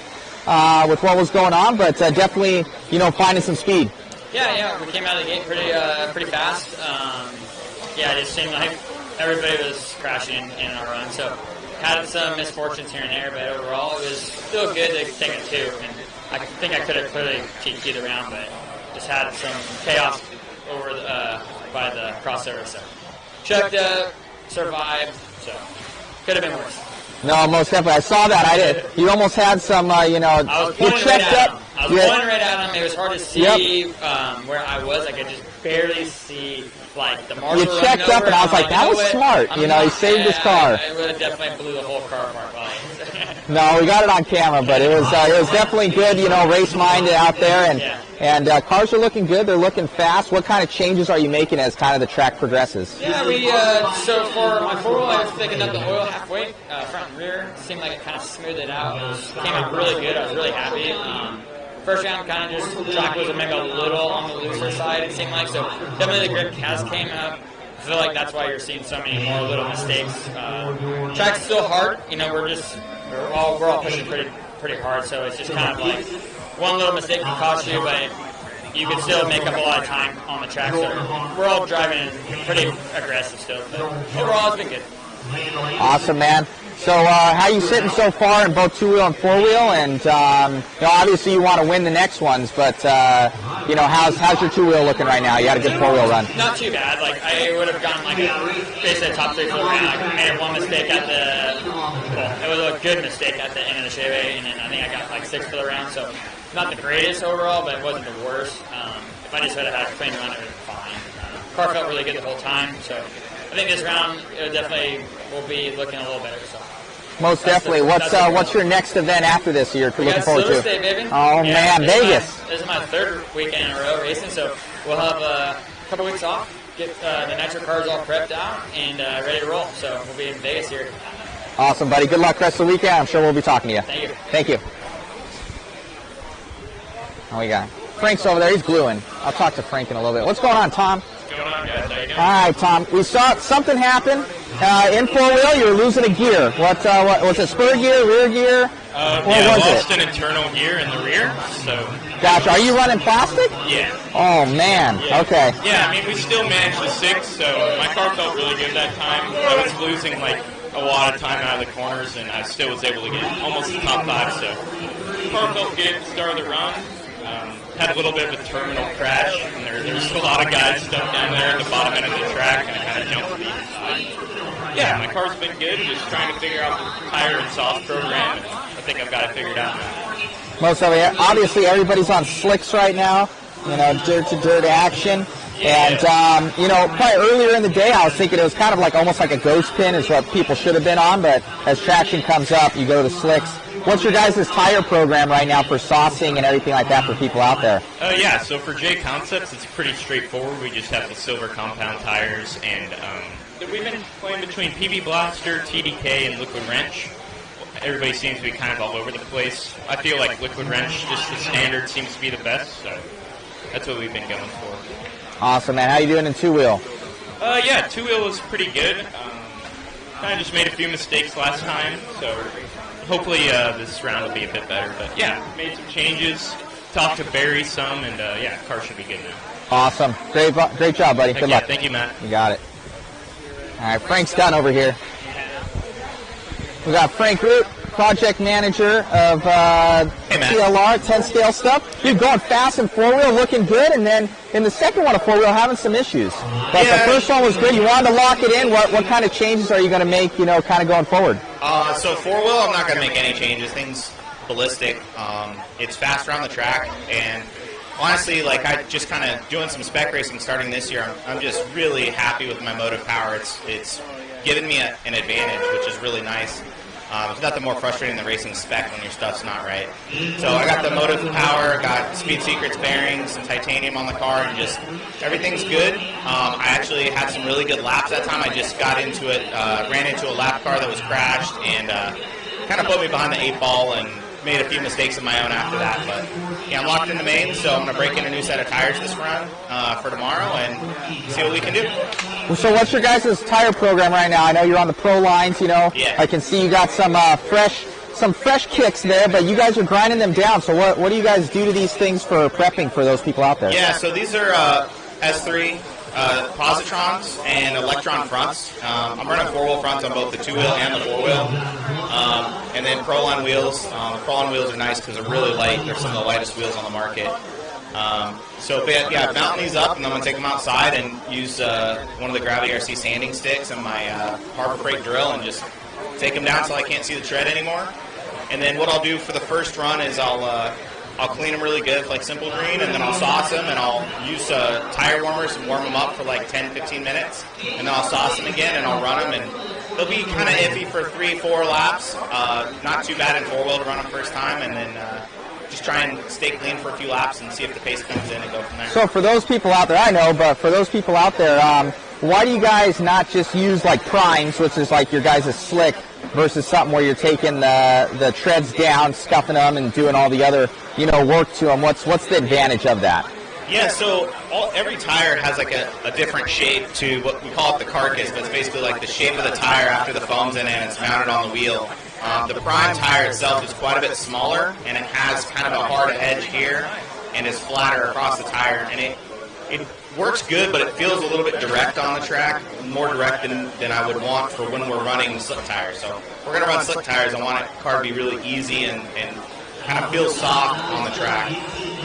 with what was going on, but definitely, finding some speed. Yeah, we came out of the gate pretty fast. It just seemed like everybody was crashing in our run, so had some misfortunes here and there, but overall it was still good to take it two. And I think I could have clearly TQ'd the round, but just had some chaos over by the crossover. So checked up, survived, so could have been worse. No, most definitely. I saw that. I did. You almost had some, I was pointing right at him. Pointing right at him. It was hard to see where I was. I could just barely see, the marshal. You checked up, and I was like, that was smart. He saved his car. I would have definitely blew the whole car apart. No, we got it on camera, but it was definitely good, race-minded out there, and cars are looking good. They're looking fast. What kind of changes are you making as kind of the track progresses? Yeah, so for my four-wheel, I was picking up the oil halfway, front and rear. It seemed like it kind of smoothed it out. It came out really good. I was really happy. First round kind of just track was maybe a little on the looser side, it seemed like. So definitely the grip has came up. I feel like that's why you're seeing so many more little mistakes. Track's still hard. We're all pushing pretty hard. So it's just kind of like one little mistake can cost you, but you can still make up a lot of time on the track. So we're all driving pretty aggressive still. But overall, it's been good. Awesome, man. So how are you sitting so far in both two-wheel and four-wheel? And obviously you want to win the next ones, but how's your two-wheel looking right now? You had a good four-wheel run. Not too bad. I would have gotten basically a top three for the round. I made one mistake it was a good mistake at the end of the Chevy, and then I think I got 6 for the round. So not the greatest overall, but it wasn't the worst. If I just had a clean run, it would have been fine. Car felt really good the whole time, so I think this round definitely will be looking a little better. So. Most definitely. What's your next event after this you're looking forward to? State, baby. Oh, man, Vegas. This is my third weekend in a row racing, so we'll have a couple weeks off, get the nitro cars all prepped out, and ready to roll. So we'll be in Vegas here. Awesome, buddy. Good luck rest of the weekend. I'm sure we'll be talking to you. Thank you. Thank you. Oh, we got Frank's over there. He's gluing. I'll talk to Frank in a little bit. What's going on, Tom? What's going on, guys? How you doing? All right, Tom. We saw something happen In four-wheel, you were losing a gear. What was it, spur gear, rear gear? Yeah, I lost an internal gear in the rear, so... Gotcha. Are you running plastic? Yeah. Oh, man. Yeah. Okay. Yeah, I mean, we still managed the 6, so my car felt really good that time. I was losing, like, a lot of time out of the corners, and I still was able to get almost the top 5, so the car felt good at the start of the run. Had a little bit of a terminal crash, and there's a lot of guys stuck down there at the bottom end of the track, and it kind of jumped me. Yeah, my car's been good. I'm just trying to figure out the tire and exhaust program, and I think I've got it figured out now. Most of it. Obviously, everybody's on slicks right now. You know, dirt-to-dirt action. Yeah. And, you know, probably earlier in the day, I was thinking it was kind of like almost like a ghost pin is what people should have been on, but as traction comes up, you go to the slicks. What's your guys' tire program right now for saucing and everything like that for people out there? Yeah, so for J Concepts, it's pretty straightforward. We just have the silver compound tires, and we've been playing between PB Blaster, TDK, and Liquid Wrench. Everybody seems to be kind of all over the place. I feel like Liquid Wrench, just the standard, seems to be the best, so that's what we've been going for. Awesome, man. How you doing in two-wheel? Yeah, two-wheel was pretty good. Kind of just made a few mistakes last time, so hopefully this round will be a bit better. But yeah, made some changes, talked to Barry some, and yeah, car should be good now. Awesome. Great job, buddy. Good luck. Thank you, Matt. You got it. All right, Frank's done over here. We got Frank Root, project manager of TLR, 10 scale stuff. You're going fast in four-wheel, looking good, and then in the second one of four-wheel, having some issues. But the first one was good. You wanted to lock it in. What kind of changes are you going to make, you know, kind of going forward? So four-wheel, I'm not going to make any changes. Things ballistic. It's faster on the track, and honestly, like, I just kind of doing some spec racing starting this year. I'm just really happy with my motive power. It's given me an advantage, which is really nice. It's nothing more frustrating than racing spec when your stuff's not right. So I got the motive power, got Speed Secrets bearings, some titanium on the car, and just everything's good. I actually had some really good laps that time. I just got into it, ran into a lap car that was crashed, and kind of put me behind the 8-ball and made a few mistakes of my own after that. But yeah, I'm locked in the main, so I'm going to break in a new set of tires this run for tomorrow and see what we can do. So what's your guys' tire program right now? I know you're on the pro lines, you know. Yeah. I can see you got some fresh kicks there, but you guys are grinding them down. So what do you guys do to these things for prepping for those people out there? Yeah, so these are S3 positrons and electron fronts. I'm running four-wheel fronts on both the two-wheel and the four-wheel. And then Proline wheels. Proline wheels are nice because they're really light. They're some of the lightest wheels on the market. So yeah, mounting these up, and then I'm going to take them outside and use one of the LiveRC sanding sticks and my Harbor Freight drill and just take them down until I can't see the tread anymore. And then what I'll do for the first run is I'll clean them really good, like Simple Green, and then I'll sauce them, and I'll use tire warmers and warm them up for like 10-15 minutes, and then I'll sauce them again, and I'll run them, and they'll be kind of iffy for 3-4 laps. Not too bad in four-wheel to run them first time, and then just try and stay clean for a few laps and see if the pace comes in and go from there. So for those people out there, I know, but for those people out there, why do you guys not just use like primes, which is like your guys' slick, versus something where you're taking the treads down, scuffing them, and doing all the other, you know, work to them? What's the advantage of that? Yeah, so every tire has like a different shape to what we call it the carcass, but it's basically like the shape of the tire after the foam's in it and it's mounted on the wheel. The prime tire itself is quite a bit smaller, and it has kind of a hard edge here and is flatter across the tire, and it works good, but it feels a little bit direct on the track, more direct than I would want for when we're running slick tires. So if we're going to run slick tires, I want the car to be really easy and kind of feel soft on the track.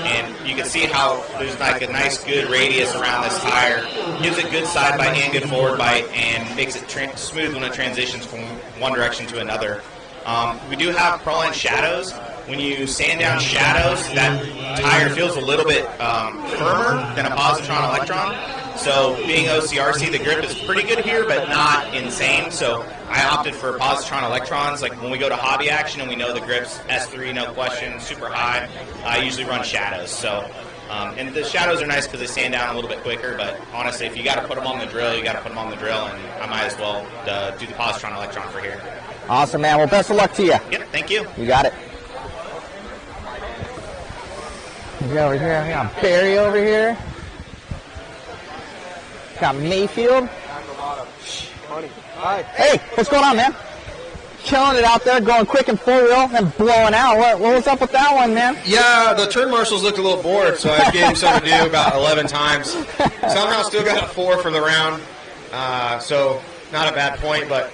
And you can see how there's like a nice good radius around this tire. Gives it good side bite and good forward bite, and makes it smooth when it transitions from one direction to another. We do have Proline shadows. When you sand down shadows, that tire feels a little bit firmer than a positron electron. So being OCRC, the grip is pretty good here, but not insane. So I opted for positron electrons. Like when we go to hobby action and we know the grip's S3, no question, super high, I usually run shadows. So and the shadows are nice because they sand down a little bit quicker. But honestly, if you got to put them on the drill, you got to put them on the drill, and I might as well do the positron electron for here. Awesome, man. Well, best of luck to you. Yep, thank you. You got it. We got over here. We got Barry over here. Got Mayfield. Funny. Hi. Hey, what's going on, man? Killing it out there, going quick and four wheel, and blowing out. What was up with that one, man? Yeah, the turn marshals looked a little bored, so I gave him something to do about 11 times. Somehow still got a 4 for the round, so not a bad point. But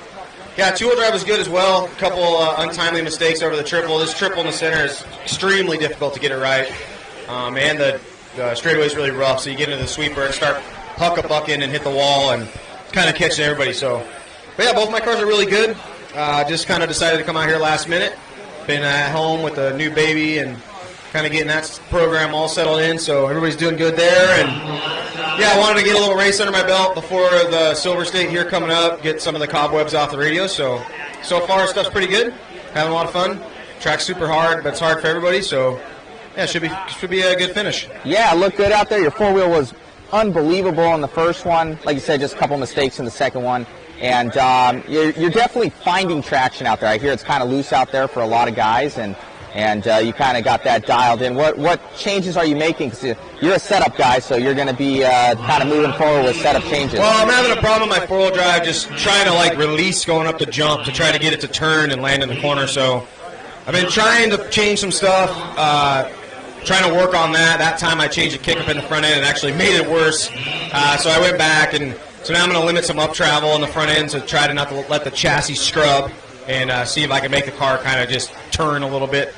yeah, two-wheel drive was good as well. A couple untimely mistakes over the triple. This triple in the center is extremely difficult to get it right, and the straightaway is really rough. So you get into the sweeper and start huck-a-bucking and hit the wall and kind of catching everybody. So, but yeah, both my cars are really good. Just kind of decided to come out here last minute. Been at home with a new baby and kind of getting that program all settled in, so everybody's doing good there. And yeah, I wanted to get a little race under my belt before the Silver State here coming up, get some of the cobwebs off the radio. So far stuff's pretty good. Having a lot of fun. Track's super hard, but it's hard for everybody. So yeah, should be a good finish. Yeah, it looked good out there. Your four-wheel was unbelievable in the first one. Like you said, just a couple mistakes in the second one. And you're definitely finding traction out there. I hear it's kind of loose out there for a lot of guys, and you kind of got that dialed in. What changes are you making? Because you're a setup guy, so you're going to be kind of moving forward with setup changes. Well, I'm having a problem with my four-wheel drive, just trying to like release going up the jump to try to get it to turn and land in the corner. So I've been trying to change some stuff, trying to work on that. That time I changed a kick up in the front end and actually made it worse. So I went back and. So now I'm going to limit some up travel on the front end to try to not to let the chassis scrub and see if I can make the car kind of just turn a little bit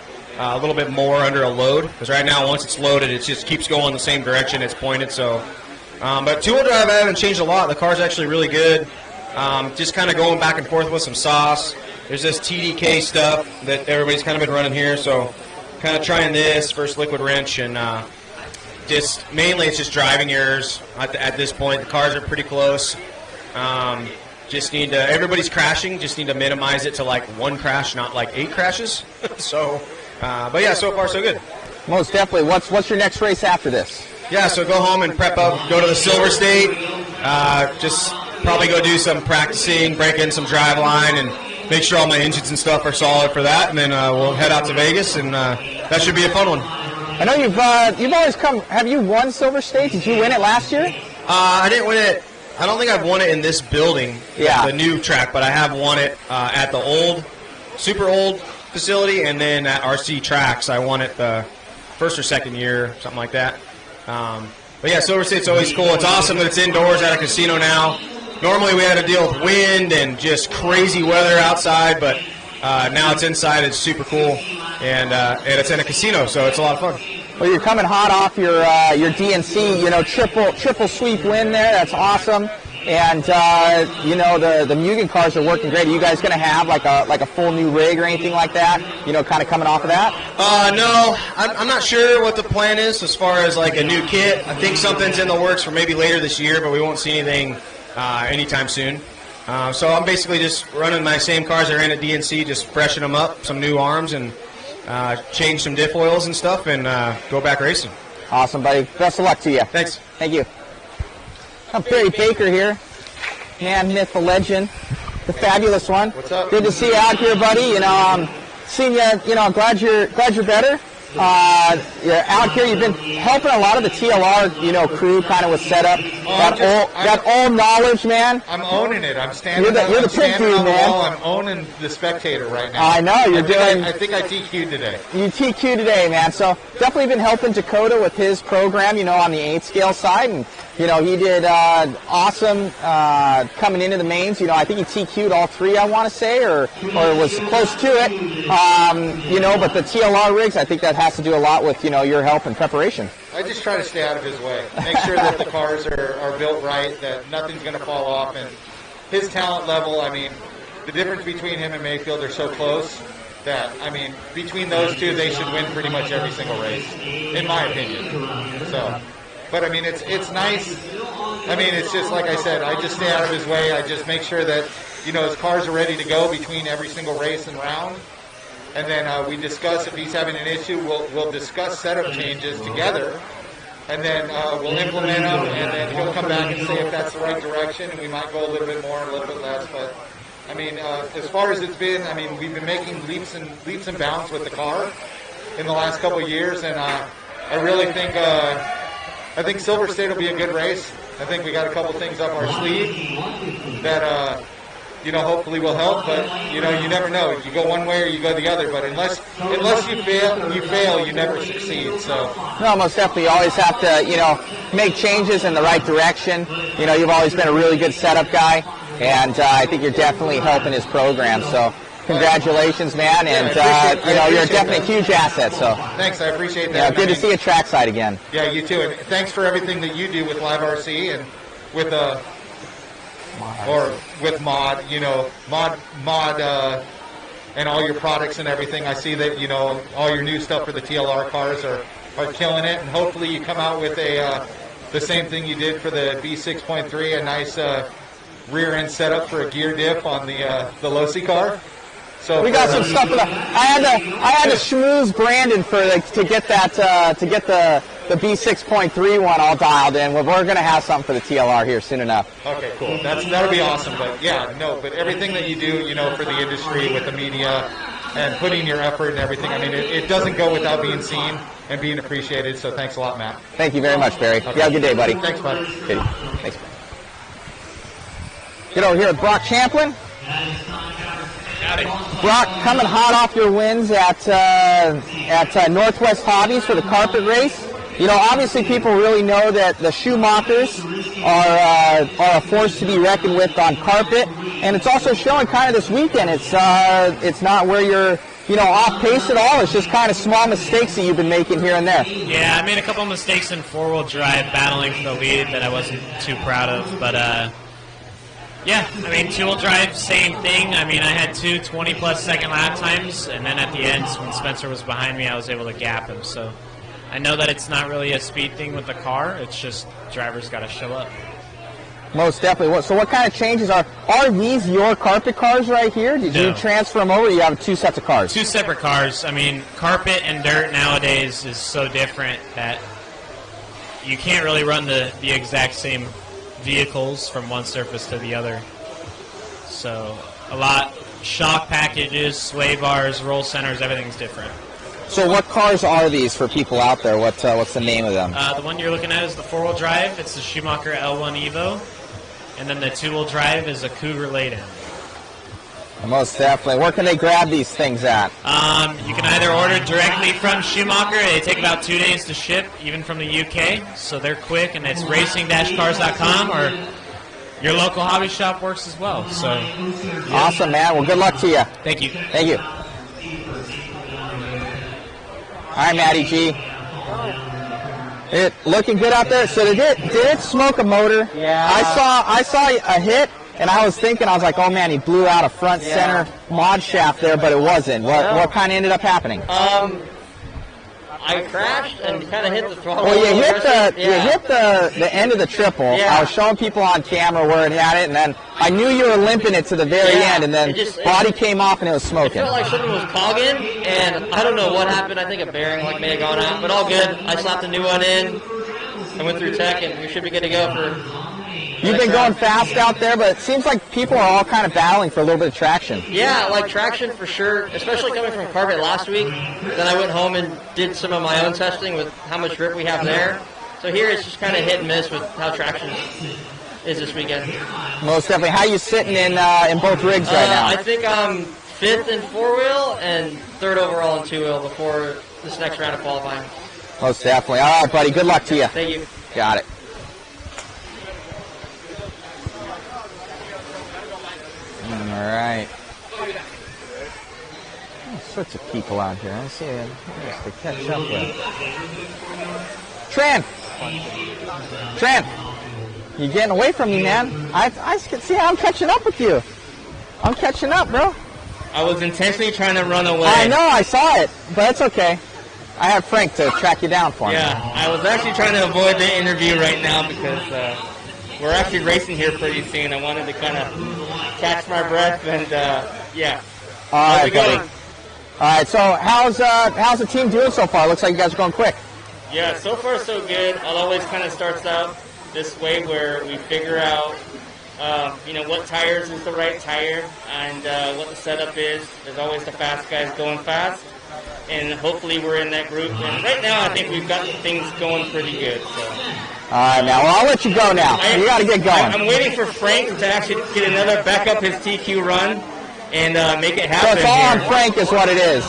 more under a load. Because right now, once it's loaded, it just keeps going the same direction it's pointed. So, but two-wheel drive I haven't changed a lot. The car's actually really good. Just kind of going back and forth with some sauce. There's this TDK stuff that everybody's kind of been running here. So, kind of trying this first liquid wrench and. Just mainly it's just driving errors at this point. The cars are pretty close. Just need to, everybody's crashing, just need to minimize it to like one crash, not like 8 crashes. So, but yeah, so far so good. Most definitely. What's your next race after this? Yeah, so go home and prep up, go to the Silver State, just probably go do some practicing, break in some drive line, and make sure all my engines and stuff are solid for that, and then we'll head out to Vegas, and that should be a fun one. I know you've always come. Have you won Silver State? Did you win it last year? I didn't win it. I don't think I've won it in this building, the new track, but I have won it at the old, super old facility, and then at RC Tracks. I won it the first or second year, something like that. But yeah, Silver State's always cool. It's awesome that it's indoors at a casino now. Normally we had to deal with wind and just crazy weather outside, but now it's inside. It's super cool, and it's in a casino, so it's a lot of fun. Well, you're coming hot off your DNC, triple sweep win there. That's awesome. And the Mugen cars are working great. Are you guys going to have like a full new rig or anything like that? Kind of coming off of that? No, I'm not sure what the plan is as far as like a new kit. I think something's in the works for maybe later this year, but we won't see anything anytime soon. So I'm basically just running my same cars I ran at DNC, just freshen them up, some new arms, and change some diff oils and stuff, and go back racing. Awesome, buddy. Best of luck to you. Thanks. Thank you. I'm Barry Baker here. Man, myth, the legend, the fabulous one. What's up? Good to see you out here, buddy. Seeing you, I'm glad you're better. You're out here. You've been helping a lot of the TLR, crew kind of with setup. That old knowledge, man. I'm owning it. I'm standing. You're the pit dude, man. I'm owning the spectator right now. I know I think I TQ'd today. You TQ'd today, man. So definitely been helping Dakota with his program, on the 8 scale side, and he did awesome coming into the mains. I think he TQ'd all 3, I want to say, or was close to it. But the TLR rigs, I think that has to do a lot with your help and preparation. I just try to stay out of his way. Make sure that the cars are built right, that nothing's going to fall off, and his talent level. The difference between him and Mayfield are so close that between those two, they should win pretty much every single race, in my opinion. So. But it's nice. It's just like I said. I just stay out of his way. I just make sure that his cars are ready to go between every single race and round. And then we discuss if he's having an issue. We'll discuss setup changes together, and then we'll implement them. And then he'll come back and say if that's the right direction, and we might go a little bit more, a little bit less. But as far as it's been, we've been making leaps and bounds with the car in the last couple of years, and I really think. I think Silver State will be a good race. I think we got a couple things up our sleeve that, you know, hopefully will help. But, you know, you never know. You go one way or you go the other. But unless you fail, you never succeed. So. No, most definitely. You always have to, you know, make changes in the right direction. You know, you've always been a really good setup guy, and I think you're definitely helping his program. So congratulations, man, and you know, you're definitely a huge asset. So thanks, I appreciate that. Yeah, good to see you trackside again. Yeah, you too, and thanks for everything that you do with LiveRC and with Mod. You know, Mod, and all your products and everything. I see that, you know, all your new stuff for the TLR cars are killing it, and hopefully you come out with the same thing you did for the B6.3, a nice rear end setup for a gear diff on the Losi car. So we got some stuff. I had to schmooze Brandon to get the B6.3 one all dialed in. We're going to have something for the TLR here soon enough. Okay, cool. That'll be awesome. But yeah, no, but everything that you do, you know, for the industry with the media and putting your effort and everything, I mean, it doesn't go without being seen and being appreciated. So thanks a lot, Matt. Thank you very much, Barry. Okay. You have a good day, buddy. Thanks, bud. Good. Thanks. Get over here with Brock Champlin. Brock, coming hot off your wins at Northwest Hobbies for the carpet race. You know, obviously people really know that the Schumachers are a force to be reckoned with on carpet, and it's also showing kind of this weekend. It's not where you're, you know, off pace at all. It's just kind of small mistakes that you've been making here and there. Yeah, I made a couple of mistakes in four-wheel drive battling for the lead that I wasn't too proud of, but yeah, I mean, two-wheel drive, same thing. I mean, I had two 20-plus second lap times, and then at the end, when Spencer was behind me, I was able to gap him. So I know that it's not really a speed thing with the car. It's just drivers got to show up. Most definitely. So what kind of changes are these your carpet cars right here? Did you transfer them over, or you have two sets of cars? Two separate cars. I mean, carpet and dirt nowadays is so different that you can't really run the exact same vehicles from one surface to the other. So a lot, shock packages, sway bars, roll centers, everything's different. So what cars are these for people out there? What's the name of them? The one you're looking at is the four-wheel drive. It's the Schumacher L1 Evo. And then the two-wheel drive is a Cougar Laydown. Most definitely. Where can they grab these things at? You can either order directly from Schumacher. They take about 2 days to ship, even from the UK. So they're quick, and it's racing-cars.com, or your local hobby shop works as well. So yeah. Awesome, man. Well, good luck to you. Thank you. Thank you. All right, Matty G. It looking good out there. So did it smoke a motor? Yeah. I saw a hit, and I was thinking, I was like, oh man, he blew out a front center mod shaft there, but it wasn't. What kind of ended up happening? I crashed and kind of hit the throttle. Well, you hit the end of the triple. Yeah. I was showing people on camera where it had it, and then I knew you were limping it to the very end, and then body came off and it was smoking. It felt like something was cogging, and I don't know what happened. I think a bearing may have gone out, but all good. I slapped a new one in. I went through tech, and we should be good to go for. You've been going fast out there, but it seems like people are all kind of battling for a little bit of traction. Yeah, like traction for sure, especially coming from carpet last week. Then I went home and did some of my own testing with how much grip we have there. So here it's just kind of hit and miss with how traction is this weekend. Most definitely. How are you sitting in both rigs right now? I think I'm 5th in 4-wheel and 3rd overall in 2-wheel before this next round of qualifying. Most definitely. All right, buddy. Good luck to you. Thank you. Got it. All right. All sorts of people out here. Let's see what to catch up with. Tran, you're getting away from me, man. I can see how I'm catching up with you. I'm catching up, bro. I was intentionally trying to run away. I know, I saw it, but it's okay. I have Frank to track you down for me. Yeah, I was actually trying to avoid the interview right now because we're actually racing here pretty soon. I wanted to kind of catch my breath and yeah. All right, buddy. All right, so how's the team doing so far? Looks like you guys are going quick. Yeah, so far so good. It always kind of starts out this way where we figure out, what tires is the right tire and what the setup is. There's always the fast guys going fast. and hopefully we're in that group. And right now, I think we've got things going pretty good. So. All right, now, well, I'll let you go now. You got to get going. I'm waiting for Frank to actually get another back up his TQ run and make it happen. So it's all on Frank is what it is.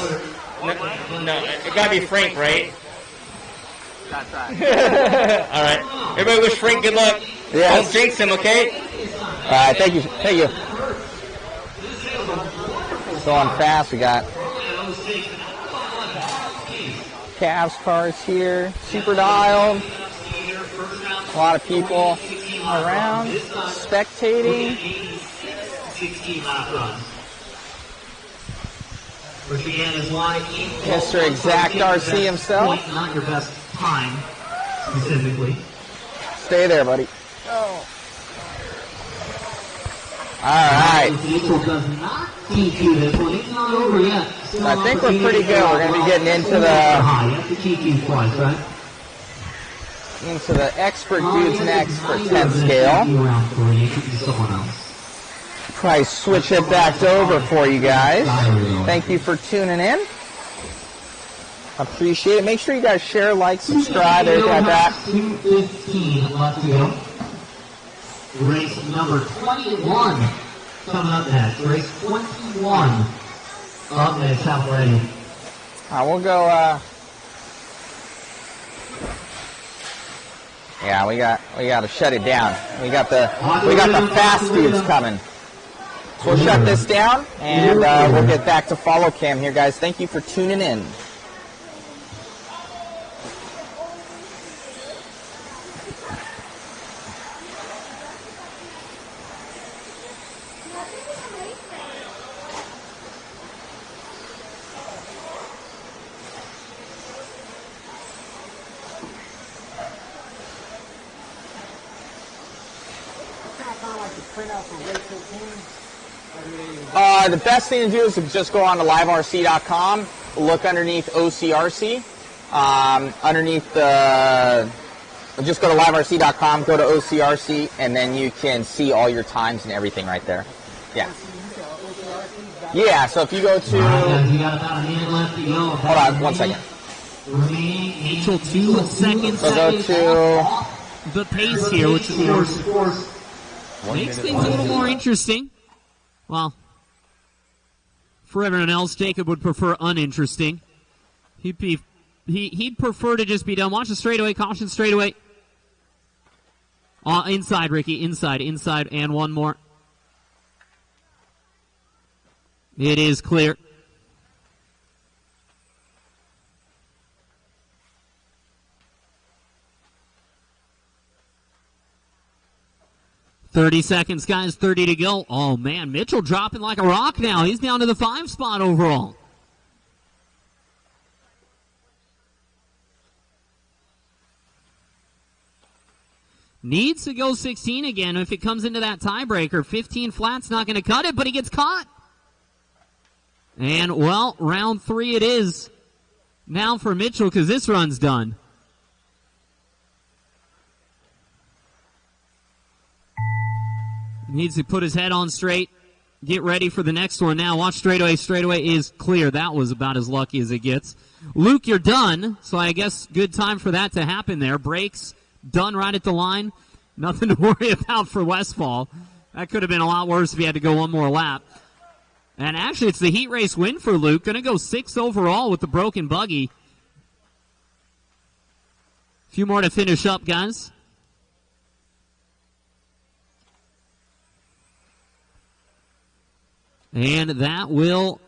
No, it got to be Frank, right? That's right. All right. Everybody wish Frank good luck. Yes. Don't jinx him, okay? All right, thank you. Thank you. Going fast, we got Cavs cars here, super dialed. A lot of people around, spectating. 16 lap runs. Which again is why Mr. Xact RC himself. Not your best time, specifically. Stay there, buddy. All right. I think we're pretty good. We're going to be getting into the expert dudes next for 10 scale. Probably switch it back over for you guys. Thank you for tuning in. Appreciate it. Make sure you guys share, like, subscribe, everything like that. 2:15 left to go. Race number 21 coming up next. Race 21 up next. Out ready. We'll go. Yeah, we got to shut it down. We got the fast dudes coming. So we'll shut this down and we'll get back to follow cam here, guys. Thank you for tuning in. The best thing to do is to just go on to LiveRC.com, look underneath OCRC, just go to LiveRC.com, go to OCRC, and then you can see all your times and everything right there. Yeah. Yeah, so if you go to... You got about a minute left to go. Hold on, 1 second. Mitchell 2 seconds. So go to... The pace here, which of course makes things a little more interesting. Well, for everyone else, Jacob would prefer uninteresting. He'd prefer to just be done. Watch the straightaway, caution straightaway. Inside, Ricky, inside, and one more. It is clear. .30 seconds, guys, 30 to go. Oh, man, Mitchell dropping like a rock now. He's down to the 5 spot overall. Needs to go 16 again. If it comes into that tiebreaker, 15 flat's not going to cut it, but he gets caught. And, well, round 3 it is now for Mitchell because this run's done. Needs to put his head on straight, get ready for the next one now. Watch straightaway. Straightaway is clear. That was about as lucky as it gets. Luke, you're done, so I guess good time for that to happen there. Brakes done right at the line. Nothing to worry about for Westfall. That could have been a lot worse if he had to go one more lap. And actually, it's the heat race win for Luke. Going to go 6th overall with the broken buggy. A few more to finish up, guys. And that will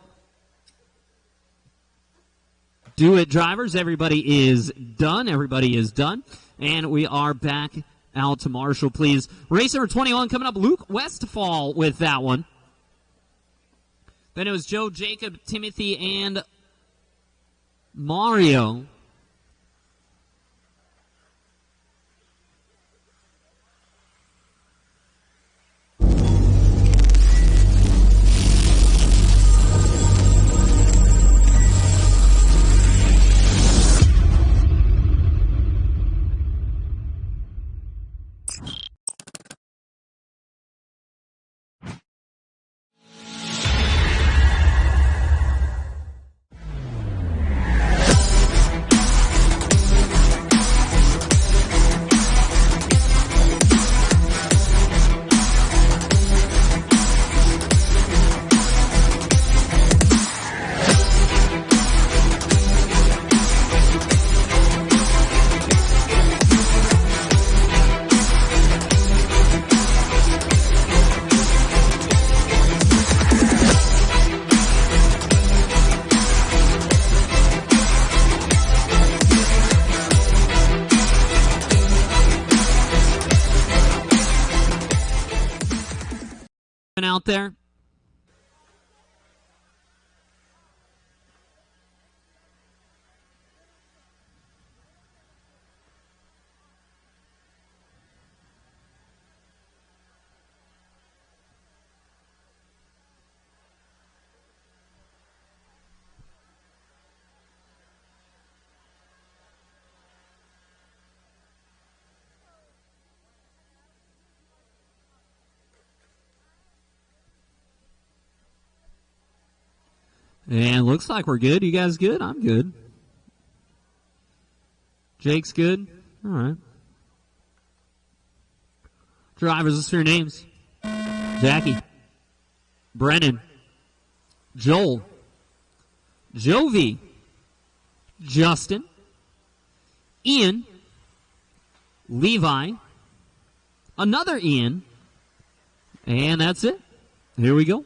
do it, drivers. Everybody is done. Everybody is done. And we are back out to Marshall, please. Race number 21 coming up. Luke Westfall with that one. Then it was Joe, Jacob, Timothy, and Mario. out there. And looks like we're good. You guys good? I'm good. Jake's good? All right. Drivers, let's hear your names. Jackie. Brennan. Joel. Jovi. Justin. Ian. Levi. Another Ian. And that's it. Here we go.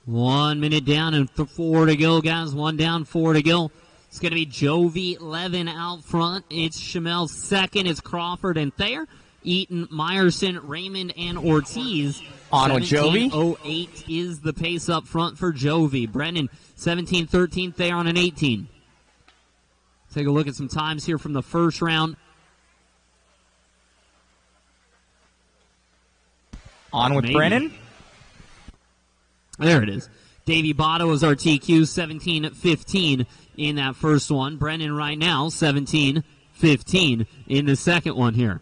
One minute down and 4 to go, guys. One down, 4 to go. It's going to be Jovi Levin out front. It's Shamel second. It's Crawford and Thayer. Eaton, Meyerson, Raymond, and Ortiz. On with Jovi. 17:08 is the pace up front for Jovi. Brennan, 17:13. Thayer on an 18. Take a look at some times here from the first round. On with Brennan. There it is. Davey Botto is our TQ, 17:15 in that first one. Brennan right now, 17:15 in the second one here.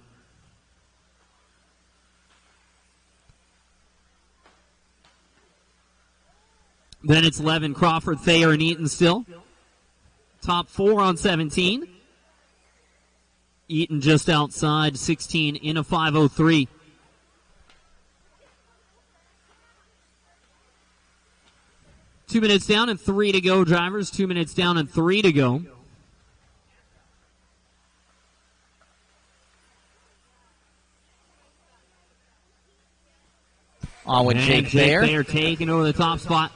Then it's Levin, Crawford, Thayer, and Eaton still. Top 4 on 17. Eaton just outside, 16 in a 5:03. Two minutes down and 3 to go, drivers. 2 minutes down and 3 to go. On with Jake Thayer. Thayer taking over the top spot.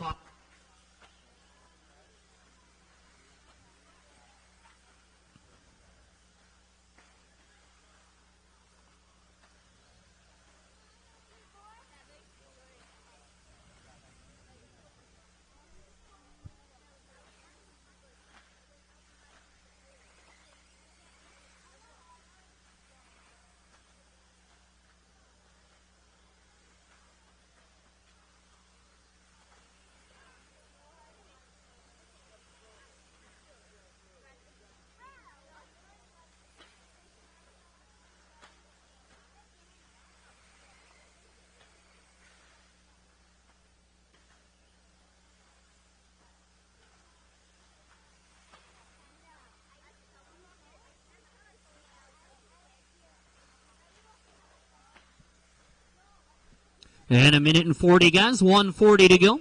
And a minute and 40, guys. 1:40 to go.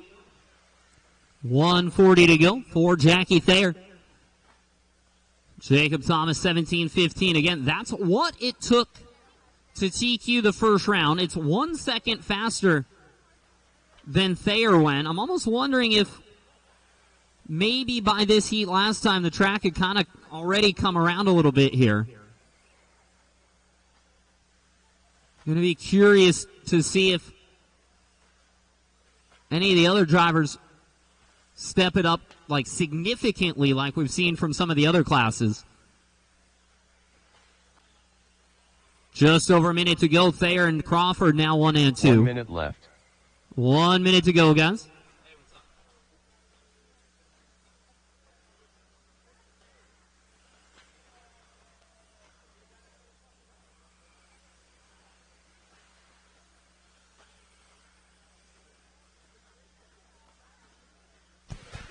1:40 to go for Jackie Thayer. Jacob Thomas, 17:15. Again, that's what it took to TQ the first round. It's 1 second faster than Thayer went. I'm almost wondering if maybe by this heat last time the track had kind of already come around a little bit here. Going to be curious to see if any of the other drivers step it up like significantly like we've seen from some of the other classes. Just over a minute to go. Thayer and Crawford now 1 and 2. 1 minute left. 1 minute to go, guys.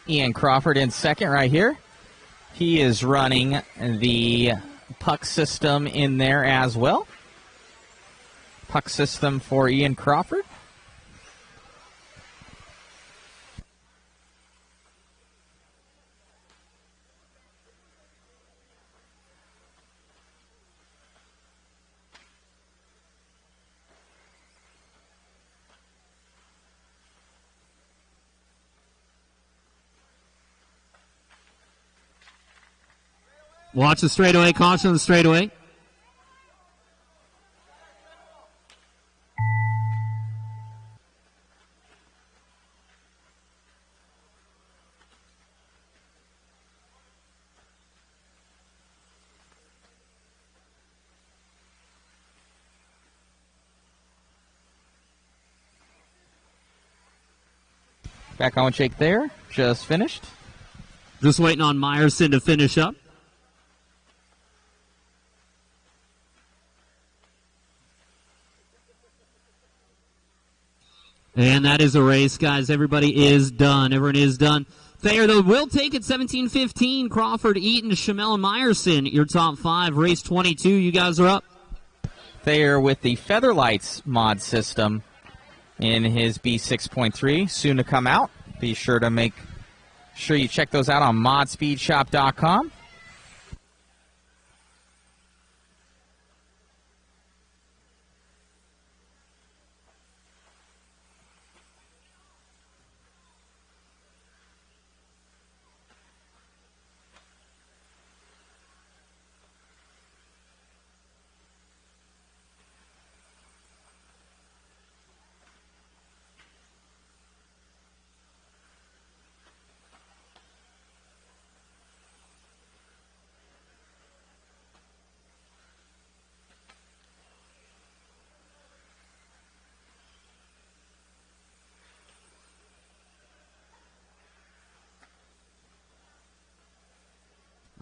Ian Crawford in second right here. He is running the puck system in there as well. Puck system for Ian Crawford. Watch the straightaway. Caution on the straightaway. Back on Jake there. Just finished. Just waiting on Meyerson to finish up. And that is a race, guys. Everybody is done. Everyone is done. Thayer, though, will take it 17-15. Crawford, Eaton, Shamel, and Meyerson, your top five. Race 22, you guys are up. Thayer with the Featherlights mod system in his B6.3. Soon to come out. Be sure to make sure you check those out on modspeedshop.com.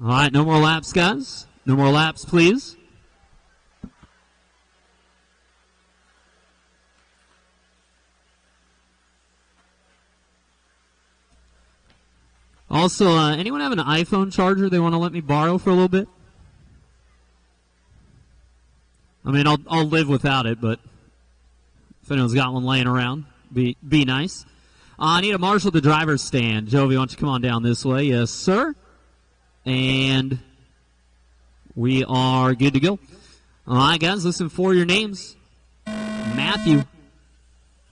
All right, no more laps, guys. No more laps, please. Also, anyone have an iPhone charger they want to let me borrow for a little bit? I mean, I'll live without it, but if anyone's got one laying around, be nice. I need a marshal at the driver's stand. Jovi, why don't you come on down this way? Yes, sir. And we are good to go. All right, guys, listen for your names. Matthew,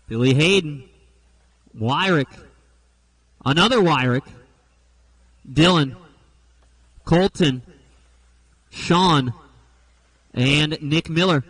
Billy Hayden, Wyrick, another Wyrick, Dylan, Colton, Sean, and Nick Miller.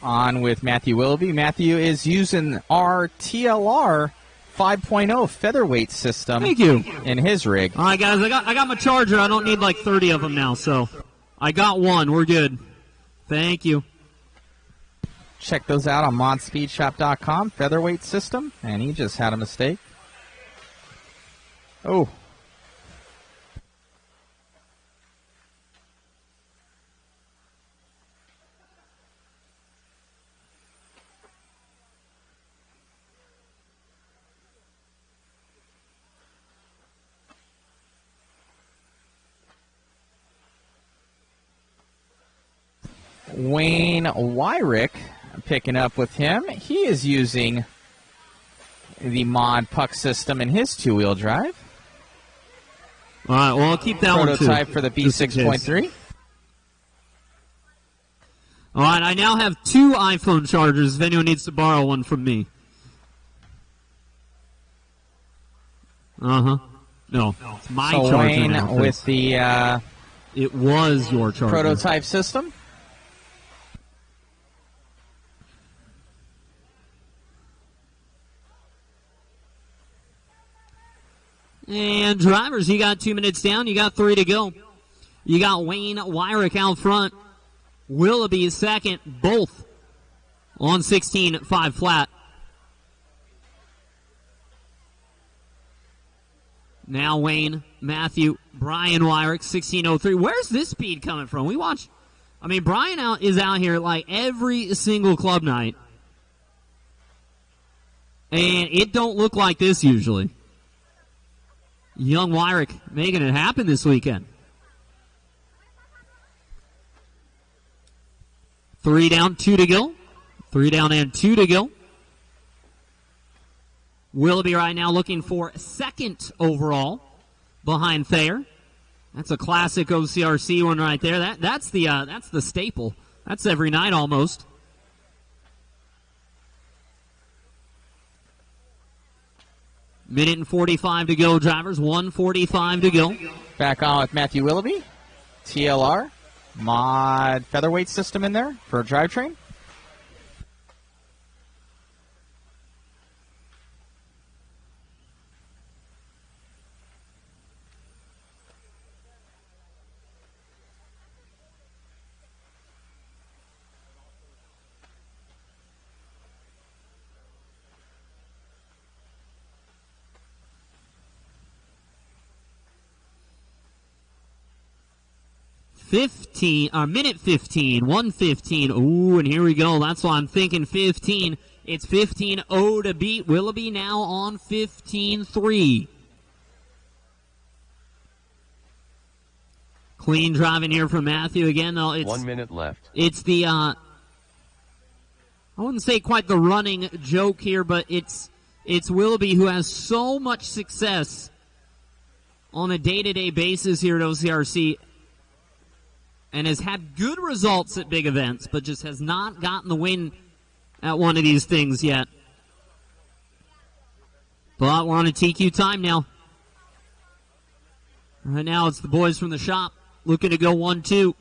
On with Matthew Willoughby. Matthew is using our TLR 5.0 featherweight system. Thank you. In his rig. All right, guys, I got my charger. I don't need like 30 of them now, so I got one. We're good. Thank you. Check those out on modspeedshop.com. Featherweight system. And he just had a mistake. Oh. Wayne Wyrick picking up with him. He is using the mod puck system in his two-wheel drive. All right, well, I'll keep that one too. Prototype for the B6.3. All right, I now have two iPhone chargers if anyone needs to borrow one from me. No, it's my so charger Wayne now. With the it was your charger. Prototype system. And drivers, you got 2 minutes down. You got 3 to go. You got Wayne Wyrick out front. Willoughby is second, both on 16.5 flat. Now Wayne, Matthew, Brian Wyrick, 16.03. Where's this speed coming from? Brian is out here like every single club night. And it don't look like this usually. Young Wyrick making it happen this weekend. 3 down, 2 to go. 3 down and 2 to go. Willoughby right now looking for second overall behind Thayer. That's a classic OCRC one right there. That's the staple. That's every night almost. Minute and 45 to go, drivers. 1:45 to go. Back on with Matthew Willoughby. TLR. Mod featherweight system in there for a drivetrain. Minute 15, 1:15. Ooh, and here we go. That's why I'm thinking 15. It's 15-0 to beat. Willoughby now on 15-3. Clean driving here from Matthew again, though. 1 minute left. It's the, I wouldn't say quite the running joke here, but it's Willoughby who has so much success on a day-to-day basis here at OCRC. And has had good results at big events, but just has not gotten the win at one of these things yet. But we're on a TQ time now. Right now it's the boys from the shop looking to go 1-2.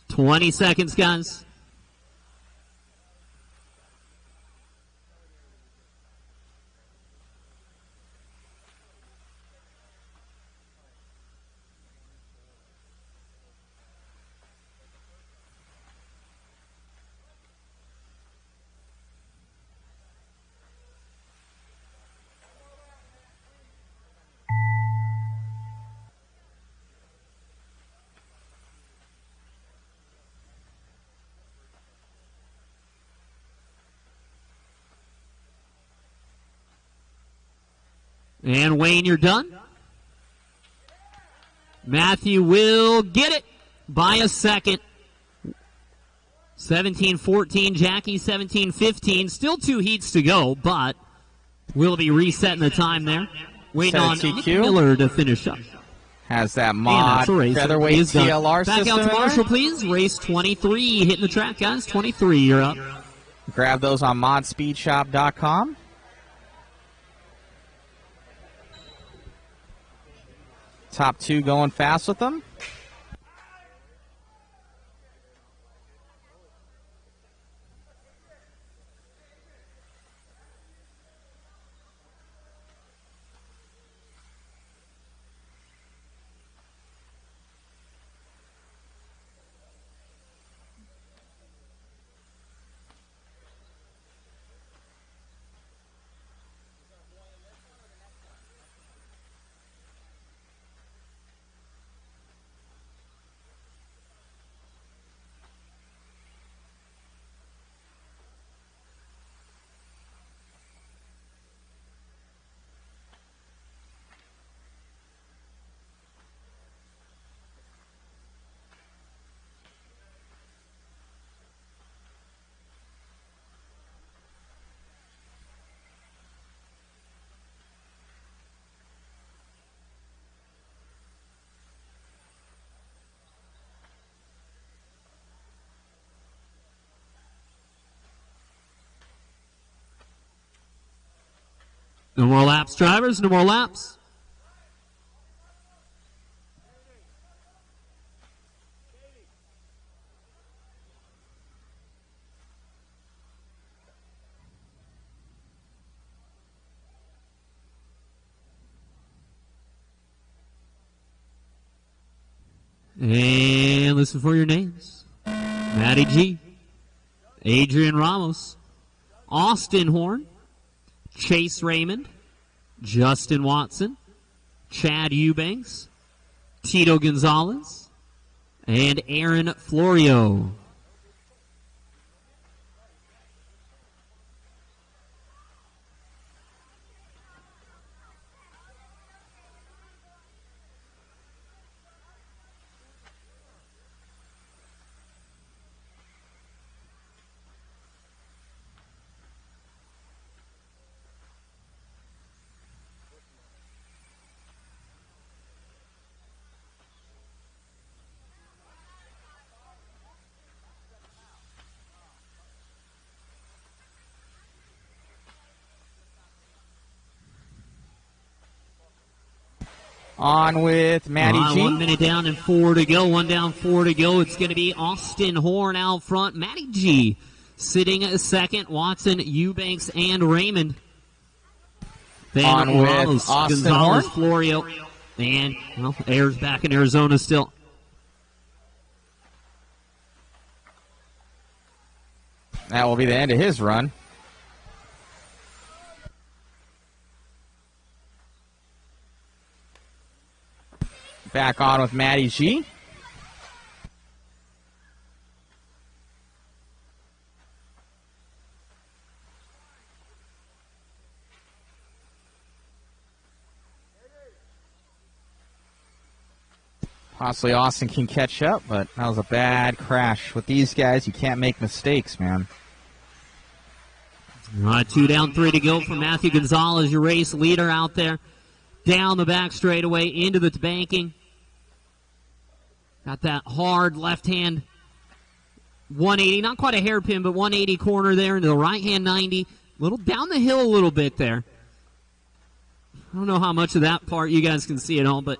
"20 seconds, guys." And Wayne, you're done. Matthew will get it by a second. 17-14, Jackie 17-15. Still 2 heats to go, but we'll be resetting the time there. Waiting on Nick Miller to finish up. Has that mod featherweight TLR Back system out to in Marshall, there? please. Race 23, hitting the track, guys. 23, you're up. Grab those on modspeedshop.com. Top 2 going fast with them. No more laps, drivers. No more laps. And listen for your names. Matty G, Adrian Ramos, Austin Horn, Chase Raymond, Justin Watson, Chad Eubanks, Tito Gonzalez, and Aaron Florio. On with Matty G. 1 minute down and 4 to go. 1 down, 4 to go. It's going to be Austin Horn out front. Matty G sitting second. Watson, Eubanks, and Raymond. Then On with Ramos, Austin Gonzalez, Horn. Florio, and well, Ayers back in Arizona still. That will be the end of his run. Back on with Matty G. Possibly Austin can catch up, but that was a bad crash. With these guys, you can't make mistakes, man. All right, 2 down, 3 to go for Matthew Gonzalez, your race leader out there. Down the back straightaway into the banking. Got that hard left hand 180, not quite a hairpin, but 180 corner there into the right hand 90. Little down the hill a little bit there. I don't know how much of that part you guys can see at all, but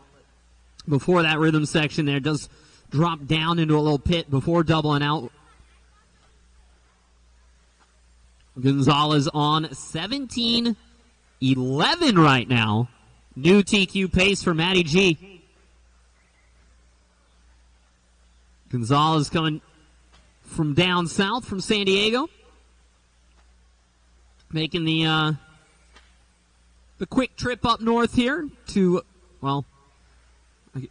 before that rhythm section there, does drop down into a little pit before doubling out. Gonzalez on 17-11 right now. New TQ pace for Matty G. Gonzalez coming from down south from San Diego. Making the quick trip up north here to, well,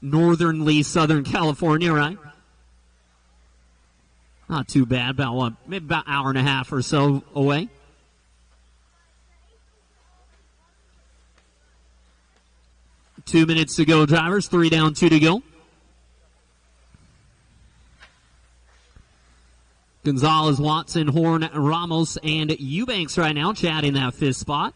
northernly Southern California, right? Not too bad, about what, maybe about an hour and a half or so away. Two minutes to go, drivers. 3 down, 2 to go. Gonzalez, Watson, Horn, Ramos, and Eubanks right now chatting that 5th spot.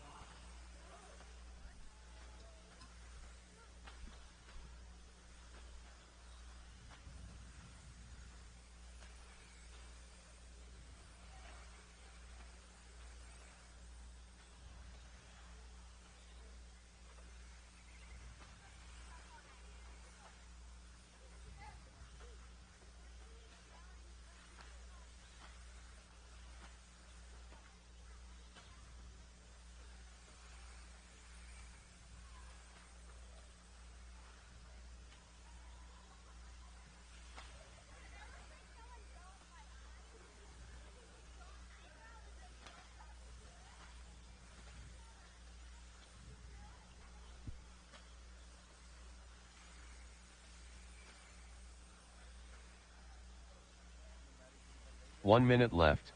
One minute left.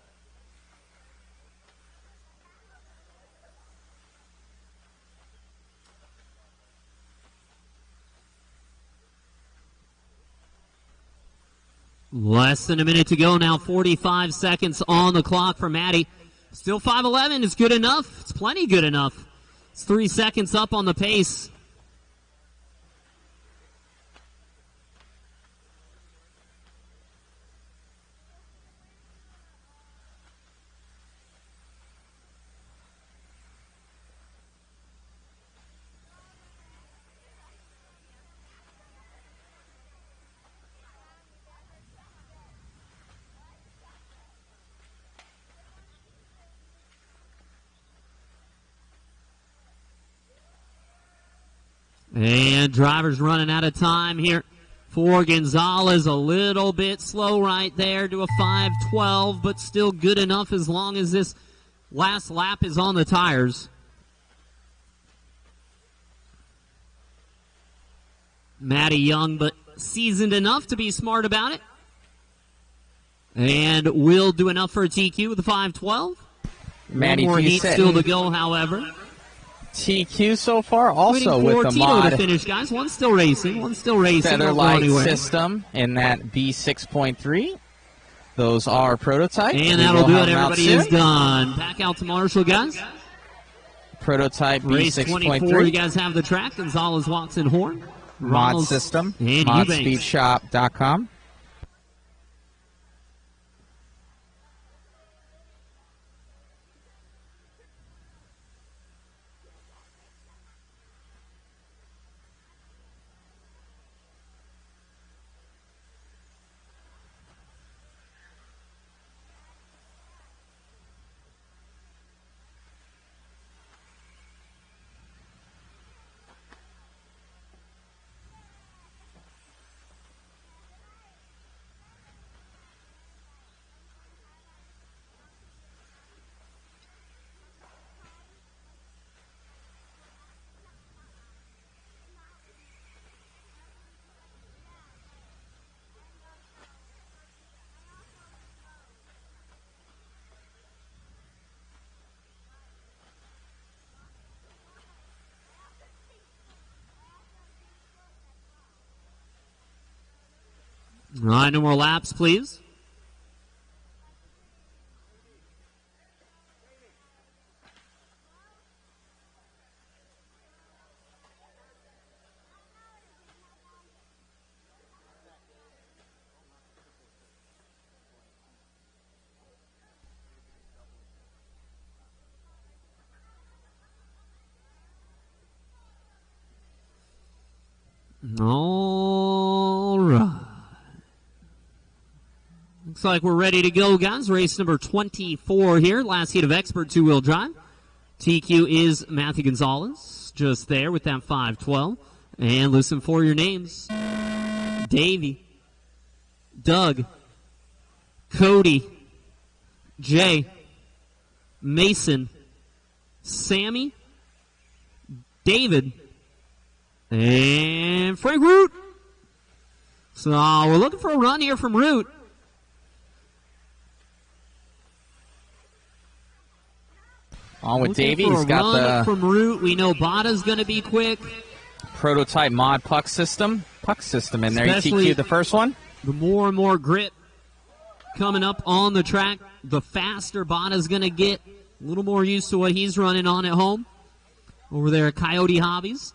Less than a minute to go now. 45 seconds on the clock for Matty. Still 5:11 is good enough. It's plenty good enough. It's 3 seconds up on the pace. And drivers running out of time here. for Gonzalez. A little bit slow right there to a 5:12, but still good enough as long as this last lap is on the tires. Matty Young, but seasoned enough to be smart about it. And will do enough for a TQ with a 5:12. Matty, One more do you heat say- still to go, however. TQ so far, also Waiting with for the Tito mod to finish, guys. One's still racing. One's still racing. feather Don't go light anywhere. system in that B6.3. Those are prototype. And We that'll will do have it. them out Everybody is soon. done. Back out to Marshall, guys. Prototype Race 24, you B6.3. guys have the track. Gonzalez, Watson, Horn. Mod Ronalds, system. and Eubanks. Modspeedshop.com. All right, no more laps, please. All right. Looks like we're ready to go, guys. Race number 24 here. Last heat of expert two-wheel drive. TQ is Matthew Gonzalez, just there with that 5:12. And listen for your names. Davey, Doug, Cody, Jay, Mason, Sammy, David, and Frank Root. So we're looking for a run here from Root. On with Looking Davey. for He's a got run the from Root. We know Bada's going to be quick. prototype mod puck system. In there. Especially ETQ the first one. The more and more grip coming up on the track, the faster Bada's going to get. A little more used to what he's running on at home over there at Coyote Hobbies.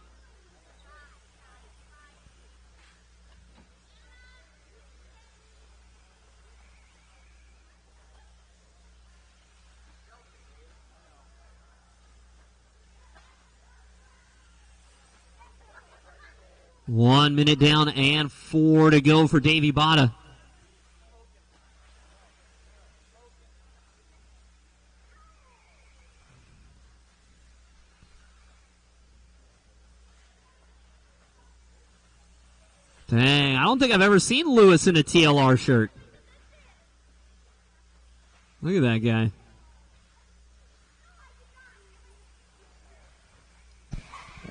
One minute down and 4 to go for Davey Bada. Dang, I don't think I've ever seen Lewis in a TLR shirt. Look at that guy.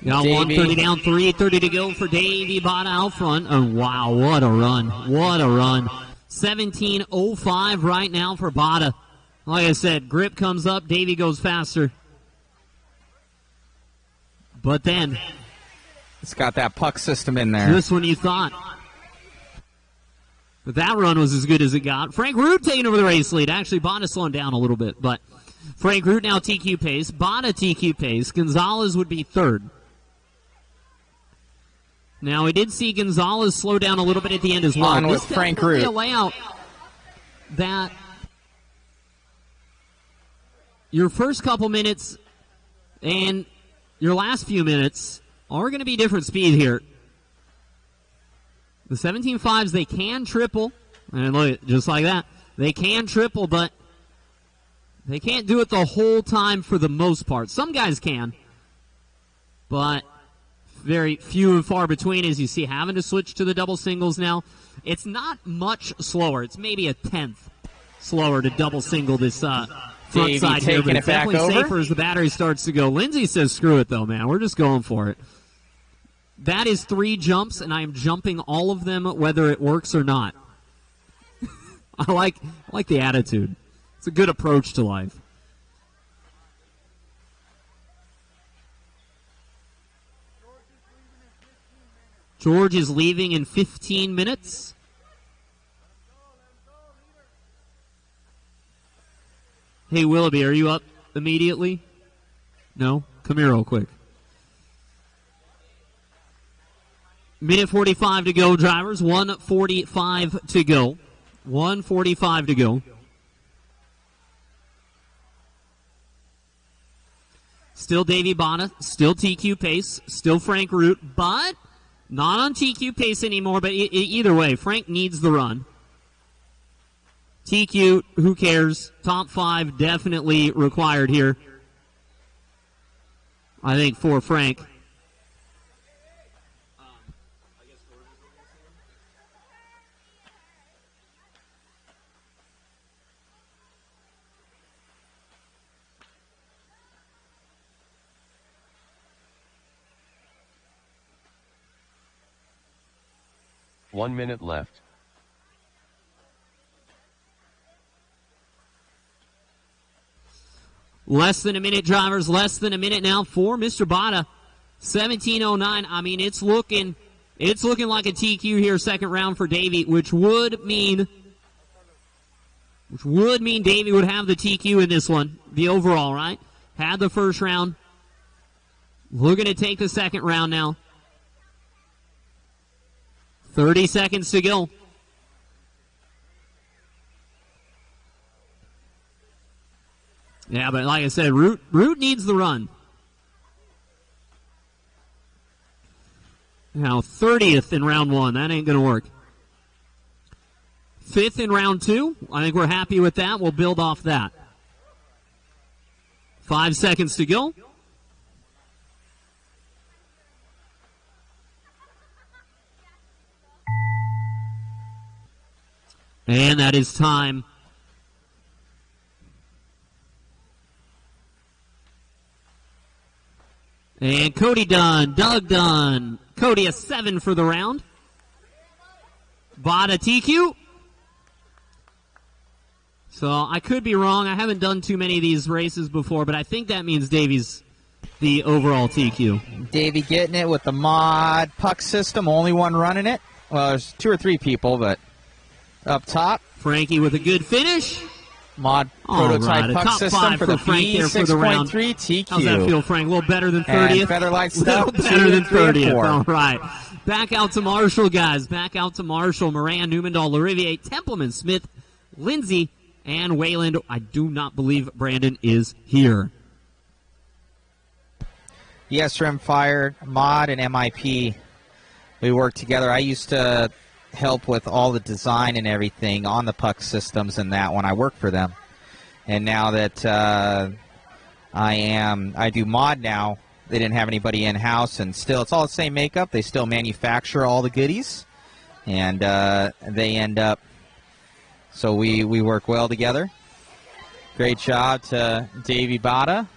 Got Davey. 130 down, 3:30 to go for Davey Bada out front. Oh, wow, what a run. What a run. 17:05 right now for Bada. Like I said, grip comes up, Davey goes faster. But then, it's got that puck system in there. just when you thought that run was as good as it got. Frank Root taking over the race lead. Actually, Bada slowing down a little bit, but Frank Root now TQ pace. Bada TQ pace. Gonzalez would be third. Now, we did see Gonzalez slow down a little bit at the end as well. On with This Frank definitely Root. a layout that your first couple minutes and your last few minutes are going to be different speed here. The 17.5s, they can triple. And look, just like that. They can triple, but they can't do it the whole time for the most part. Some guys can. But very few and far between, as you see, having to switch to the double singles now. It's not much slower. It's maybe a tenth slower to double single this front Davey side here, but taking it's it back definitely over. safer as the battery starts to go. Lindsay says, screw it, though, man. We're just going for it. That is 3 jumps, and I am jumping all of them whether it works or not. I like the attitude. It's a good approach to life. George is leaving in 15 minutes. Hey, Willoughby, are you up immediately? No? Come here real quick. Minute 45 to go, drivers. 1:45 to go. 1:45 to go. Still Davey Botta, still TQ pace, still Frank Root, but not on TQ pace anymore, but either way, Frank needs the run. TQ, who cares? Top 5 definitely required here, I think, for Frank. One minute left. Less than a minute, drivers. Less than a minute now for Mr. Botta. 17:09. I mean, it's looking like a TQ here, second round for Davey, which would mean Davey would have the TQ in this one, the overall, right? Had the first round. Looking to take the second round now. 30 seconds to go. Yeah, but like I said, Root needs the run. Now, 30th in round 1. That ain't going to work. 5th in round 2. I think we're happy with that. We'll build off that. 5 seconds to go. And that is time. And Cody done. Doug done. Cody a 7 for the round. Botta TQ. So I could be wrong. I haven't done too many of these races before, but I think that means Davey's the overall TQ. Davey getting it with the mod puck system. Only one running it. Well, there's 2 or 3 people, but up top. Frankie with a good finish. Mod prototype puck top system 5 for the Frank there for the round. B6.3 TQ. How's that feel, Frank? A little better than 30th? And Featherlight A little stuff. better than 3 and 30th. 4. All right. Back out to Marshall, guys. Back out to Marshall. Moran, Newmandahl, Lariviere, Templeman, Smith, Lindsay, and Wayland. I do not believe Brandon is here. Yes, Rimfire, Mod, and MIP. We work together. I used to help with all the design and everything on the puck systems and that when I worked for them. And now that I do Mod now, they didn't have anybody in-house, and still it's all the same makeup. They still manufacture all the goodies, and they end up, so we work well together. Great job to Davey Botta.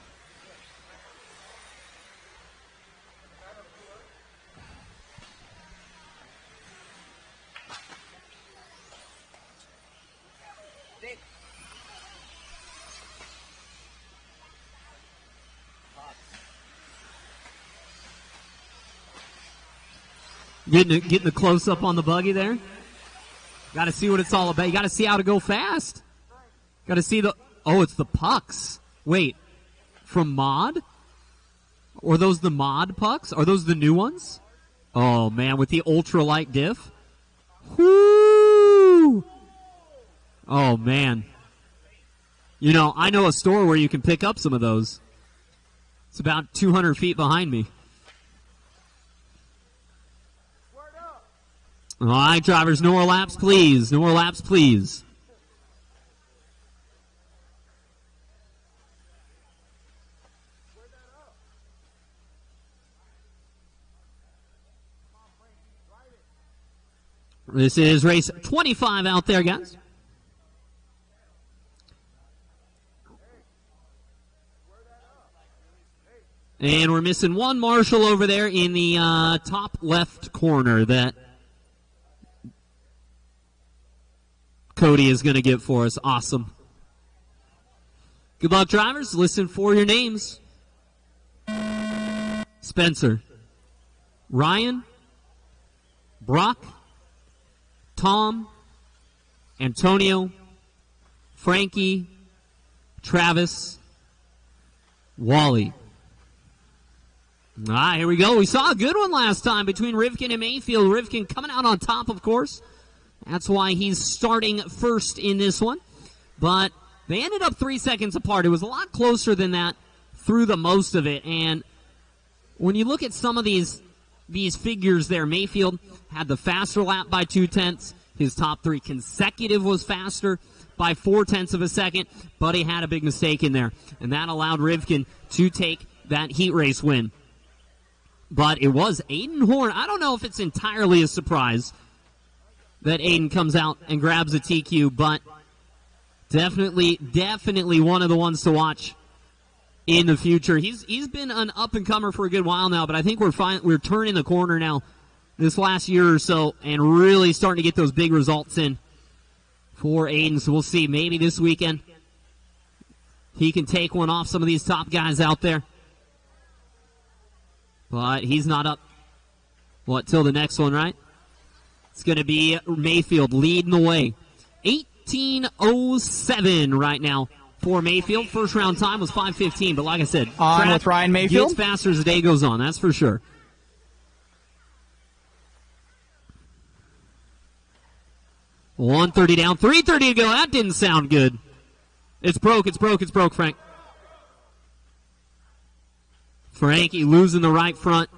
Getting the close-up on the buggy there. Got to see what it's all about. You got to see how to go fast. Got to see the... Oh, it's the pucks. Wait, from Mod? Or those the Mod pucks? Are those the new ones? Oh, man, with the ultralight diff. Whoo! Oh, man. You know, I know a store where you can pick up some of those. It's about 200 feet behind me. All right, drivers, no more laps, please. No more laps, please. This is race 25 out there, guys. And we're missing one marshal over there in the top left corner that Cody is going to get for us. Awesome. Good luck, drivers. Listen for your names. Spencer, Ryan, Brock, Tom, Antonio, Frankie, Travis, Wally. Here we go. We saw a good one last time between Rivkin and Mayfield. Rivkin coming out on top, of course. That's why he's starting first in this one. But they ended up 3 seconds apart. It was a lot closer than that through the most of it. And when you look at some of these figures there, Mayfield had the faster lap by 0.2. His top 3 consecutive was faster by 0.4 of a second, but he had a big mistake in there. And that allowed Rivkin to take that heat race win. But it was Aiden Horn. I don't know if it's entirely a surprise that Aiden comes out and grabs a TQ, but definitely one of the ones to watch in the future. He's been an up-and-comer for a good while now, but I think we're turning the corner now this last year or so and really starting to get those big results in for Aiden. So we'll see. Maybe this weekend he can take one off some of these top guys out there. But he's not up, till the next one, right? It's going to be Mayfield leading the way. 18:07 right now for Mayfield. First round time was 5:15, but like I said, on with Ryan Mayfield. Gets faster as the day goes on, that's for sure. $130 down, $330 to go. That didn't sound good. It's broke, Frank. Frankie losing the right front.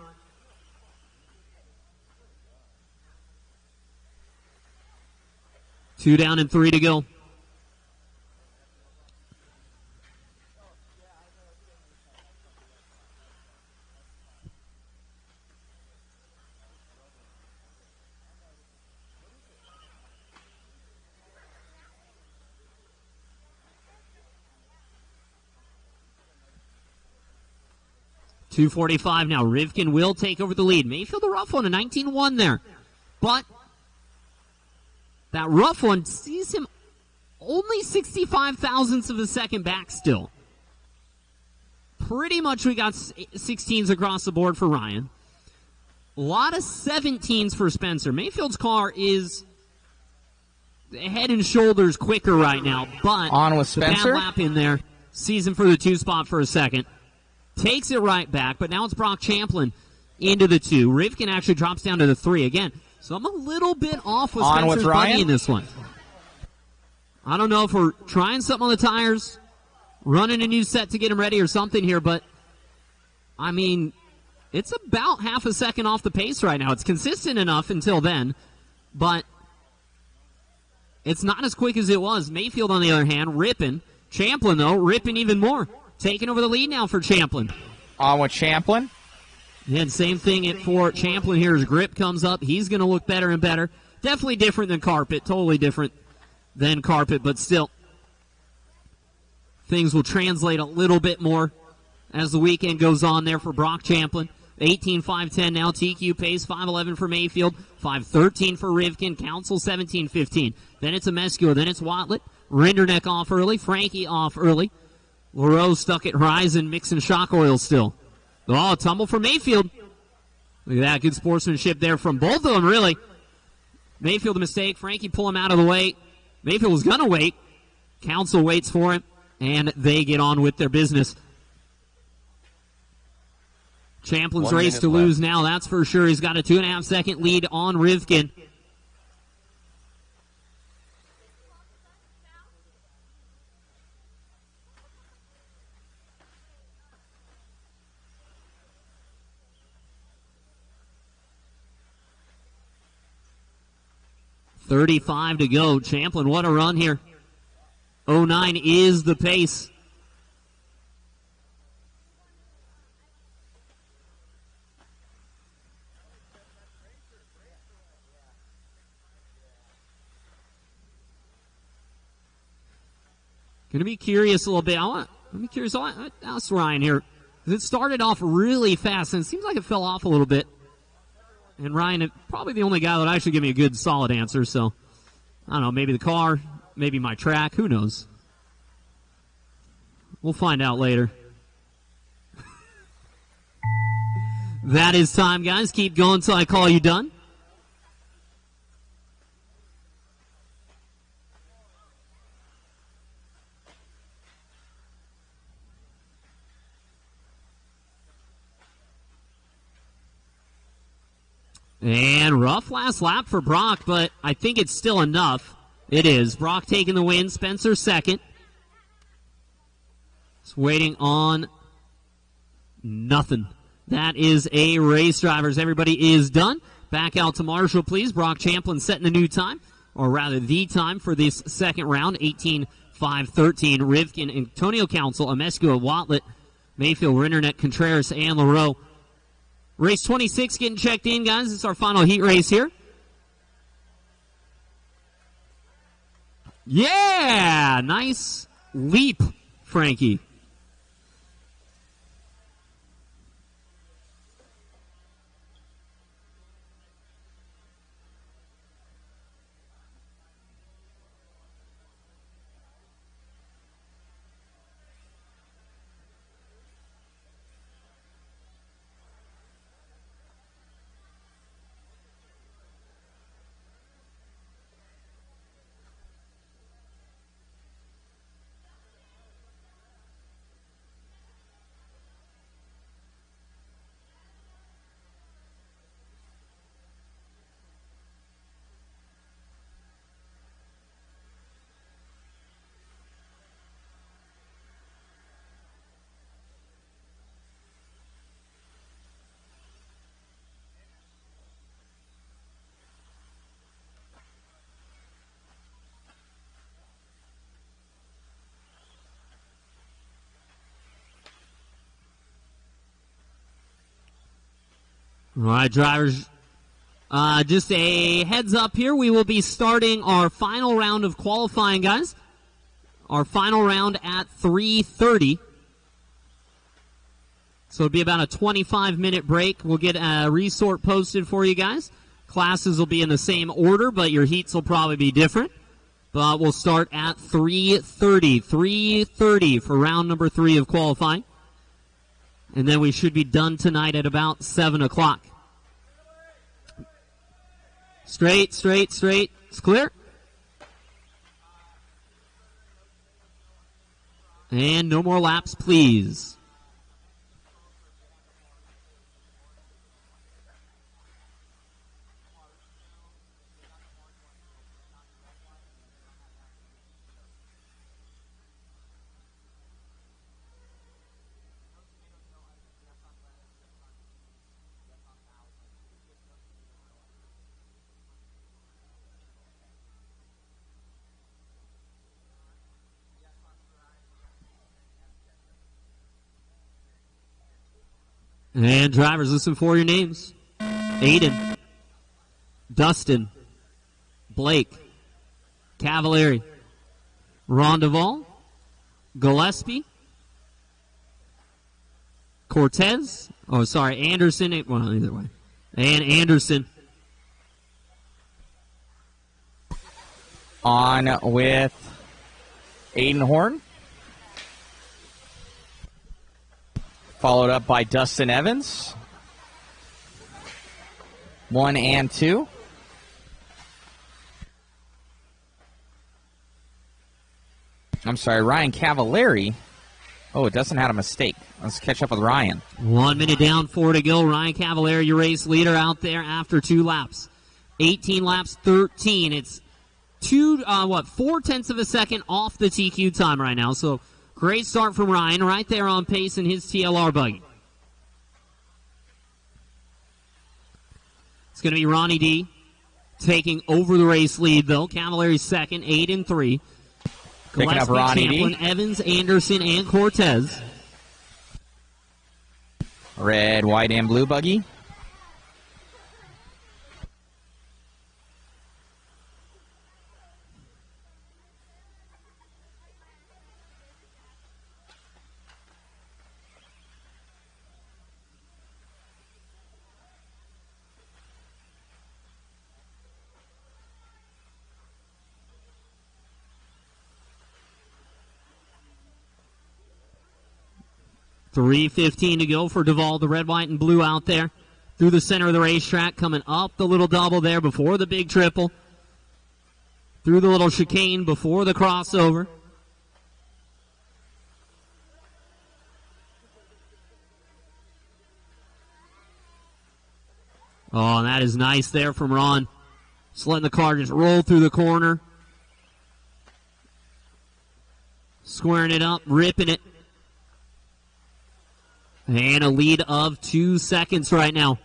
Two down and 3 to go. .245 now. Rivkin will take over the lead. Mayfield a rough one, a 19-1 there. But that rough one sees him only 65 thousandths of a second back still. Pretty much we got 16s across the board for Ryan. A lot of 17s for Spencer. Mayfield's car is head and shoulders quicker right now, but on with Spencer. The bad lap in there sees him for the 2 spot for a second. Takes it right back, but now it's Brock Champlin into the 2. Rivkin actually drops down to the 3 again. So I'm a little bit off with Spencer's buddy in this one. I don't know if we're trying something on the tires, running a new set to get him ready or something here, but I mean, it's about half a second off the pace right now. It's consistent enough until then, but it's not as quick as it was. Mayfield, on the other hand, ripping. Champlin, though, ripping even more. Taking over the lead now for Champlin. On with Champlin. And same thing for Champlin here as grip comes up. He's going to look better and better. Definitely different than Carpet. Totally different than Carpet, but still. Things will translate a little bit more as the weekend goes on there for Brock Champlin. 18-5-10 now. TQ pace 5-11 for Mayfield. 5-13 for Rivkin. Council 17-15. Then it's Amescure. Then it's Watlett. Rinderneck off early. Frankie off early. Leroux stuck at Horizon, mixing shock oil still. Oh, tumble for Mayfield. Look at that. Good sportsmanship there from both of them, really. Mayfield a mistake. Frankie pull him out of the way. Mayfield was going to wait. Council waits for him, and they get on with their business. Champlin's race to lose now, that's for sure. He's got a 2.5 second lead on Rivkin. .35 to go. Champlin, what a run here. 09 is the pace. Gonna be curious a little bit. I'm curious. I'll ask Ryan here. It started off really fast, and it seems like it fell off a little bit. And Ryan is probably the only guy that would actually give me a good, solid answer. So, I don't know, maybe the car, maybe my track, who knows? We'll find out later. That is time, guys. Keep going until I call you done. And rough last lap for Brock, but I think it's still enough. It is. Brock taking the win. Spencer second. It's waiting on nothing. That is a race, drivers. Everybody is done. Back out to Marshall, please. Brock Champlin setting the new time, or rather the time for this second round, 18:5:13. Rivkin, Antonio Council, Amescua, Watlet, Mayfield, Rindernet, Contreras, and LaRoe. Race 26 getting checked in, guys. It's our final heat race here. Yeah! Nice leap, Frankie. All right, drivers, just a heads up here. We will be starting our final round of qualifying, guys. Our final round at 3:30. So it'll be about a 25-minute break. We'll get a resort posted for you guys. Classes will be in the same order, but your heats will probably be different. But we'll start at 3:30. 3:30 for round number 3 of qualifying. And then we should be done tonight at about 7 o'clock. Straight, straight, straight. It's clear. And no more laps, please. And drivers, listen for your names. Aiden, Dustin, Blake, Cavallari, Rondeval, Gillespie, Cortez, Anderson, well, either way, and Anderson. On with Aiden Horn. Followed up by Dustin Evans. 1 and 2. I'm sorry, Ryan Cavallari. Oh, Dustin had a mistake. Let's catch up with Ryan. 1 minute down, 4 to go. Ryan Cavallari, your race leader out there after 2 laps. 18 laps, 13. It's 4/10 of a second off the TQ time right now. So great start from Ryan, right there on pace in his TLR buggy. It's going to be Ronnie D taking over the race lead, though. Cavallari's second, 8 and 3. Picking up Ronnie Champlin, D. Evans, Anderson, and Cortez. Red, white, and blue buggy. 3:15 to go for Duvall, the red, white, and blue out there. Through the center of the racetrack, coming up the little double there before the big triple. Through the little chicane before the crossover. Oh, and that is nice there from Ron. Just letting the car just roll through the corner. Squaring it up, ripping it. And a lead of 2 seconds right now.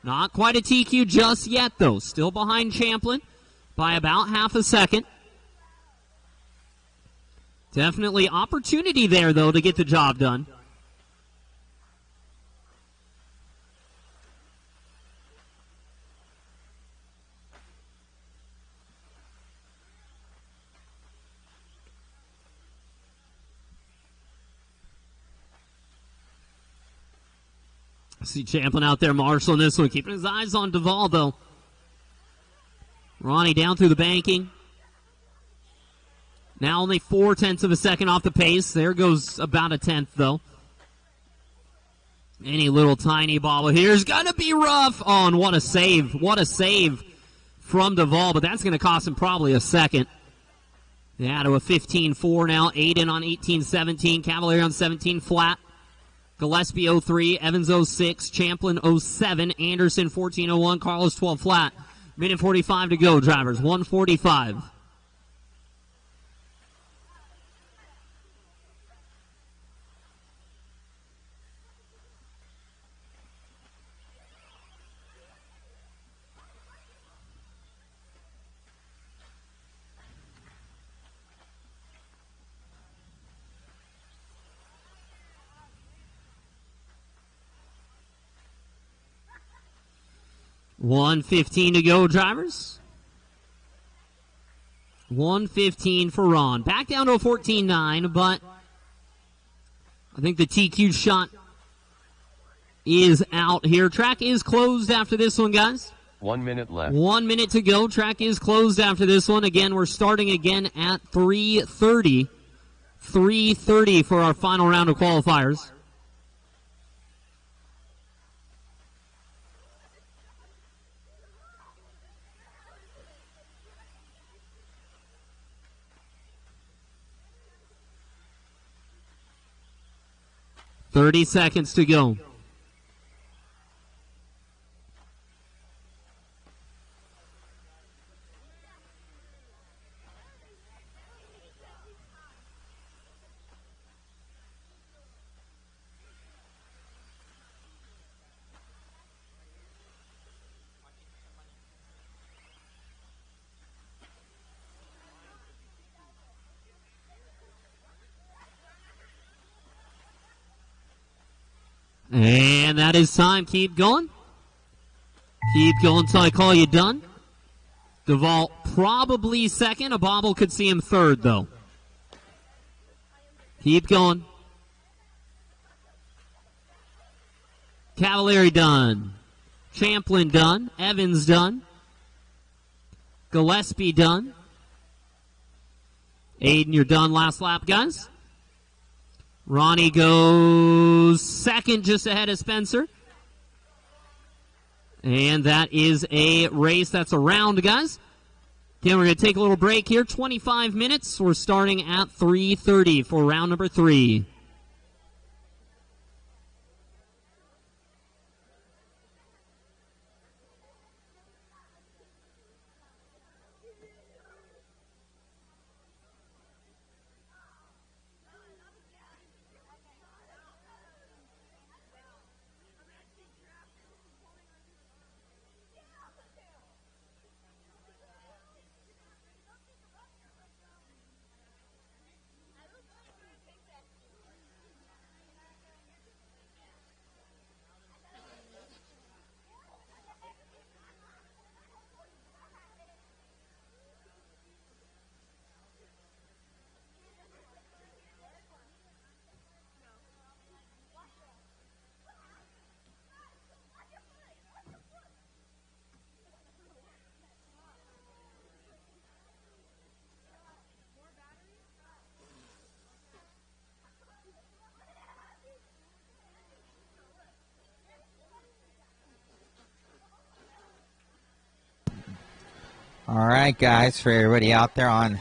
Not quite a TQ just yet, though. Still behind Champlin by about half a second. Definitely opportunity there, though, to get the job done. See Champlin out there marshalling this one, keeping his eyes on Duvall, though. Ronnie down through the banking. Now only 0.4 of a second off the pace. There goes about a tenth, though. Any little tiny bobble here is going to be rough. Oh, and what a save. What a save from Duvall, but that's going to cost him probably a second. Yeah, to a 15-4 now. Aiden on 18-17. Cavalier on 17 flat. Gillespie 03, Evans 06, Champlin 07, Anderson 14-01, Carlos 12 flat. Minute 45 to go, drivers. 1:45. $1:15 to go, drivers. 1:15 for Ron. Back down to a 14-9, but I think the TQ shot is out here. Track is closed after this one, guys. 1 minute left. 1 minute to go. Track is closed after this one. Again, we're starting again at 3:30. 3:30 for our final round of qualifiers. $30 seconds to go. And that is time. Keep going. Keep going until I call you done. Duvall probably second. A bobble could see him third, though. Keep going. Cavalieri done. Champlin done. Evans done. Gillespie done. Aiden, you're done last lap, guys. Ronnie goes second, just ahead of Spencer. And that is a race. That's a round, guys. Again, we're going to take a little break here. 25 minutes. We're starting at 3:30 for round number 3. All right, guys, for everybody out there on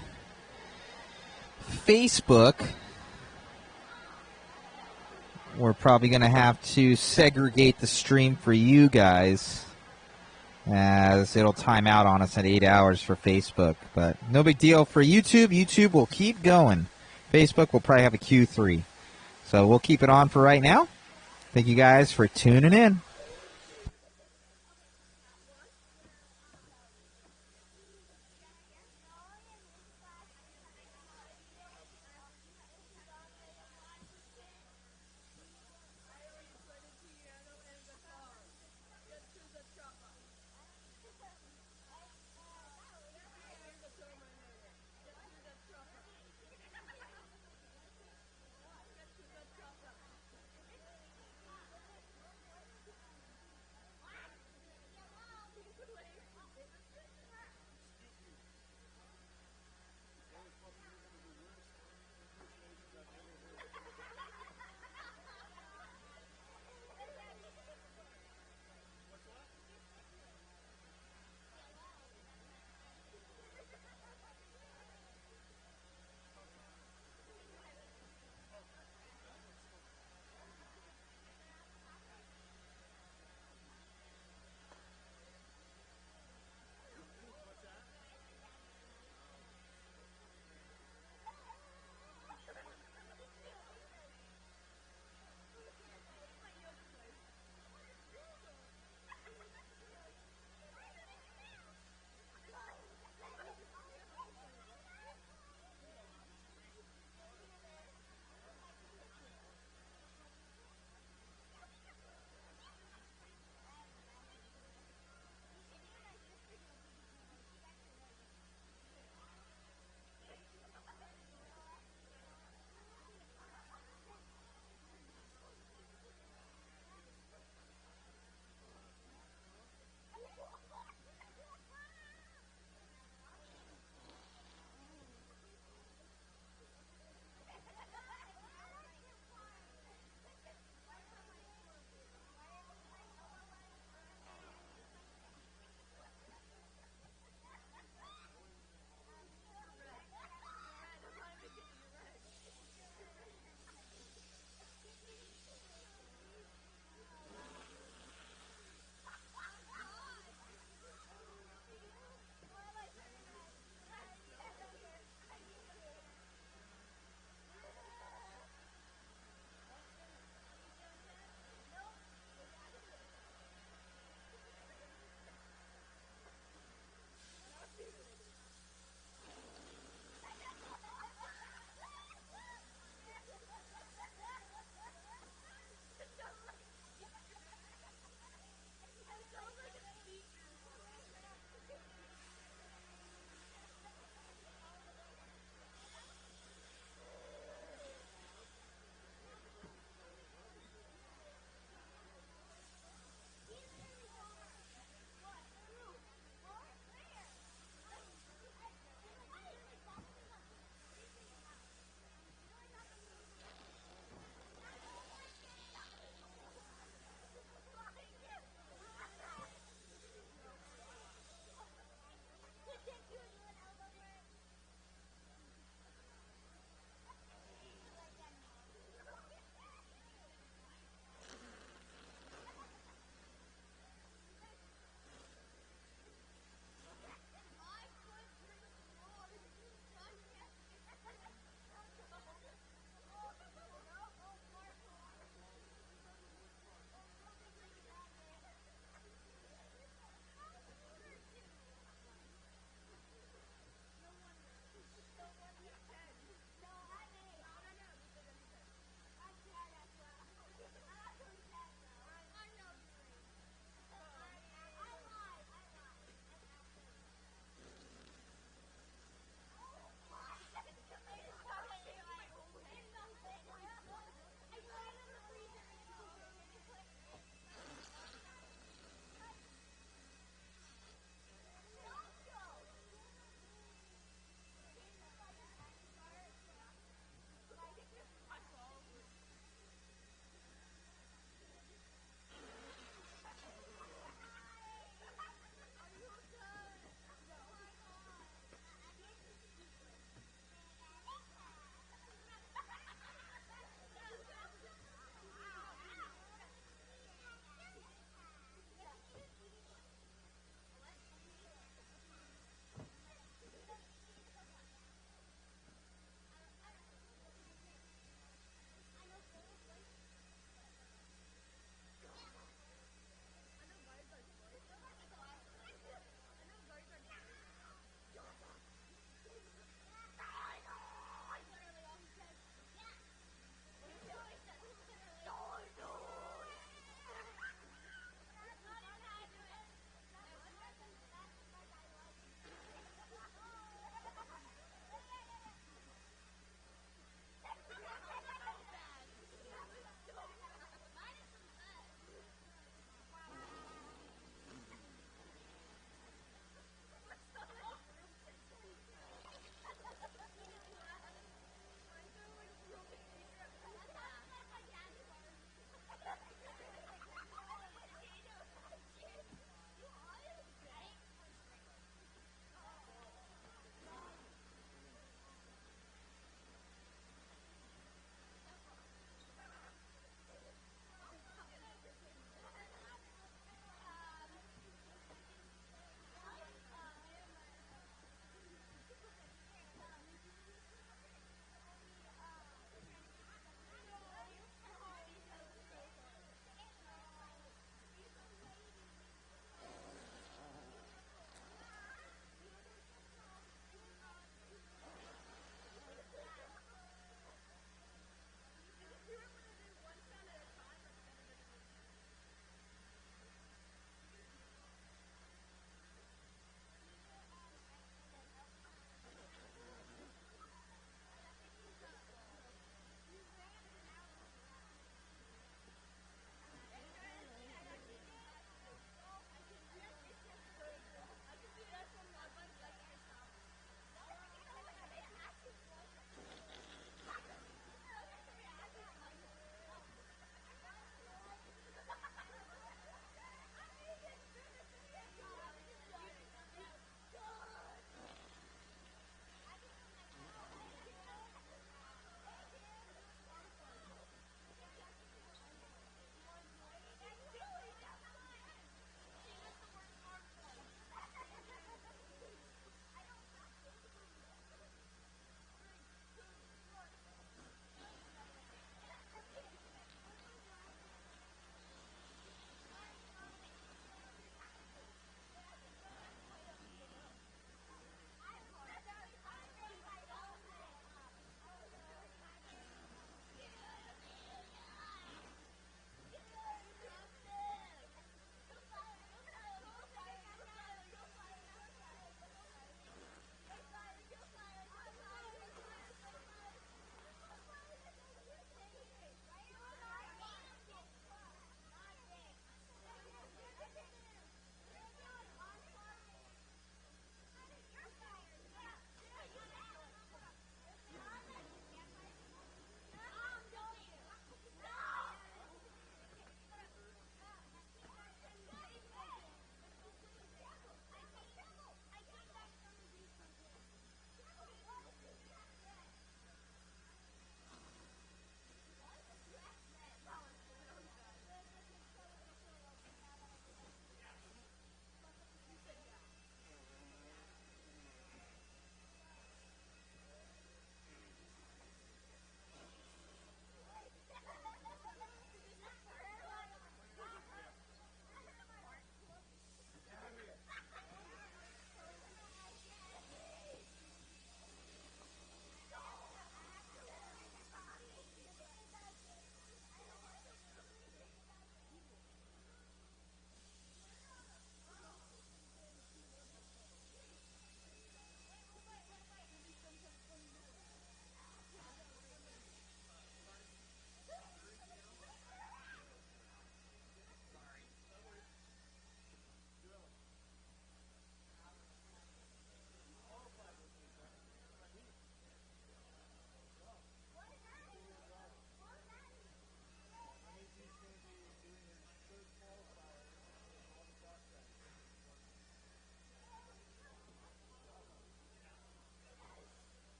Facebook, we're probably going to have to segregate the stream for you guys, as it'll time out on us at 8 hours for Facebook. But no big deal for YouTube. YouTube will keep going. Facebook will probably have a Q3. So we'll keep it on for right now. Thank you guys for tuning in.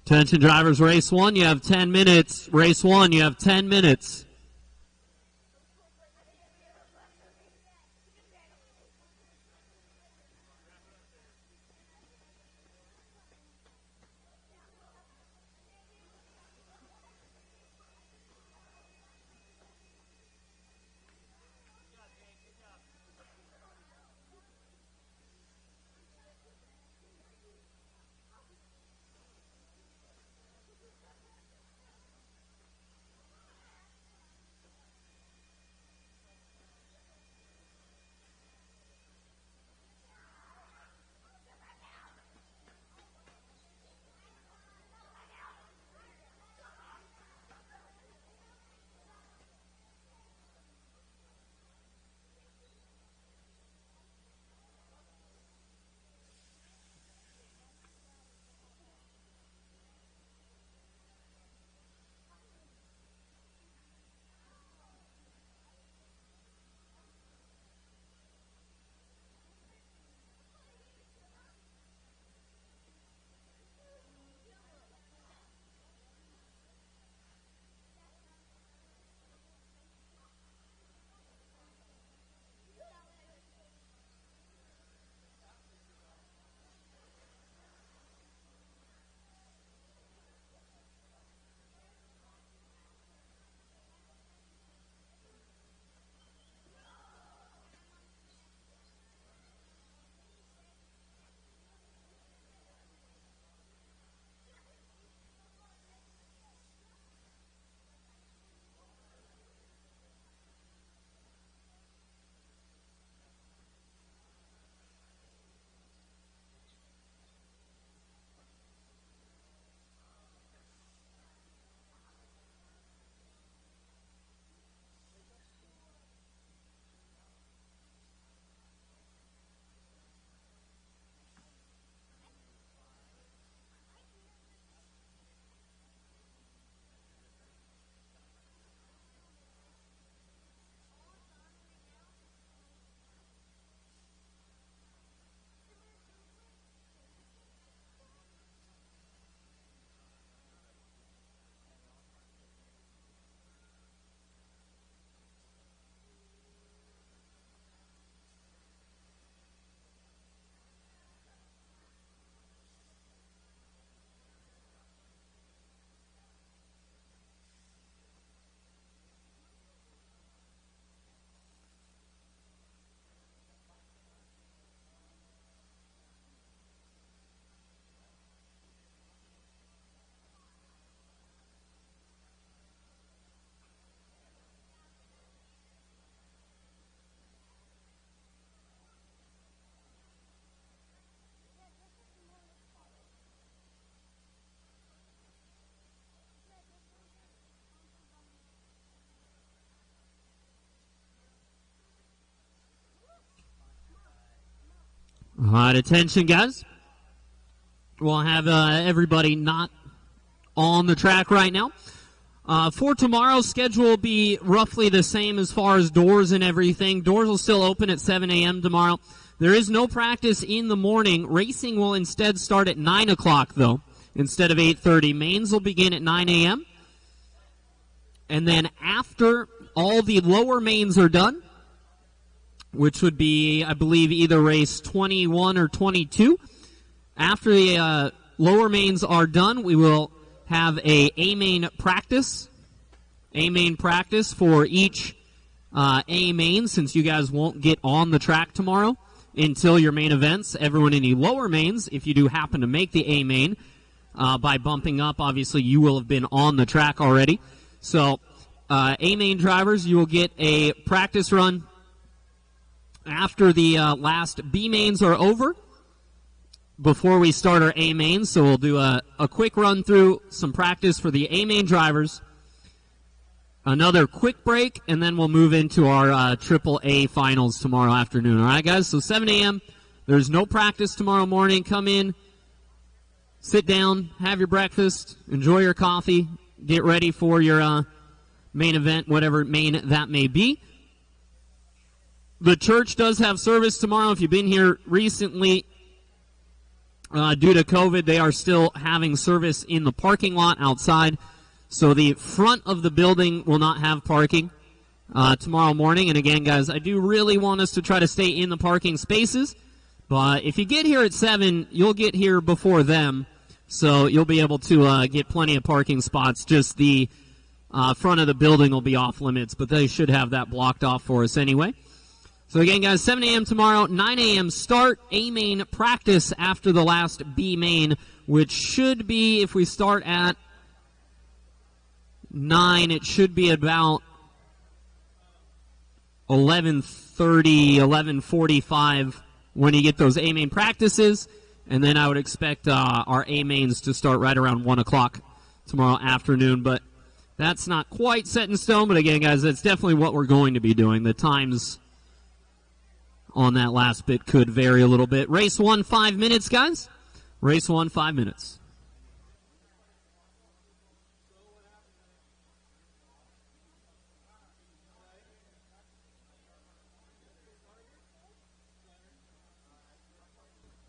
Attention drivers, race 1, you have 10 minutes. Race 1, you have 10 minutes. All right, attention, guys. We'll have everybody not on the track right now. For tomorrow's schedule will be roughly the same as far as doors and everything. Doors will still open at 7 a.m. tomorrow. There is no practice in the morning. Racing will instead start at 9 o'clock, though, instead of 8:30. Mains will begin at 9 a.m. And then after all the lower mains are done, which would be, I believe, either race 21 or 22. After the lower mains are done, we will have a main practice. A-main practice for each A-main, since you guys won't get on the track tomorrow until your main events. Everyone in the lower mains, if you do happen to make the A-main, by bumping up, obviously you will have been on the track already. So A-main drivers, you will get a practice run after the last B-mains are over, before we start our A-mains. So we'll do a quick run through, some practice for the A-main drivers, another quick break, and then we'll move into our Triple A finals tomorrow afternoon. All right, guys? So 7 a.m., there's no practice tomorrow morning. Come in, sit down, have your breakfast, enjoy your coffee, get ready for your main event, whatever main that may be. The church does have service tomorrow. If you've been here recently, Due to COVID, they are still having service in the parking lot outside. So the front of the building will not have parking tomorrow morning. And again, guys, I do really want us to try to stay in the parking spaces. But if you get here at 7, you'll get here before them. So you'll be able to get plenty of parking spots. Just the front of the building will be off limits, but they should have that blocked off for us anyway. So again, guys, 7 a.m. tomorrow, 9 a.m. start, A main practice after the last B main, which should be, if we start at 9, it should be about 11:30, 11:45 when you get those A main practices, and then I would expect our A mains to start right around 1 o'clock tomorrow afternoon, but that's not quite set in stone. But again, guys, that's definitely what we're going to be doing. The times on that last bit could vary a little bit. Race 1, 5 minutes, guys. Race 1, 5 minutes.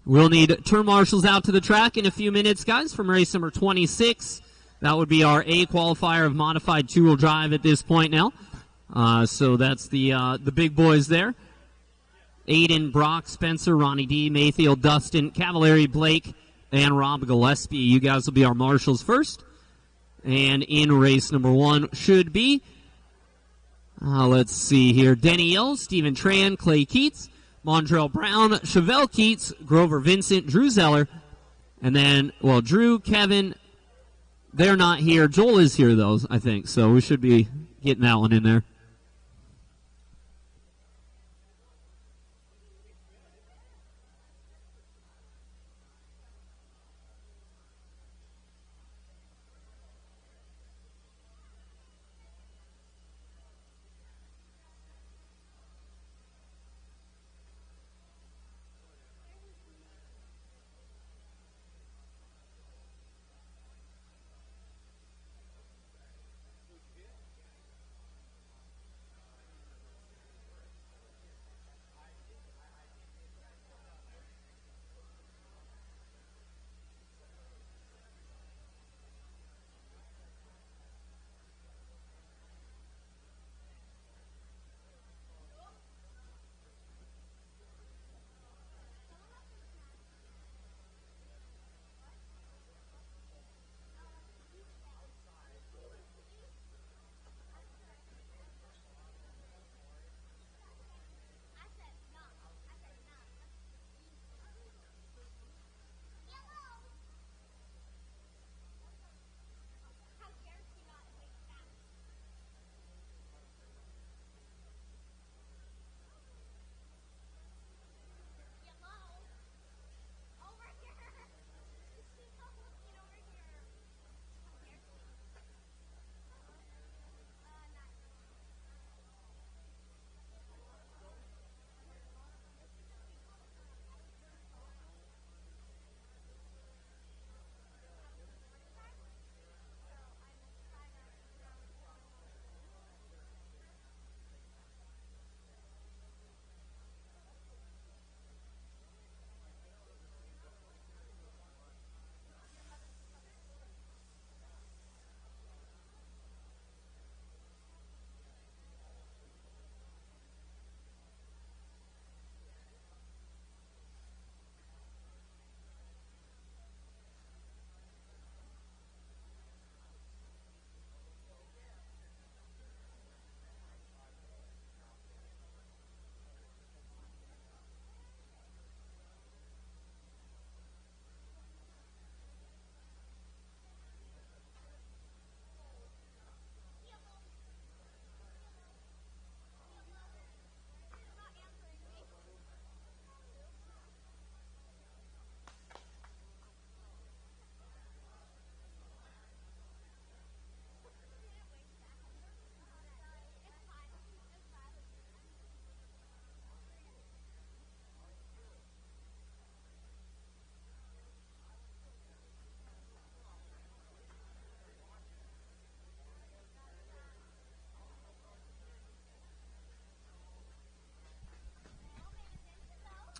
We'll need turn marshals out to the track in a few minutes, guys, from race number 26. That would be our A qualifier of modified two-wheel drive at this point now. So that's the big boys there. Aiden, Brock, Spencer, Ronnie D, Mayfield, Dustin, Cavallari, Blake, and Rob Gillespie. You guys will be our marshals first. And in race number 1 should be, let's see here, Denny Yell, Stephen Tran, Clay Keats, Montrell Brown, Chevelle Keats, Grover Vincent, Drew Zeller, and then, well, Drew, Kevin, they're not here. Joel is here, though, I think, so we should be getting that one in there.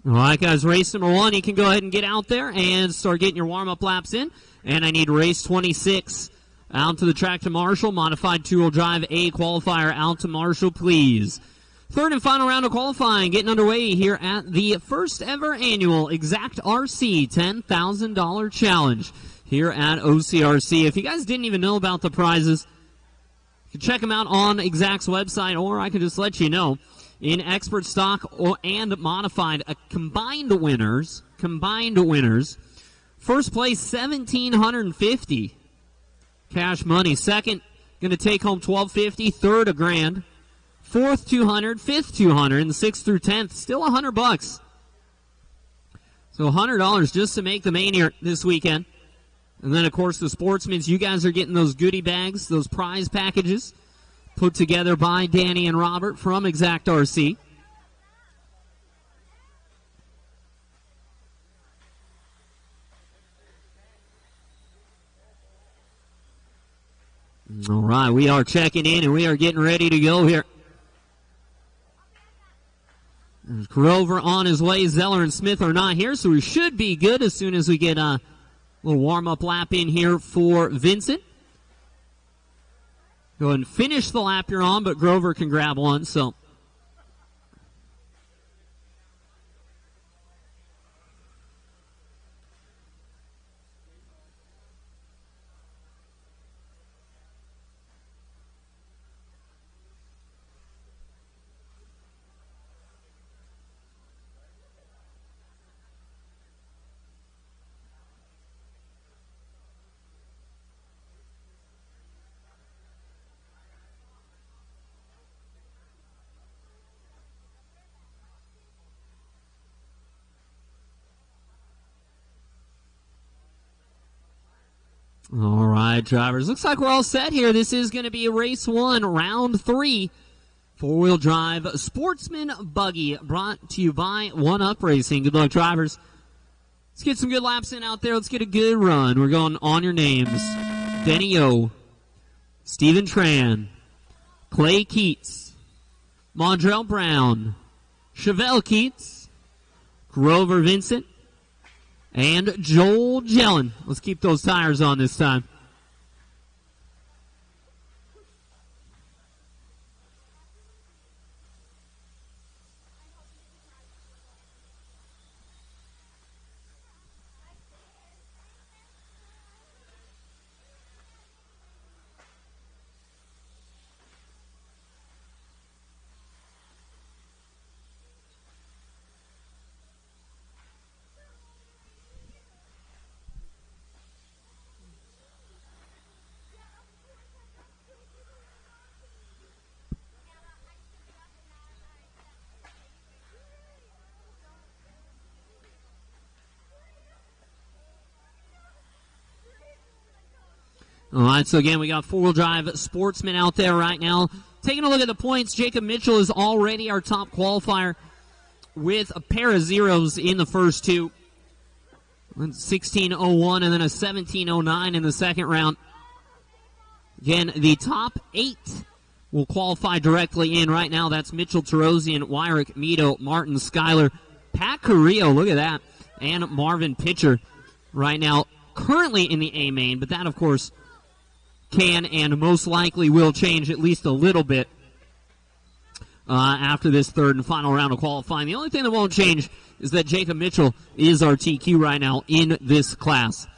All right, guys, race number 1, you can go ahead and get out there and start getting your warm-up laps in. And I need race 26 out to the track to Marshall. Modified two-wheel drive A qualifier out to Marshall, please. Third and final round of qualifying getting underway here at the first ever annual Xact RC $10,000 challenge here at OCRC. If you guys didn't even know about the prizes, you can check them out on Xact's website, or I can just let you know. In expert stock and modified, combined winners. First place, $1,750 cash money. Second, going to take home $1,250. Third, $1,000. Fourth, $200. Fifth, $200. And sixth through 10th, still $100. So $100 just to make the main here this weekend. And then, of course, the Sportsmen's, you guys are getting those goodie bags, those prize packages, put together by Danny and Robert from Xact RC. All right, we are checking in and we are getting ready to go here. There's Grover on his way. Zeller and Smith are not here, so we should be good as soon as we get a little warm-up lap in here for Vincent. Go ahead and finish the lap you're on, but Grover can grab one, so. All right, drivers. Looks like we're all set here. This is going to be race 1, round 3. Four-wheel drive sportsman buggy brought to you by One Up Racing. Good luck, drivers. Let's get some good laps in out there. Let's get a good run. We're going on your names. Denny O, Stephen Tran, Clay Keats, Mondrell Brown, Chevelle Keats, Grover Vincent, and Joel Jellin. Let's keep those tires on this time. All right, so again, we got four-wheel drive sportsmen out there right now. Taking a look at the points, Jacob Mitchell is already our top qualifier with a pair of zeros in the first two. 16:01 and then a 17:09 in the second round. Again, the top 8 will qualify directly in right now. That's Mitchell, Tarosian, Wyrick, Mito, Martin, Schuyler, Pat Carrillo, look at that, and Marvin Pitcher right now currently in the A main, but that, of course, can and most likely will change at least a little bit after this third and final round of qualifying. The only thing that won't change is that Jacob Mitchell is our TQ right now in this class.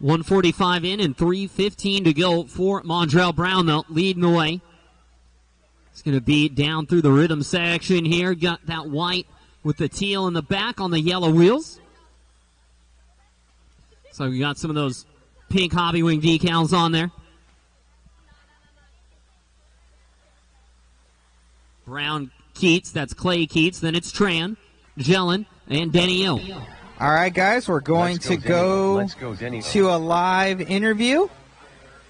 1:45 in and 3:15 to go for Mondrell Brown, though, leading the way. It's going to be down through the rhythm section here. Got that white with the teal in the back on the yellow wheels. So we got some of those pink Hobby Wing decals on there. Brown Keats, that's Clay Keats. Then it's Tran, Jellin, and Denny O. All right, guys, we're going to go to a live interview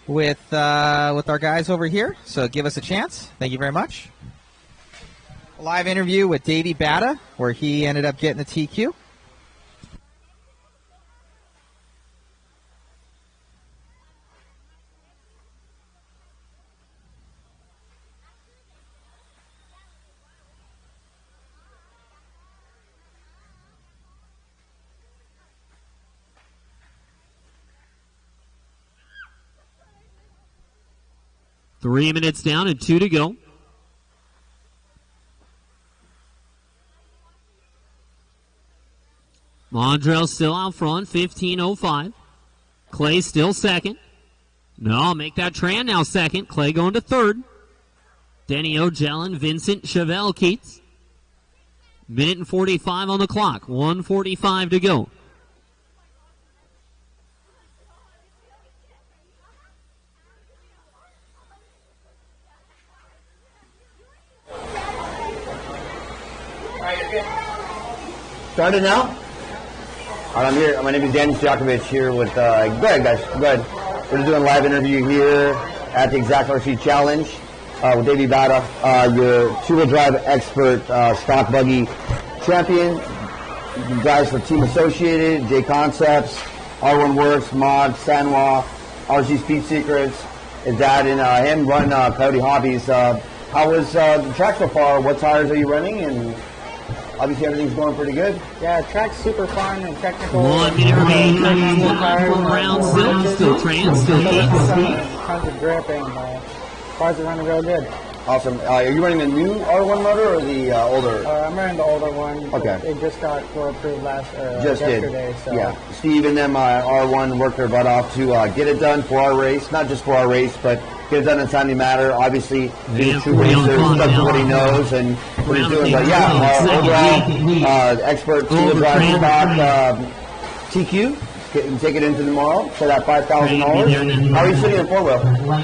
with our guys over here. So give us a chance. Thank you very much. A live interview with Davey Batta, where he ended up getting the TQ. 3 minutes down and 2 to go. Mondrell still out front, 15:05. Clay still second. No, make that Tran now second. Clay going to third. Denny O'Gellin, Vincent Chevelle Keats. Minute and 45 on the clock. 1:45 to go. Started now? All right, I'm here. My name is Danny Stojakovic here with, go ahead guys, go ahead. We're just doing a live interview here at the Xact RC Challenge with Davey Bada, your two-wheel drive expert, stock buggy champion. You guys for Team Associated, J Concepts, R1 Works, Mod, Sanwa, RC Speed Secrets. His dad and him run Coyote Hobbies. How was the track so far? What tires are you running? And obviously everything's going pretty good. Yeah, track's super fun and technical. 1 minute remaining from round still Tran, still Keats. Tons of grip and cars are running real good. Awesome. Are you running the new R1 motor or the older? I'm running the older one. Okay. It just got floor approved Just yesterday. did. So. Yeah. Steve and them R1 worked their butt off to get it done for our race, not just for our race, but get it done in a timely manner. Obviously, being a true racer, stuck to what he knows and what he's doing. But yeah, overall, expert two-wheel drive stock TQ. Take it into tomorrow for that $5,000. How are you sitting in four-wheel? I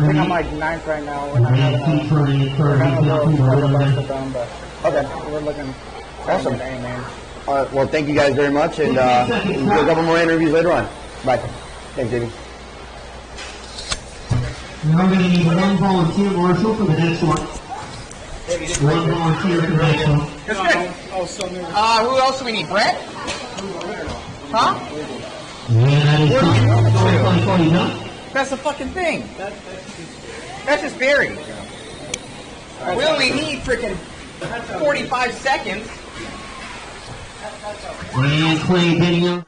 think I'm like ninth right now. We're not having a little bust with them, but okay. We're looking awesome. Man. All right. Well, thank you guys very much, and we'll do a couple more interviews later on. Bye. Thanks, Davey. Now we're going to need one volunteer, Marshall, for the next one. One volunteer for the next one. That's good. Who else do we need? Brett? Huh? That's the fucking thing. That's just Barry. We only need freaking 45 seconds. And Clay video.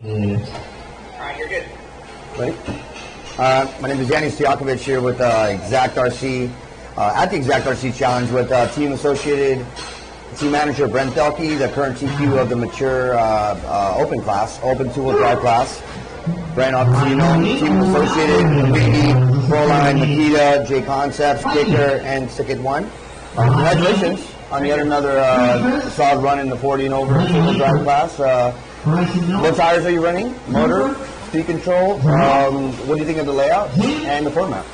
All right, you're good. Ready? My name is Yanni Siakovic here with Xact RC, at the Xact RC Challenge with team associated team manager Brent Delkey, the current TQ of the mature open class, open two-wheel drive class. Brent, obviously, you know, team associated, Wiggy, Proline, Makita, J Concepts, Kicker, and Stickit One. Congratulations on yet another solid run in the 40 and over two-wheel drive class. What tires are you running? Motor? Speed control? What do you think of the layout and the format?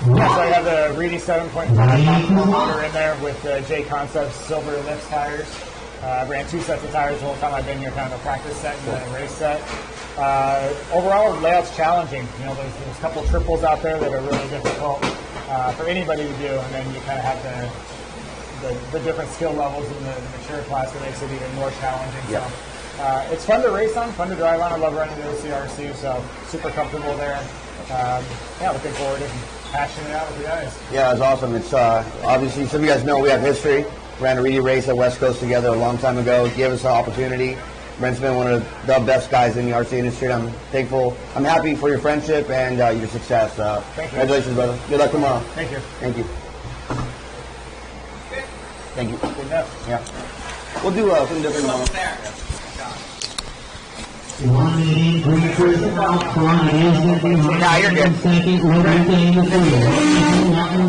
Yeah, so I have the Reedy 7.5 motor in there with J Concepts silver lift tires. I ran 2 sets of tires the whole time I've been here, kind of a practice set and then a race set. Overall, the layout's challenging. You know, there's a couple triples out there that are really difficult for anybody to do, and then you kind of have the different skill levels in the mature class that makes it even more challenging. Yeah. So it's fun to race on, fun to drive on. I love running the OCRC, so super comfortable there. Yeah, looking forward to hashing it out with you guys. Yeah, it's awesome. It's obviously, some of you guys know we have history. Ran a Reedy race at West Coast together a long time ago. Gave us an opportunity. Brent's been one of the best guys in the RC industry. I'm thankful. I'm happy for your friendship and your success. Thank you. Congratulations, brother. Good luck tomorrow. Thank you. Thank you. Thank you. Good enough. Yeah. We'll do something different tomorrow. 1 minute, 3 first out, 1 minute, you're good. Second, Liberty,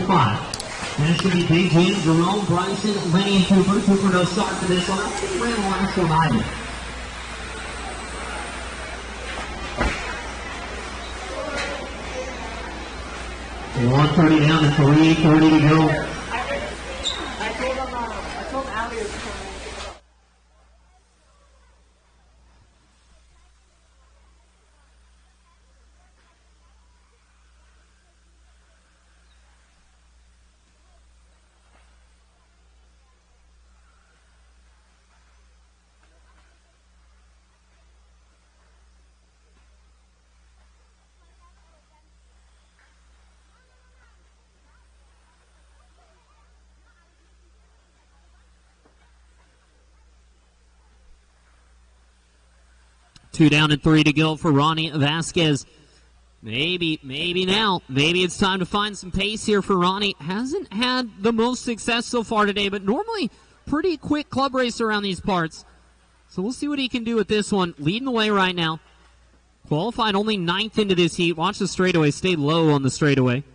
5. That should be Big Jim, Jerome, Bryson, Lenny, and Cooper. Cooper no start for this one. Ran last for Ryder. So 1:30 down to 3:30 to go. I told Ali it was coming. Two down and 3 to go for Ronnie Vasquez. Maybe now. Maybe it's time to find some pace here for Ronnie. Hasn't had the most success so far today, but normally pretty quick club racer around these parts. So we'll see what he can do with this one. Leading the way right now. Qualified only 9th into this heat. Watch the straightaway. Stay low on the straightaway.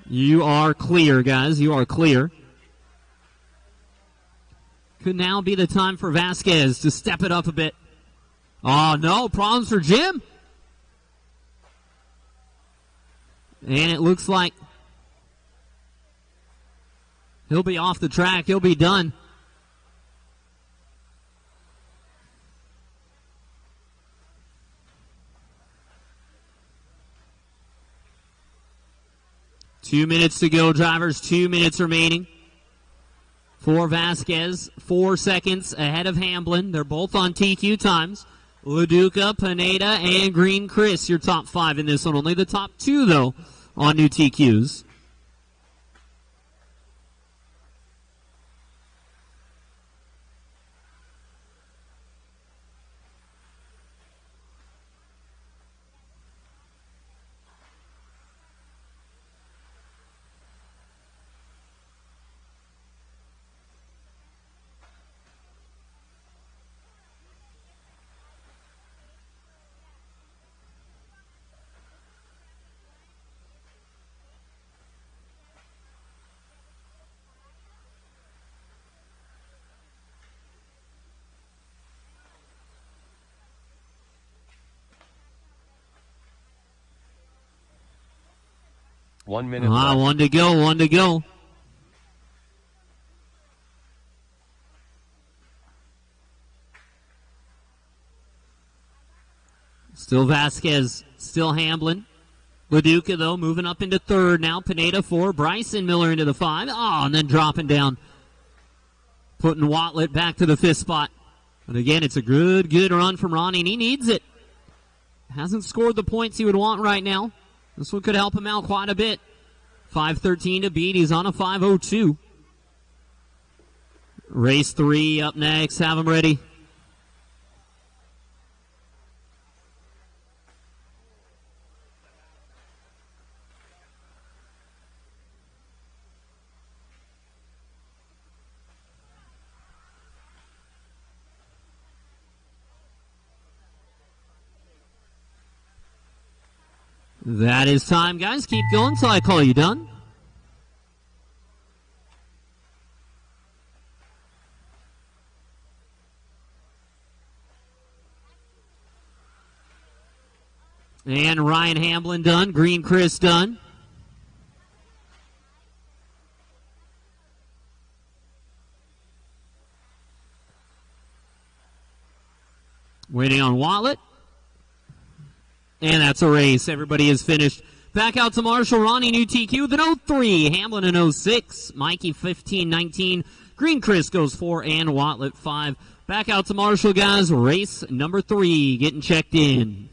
You are clear, guys. You are clear. Could now be the time for Vasquez to step it up a bit. Oh, no. Problems for Jim. And it looks like he'll be off the track. He'll be done. Two minutes to go, drivers. 2 minutes remaining. For Vasquez, 4 seconds ahead of Hamblin. They're both on TQ times. LaDuca, Pineda, and Green Chris, your top 5 in this one. Only the top 2, though, on new TQs. One minute left. One to go. Still Vasquez, still Hamblin. LaDuca, though, moving up into 3rd now. Pineda 4, Bryson Miller into the 5. Oh, and then dropping down. Putting Watlett back to the 5th spot. But again, it's a good run from Ronnie, and he needs it. Hasn't scored the points he would want right now. This one could help him out quite a bit. 5:13 to beat. He's on a 5:02. Race 3 up next. Have him ready. That is time, guys. Keep going until I call you done. And Ryan Hamblin done. Green Chris done. Waiting on Watlet. And that's a race. Everybody is finished. Back out to Marshall. Ronnie, new TQ with an 03. Hamblin an 06. Mikey 15-19. Green Chris goes 4 and Watlet 5. Back out to Marshall, guys. Race number 3 getting checked in.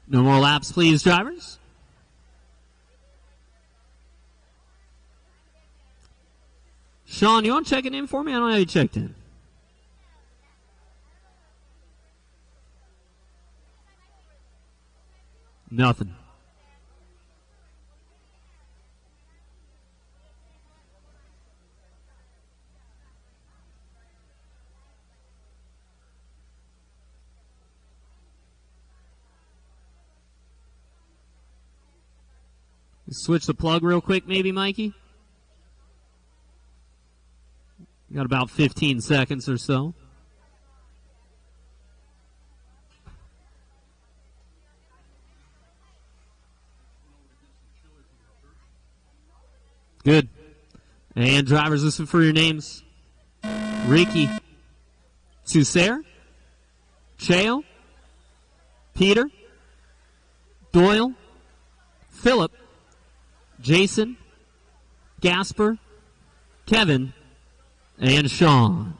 No more laps, please, drivers. Sean, you want to check it in for me? I don't know how you checked in. Nothing. Switch the plug real quick, maybe, Mikey? Got about 15 seconds or so. Good. And drivers, listen for your names. Ricky. Susair. Cheo. Peter. Doyle. Philip. Jason, Gasper, Kevin, and Sean.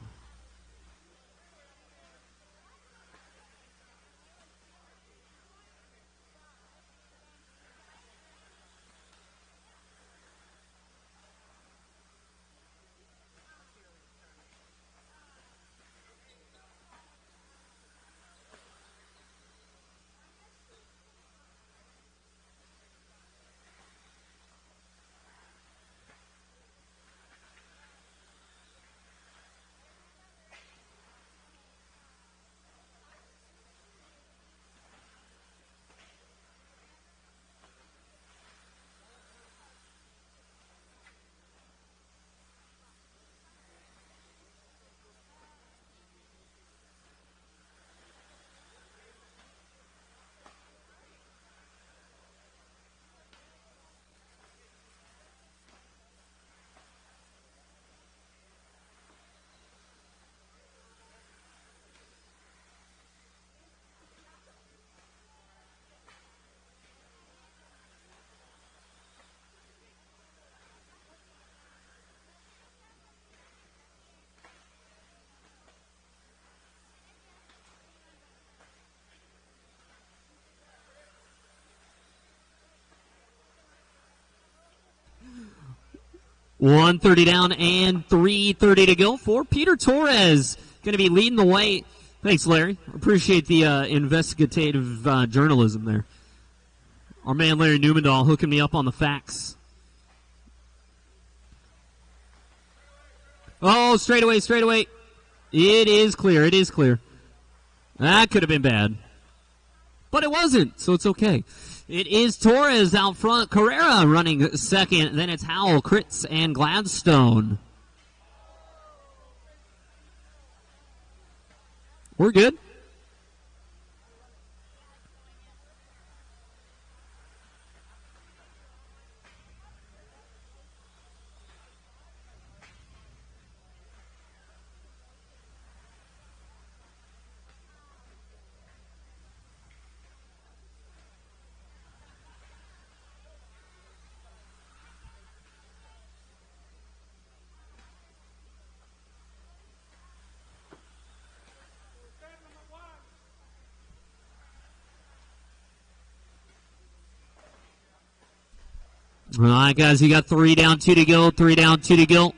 .130 down and 3:30 to go for Peter Torres. Going to be leading the way. Thanks, Larry. Appreciate the investigative journalism there. Our man Larry Newmandahl hooking me up on the facts. Oh, straightaway. It is clear. It is clear. That could have been bad. But it wasn't, so it's okay. It is Torres out front. Carrera running second. Then it's Howell, Kritz, and Gladstone. We're good. All right, guys, you got 3 down, 2 to go, 3 down, 2 to go.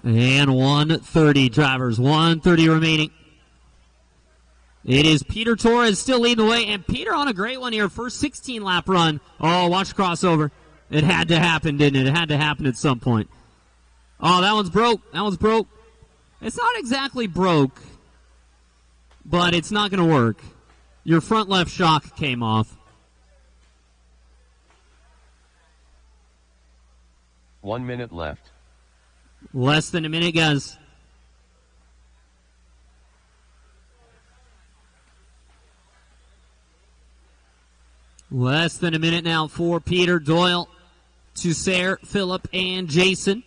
And 1:30, drivers. 1:30 remaining. It is Peter Torres still leading the way, and Peter on a great one here. First 16-lap run. Oh, watch crossover. It had to happen, didn't it? It had to happen at some point. Oh, that one's broke. That one's broke. It's not exactly broke, but it's not going to work. Your front left shock came off. 1 minute left. Less than a minute, guys. Less than a minute now for Peter, Doyle, Tussair, Phillip, and Jason.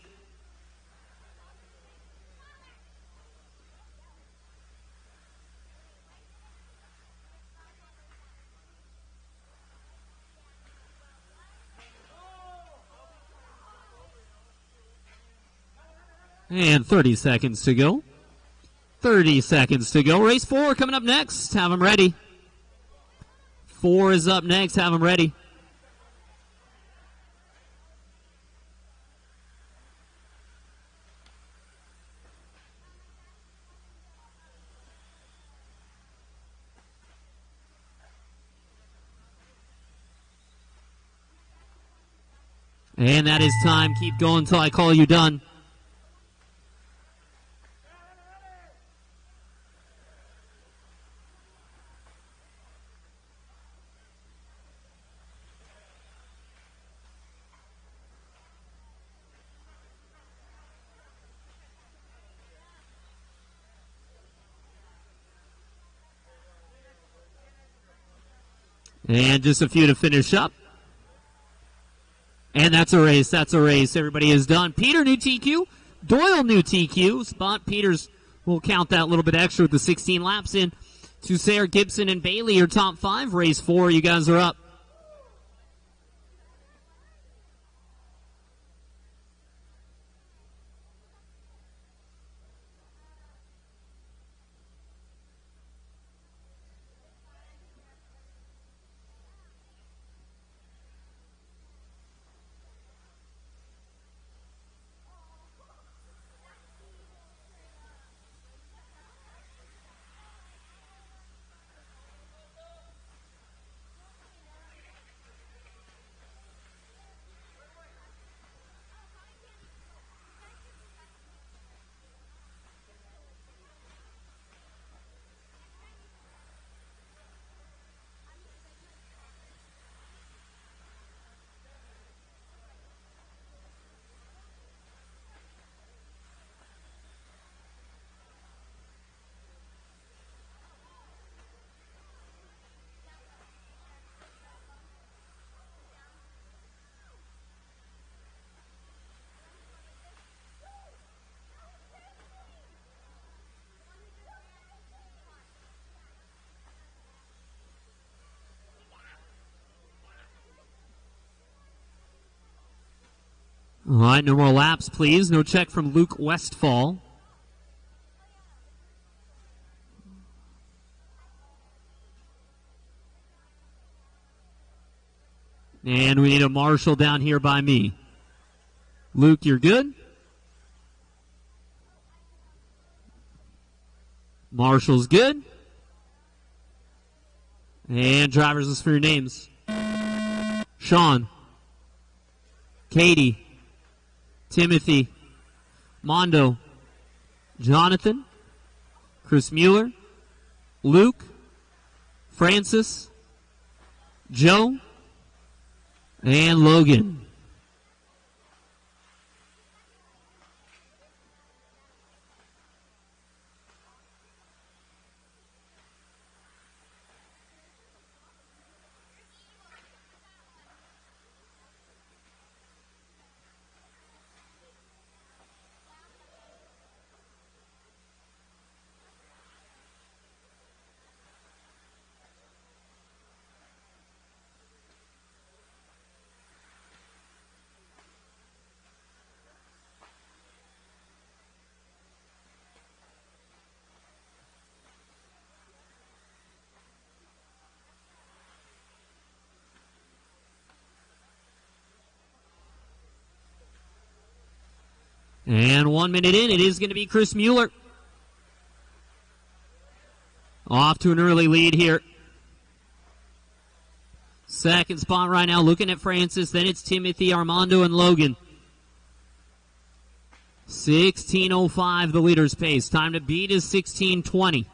And 30 seconds to go. 30 seconds to go. Race 4 coming up next. Have them ready. 4 is up next. Have them ready. And that is time. Keep going until I call you done. And just a few to finish up. And that's a race. That's a race. Everybody is done. Peter, new TQ. Doyle, new TQ. Spot Peters will count that a little bit extra with the 16 laps in. Tussair, Gibson, and Bailey, your top 5. Race 4, you guys are up. All right, no more laps, please. No check from Luke Westfall. And we need a marshal down here by me. Luke, you're good? Marshall's good. And drivers, list for your names. Sean. Katie. Timothy. Mondo. Jonathan. Chris Mueller. Luke. Francis. Joe. And Logan. And 1 minute in, it is going to be Chris Mueller. Off to an early lead here. Second spot right now, looking at Francis. Then it's Timothy, Armando, and Logan. 16:05, the leader's pace. Time to beat is 16:20.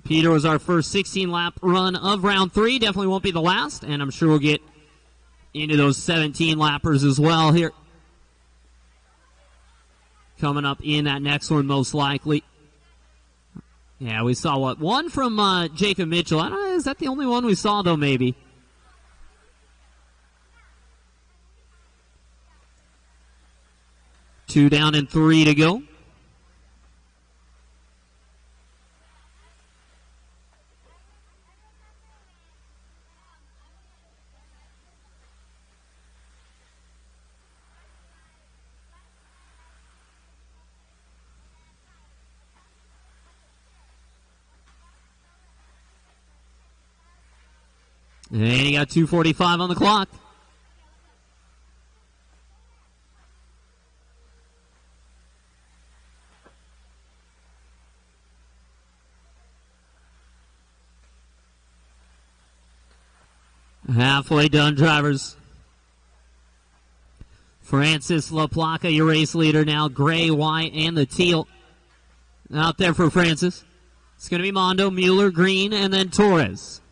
Peter was our first 16-lap run of round 3. Definitely won't be the last, and I'm sure we'll get into those 17-lappers as well here. Coming up in that next one, most likely. Yeah, we saw what? One from Jacob Mitchell. I don't know, is that the only one we saw, though, maybe? Two down and 3 to go. And you got 2:45 on the clock. Halfway done, drivers. Francis LaPlaca, your race leader now. Gray, white, and the teal. Out there for Francis. It's going to be Mondo, Mueller, Green, and then Torres.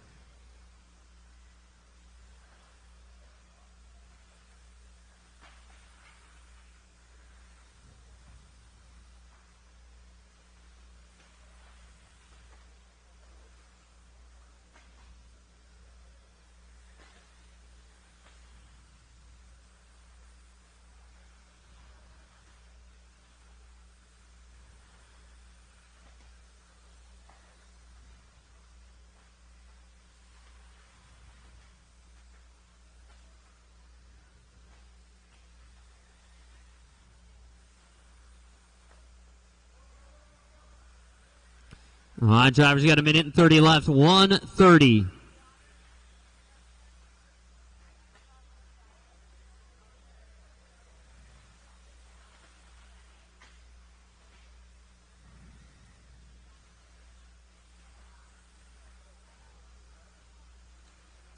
All right, drivers, you got 1 minute and 30 left. 1:30.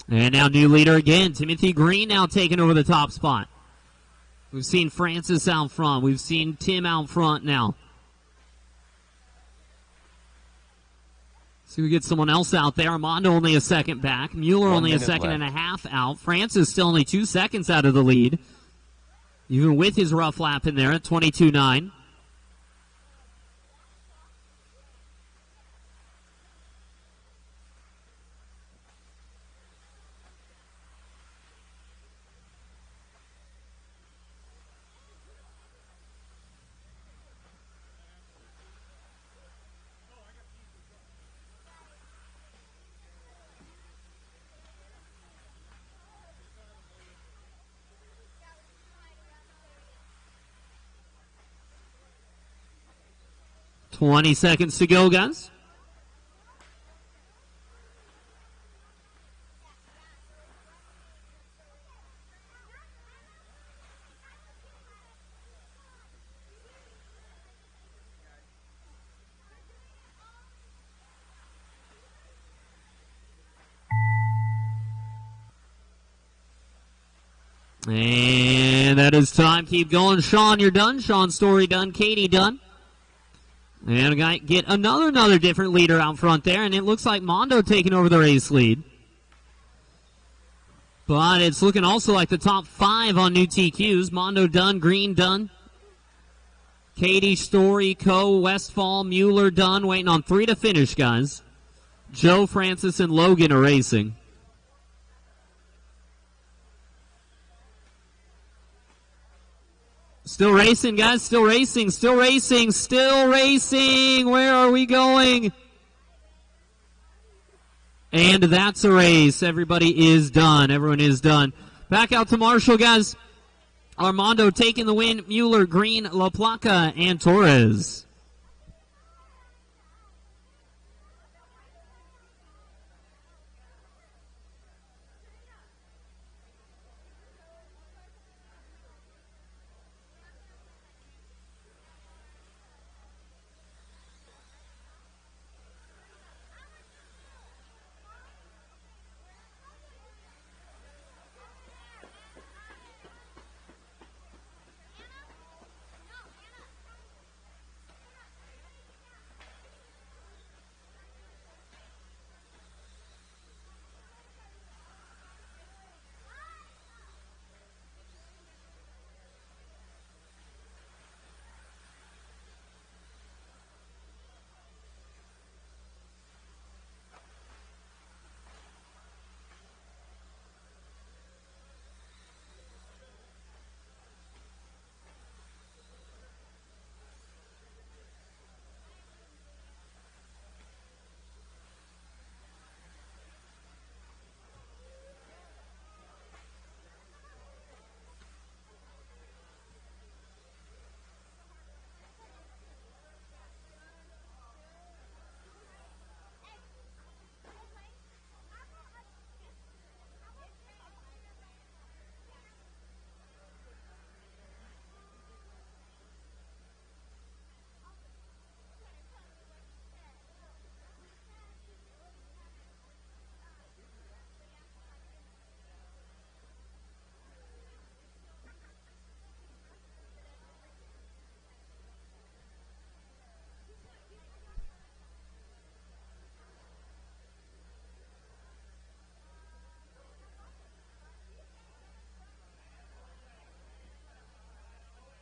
And now new leader again. Timothy Green now taking over the top spot. We've seen Francis out front. We've seen Tim out front now. See if we get someone else out there. Armando only a second back. Mueller only a second and a half out. Francis still only 2 seconds out of the lead. Even with his rough lap in there at 22.9. 20 seconds to go, guys. And that is time. Keep going. Sean, you're done. Sean Story done. Katie done. And we got get another different leader out front there, and it looks like Mondo taking over the race lead. But it's looking also like the top 5 on new TQs. Mondo done, Green done. Katie, Story, Coe, Westfall, Mueller done. Waiting on 3 to finish, guys. Joe, Francis, and Logan are racing. Still racing, guys. Still racing. Still racing. Still racing. Where are we going? And that's a race. Everybody is done. Everyone is done. Back out to Marshall, guys. Armando taking the win. Mueller, Green, La Placa, and Torres.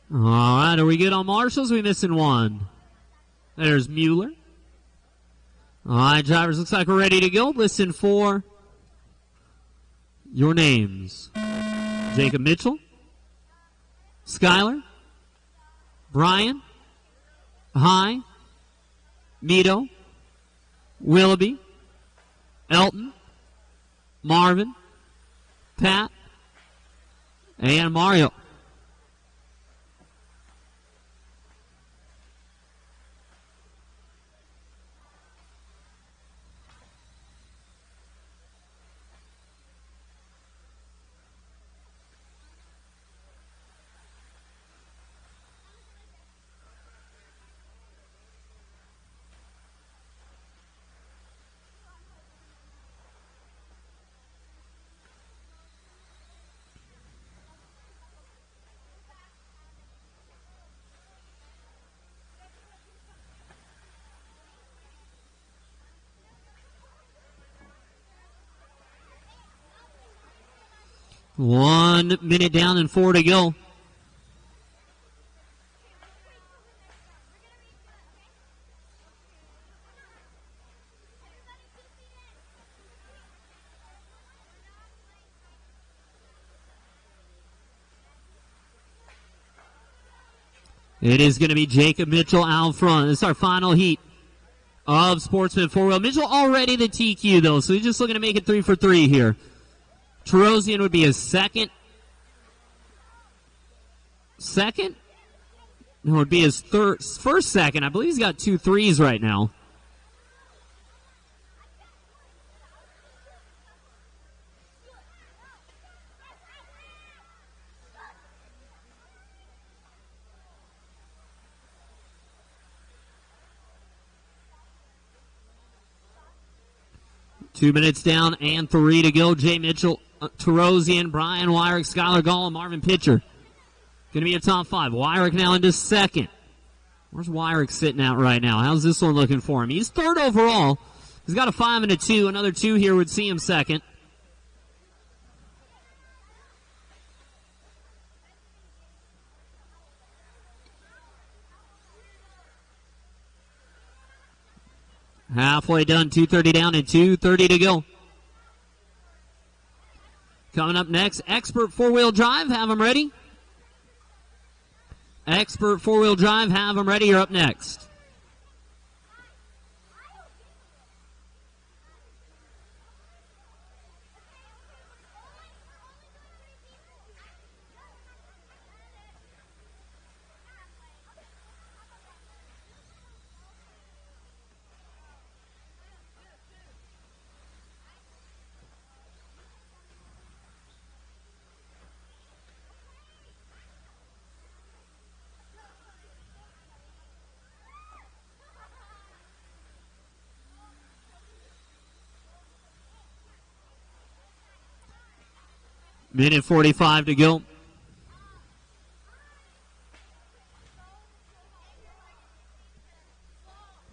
All right, are we good on marshals? Are we missing one? There's Mueller. All right, drivers, looks like we're ready to go. Listen for your names. Jacob Mitchell, Skyler, Brian, High, Mito, Willoughby, Elton, Marvin, Pat, and Mario. One minute down and 4 to go. It is going to be Jacob Mitchell out front. This is our final heat of Sportsman 4-Wheel. Mitchell already the TQ, though, so he's just looking to make it 3 for 3 here. Terosian would be his second? No, it would be his first second. I believe he's got 2 threes right now. Two minutes down and 3 to go. Jay Mitchell, Tarosian, Brian Wyrick, Skylar Gall, and Marvin Pitcher. Going to be a top 5. Wyrick now into second. Where's Wyrick sitting at right now? How's this one looking for him? He's third overall. He's got a 5 and a 2. Another 2 here would see him second. Halfway done, 2:30 down and 2:30 to go. Coming up next, Expert 4-wheel drive. Have them ready. Expert 4-wheel drive. Have them ready. You're up next. Minute 45 to go.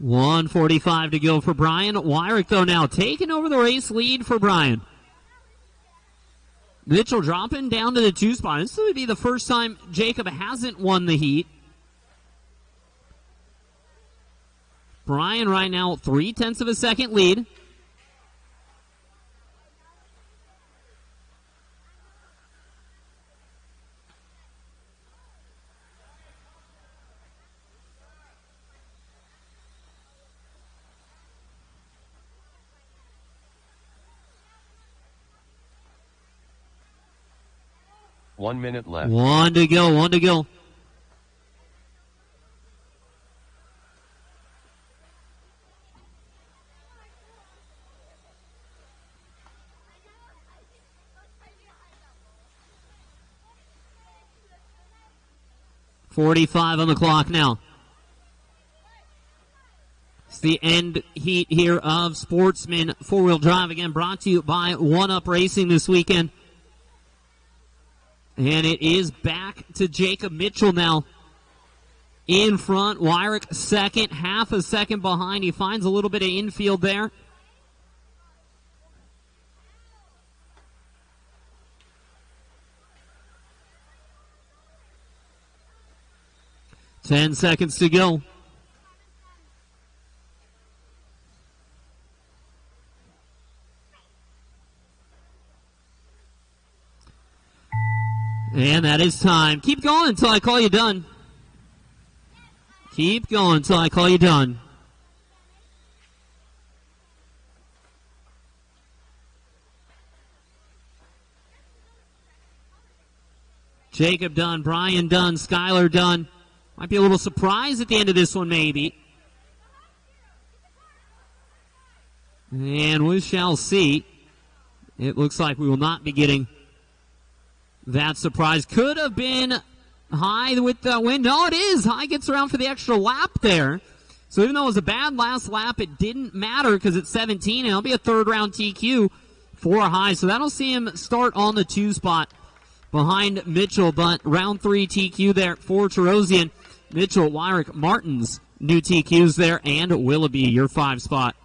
$1:45 to go for Brian. Wyrick, though, now taking over the race lead for Brian. Mitchell dropping down to the 2 spot. This would be the first time Jacob hasn't won the heat. Brian right now 0.3 of a second lead. One minute left. 1 to go, 1 to go. .45 on the clock now. It's the end heat here of Sportsman 4-wheel drive. Again, brought to you by 1UP Racing this weekend. And it is back to Jacob Mitchell now. In front, Wyrick second, half a second behind. He finds a little bit of infield there. Ten seconds to go. And that is time. Keep going until I call you done. Keep going until I call you done. Jacob done, Brian done, Skylar done. Might be a little surprise at the end of this one, maybe. And we shall see. It looks like we will not be getting that surprise. Could have been High with the win. No, it is. High gets around for the extra lap there. So even though it was a bad last lap, it didn't matter because it's 17, and it'll be a third-round TQ for High. So that'll see him start on the 2 spot behind Mitchell, but round 3 TQ there for Tarosian. Mitchell, Wyrick, Martins, new TQs there, and Willoughby, your 5 spot.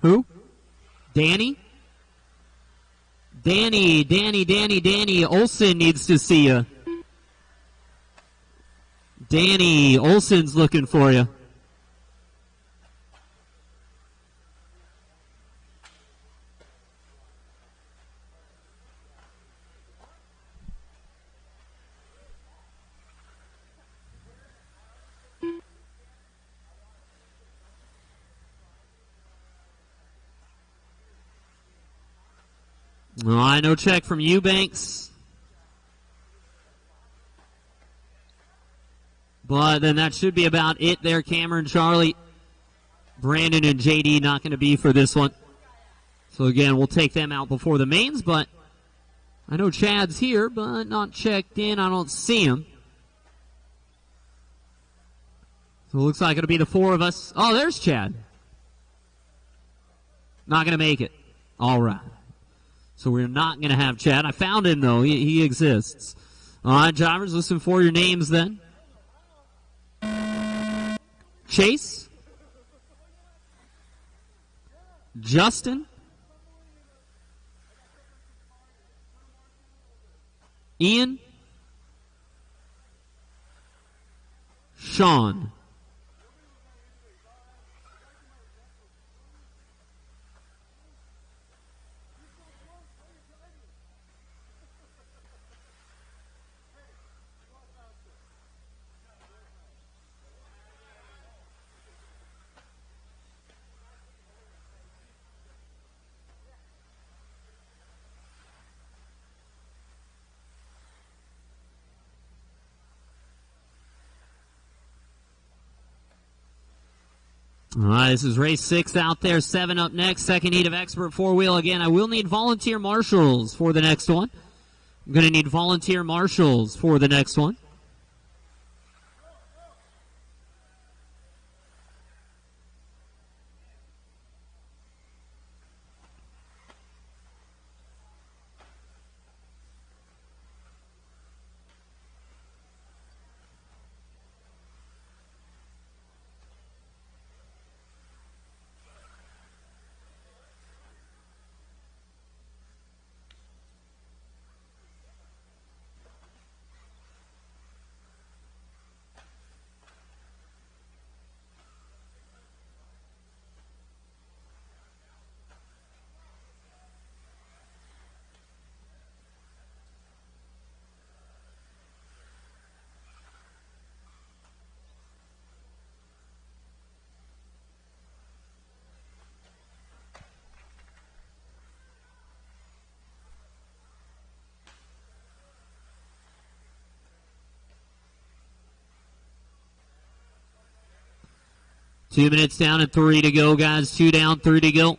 Who? Danny? Danny Olson needs to see you. Danny Olson's looking for you. All right, no check from Eubanks. But then that should be about it there. Cameron, Charlie, Brandon, and JD not going to be for this one. So again, we'll take them out before the mains, but I know Chad's here, but not checked in. I don't see him. So it looks like it'll be the four of us. Oh, there's Chad. Not going to make it. All right. So we're not going to have Chad. I found him, though. He exists. All right, drivers, listen for your names then. Chase. Justin. Ian. Sean. All right, this is race 6 out there, 7 up next. Second heat of expert four-wheel. Again, I will need volunteer marshals for the next one. I'm going to need volunteer marshals for the next one. Two minutes down and 3 to go, guys. 2 down, 3 to go.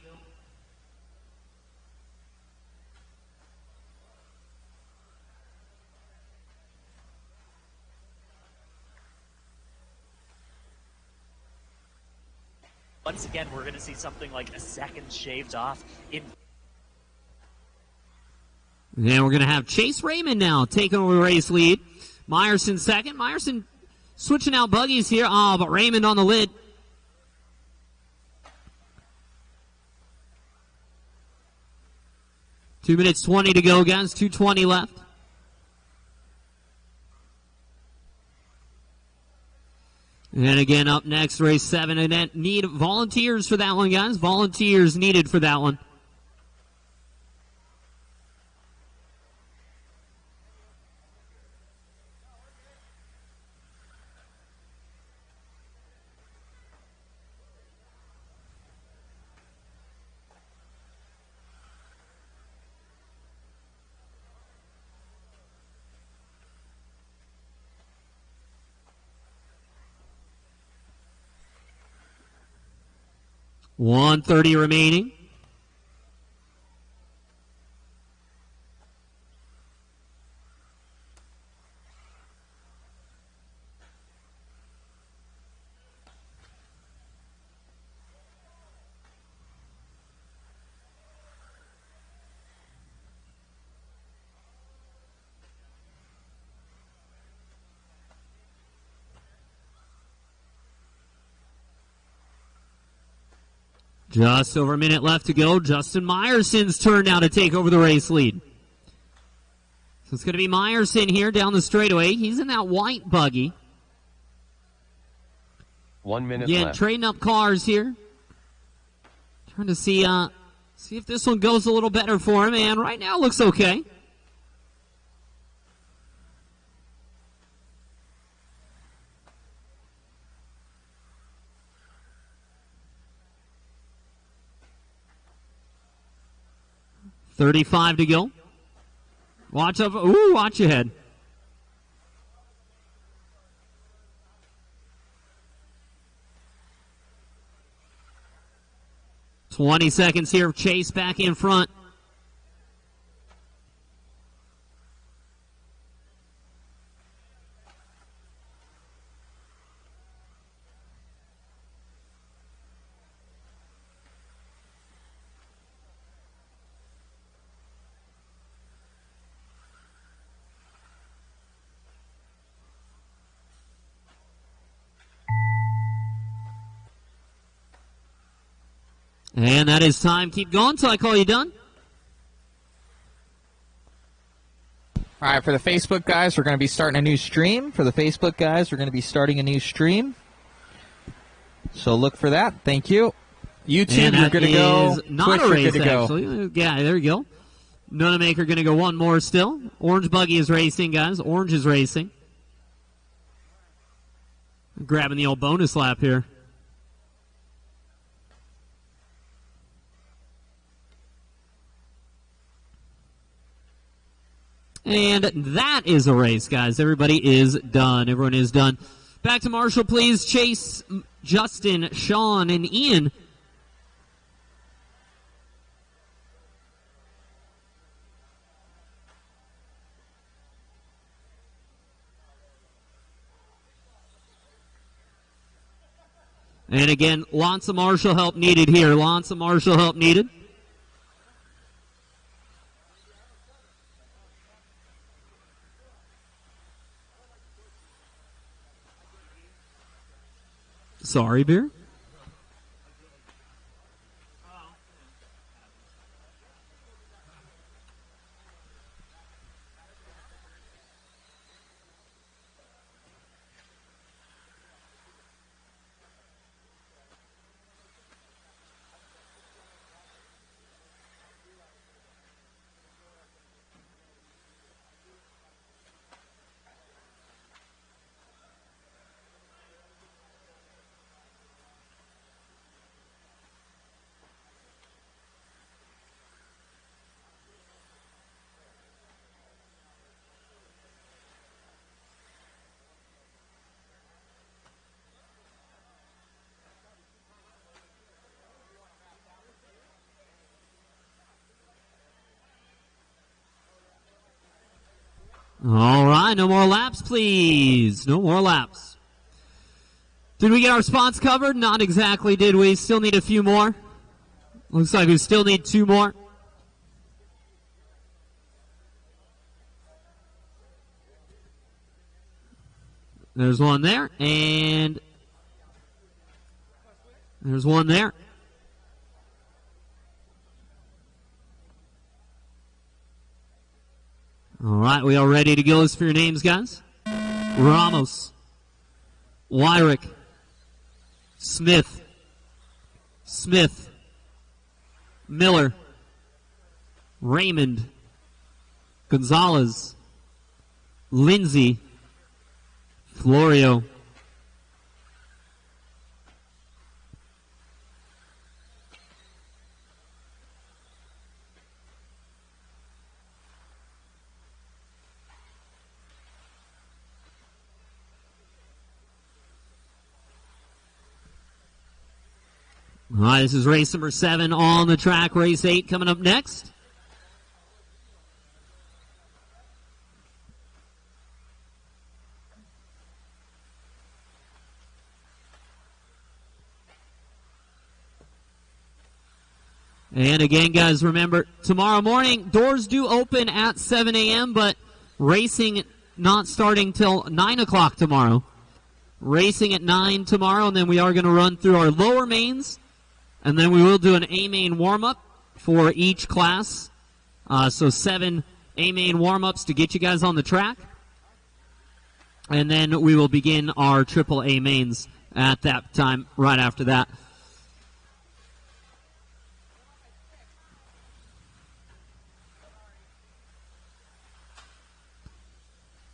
Once again, we're going to see something like a second shaved off in. And we're going to have Chase Raymond now taking over the race lead. Meyerson second. Meyerson switching out buggies here. Oh, but Raymond on the lid. Two minutes 20 to go, guys. 2:20 left. And again, up next, race 7. And need volunteers for that one, guys. Volunteers needed for that one. $130 remaining. Just over a minute left to go. Justin Meyerson's turn now to take over the race lead. So it's going to be Meyerson here down the straightaway. He's in that white buggy. 1 minute Again, left. trading up cars here. Trying to see if this one goes a little better for him. And right now it looks okay. 35 to go. Watch up. Ooh, watch ahead. $20 seconds here. Chase back in front. And that is time. Keep going till I call you done. All right, for the Facebook guys, we're going to be starting a new stream. For the Facebook guys, we're going to be starting a new stream. So look for that. Thank you. YouTube, you're good to go. Not Twitch, a race, you're good to go. actually. Yeah, there you go. Nonamaker going to go one more still. Orange Buggy is racing, guys. Orange is racing. Grabbing the old bonus lap here. And that is a race, guys. Everybody is done. Everyone is done. Back to Marshall, please. Chase, Justin, Sean, and Ian. And again, lots of Marshall help needed here. Lots of Marshall help needed. Sorry, Beer. All right, no more laps, please. No more laps. Did we get our spots covered? Not exactly, did we? Still need a few more. Looks like we still need 2 more. There's one there, and there's one there. All right, we are ready to go. Let's for your names, guys. Ramos, Wyrick, Smith, Miller, Raymond, Gonzalez, Lindsay, Florio. All right, this is race number 7 on the track. Race 8 coming up next. And again, guys, remember, tomorrow morning, doors do open at 7 a.m., but racing not starting till 9 o'clock tomorrow. Racing at 9 tomorrow, and then we are going to run through our lower mains. And then we will do an A-main warm-up for each class. So 7 A-main warm-ups to get you guys on the track. And then we will begin our triple A mains at that time, right after that.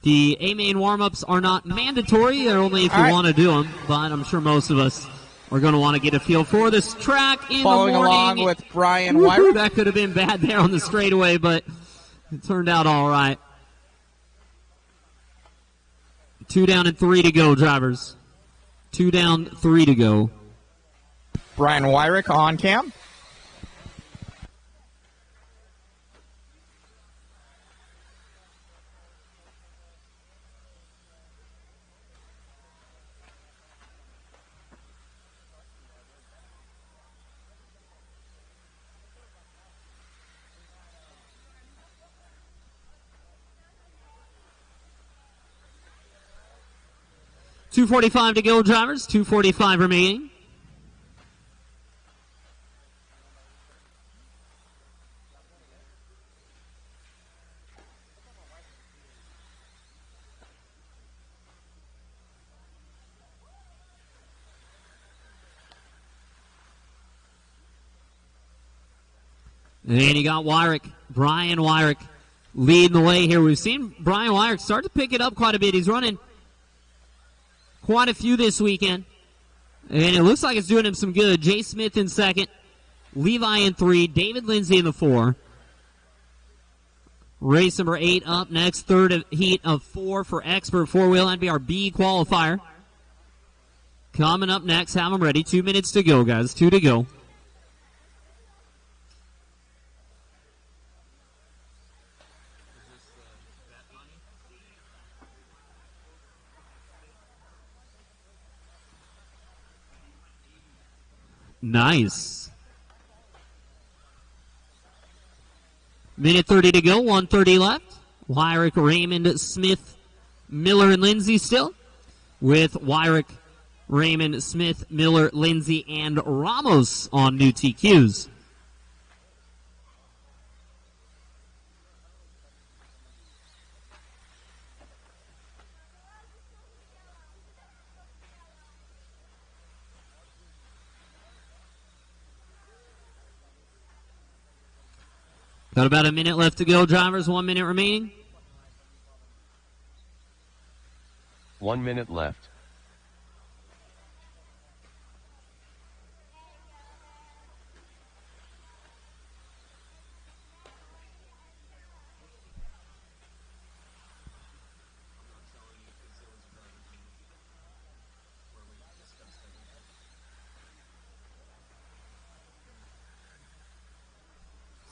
The A-main warm-ups are not mandatory. They're only if you want to do them. But I'm sure most of us are going to want to get a feel for this track in Following the morning. along with Brian Woo-hoo, Wyrick. that could have been bad there on the straightaway, but it turned out all right. 2 down and 3 to go, drivers. 2 down, 3 to go. Brian Wyrick on cam. .245 to go, drivers. 2:45 remaining. And you got Wyrick, Brian Wyrick, leading the way here. We've seen Brian Wyrick start to pick it up quite a bit. He's running quite a few this weekend, and it looks like it's doing him some good. Jay Smith in second, Levi in 3, David Lindsay in the 4. Race number 8 up next, third heat of 4 for Expert 4-wheel. That'd be our B qualifier. Coming up next, have them ready. 2 minutes to go, guys. 2 to go. Nice. Minute 30 to go, 1:30 left. Wyrick, Raymond, Smith, Miller, and Lindsay still. With Wyrick, Raymond, Smith, Miller, Lindsay, and Ramos on new TQs. Got about a minute left to go, drivers. 1 minute remaining. 1 minute left.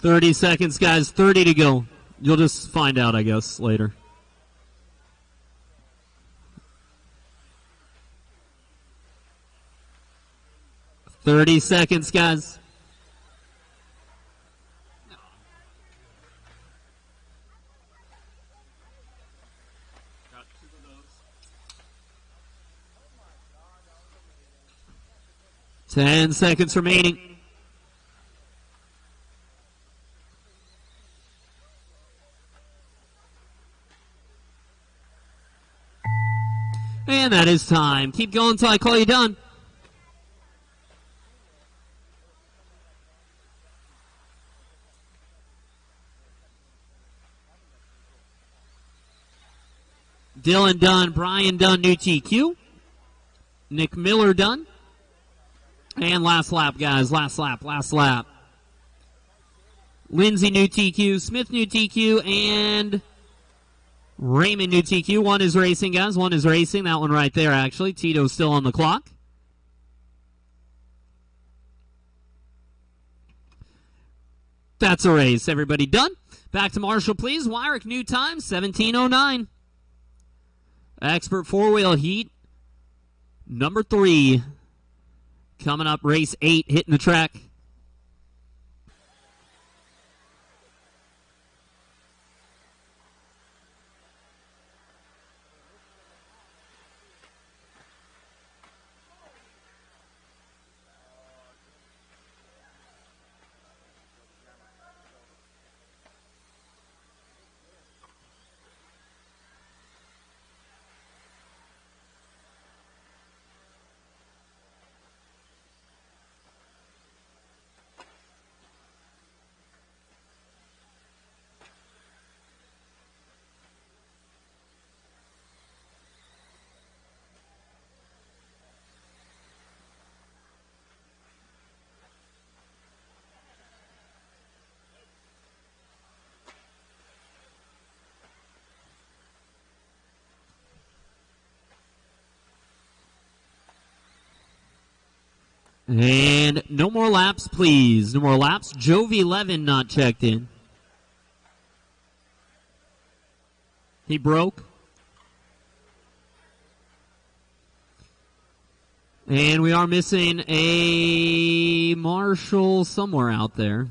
.30 seconds, guys. 30 to go. You'll just find out, I guess, later. .30 seconds, guys. Ten seconds remaining. And that is time. Keep going until I call you done. Dylan Dunn, Brian Dunn, new TQ. Nick Miller done. And last lap, guys. Last lap, last lap. Lindsay, new TQ. Smith, new TQ. And Raymond, new TQ. One is racing, guys. One is racing. That one right there, actually. Tito's still on the clock. That's a race. Everybody done? Back to Marshall, please. Wyrick, new time, 17:09. Expert four-wheel heat number 3. Coming up, race 8, hitting the track. And no more laps, please. No more laps. Jovi 11 not checked in. He broke. And we are missing a Marshall somewhere out there.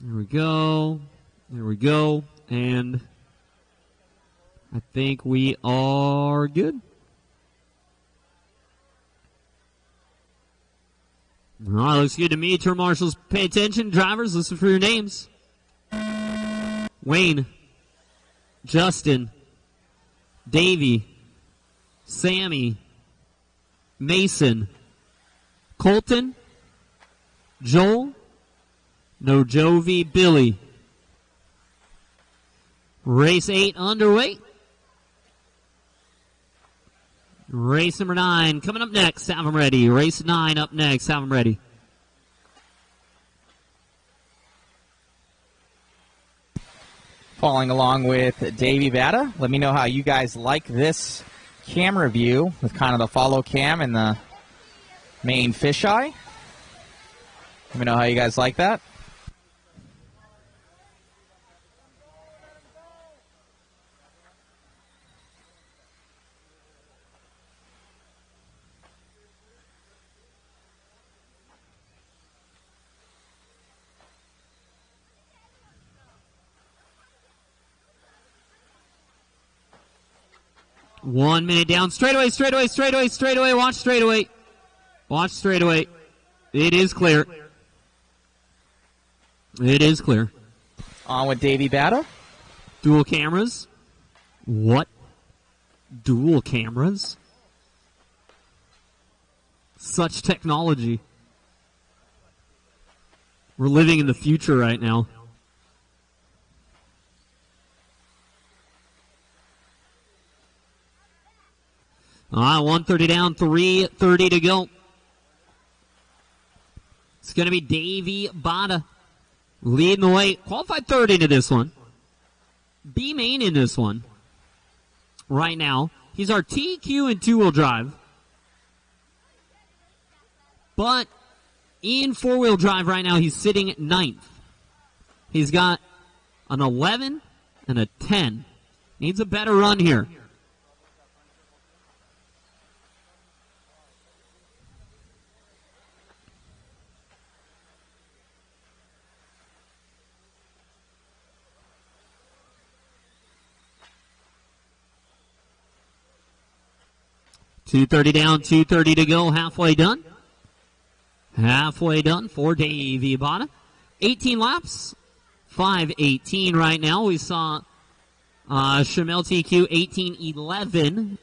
There we go. There we go. And I think we are good. All right, looks good to me. Turn marshals, pay attention. Drivers, listen for your names. Wayne, Justin, Davey, Sammy, Mason, Colton, Joel, no Jovi, Billy. Race 8 underway. Race number 9 coming up next. Have them ready. Race 9 up next. Have them ready. Following along with Davey Bata. Let me know how you guys like this camera view with kind of the follow cam and the main fisheye. Let me know how you guys like that. One minute down. Straightaway, straightaway, straightaway, straightaway. Watch straightaway. Watch straightaway. It is clear. It is clear. On with Davey Bata. Dual cameras. What? Dual cameras? Such technology. We're living in the future right now. All right, 130 down, 3:30 to go. It's going to be Davey Bata leading the way. Qualified third into this one. B main in this one. Right now. He's our TQ and two-wheel drive. But in four-wheel drive right now, he's sitting at 9th. He's got an 11 and a 10. Needs a better run here. $230 down, $230 to go, halfway done. Halfway done for Davey Bata. 18 laps, 5:18 right now. We saw Shamel TQ 18:11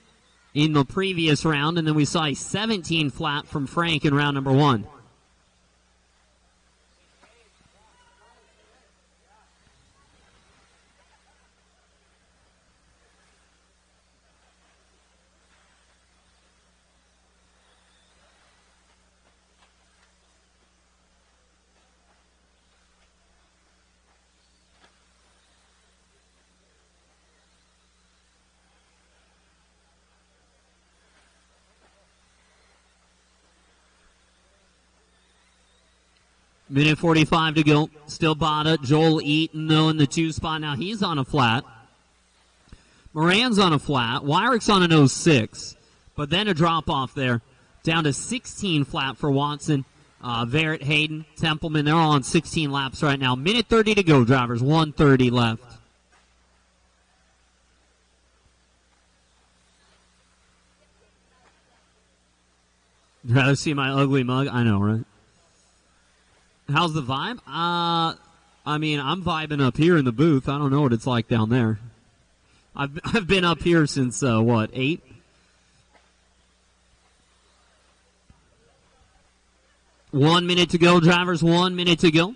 in the previous round, and then we saw a 17 flat from Frank in round number 1. Minute 45 to go. Still Bata. Joel Eaton, though, in the 2 spot. Now he's on a flat. Moran's on a flat. Wyrick's on an 06. But then a drop-off there. Down to 16 flat for Watson. Verrett, Hayden, Templeman, they're all on 16 laps right now. Minute 30 to go, drivers. 1:30 left. You'd rather see my ugly mug? I know, right? How's the vibe? I mean, I'm vibing up here in the booth. I don't know what it's like down there. I've been up here since, 8? One minute to go, drivers. 1 minute to go.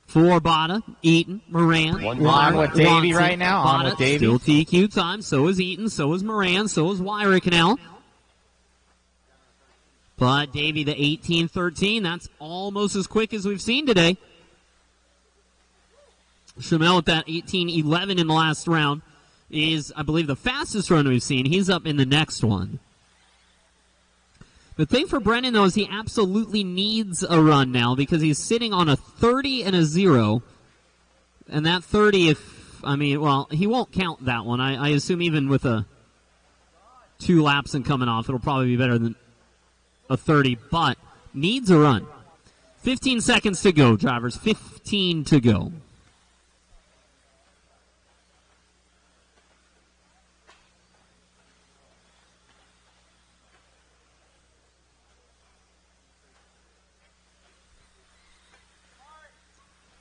For Bata, Eaton, Moran. On with Davey right now. On Bata, with Davey. still TQ time. So is Eaton. So is Moran. So is Wyrick now. But Davey, the 18-13, that's almost as quick as we've seen today. Shamel with that 18-11 in the last round is, I believe, the fastest run we've seen. He's up in the next one. The thing for Brennan, though, is he absolutely needs a run now because he's sitting on a 30 and a 0. And that 30, he won't count that one. I assume even with 2 laps and coming off, it'll probably be better than a 30, but needs a run. 15 seconds to go, drivers. 15 to go.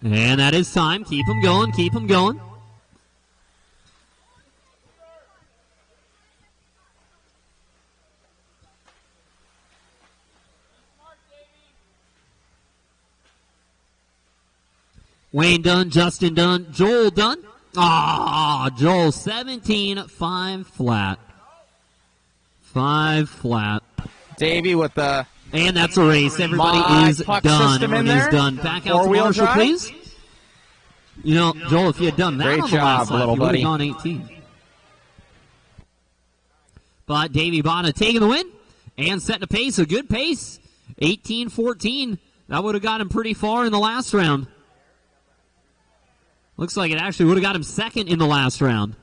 And that is time. Keep them going, keep them going. Wayne done, Justin done, Joel done. Joel 17-5 flat. 5 flat. Davey with the... And that's a race. Everybody is done. Everybody is done. Back out to Marshall, drive? please. You know, Joel, if you had done that Great on the last lap, little you would buddy. have gone 18. But Davey Botta taking the win and setting a pace, a good pace. 18-14. That would have got him pretty far in the last round. Looks like it actually would have got him second in the last round.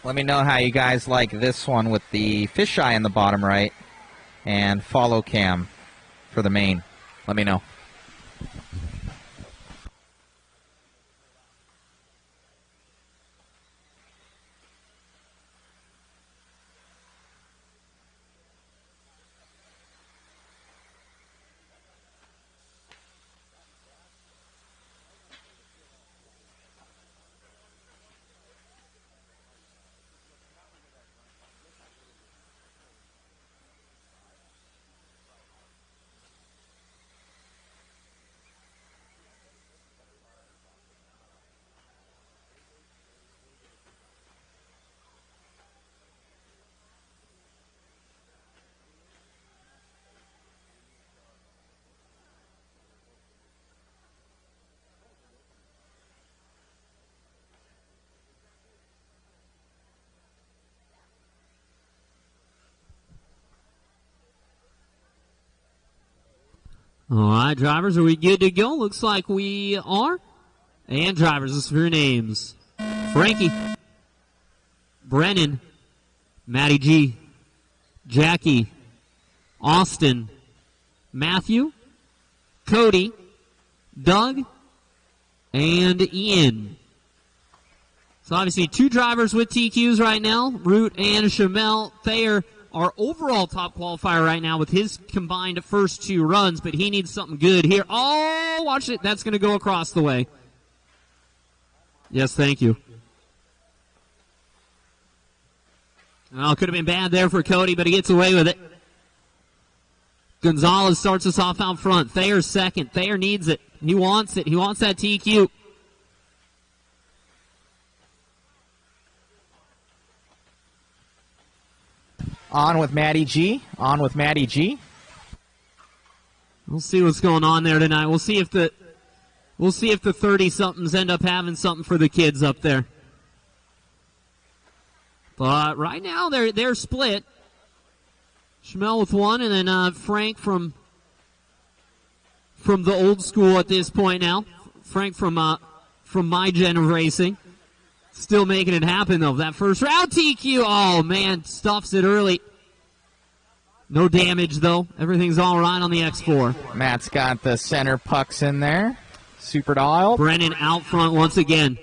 Let me know how you guys like this one with the fisheye in the bottom right and follow cam for the main. Let me know. All right, drivers, are we good to go? Looks like we are. And drivers, this is for your names. Frankie, Brennan, Matty G, Jackie, Austin, Matthew, Cody, Doug, and Ian. So obviously 2 drivers with TQs right now, Root and Shamel Thayer. Our overall top qualifier right now with his combined first 2 runs, but he needs something good here. Oh, watch it. That's going to go across the way. Yes, thank you. Well, could have been bad there for Cody, but he gets away with it. Gonzalez starts us off out front. Thayer's second. Thayer needs it. He wants it. He wants that TQ. On with Matty G. On with Matty G. We'll see what's going on there tonight. We'll see if the 30-somethings end up having something for the kids up there. But right now they're split. Schmel with one, and then Frank from the old school at this point now. Frank from my gen of racing. Still making it happen, though. That first round TQ, oh, man, stuffs it early. No damage, though. Everything's all right on the X4. Matt's got the center pucks in there. Super dialed. Brennan out front once again.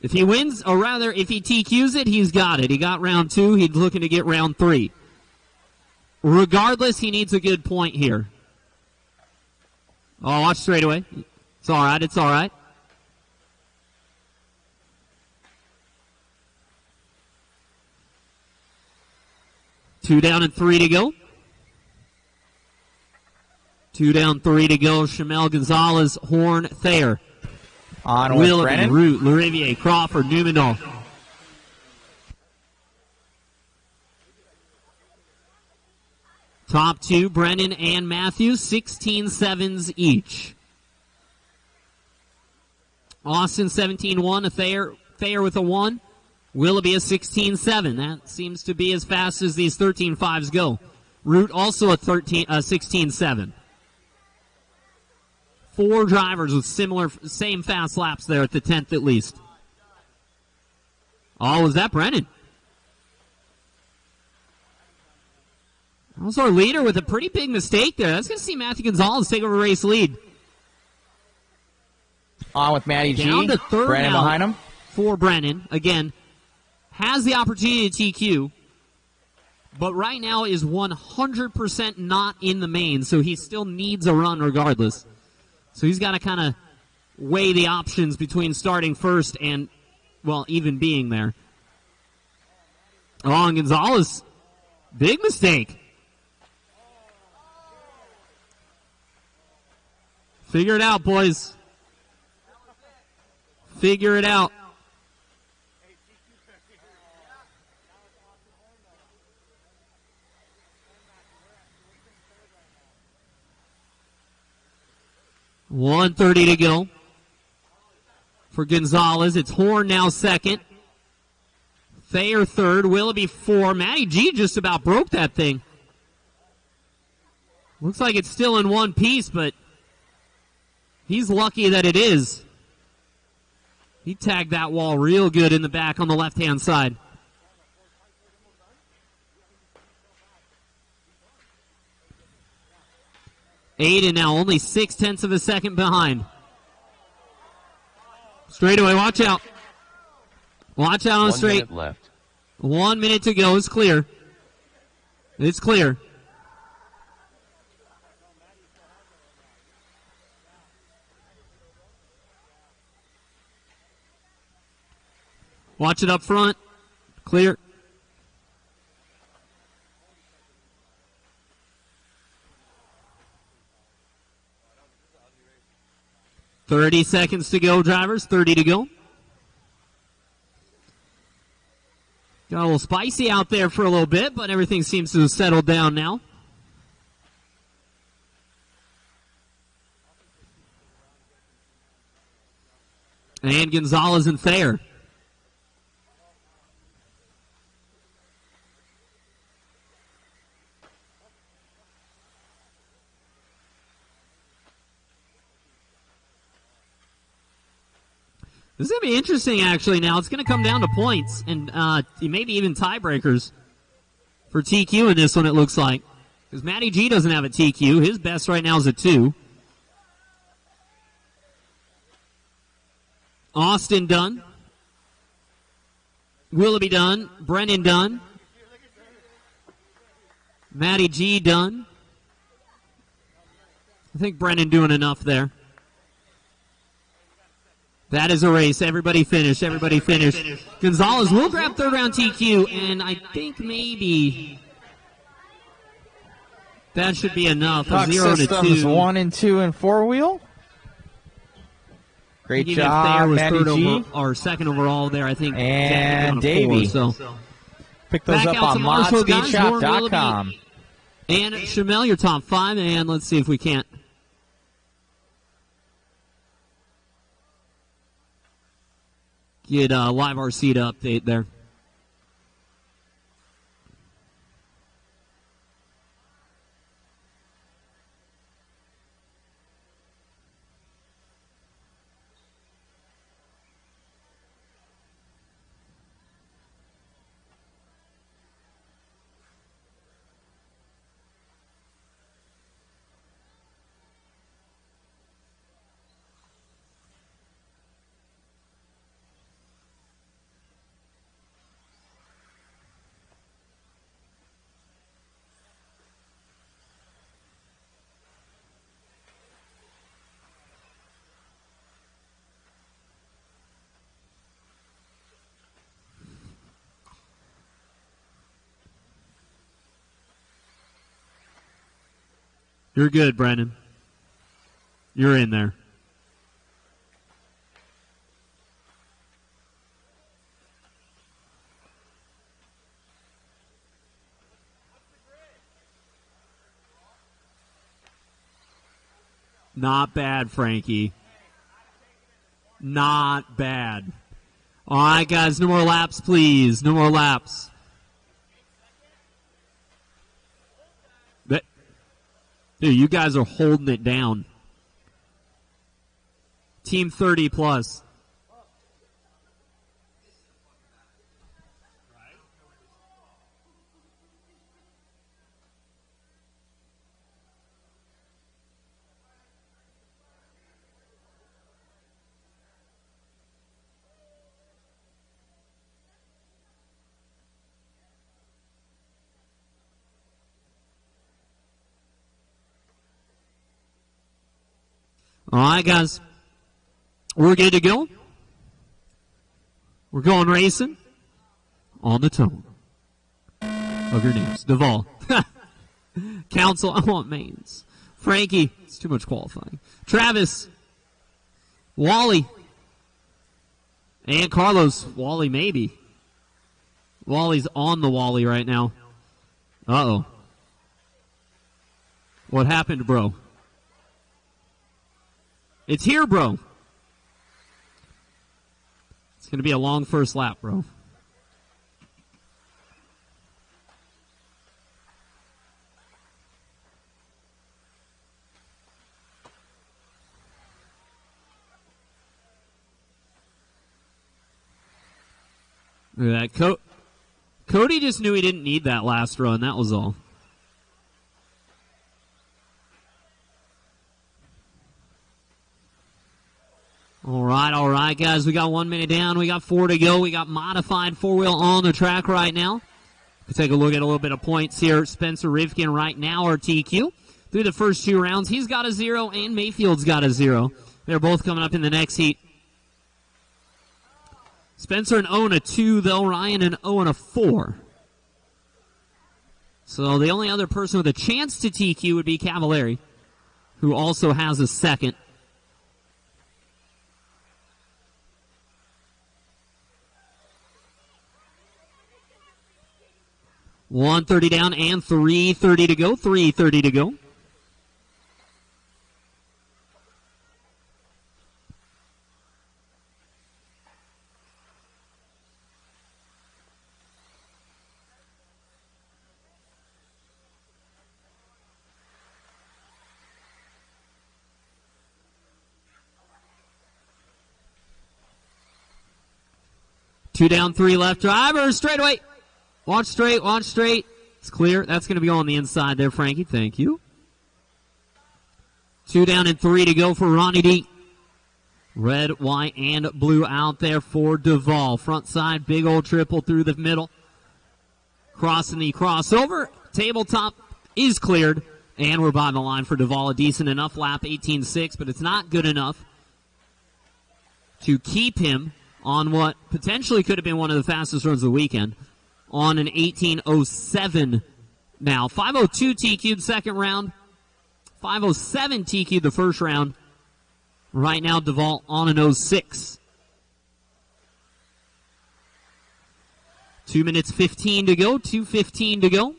If he wins, or rather, if he TQs it, he's got it. He got round 2. He's looking to get round 3. Regardless, he needs a good point here. Oh, watch straightaway. It's all right. It's all right. Two down and 3 to go. 2 down, 3 to go. Shamel, Gonzalez, Horn, Thayer. On with Brennan. Root, Larivier, Crawford, Newmandahl. Top 2, Brennan and Matthews, 16-7s each. Austin, 17-1, Thayer with a 1. Willoughby a 16-7. That seems to be as fast as these 13-5s go. Root also a 16-7. 4 drivers with same fast laps there at the 10th at least. Oh, was that Brennan? That was our leader with a pretty big mistake there. That's going to see Matthew Gonzalez take over race lead. On with Matty G. Down to third Brennan now behind him. For Brennan. Again, has the opportunity to TQ, but right now is 100% not in the main, so he still needs a run regardless. So he's got to kind of weigh the options between starting first and, well, even being there. Oh, and Gonzalez, big mistake. Figure it out, boys. Figure it out. $1:30 to go for Gonzalez. It's Horn now second. Thayer third. Willoughby 4. Matty G just about broke that thing. Looks like it's still in one piece, but he's lucky that it is. He tagged that wall real good in the back on the left-hand side. Aiden now only 0.6 of a second behind. Straightaway, watch out. Watch out on the straight. 1 minute left. 1 minute to go. It's clear. It's clear. Watch it up front. Clear. $30 seconds to go, drivers. 30 to go. Got a little spicy out there for a little bit, but everything seems to have settled down now. And Gonzalez and Thayer. This is going to be interesting, actually, now. It's going to come down to points and maybe even tiebreakers for TQ in this one, it looks like. Because Matty G doesn't have a TQ. His best right now is a 2. Austin done. Willoughby done. Brennan done. Matty G done. I think Brennan doing enough there. That is a race. Everybody finish. Everybody finish. Gonzalez will grab third round TQ, and I think maybe that should be enough. Puck 0 to 2. 1 and 2 and 4-wheel. Great job, was Matty third G. or second overall there, I think. And Davey. So Pick those Back up out on to Marshall, guys. Warren modspeedshop.com. Willoughby and Shamel, your top 5, and let's see if we can't get LiveRC to update there. You're good, Brendan. You're in there. Not bad, Frankie. Not bad. All right, guys, no more laps, please. No more laps. Dude, you guys are holding it down. Team 30 plus. All right, guys. We're good to go. We're going racing on the tone of your names. Duvall. Council, I want mains. Frankie, it's too much qualifying. Travis. Wally. And Carlos. Wally, maybe. Wally's on the Wally right now. Uh-oh. What happened, bro? It's here, bro. It's going to be a long first lap, bro. Look at that. Cody just knew he didn't need that last run. That was all. All right, guys. We got 1 minute down. We got 4 to go. We got modified 4-wheel on the track right now. Let's take a look at a little bit of points here. Spencer Rivkin right now are TQ. Through the first 2 rounds, he's got a 0, and Mayfield's got a 0. They're both coming up in the next heat. Spencer an 0 and a 2, though. Ryan an 0 and a 4. So the only other person with a chance to TQ would be Cavallari, who also has a 2nd. $130 down and $330 to go. $330 to go. Two down, 3 left. Driver straight away. Watch straight, watch straight. It's clear. That's going to be on the inside there, Frankie. Thank you. 2 down and 3 to go for Ronnie D. Red, white, and blue out there for Duvall. Front side, big old triple through the middle. Crossing the crossover. Tabletop is cleared. And we're by the line for Duvall. A decent enough lap, 18.6, but it's not good enough to keep him on what potentially could have been one of the fastest runs of the weekend. On an 18.07 now. 5.02 TQ'd second round. 5.07 TQ'd the first round. Right now, Duvall on an 06. 2 minutes 15 to go, 2:15 to go.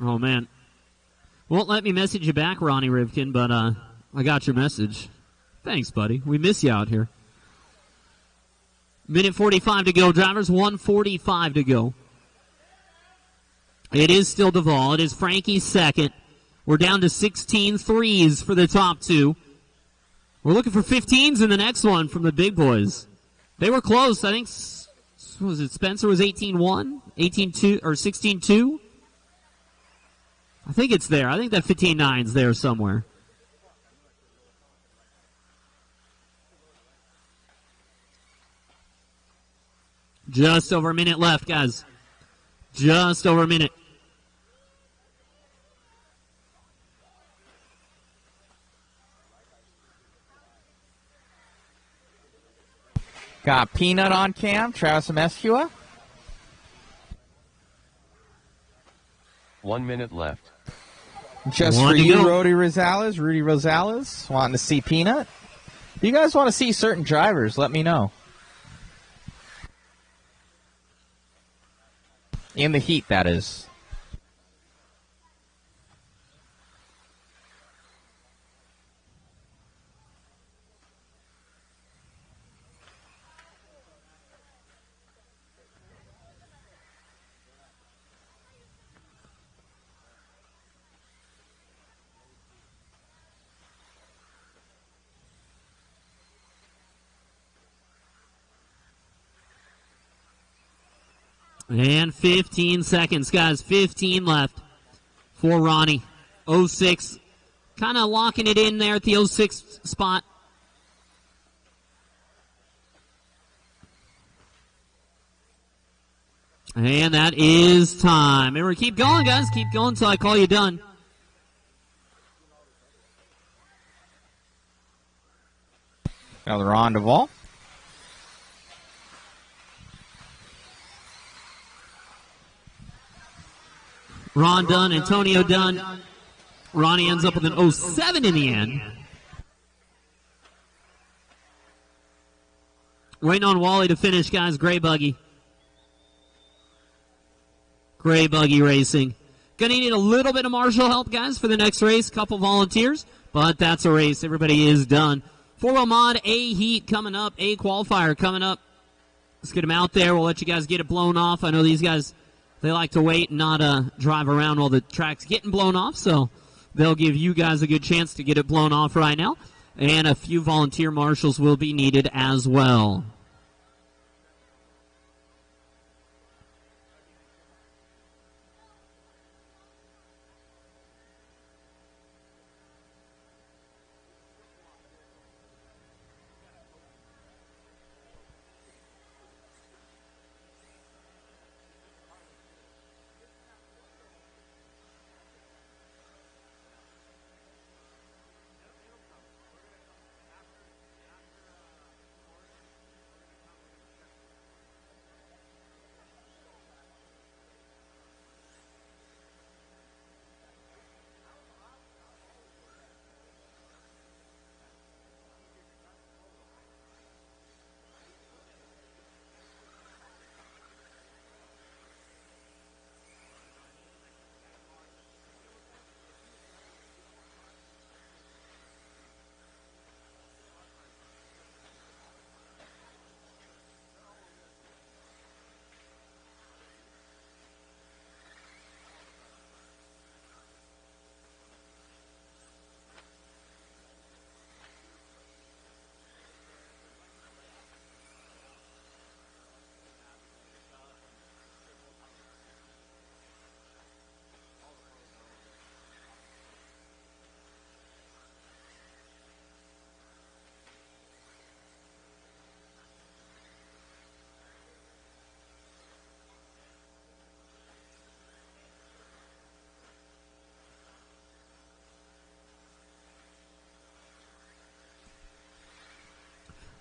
Oh, man. Won't let me message you back, Ronnie Rivkin, but I got your message. Thanks, buddy. We miss you out here. Minute 45 to go, drivers. 1:45 to go. It is still Duvall. It is Frankie second. We're down to 16 threes for the top two. We're looking for 15s in the next one from the big boys. They were close. I think, was it Spencer was 18-1? 18-2 or 16-2? I think it's there. I think that 15-9's there somewhere. Just over a minute left, guys. Just over a minute. Got Peanut on cam, Travis Mescua. 1 minute left. Just for you, Rudy Rosales, wanting to see Peanut. If you guys want to see certain drivers, let me know. In the heat, that is. And 15 seconds, guys. 15 left for Ronnie. 06. Kind of locking it in there at the 06 spot. And that is time. Remember, keep going, guys. Keep going until I call you done. Another Ron Duvall. Ron Dunn, Antonio Dunn. Ronnie ends up with an 07 in the end. Waiting on Wally to finish, guys. Gray Buggy. Gray Buggy Racing. Gonna need a little bit of marshal help, guys, for the next race. Couple volunteers, but that's a race. Everybody is done. 4-wheel mod, A heat coming up. A qualifier coming up. Let's get them out there. We'll let you guys get it blown off. I know these guys, they like to wait and not drive around while the track's getting blown off, so they'll give you guys a good chance to get it blown off right now. And a few volunteer marshals will be needed as well.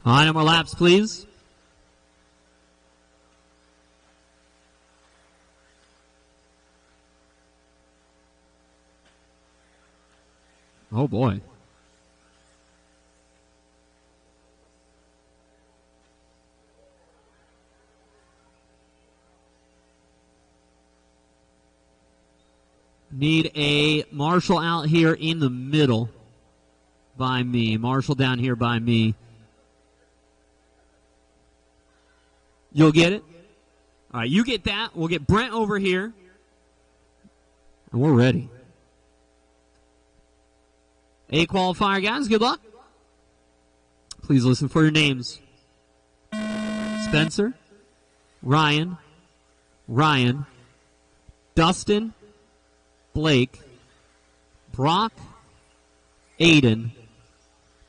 All right, no more laps, please. Oh, boy. Need a Marshall out here in the middle by me. Marshall down here by me. You'll get it? All right, you get that. We'll get Brent over here. And we're ready. A qualifier, guys. Good luck. Please listen for your names. Spencer, Ryan, Dustin, Blake, Brock, Aiden,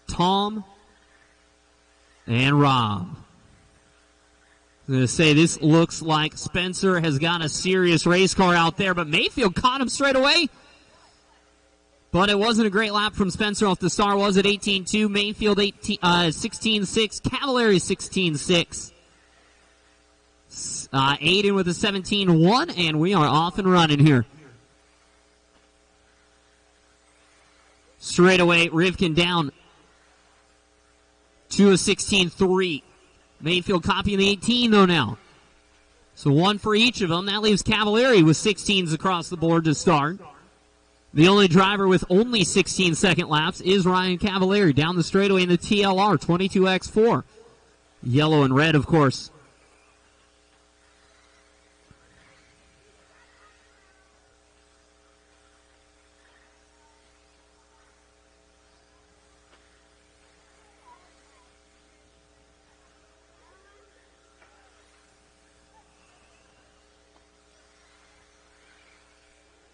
Tom, and Rob. I'm going to say this looks like Spencer has got a serious race car out there, but Mayfield caught him straight away. But it wasn't a great lap from Spencer off the start, was it? 18.2, Mayfield 16.6, Cavallari 16.6. Aiden with a 17.1, and we are off and running here. Straight away, Rivkin down to a 16.3. Mayfield copying the 18, though, now. So one for each of them. That leaves Cavallari with 16s across the board to start. The only driver with only 16-second laps is Ryan Cavallari down the straightaway in the TLR 22X4. Yellow and red, of course.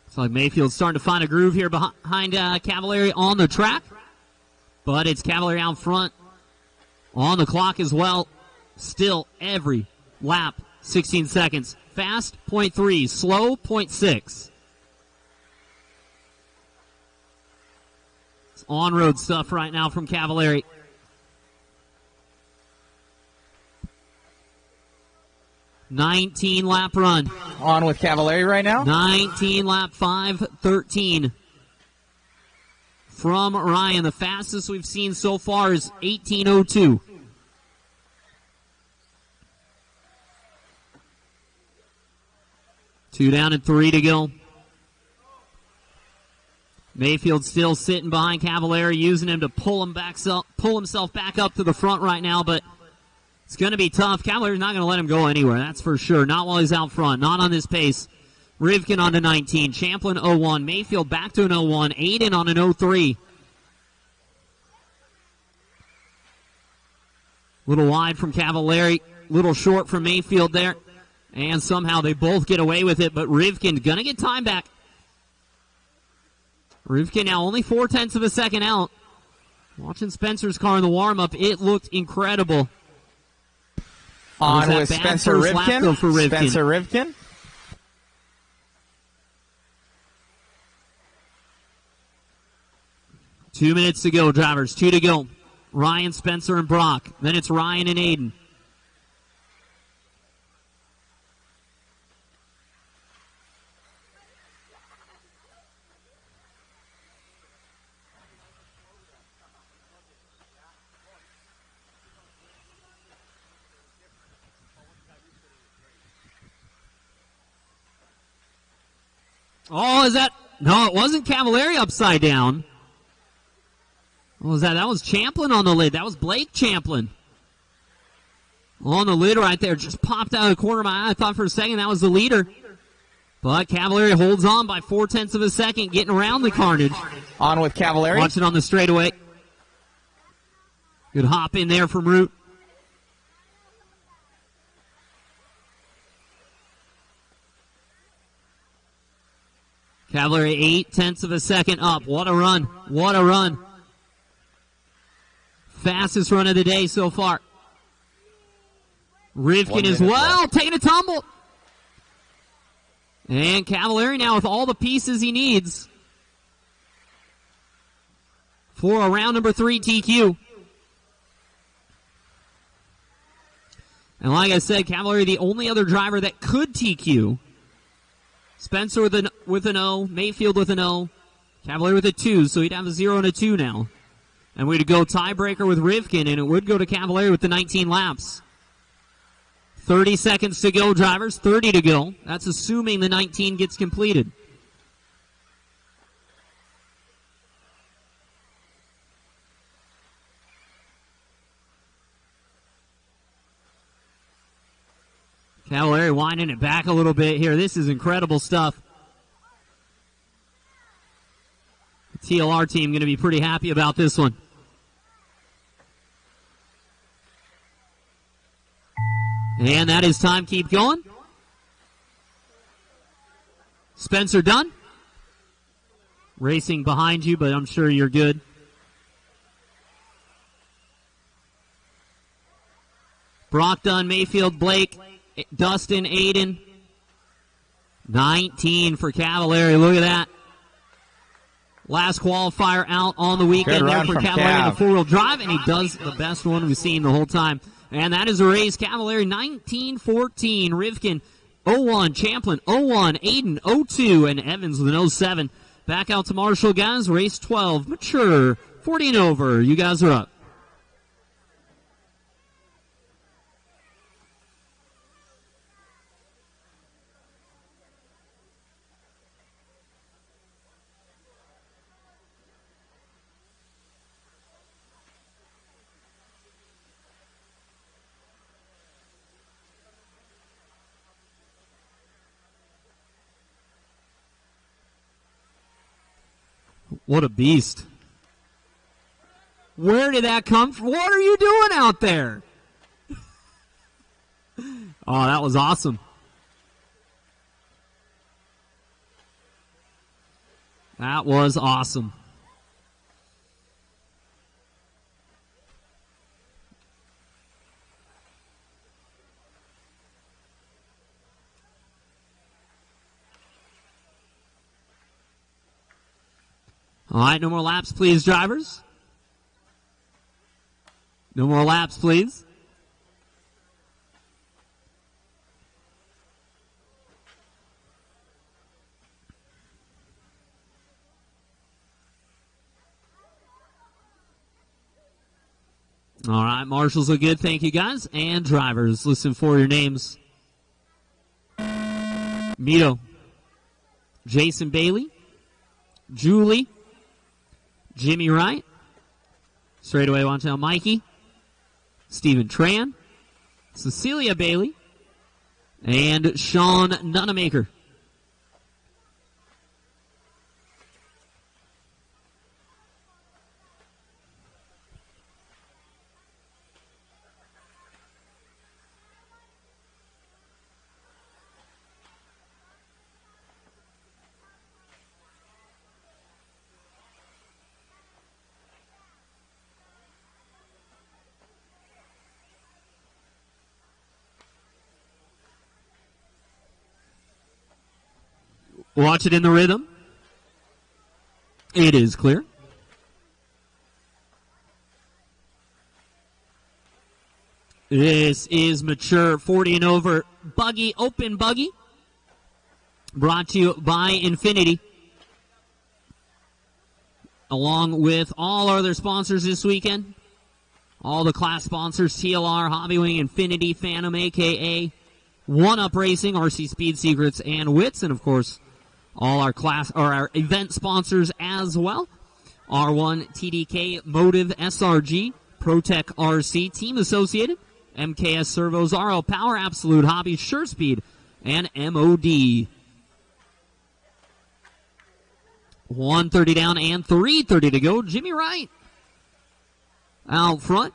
It's like Mayfield's starting to find a groove here behind Cavallari on the track. But it's Cavallari out front on the clock as well. Still every lap, 16 seconds. Fast, 0.3. Slow, 0.6. It's on-road stuff right now from Cavallari. $19-lap run. On with Cavallari right now. 19-lap 5:13 from Ryan. The fastest we've seen so far is 18:02. Two down and 3 to go. Mayfield still sitting behind Cavallari, using him to pull himself back up to the front right now, but it's going to be tough. Cavallari's not going to let him go anywhere, that's for sure. Not while he's out front, not on this pace. Rivkin on to 19, Champlin 01, Mayfield back to an 01, Aiden on an 03. Little wide from Cavallari, little short from Mayfield there. And somehow they both get away with it, but Rivkin going to get time back. Rivkin now only 0.4 of a second out. Watching Spencer's car in the warm-up, it looked incredible. On with Spencer Rivkin. Spencer Rivkin. Two minutes to go, drivers. 2 to go. Ryan, Spencer, and Brock. Then it's Ryan and Aiden. Oh, is that? No, it wasn't Cavallari upside down. What was that? That was Champlin on the lid. That was Blake Champlin. On the lid right there. Just popped out of the corner of my eye. I thought for a second that was the leader. But Cavallari holds on by 0.4 of a second, getting around the carnage. On with Cavallari. Watch it on the straightaway. Good hop in there from Root. Cavallari 0.8 of a second up. What a run. What a run. Fastest run of the day so far. Rivkin as well, taking a tumble. And Cavallari now with all the pieces he needs for a round number 3 TQ. And like I said, Cavallari the only other driver that could TQ. Spencer with an O, Mayfield with an O, Cavalier with a 2, so he'd have a 0 and a 2 now. And we'd go tiebreaker with Rivkin, and it would go to Cavalier with the 19 laps. 30 seconds to go, drivers. 30 to go. That's assuming the 19 gets completed. Cavalier winding it back a little bit here. This is incredible stuff. The TLR team going to be pretty happy about this one. And that is time. Keep going. Spencer Dunn. Racing behind you, but I'm sure you're good. Brock Dunn, Mayfield, Blake, Dustin, Aiden. 19 for Cavalier. Look at that. Last qualifier out on the weekend there for Cavalier in the four-wheel drive, and he does the best one we've seen the whole time. And that is a race. Cavalier 19-14. Rivkin 01. Champlin 01. Aiden 02. And Evans with an 07. Back out to Marshall, guys. Race 12. Mature. 40 and over. You guys are up. What a beast. Where did that come from? What are you doing out there? Oh, that was awesome. That was awesome. All right, no more laps, please, drivers. No more laps, please. All right, marshals are good. Thank you, guys. And drivers, listen for your names. Mito. Jason Bailey. Julie. Jimmy Wright. Straight away, want to tell Mikey. Stephen Tran. Cecilia Bailey. And Sean Nunamaker. Watch it in the rhythm. It is clear. This is mature 40 and over buggy, open buggy. Brought to you by Infinity. Along with all our other sponsors this weekend. All the class sponsors, TLR, Hobbywing, Infinity, Phantom, a.k.a. One Up Racing, RC Speed Secrets, and Wits, and of course, all our class or our event sponsors as well. R1, TDK, Motive, SRG, ProTech RC, Team Associated, MKS Servos, RL Power, Absolute Hobby, Sure Speed, and MOD. 1:30 down and 3:30 to go. Jimmy Wright out front.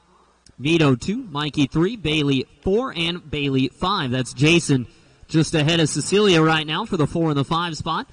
Vito 2, Mikey 3, Bailey 4, and Bailey 5. That's Jason just ahead of Cecilia right now for the 4 and the 5 spot.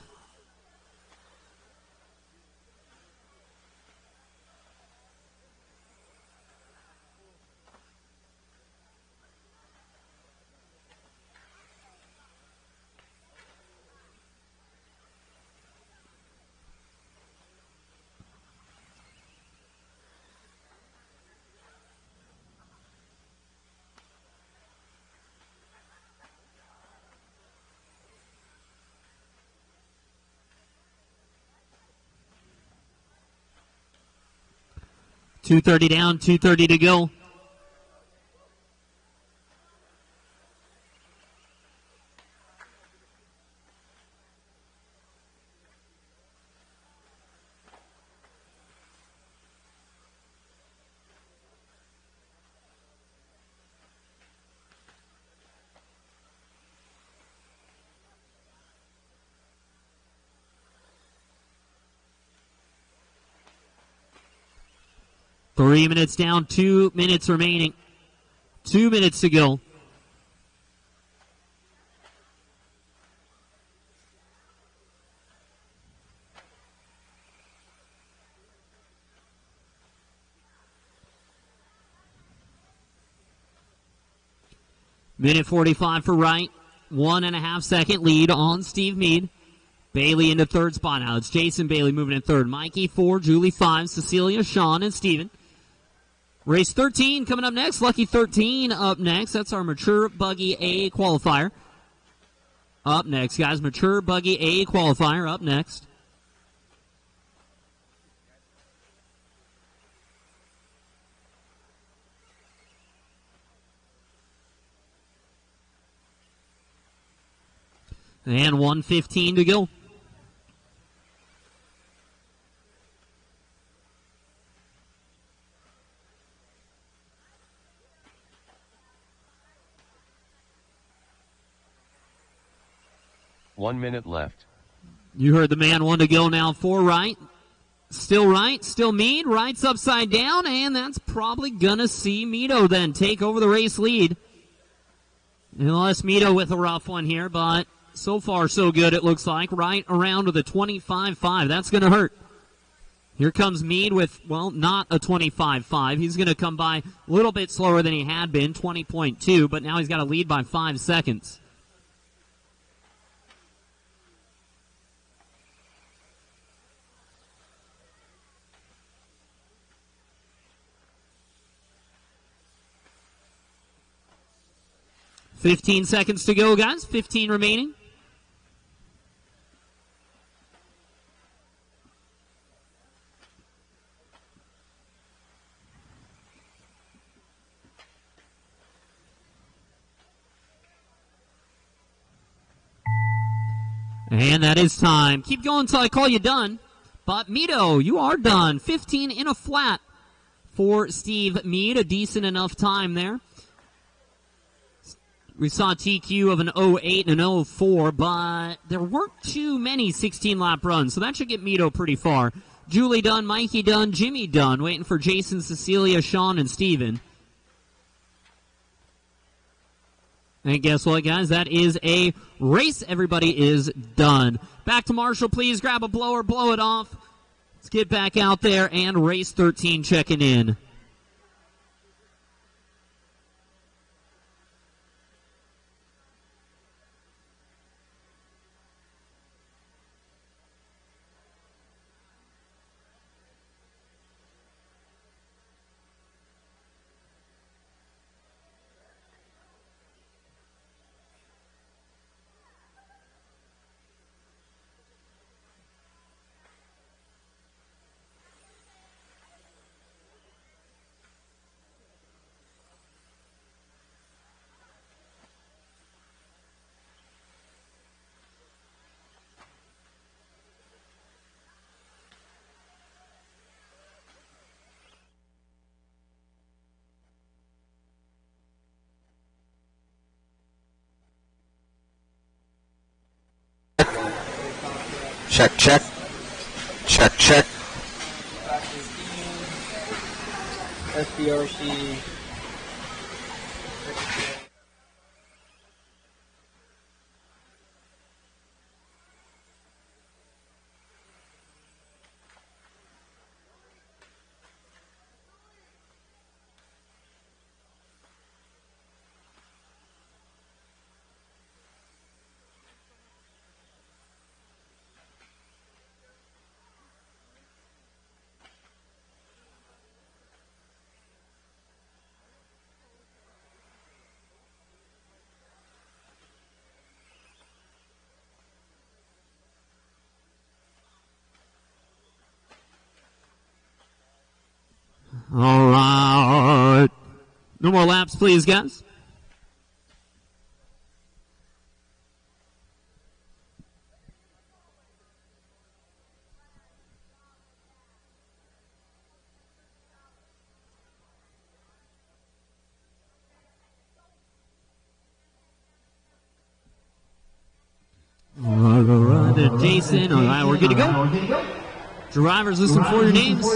2:30 down, 2:30 to go. Three minutes down, 2 minutes remaining. 2 minutes to go. Minute 45 for Wright. 1.5 second lead on Steve Mead. Bailey into third spot now. It's Jason Bailey moving in third. Mikey 4, Julie 5, Cecilia, Sean, and Steven. Race 13 coming up next. Lucky 13 up next. That's our Mature Buggy A qualifier. Up next, guys. Mature Buggy A qualifier up next. And 1:15 to go. One minute left. You heard the man. 1 to go now for Wright. Still Wright, still Mead. Wright's upside down, and that's probably going to see Mito then take over the race lead. Unless Mito with a rough one here, but so far so good it looks like. Wright around with a 25.5. That's going to hurt. Here comes Mead with, well, not a 25.5. He's going to come by a little bit slower than he had been, 20.2, but now he's got a lead by 5 seconds. $15 seconds to go, guys. 15 remaining. And that is time. Keep going until I call you done. But Mito, you are done. 15 in a flat for Steve Mead. A decent enough time there. We saw a TQ of an 08 and an 04, but there weren't too many 16-lap runs, so that should get Mito pretty far. Julie done, Mikey done, Jimmy done, waiting for Jason, Cecilia, Sean, and Steven. And guess what, guys? That is a race. Everybody is done. Back to Marshall, please. Grab a blower, blow it off. Let's get back out there and race 13 checking in. Check, check. Check, check. SBRC. No more laps, please, guys. All right, Jason. All right, we're good to go. Drivers, listen for your names.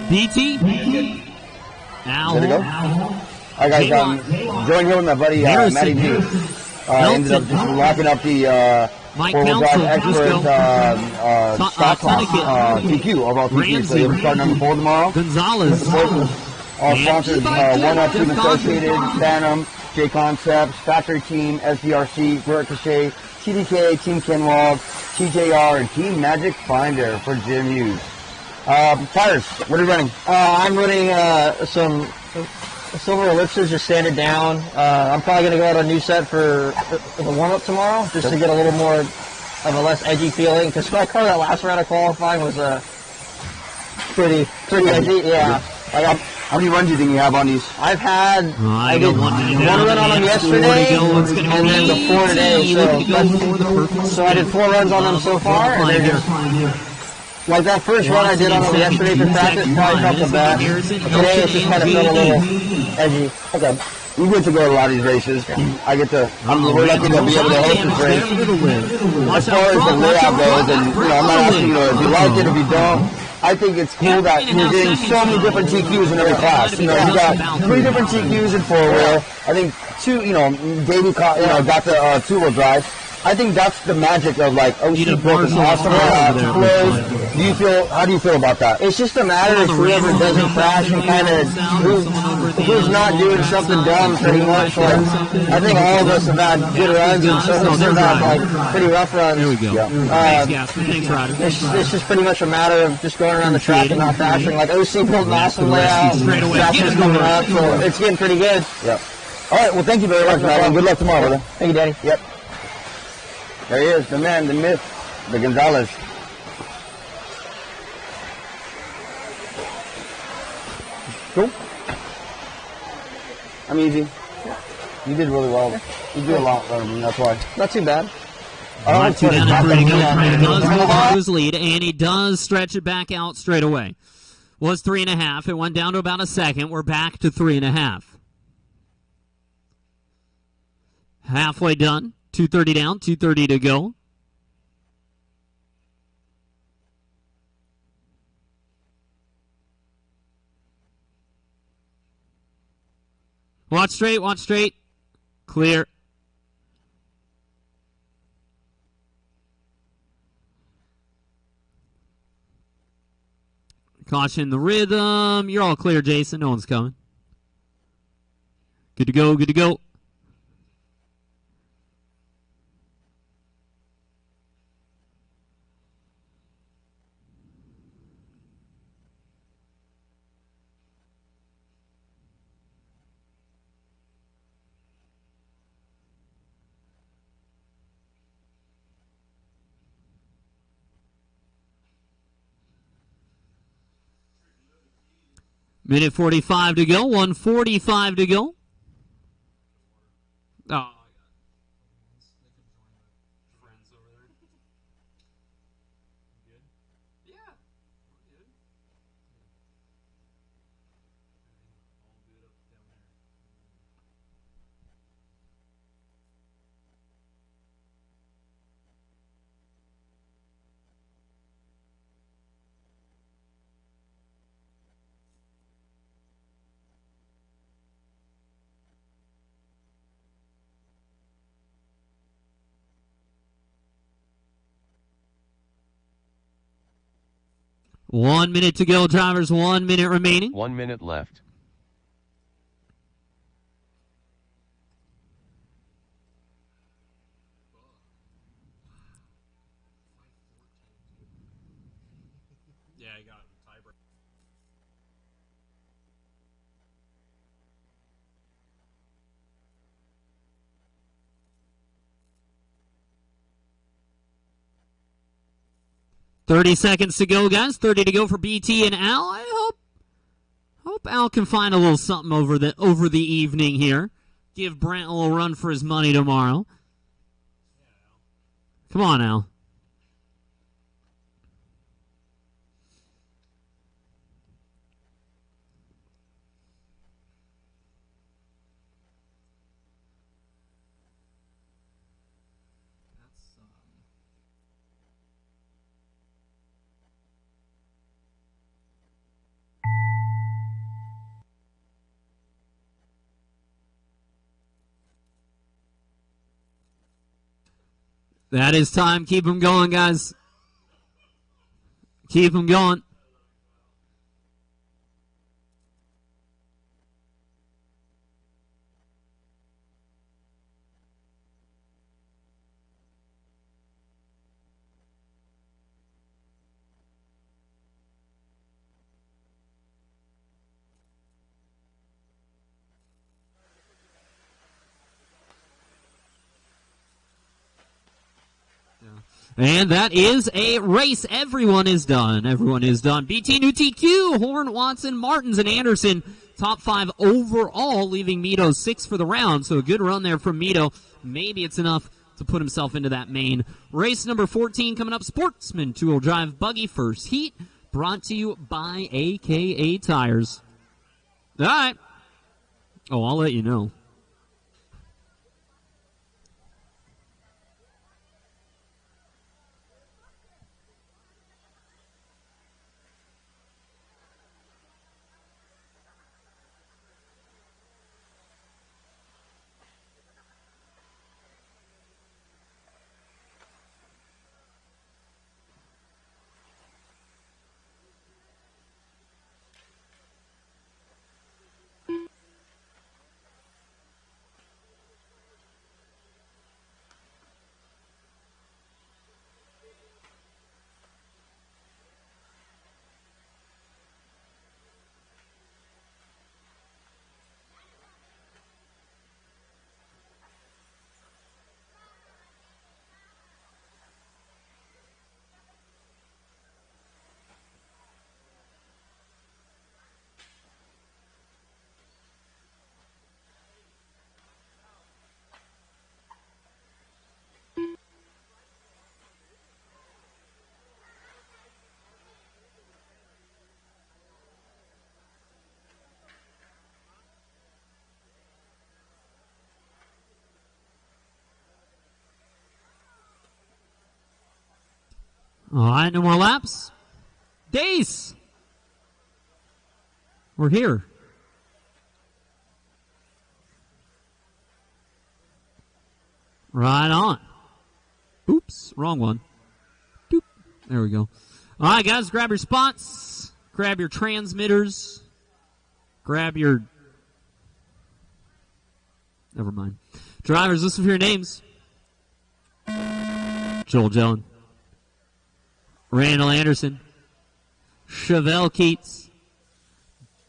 BT. Al. Good to go. All right, guys. Joined here with my buddy Matty G. Ended up just locking up the four-wheel drive expert stock TQ overall TQ. So we're starting number 4 tomorrow. Gonzalez. All sponsors: One Up Team Associated, Phantom, J Concepts, Factory Team, SVRC, Ricochet, TDK, Team Kenwald, TJR, and Team Magic Finder for Jim Hughes. Tires, what are you running? I'm running some silver ellipses, just sanded down. I'm probably going to go out on a new set for the warm-up tomorrow, just to get a little more of a less edgy feeling, because my car that last round of qualifying was pretty edgy. Yeah. How many runs do you think you have on these? I've had I did one run on them yesterday, and then the 4 today. So I did 4 runs on them so far, and they're just like that first run I did on them yesterday for practice probably felt the best. Today it just kind of felt a little edgy. Okay. We get to go to a lot of these races. We're lucky to be able to host this race. As far as the layout goes, and I'm not asking you if you like it, if you don't. I think it's cool that you're getting so many different TQs in every class. You got 3 different TQs in 4-wheel. I think 2. Davey got the 2-wheel drive. I think that's the magic of OC broken awesome closed. How do you feel about that? It's just a matter of whoever doesn't crash and kind of who's not doing something dumb pretty much. I think all of us have had good runs and some of us have had pretty rough runs. There we go. Thanks, Ryder. It's just pretty much a matter of just going around the track and not crashing. OC built an awesome layout. Trackside coming up, so it's getting pretty good. Yep. All right. Well, thank you very much, man. Good luck tomorrow, brother. Thank you, Daddy. Yep. There he is, the man, the myth, the Gonzalez. Cool. I'm easy. You did really well. You do a lot better than me, that's why. Not too bad. Not too bad. Pretty good. He does hold on to his lead, and he does stretch it back out straight away. Was 3.5. It went down to about a second. We're back to 3.5. Halfway done. 2:30 down, 2:30 to go. Watch straight. Clear. Caution the rhythm. You're all clear, Jason. No one's coming. Good to go. Minute 45 to go. 1:45 to go. Oh. One minute to go, drivers. 1 minute remaining. 1 minute left. Yeah, you got a tiebreaker. "30 seconds to go, guys. 30 to go for BT and Al. I hope Hope Al can find a little something over the evening here. Give Brent a little run for his money tomorrow. Come on, Al. That is time. Keep them going, guys. Keep them going. And that is a race. Everyone is done. Everyone is done. BT New TQ, Horn, Watson, Martins, and Anderson. Top 5 overall, leaving Mito 6 for the round. So a good run there from Mito. Maybe it's enough to put himself into that main. Race number 14 coming up. Sportsman two-wheel drive buggy first heat. Brought to you by AKA Tires. All right. Oh, I'll let you know. All right, no more laps. Dace! We're here. Right on. Oops, wrong one. Doop. There we go. All right, guys, grab your spots. Grab your transmitters. Grab your... Never mind. Drivers, listen for your names. Joel Jellin. Randall Anderson, Chevelle Keats,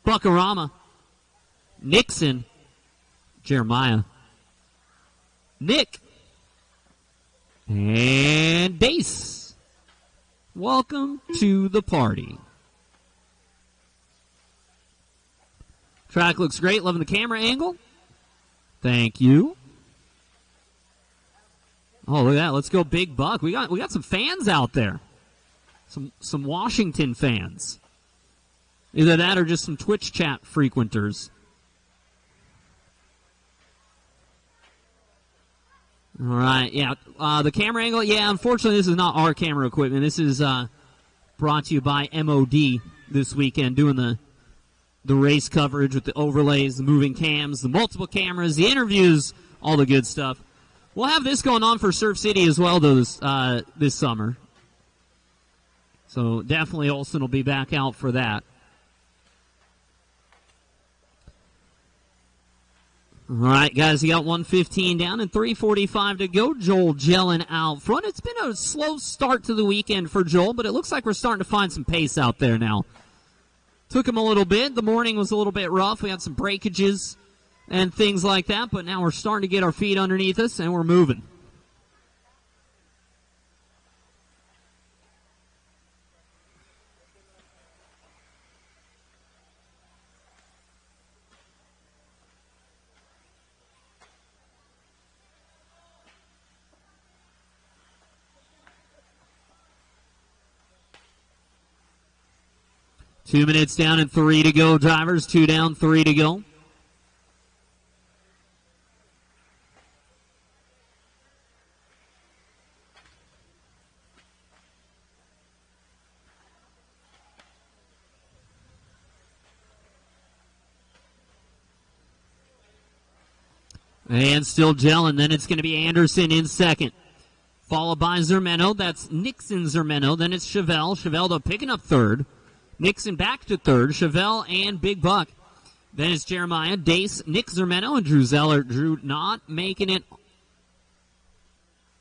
Buckarama, Nixon, Jeremiah, Nick, and Dace. Welcome to the party. Track looks great. Loving the camera angle. Thank you. Oh, look at that. Let's go Big Buck. We got some fans out there. Some Washington fans. Either that or just some Twitch chat frequenters. All right, yeah. The camera angle, yeah, unfortunately this is not our camera equipment. This is brought to you by MOD this weekend, doing the race coverage with the overlays, the moving cams, the multiple cameras, the interviews, all the good stuff. We'll have this going on for Surf City as well, though, this summer. So definitely Olsen will be back out for that. All right, guys, you got 1:15 down and 3:45 to go. Joel Jellin out front. It's been a slow start to the weekend for Joel, but it looks like we're starting to find some pace out there now. Took him a little bit. The morning was a little bit rough. We had some breakages and things like that, but now we're starting to get our feet underneath us, and we're moving. 2 minutes down and 3 to go, drivers. 2 down, 3 to go. And still gelling. Then it's going to be Anderson in second. Followed by Zermeno. That's Nixon Zermeno. Then it's Chevelle. Chevelle, though, picking up third. Nixon back to third. Chevelle and Big Buck. Then it's Jeremiah, Dace, Nick Zermeno, and Drew Zeller. Drew not making it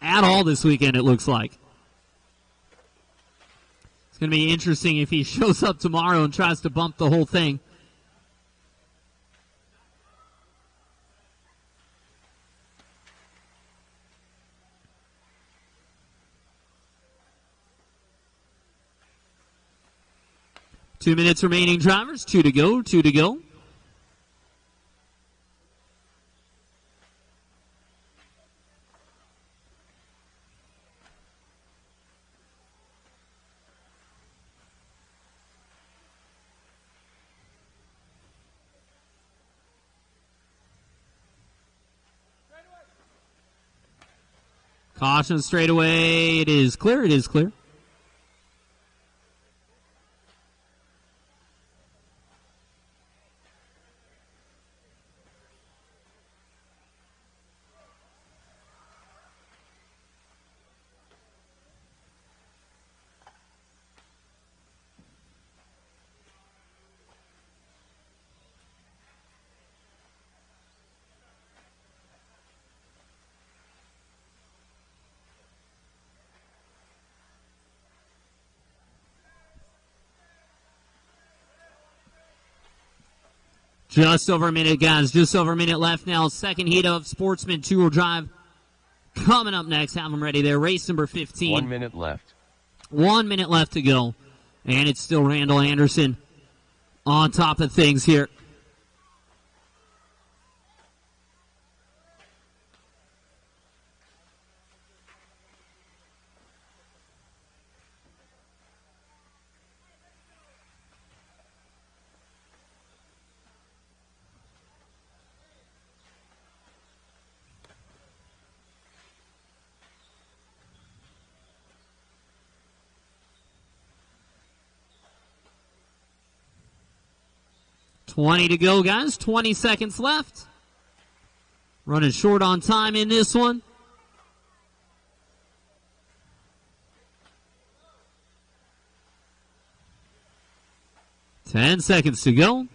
at all this weekend, it looks like. It's going to be interesting if he shows up tomorrow and tries to bump the whole thing. Two minutes remaining, drivers. 2 to go, 2 to go. Caution straightaway. It is clear. It is clear. Just over a minute, guys. Just over a minute left now. Second heat of Sportsman two-wheel drive. Coming up next. Have them ready there. Race number 15. 1 minute left. 1 minute left to go. And it's still Randall Anderson on top of things here. $20 to go, guys. 20 seconds left. Running short on time in this one. $10 seconds to go.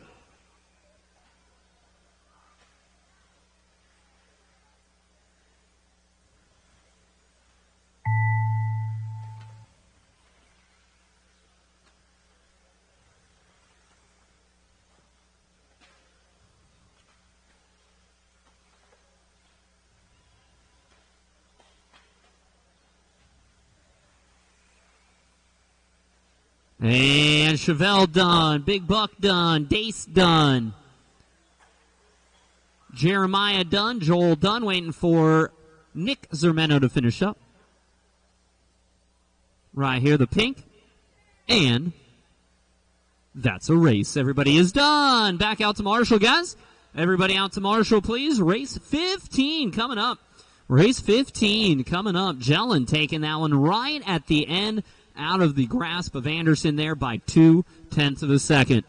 And Chevelle done. Big Buck done. Dace done. Jeremiah done. Joel done. Waiting for Nick Zermeno to finish up. Right here, the pink. And that's a race. Everybody is done. Back out to Marshall, guys. Everybody out to Marshall, please. Race 15 coming up. Race 15 coming up. Jellin taking that one right at the end. Out of the grasp of Anderson there by 0.2 of a second.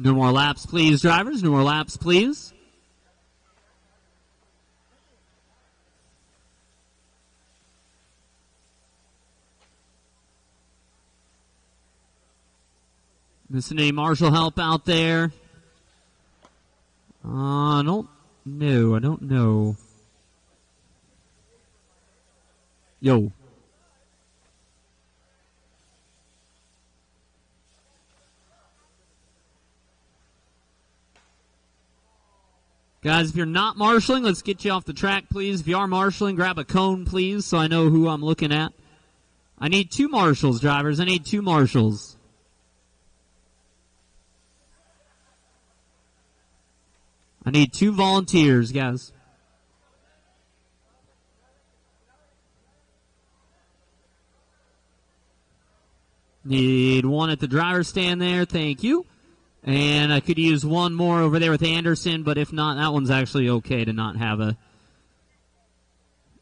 No more laps, please, drivers. No more laps, please. Missing any marshal help out there? I don't know. I don't know. Yo. Guys, if you're not marshaling, let's get you off the track, please. If you are marshaling, grab a cone, please, so I know who I'm looking at. I need 2 marshals, drivers. I need 2 marshals. I need 2 volunteers, guys. Need 1 at the driver's stand there. Thank you. And I could use 1 more over there with Anderson, but if not, that one's actually okay to not have a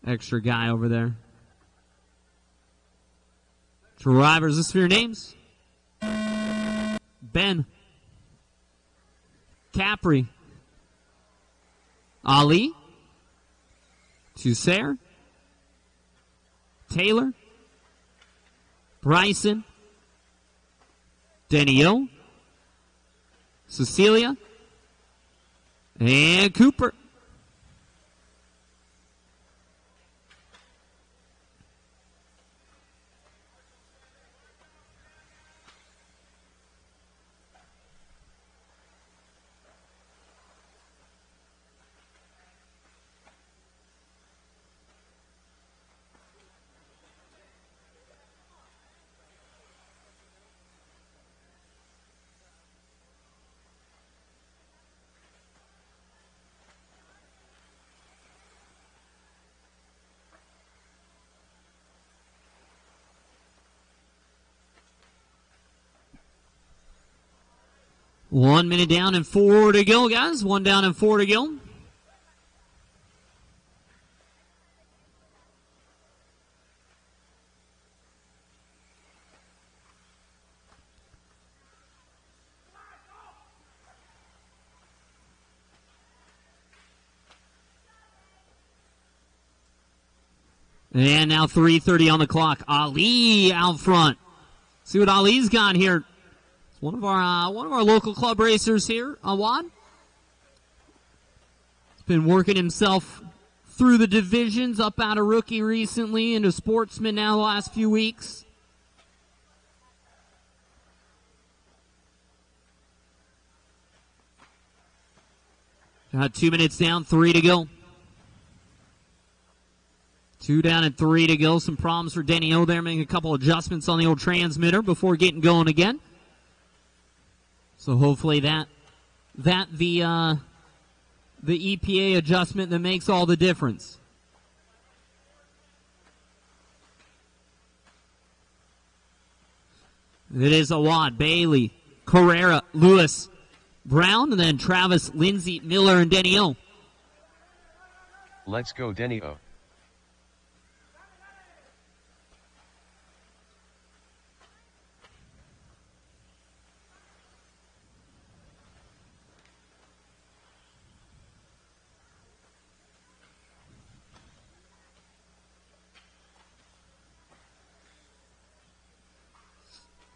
extra guy over there. Drivers, this for your names. Ben. Capri. Ali. Tussair. Taylor. Bryson. Denny O. Cecilia, and Cooper. One minute down and 4 to go, guys. 1 down and 4 to go. And now 3:30 on the clock. Ali out front. See what Ali's got here. One of our local club racers here, Awad. He's been working himself through the divisions, up out of rookie recently, into sportsman now the last few weeks. Got 2 minutes down, 3 to go. 2 down and 3 to go. Some problems for Denny O there, making a couple adjustments on the old transmitter before getting going again. So hopefully the EPA adjustment that makes all the difference. It is Awad, Bailey, Carrera, Lewis, Brown, and then Travis, Lindsay, Miller, and Denny O. Let's go Denny O.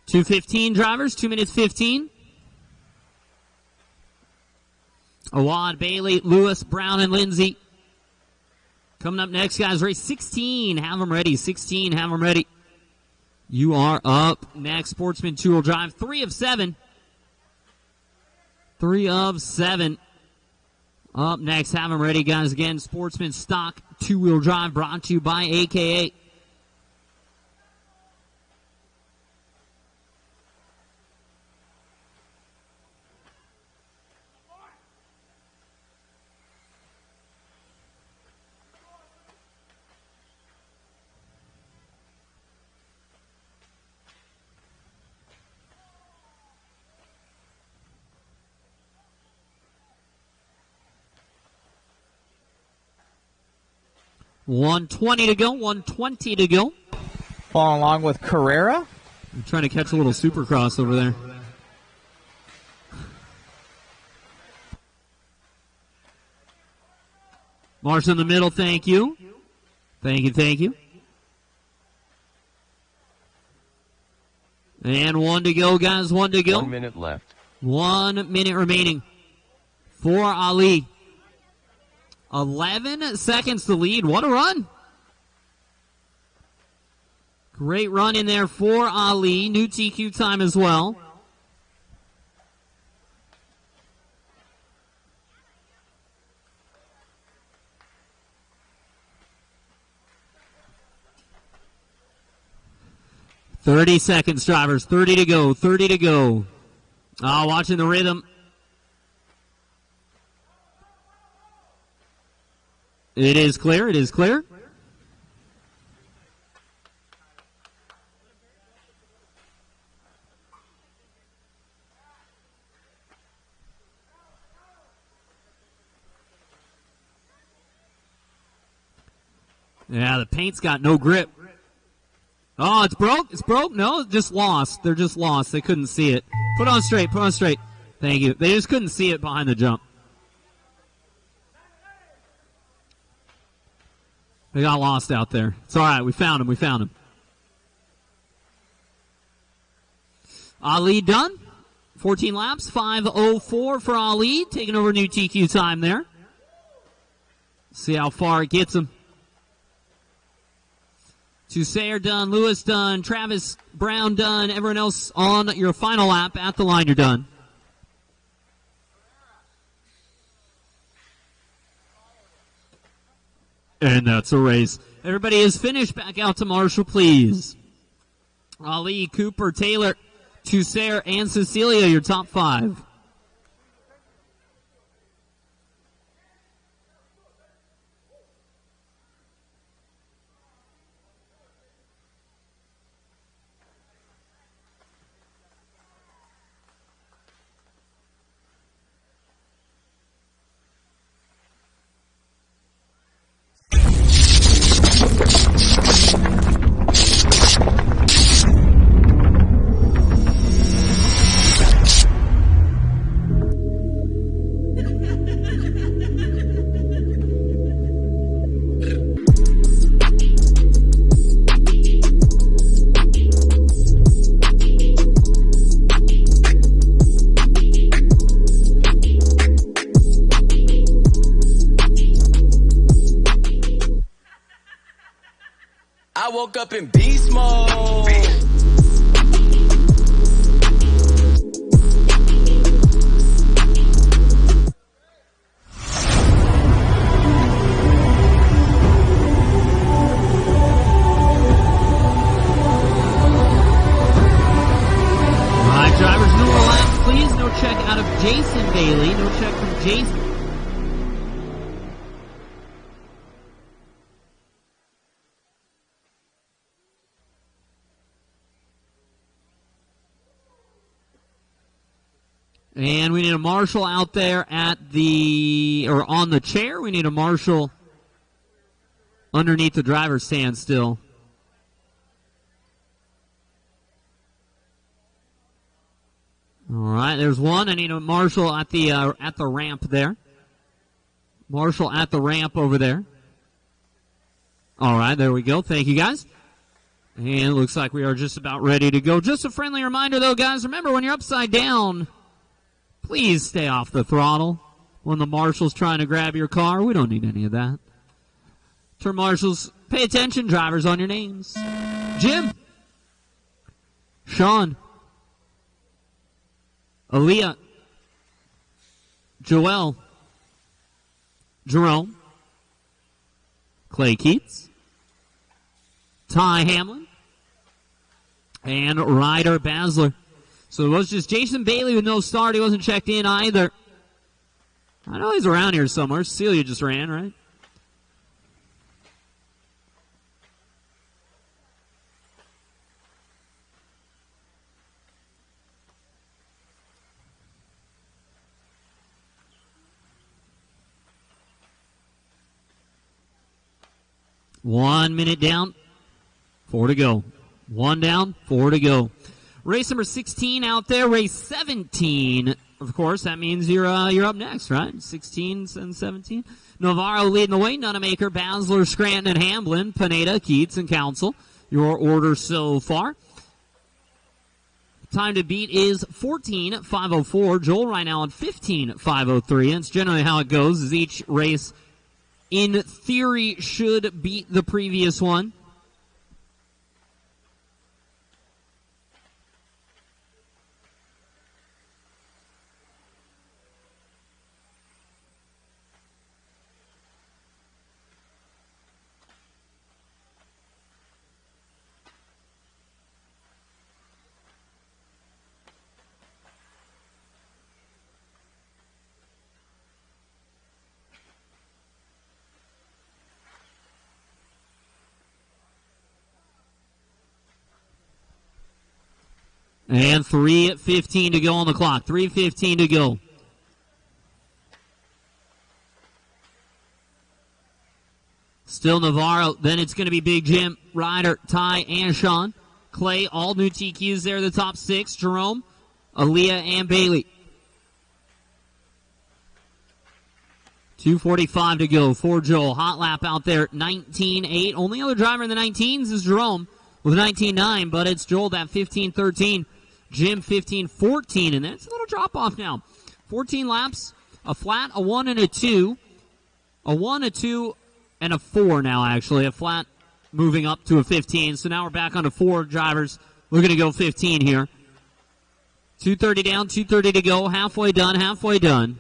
.2:15 drivers, 2 minutes 15. Awad, Bailey, Lewis, Brown, and Lindsay. Coming up next, guys, race 16. Have them ready. 16, have them ready. You are up next. Sportsman 2-wheel drive, 3 of 7. 3 of 7. Up next, have them ready, guys. Again, Sportsman stock 2-wheel drive brought to you by AKA. .120 to go, 1:20 to go. Following along with Carrera. I'm trying to catch a little supercross over there. Marshall in the middle, thank you. Thank you, thank you. And 1 to go, guys, 1 to go. 1 minute left. 1 minute remaining for Ali. 11 seconds to lead. What a run. Great run in there for Ali. New TQ time as well. "30 seconds, drivers. 30 to go. 30 to go." Watching the rhythm. It is clear. It is clear. Yeah, the paint's got no grip. Oh, it's broke? It's broke? No, it's just lost. They're just lost. They couldn't see it. Put on straight. Put on straight. Thank you. They just couldn't see it behind the jump. They got lost out there. It's all right. We found him. We found him. Ali done. 14 laps. 5:04 for Ali. Taking over new TQ time there. See how far it gets him. Tusayer done, Lewis done, Travis Brown done, everyone else on your final lap. At the line, you're done. And that's a race. Everybody is finished. Back out to Marshall, please. Ali, Cooper, Taylor, Tusayer, and Cecilia, your top 5. I woke up in beast mode. Alright, drivers, no more laps, please. No check out of Jason Bailey. No check from Jason. And we need a marshal out there at on the chair. We need a marshal underneath the driver's stand still. All right, there's one. I need a marshal at the ramp there. Marshal at the ramp over there. All right, there we go. Thank you, guys. And it looks like we are just about ready to go. Just a friendly reminder, though, guys. Remember, when you're upside down, please stay off the throttle. When the marshal's trying to grab your car, we don't need any of that. Turn marshals, pay attention, drivers, on your names. Jim. Sean. Aaliyah. Joel. Jerome. Clay Keats. Ty Hamlin. And Ryder Basler. So it was just Jason Bailey with no start. He wasn't checked in either. I know he's around here somewhere. Celia just ran, right? One minute down, 4 to go. One down, 4 to go. Race number 16 out there. Race 17, of course. That means you're up next, right? 16 and 17. Navarro leading the way. Nunemaker, Basler, Scranton, and Hamblin. Pineda, Keats, and Council. Your order so far. Time to beat is 14:504. Joel right now on 15:503. And it's generally how it goes, is each race in theory should beat the previous one. And 3:15 to go on the clock. 3:15 to go. Still Navarro. Then it's going to be Big Jim, Ryder, Ty, and Sean. Clay, all new TQs there, the top 6. Jerome, Aaliyah, and Bailey. 2:45 to go for Joel. Hot lap out there, 19.8. Only other driver in the 19s is Jerome with 19.9, but it's Joel that 15.13. Jim 15.14, and that's a little drop off now. 14 laps, a flat, a 1, and a 2. A 1, a 2, and a 4 now, actually. A flat moving up to a 15. So now we're back on to 4 drivers. We're going to go 15 here. 2:30 down, 2:30 to go. Halfway done, halfway done.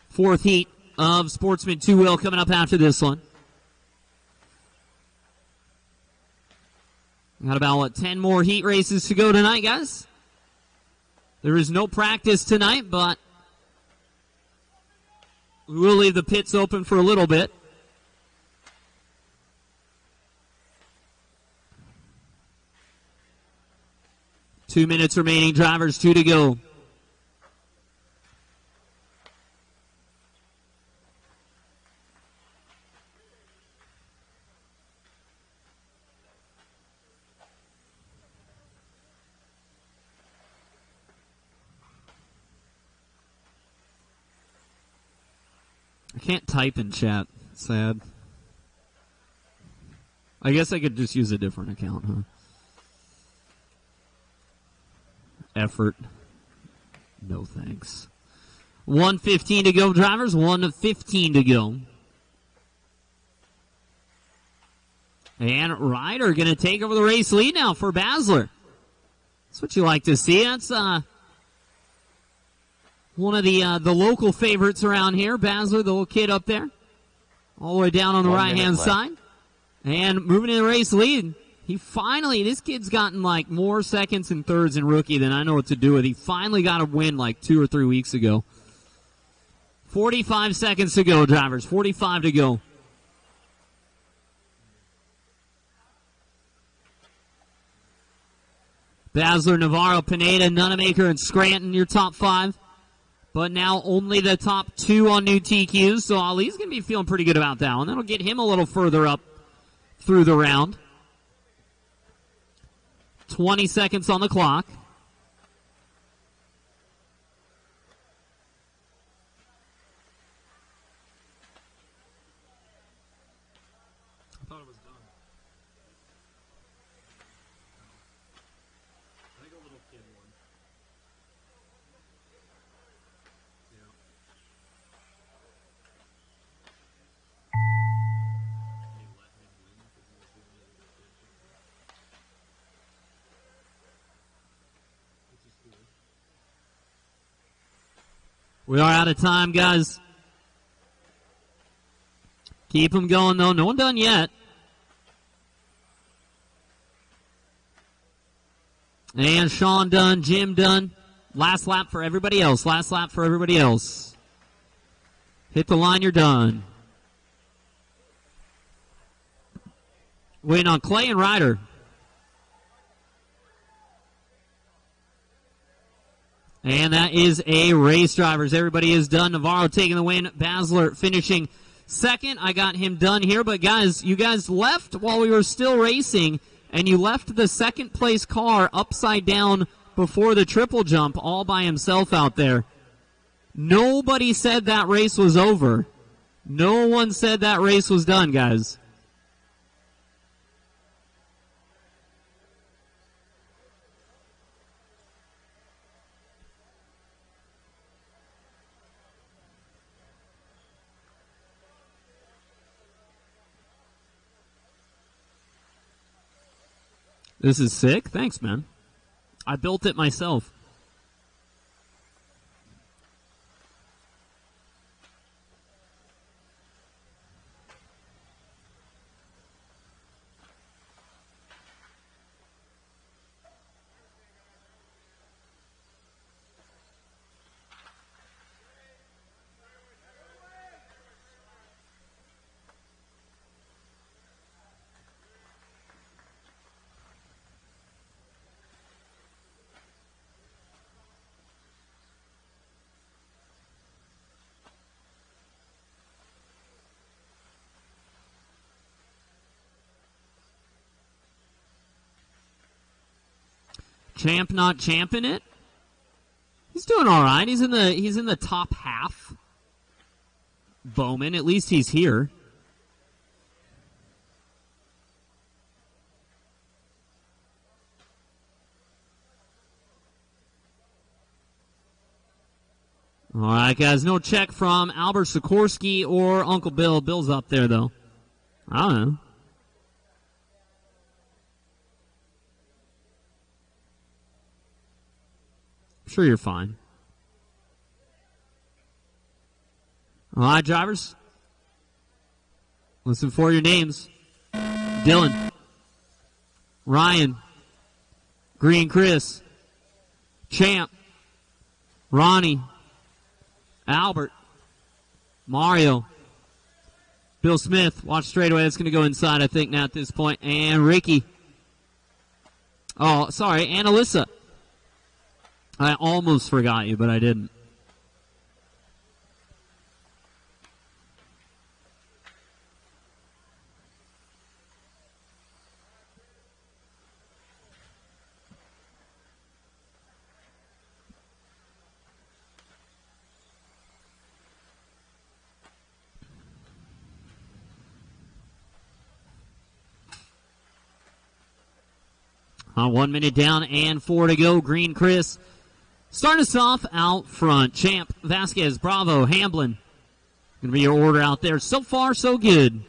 Fourth heat of Sportsman 2-Wheel coming up after this one. Got about, 10 more heat races to go tonight, guys. There is no practice tonight, but we will leave the pits open for a little bit. Two minutes remaining, drivers, 2 to go. I can't type in chat. Sad. I guess I could just use a different account, huh? Effort. No thanks. 1:15 to go, drivers. 1:15 to go. And Ryder going to take over the race lead now for Basler. That's what you like to see. That's one of the local favorites around here. Basler, the little kid up there. All the way down on the right-hand side. And moving in the race lead. This kid's gotten like more seconds and thirds in rookie than I know what to do with. He finally got a win like 2 or 3 weeks ago. 45 seconds to go, drivers. 45 to go. Basler, Navarro, Pineda, Nunemaker, and Scranton, your top 5. But now only the top 2 on new TQs, so Ali's going to be feeling pretty good about that one. That'll get him a little further up through the round. 20 seconds on the clock. I thought it was done. I think a little kid one. We are out of time, guys. Keep them going, though. No one done yet. And Sean done, Jim done. Last lap for everybody else. Last lap for everybody else. Hit the line, you're done. Waiting on Clay and Ryder. And that is a race, drivers. Everybody is done. Navarro taking the win. Basler finishing second. I got him done here. But, guys, you guys left while we were still racing, and you left the second-place car upside down before the triple jump all by himself out there. Nobody said that race was over. No one said that race was done, guys. This is sick. Thanks, man. I built it myself. Champ not champing it. He's doing all right. He's in the top half. Bowman, at least he's here. All right, guys. No check from Albert Sikorsky or Uncle Bill. Bill's up there, though. I don't know. Sure, you're fine. All right, drivers. Listen for your names. Dylan. Ryan. Green Chris. Champ. Ronnie. Albert. Mario. Bill Smith. Watch straightaway. That's going to go inside, I think, now at this point. And Ricky. Oh, sorry. And Alyssa. I almost forgot you, but I didn't. On 1 minute down and 4 to go. Green Chris. Start us off out front. Champ, Vasquez, Bravo, Hamblin. Going to be your order out there. So far, so good.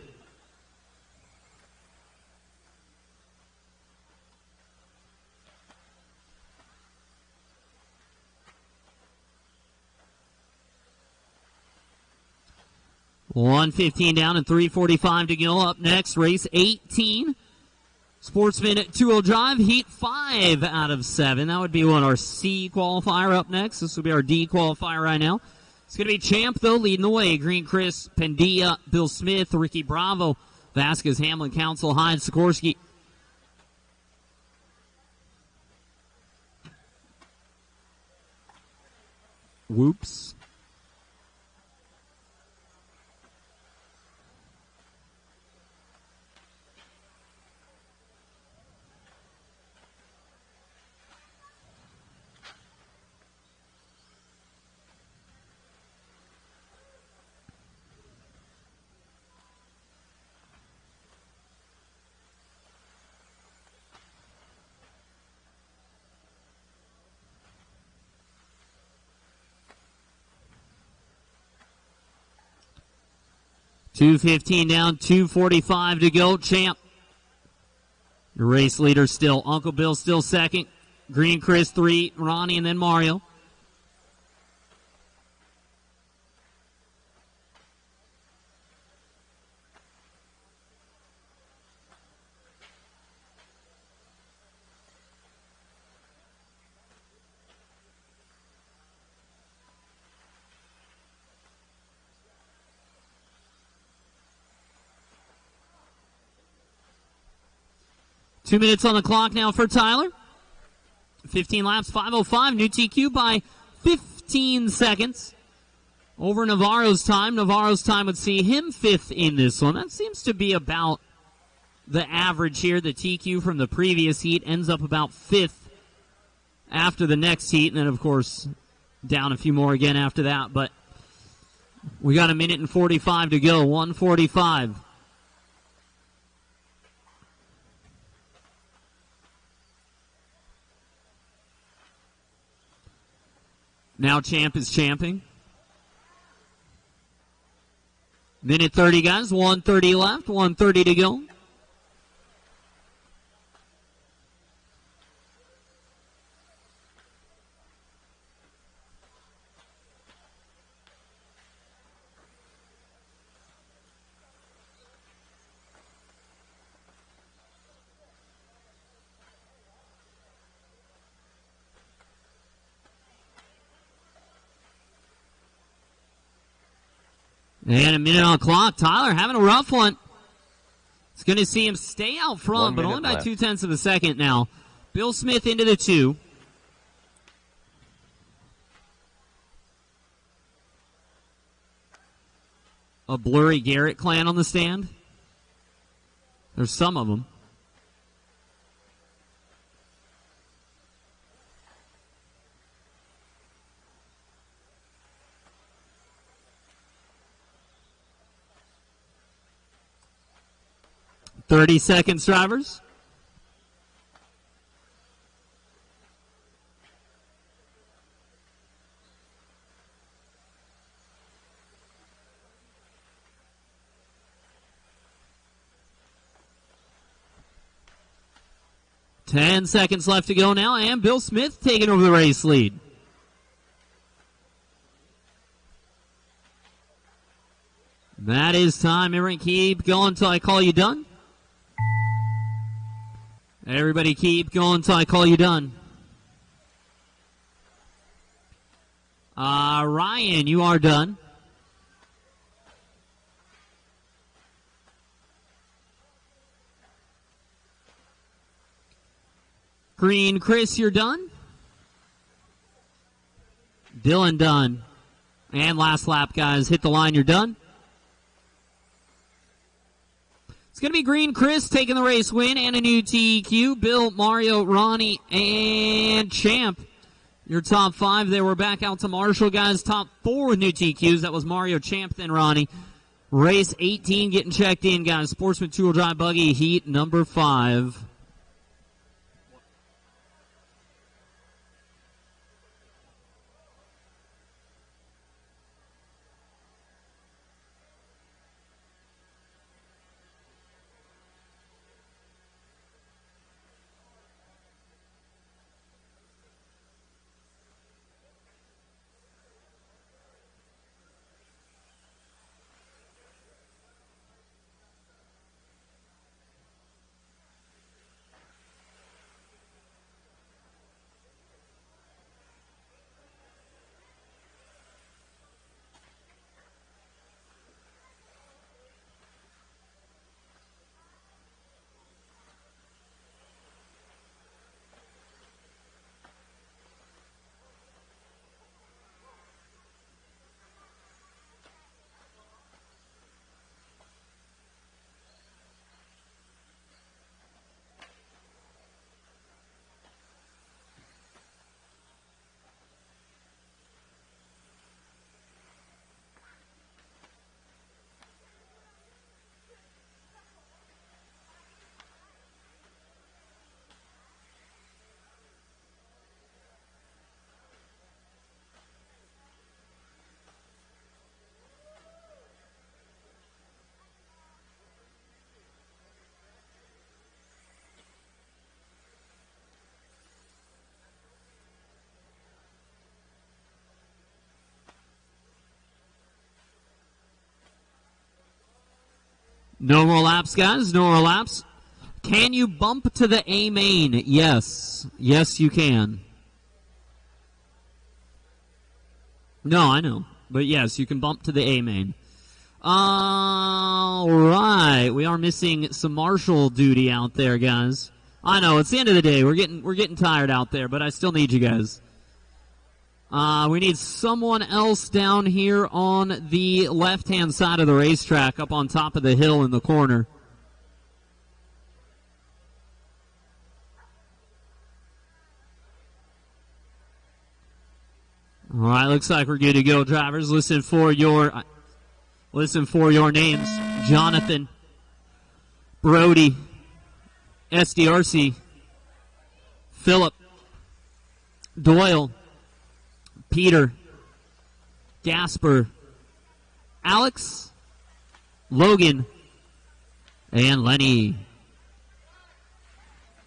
$1:15 down and 3:45 to go. Up next, race 18. Sportsman 2-wheel drive, heat 5 out of 7. That would be our C qualifier up next. This will be our D qualifier right now. It's going to be Champ, though, leading the way. Green Chris, Pendia, Bill Smith, Ricky Bravo, Vasquez, Hamlin, Council, Hyde, Sikorsky. Whoops. $2:15 down, 2:45 to go. Champ, your race leader still. Uncle Bill still second. Green Chris 3, Ronnie, and then Mario. Two minutes on the clock now for Tyler. 15 laps, 5:05. New TQ by 15 seconds. Over Navarro's time. Navarro's time would see him 5th in this one. That seems to be about the average here. The TQ from the previous heat ends up about 5th after the next heat, and then, of course, down a few more again after that. But we got 1:45 to go, 1:45. Now Champ is champing. 1:30, guys. 1:30 left. 1:30 to go. And a minute on the clock. Tyler having a rough one. It's going to see him stay out front, but only by left. 0.2 of a second now. Bill Smith into the 2. A blurry Garrett clan on the stand. There's some of them. .30 seconds, drivers. Ten seconds left to go now, and Bill Smith taking over the race lead. That is time. Everyone keep going until I call you done. Everybody keep going until I call you done. Ryan, you are done. Green Chris, you're done. Dylan done. And last lap, guys. Hit the line, you're done. It's going to be Green Chris taking the race win and a new TEQ. Bill, Mario, Ronnie, and Champ. Your top 5 there. We're back out to Marshall, guys. Top 4 with new TQs. That was Mario, Champ, then Ronnie. Race 18 getting checked in, guys. Sportsman 2-wheel drive buggy heat number 5. No more laps, guys. No more laps. Can you bump to the A main? Yes. Yes, you can. No, I know. But yes, you can bump to the A main. All right. We are missing some marshal duty out there, guys. I know, it's the end of the day. We're getting tired out there, but I still need you guys. We need someone else down here on the left-hand side of the racetrack, up on top of the hill in the corner. All right, looks like we're good to go, drivers. Listen for your names. Jonathan, Brody, SDRC, Philip, Doyle, Peter, Gasper, Alex, Logan, and Lenny.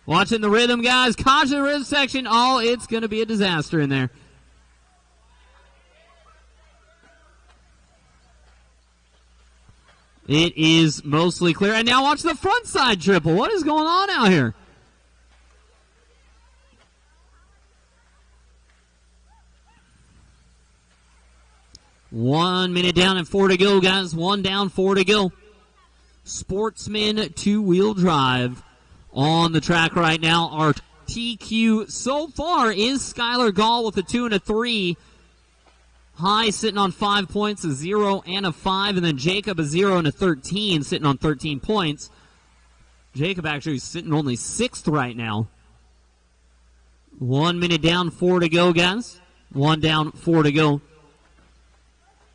Watching the rhythm, guys. Caution the rhythm section. Oh, it's going to be a disaster in there. It is mostly clear. And now watch the front side triple. What is going on out here? One minute down and 4 to go, guys. One down, 4 to go. Sportsman two-wheel drive on the track right now. Our TQ so far is Skylar Gall with a 2 and a 3. High sitting on 5 points, a 0 and a 5, and then Jacob a 0 and a 13, sitting on 13 points. Jacob actually sitting only 6th right now. 1 minute down, 4 to go, guys. One down, 4 to go.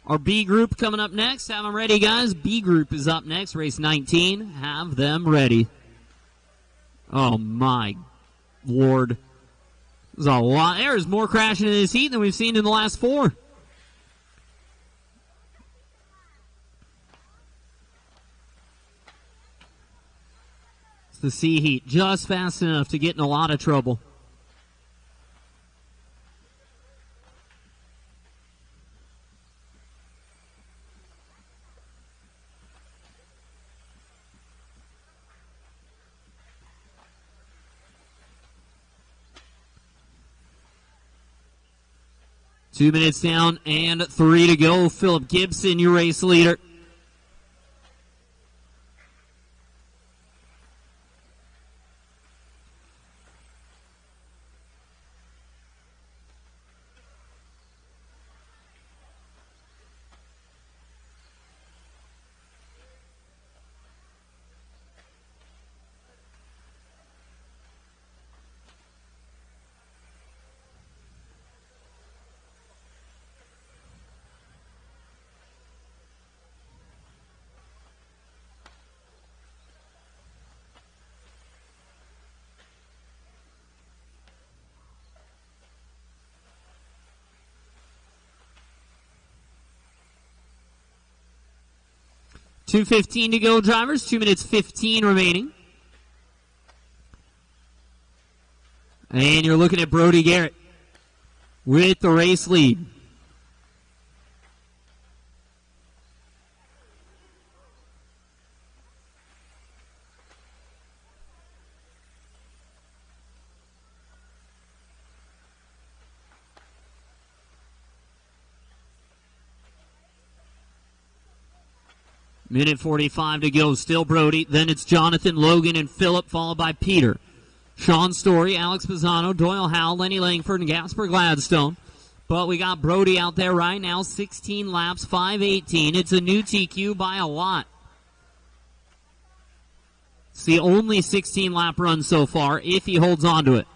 Our B group coming up next. Have them ready, guys. B group is up next, race 19. Have them ready. Oh, my Lord. There's a lot. There's more crashing in this heat than we've seen in the last 4. The C heat just fast enough to get in a lot of trouble. Two minutes down and 3 to go. Philip Gibson, your race leader. .2:15 to go, drivers. 2 minutes 15 remaining. And you're looking at Brody Garrett with the race lead. Minute 45 to go. Still Brody. Then it's Jonathan, Logan, and Phillip, followed by Peter. Sean Story, Alex Pisano, Doyle Howell, Lenny Langford, and Gasper Gladstone. But we got Brody out there right now. 16 laps, 5:18. It's a new TQ by a lot. It's the only 16-lap run so far, if he holds on to it.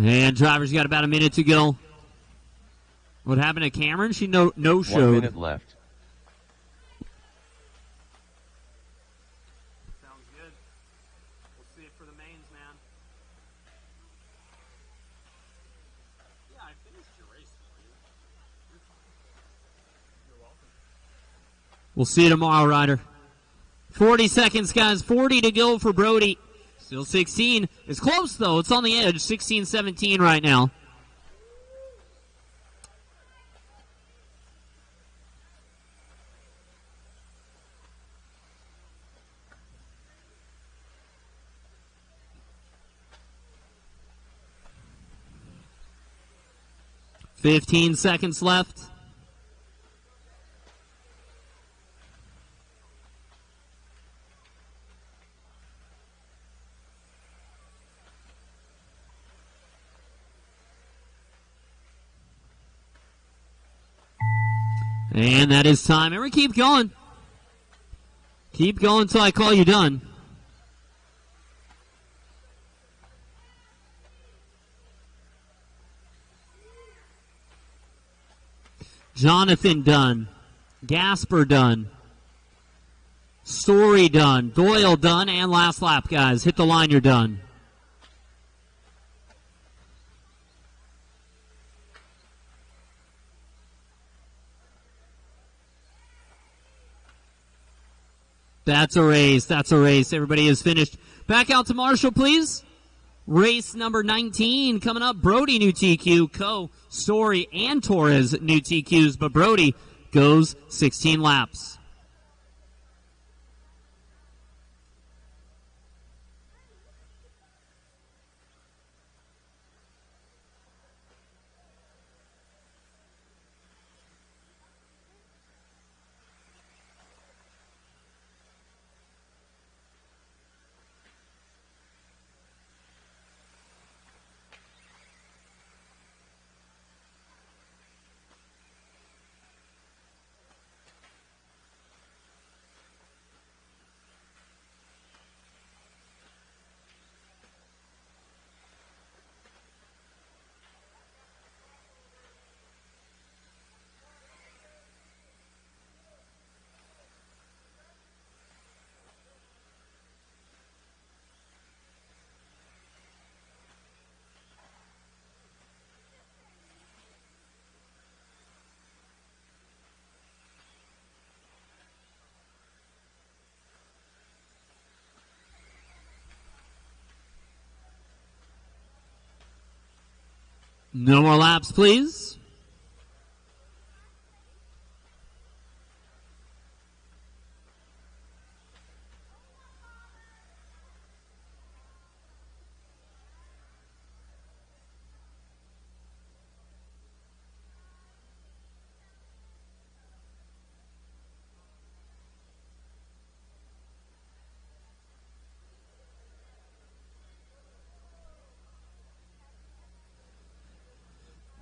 And drivers got about a minute to go. What happened to Cameron? She no-showed. 1 minute left. Sounds good. We'll see it for the mains, man. Yeah, I finished your race for you. You're welcome. We'll see you tomorrow, Ryder. 40 seconds, guys. 40 to go for Brody. Still 16. It's close, though. It's on the edge. 16-17 right now. Fifteen seconds left. And that is time. Remember, keep going. Keep going until I call you done. Jonathan done. Gasper done. Story done. Doyle done. And last lap, guys. Hit the line, you're done. That's a race. That's a race. Everybody is finished. Back out to Marshall, please. Race number 19 coming up. Brody, new TQ. Co, Story, and Torres, new TQs. But Brody goes 16 laps. No more laps, please.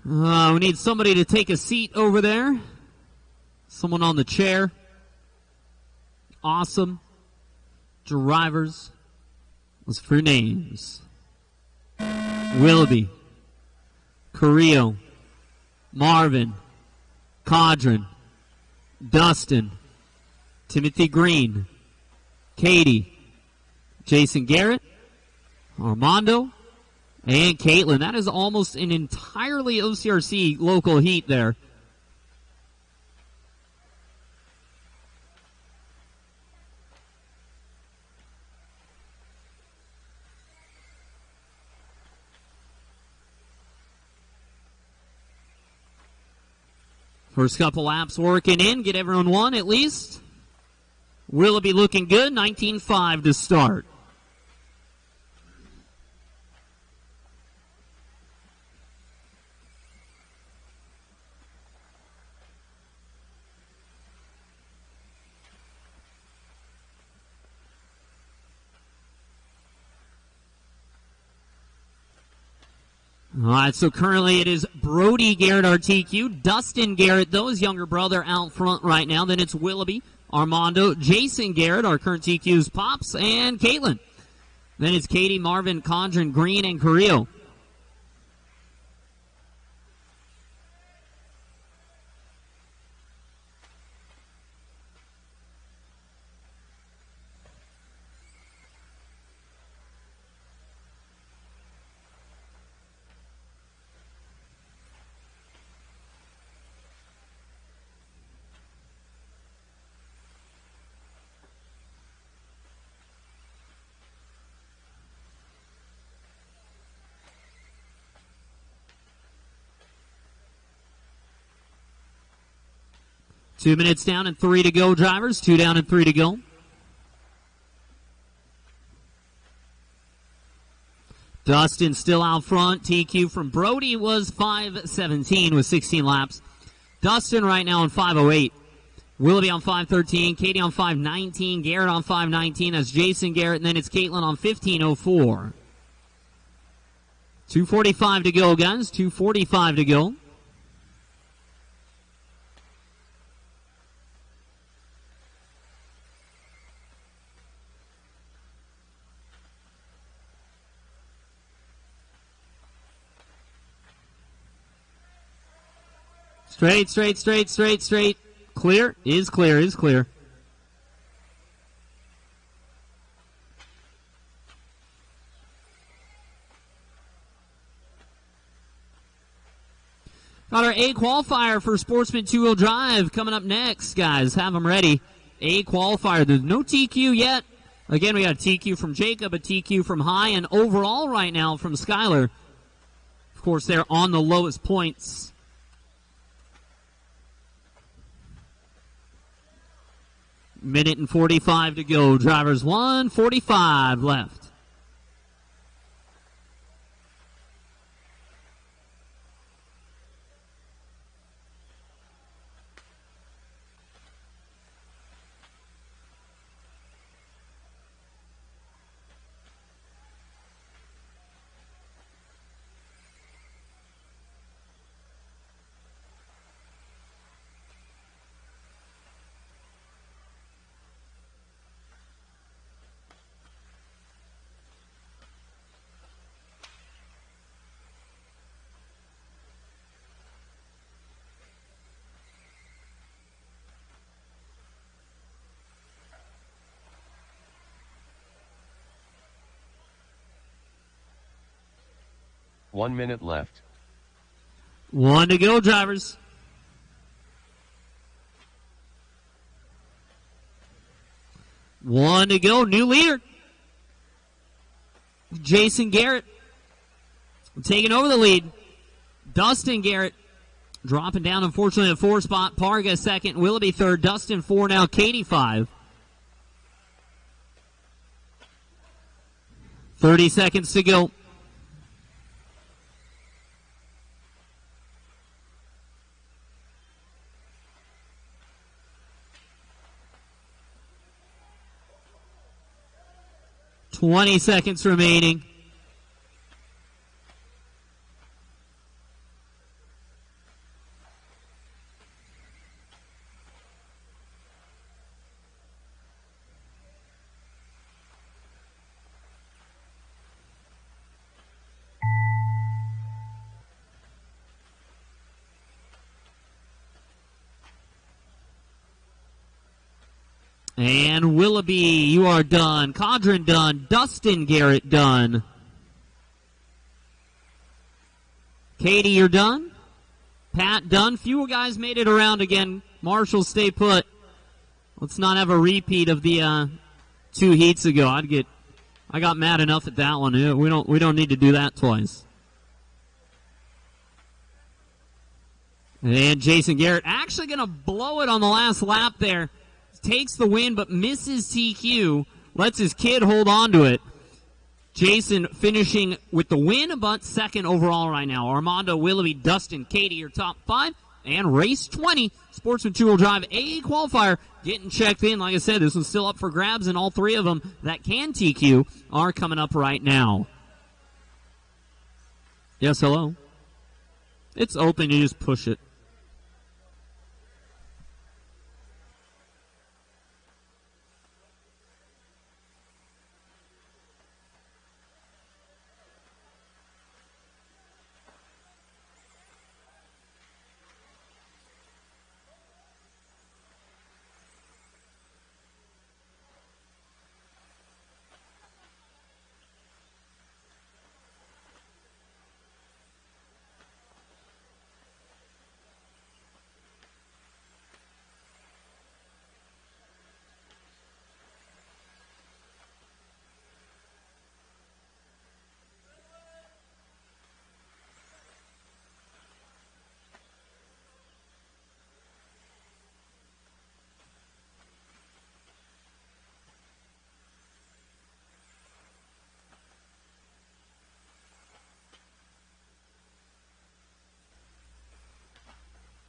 We need somebody to take a seat over there. Someone on the chair. Awesome. Drivers. Let's for names. Willoughby. Carrillo. Marvin. Codron. Dustin. Timothy Green. Katie. Jason Garrett. Armando. And Caitlin. That is almost an entirely OCRC local heat there. First couple laps working in. Get everyone one at least. Willoughby looking good. 19.5 to start. All right, so currently it is Brody Garrett, our TQ. Dustin Garrett, though, his younger brother, out front right now. Then it's Willoughby, Armando, Jason Garrett, our current TQs, Pops, and Caitlin. Then it's Katie, Marvin, Condren, Green, and Carrillo. Two minutes down and 3 to go, drivers. 2 down and 3 to go. Dustin still out front. TQ from Brody was 5:17 with 16 laps. Dustin right now on 5:08. Willoughby on 5:13. Katie on 5:19. Garrett on 5:19. That's Jason Garrett. And then it's Caitlin on 15:04. 2:45 to go, guys. 2:45 to go. Straight, straight, straight, straight, straight. Clear, is clear, is clear. Got our A qualifier for Sportsman two-wheel drive coming up next, guys. Have them ready. A qualifier. There's no TQ yet. Again, we got a TQ from Jacob, a TQ from High, and overall right now from Skyler. Of course, they're on the lowest points. Minute and 45 to go. Drivers 1:45 left. One minute left. One to go, drivers. One to go. New leader. Jason Garrett taking over the lead. Dustin Garrett dropping down, unfortunately, a 4 spot. Parga second. Willoughby third. Dustin 4 now. Katie 5. 30 seconds to go. $20 seconds remaining. And Willoughby, you are done. Cadron done. Dustin Garrett done. Katie, you're done. Pat done. Few guys made it around again. Marshall, stay put. Let's not have a repeat of the 2 heats ago. I got mad enough at that one. We don't need to do that twice. And Jason Garrett actually going to blow it on the last lap there. Takes the win, but misses TQ. Lets his kid hold on to it. Jason finishing with the win, but second overall right now. Armando, Willoughby, Dustin, Katie, your top 5. And race 20, Sportsman 2-wheel drive A qualifier, getting checked in. Like I said, this one's still up for grabs, and all 3 of them that can TQ are coming up right now. Yes, hello. It's open, you just push it.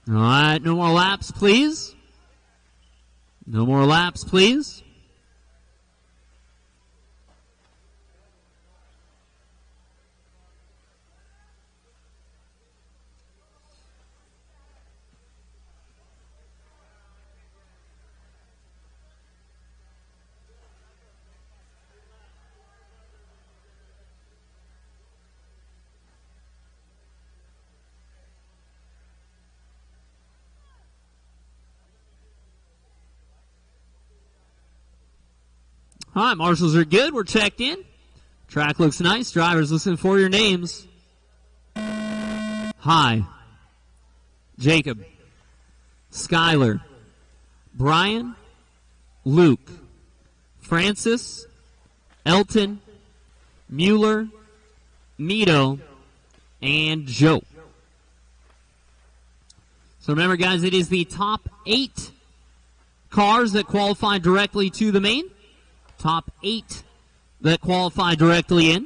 All right, no more laps, please. No more laps, please. All right, marshals are good. We're checked in. Track looks nice. Drivers, listen for your names. Hi. Jacob. Skyler. Brian. Luke. Francis. Elton. Mueller. Mito. And Joe. So remember, guys, it is the top 8 cars that qualify directly to the main. Top 8 that qualify directly in.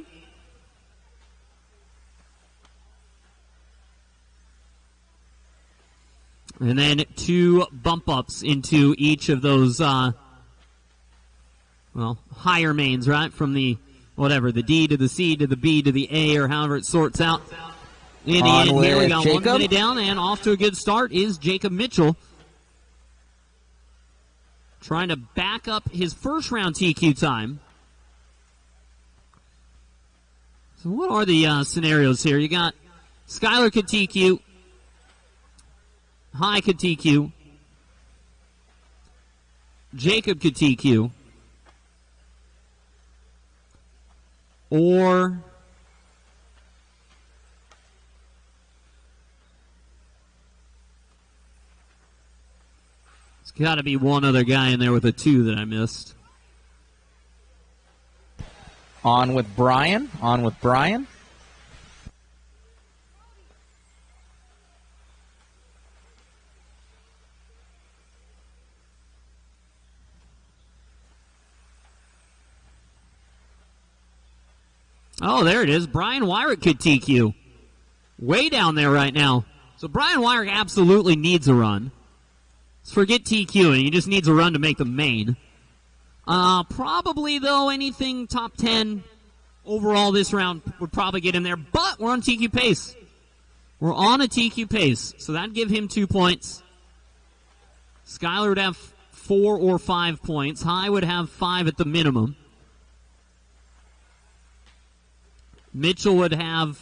And then 2 bump ups into each of those, higher mains, right? From the, the D to the C to the B to the A, or however it sorts out. In the end, here we got Jacob. 1 minute down, and off to a good start is Jacob Mitchell. Trying to back up his first round TQ time. So what are the scenarios here? You got Skyler could TQ. High could TQ. Jacob could TQ. Or it's got to be one other guy in there with a 2 that I missed. On with Brian. Oh, there it is. Brian Wyrick could TQ. Way down there right now. So Brian Wyrick absolutely needs a run. Let's forget TQing. He just needs a run to make the main. Probably, though, anything top 10 overall this round would probably get him there. But we're on TQ pace. We're on a TQ pace. So that'd give him 2 points. Skyler would have 4 or 5 points. High would have 5 at the minimum. Mitchell would have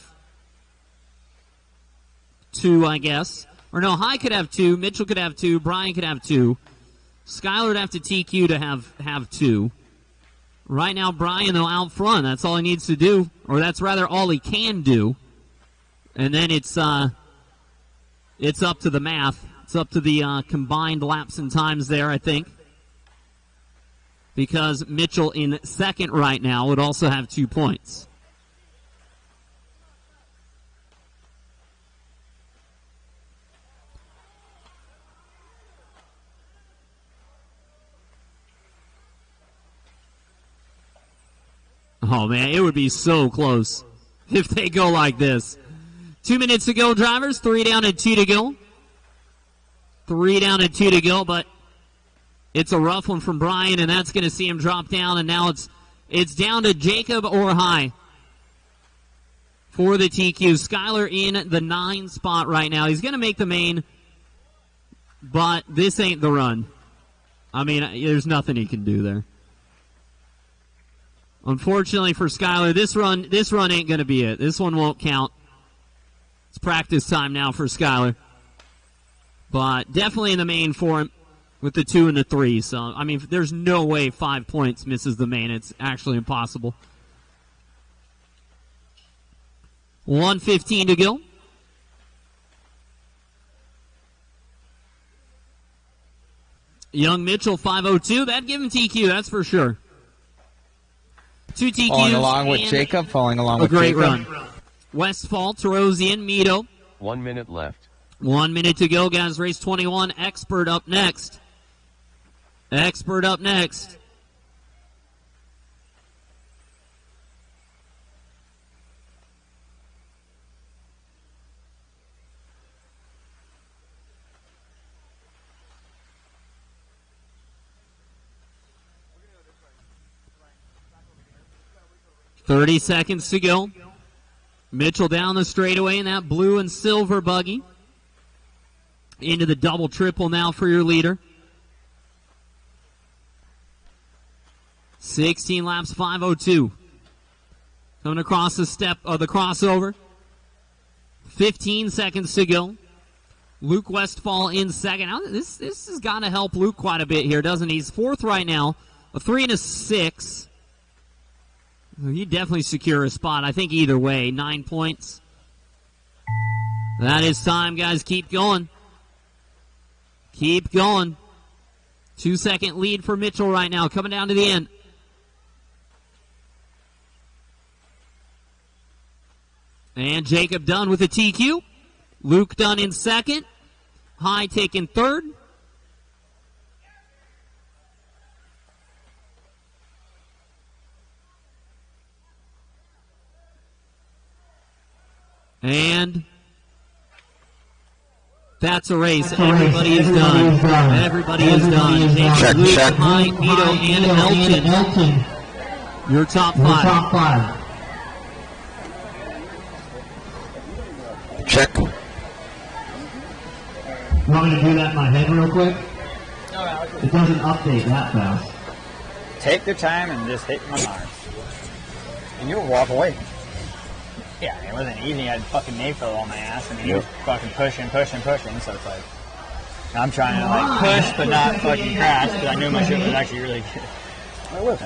2, I guess. Or no, High could have 2, Mitchell could have 2, Brian could have 2. Skyler would have to TQ to have 2. Right now, Brian, though, out front. That's all he needs to do. Or that's rather all he can do. And then it's up to the math. It's up to the combined laps and times there, I think. Because Mitchell in second right now would also have 2 points. Oh, man, it would be so close if they go like this. 2 minutes to go, drivers. 3 down and 2 to go. 3 down and 2 to go, but it's a rough one from Brian, and that's going to see him drop down, and now it's down to Jacob or High for the TQ. Skyler in the 9 spot right now. He's going to make the main, but this ain't the run. I mean, there's nothing he can do there. Unfortunately for Skyler, this run ain't going to be it. This one won't count. It's practice time now for Skyler. But definitely in the main for him with the 2 and the 3. So, I mean, there's no way 5 points misses the main. It's actually impossible. 1:15 to go. Young Mitchell, 5:02. That'd give him TQ, that's for sure. 2 TQs. Following along with Jacob. A great run. Westfall, Tarosian, Mito. 1 minute left. 1 minute to go, guys. Race 21. Expert up next. 30 seconds to go. Mitchell down the straightaway in that blue and silver buggy. Into the double triple now for your leader. 16 laps, 5:02. Coming across the crossover. 15 seconds to go. Luke Westfall in second. Now, this has got to help Luke quite a bit here, doesn't he? He's fourth right now. A 3 and a 6. He definitely secure a spot. I think either way, 9 points. That is time, guys. Keep going. Keep going. 2-second lead for Mitchell right now, coming down to the end. And Jacob Dunn with a TQ. Luke Dunn in second. High taking third. And that's a race. Everybody is done. Everybody is done. Check, Luke, check. High, Nito, and Elton. Your top five. Check. You want me to do that in my head real quick? It doesn't update that fast. Take your time and just hit my arms. And you'll walk away. Yeah, it wasn't easy. I had fucking Mayfield on my ass. I mean, he was fucking pushing. So it's like, I'm trying to like push but not fucking crash because I knew my shit was actually really good. It was.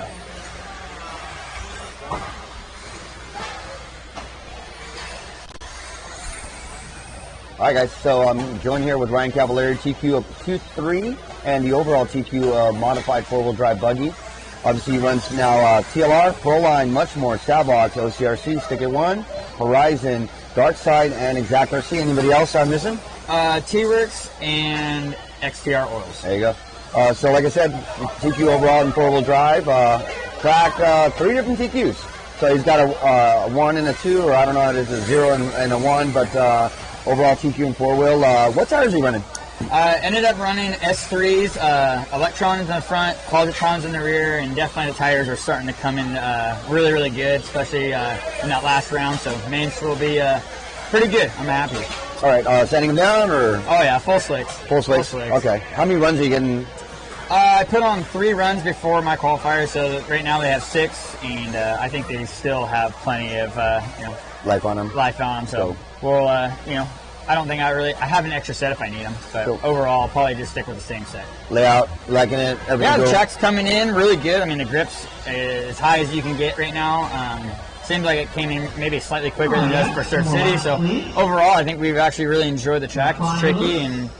All right, guys, so I'm joined here with Ryan Cavallari, TQ of Q3, and the overall TQ modified four-wheel drive buggy. Obviously, he runs now TLR, Proline, much more, Savox, OCRC, Stick It One, Horizon, Darkside, and Xact RC. Anybody else I'm missing? T-Works and XTR oils. There you go. So, like I said, TQ overall in four-wheel drive, track 3 different TQs. So he's got a 1 and a 2, or I don't know, it is a 0 and a 1, but overall TQ and four-wheel. What tires are you running? Ended up running S3s, electrons in the front, positrons in the rear, and definitely the tires are starting to come in really, really good, especially in that last round. So mains will be pretty good. I'm happy. All right, sanding them down, or? Oh yeah, full slicks. Full slicks. Okay. How many runs are you getting? I put on 3 runs before my qualifier, so right now they have 6, and I think they still have plenty of life on them. So we'll I don't think I have an extra set if I need them, but overall I'll probably just stick with the same set. Layout, liking it? Yeah, the track's coming in really good. I mean, the grip's as high as you can get right now. Seems like it came in maybe slightly quicker than it does for Surf City, so overall I think we've actually really enjoyed the track. It's tricky and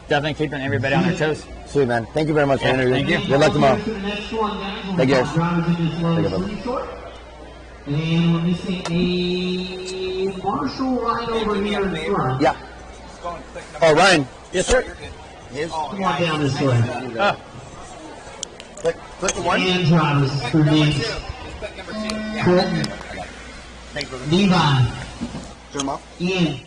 definitely keeping everybody on their toes. Sweet, man. Thank you very much for the interview. Thank you. Good luck tomorrow. Take care. And we're missing a Marshall right over here in the front. Yeah. Oh, Ryan. Yes, sir. Come on down this way. Click the one. And drivers for names. Colton. Levi. Turn them off. Ian.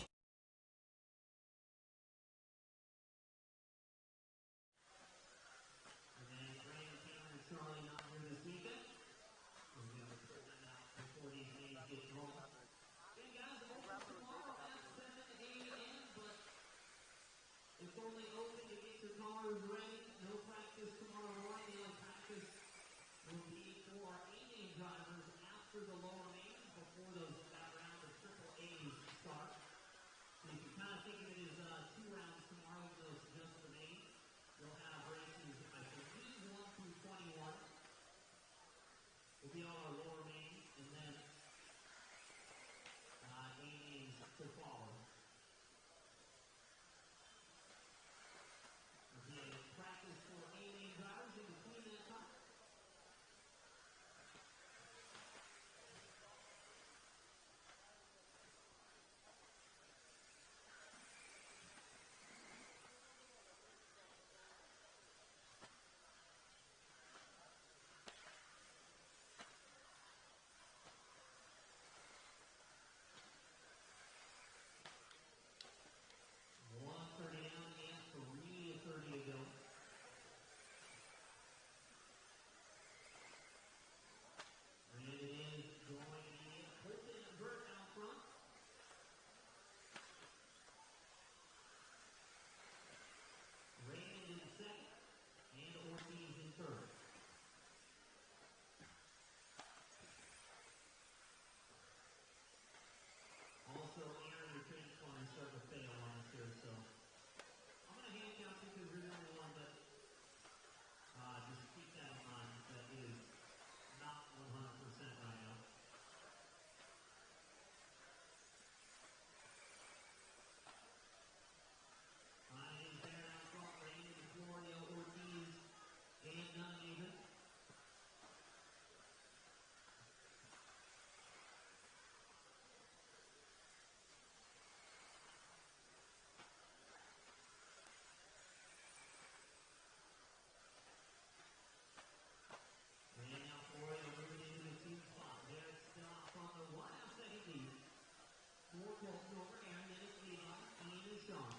Colton over, Aaron, then it's Levi, Ian, and Sean.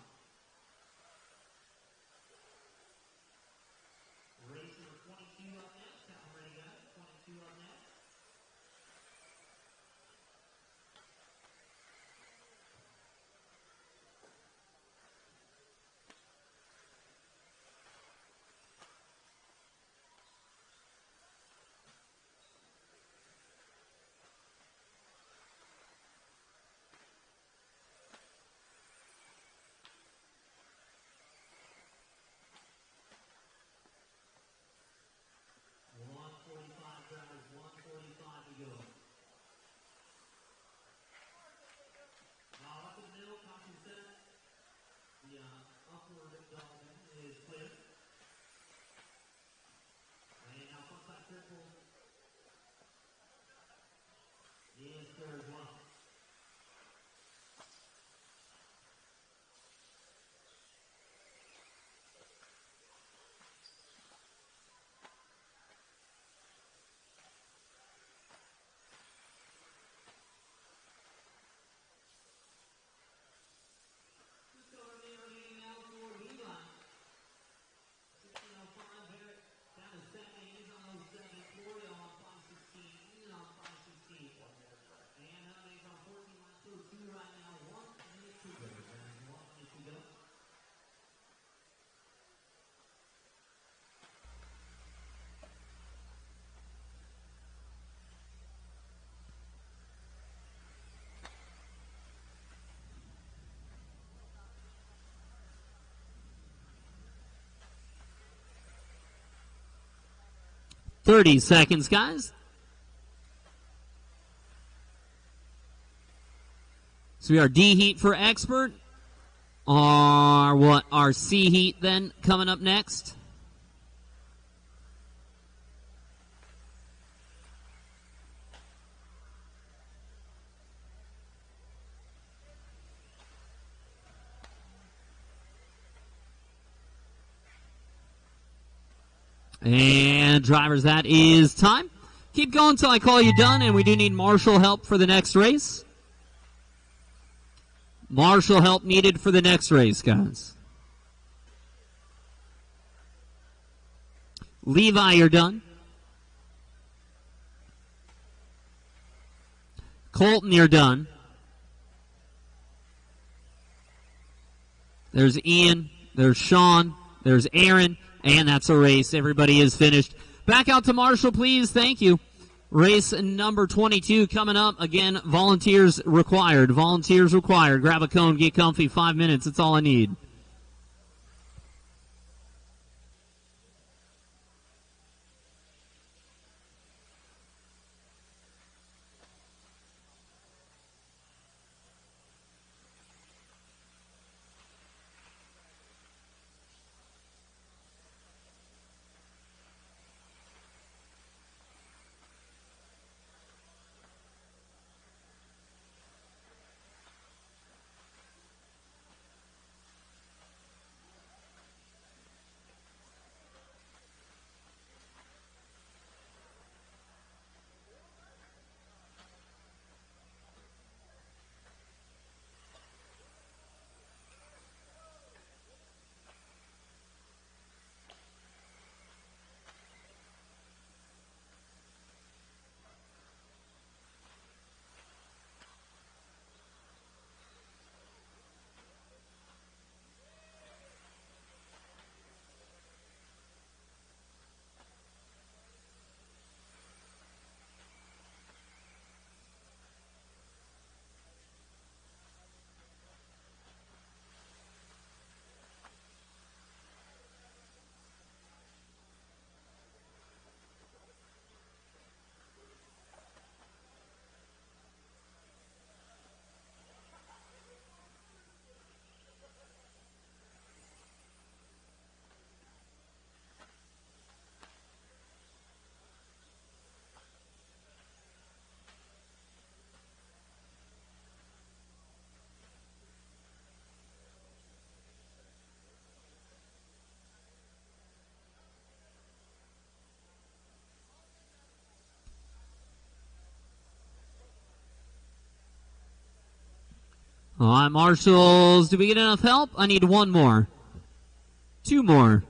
Race number 22 up next. Have them ready, guys. 22 up next. Yes, there as well. Just over there leading now for Levi. 16:05 there. Down to 7. He's on 07. 40 on 5:16. Ian on 5:16. And he's on 14 laps through 2 right now. 1 minute to go. 1 minute to go. $30 seconds, guys. So we are D heat for expert. Our C heat then coming up next. And drivers, that is time. Keep going until I call you done, and we do need marshal help for the next race. Marshal help needed for the next race, guys. Levi, you're done. Colton, you're done. There's Ian. There's Sean. There's Aaron. And that's a race. Everybody is finished. Back out to Marshall, please. Thank you. Race number 22 coming up. Again, volunteers required. Volunteers required. Grab a cone, get comfy. 5 minutes. That's all I need. All right, marshals, did we get enough help? I need one more. Two more.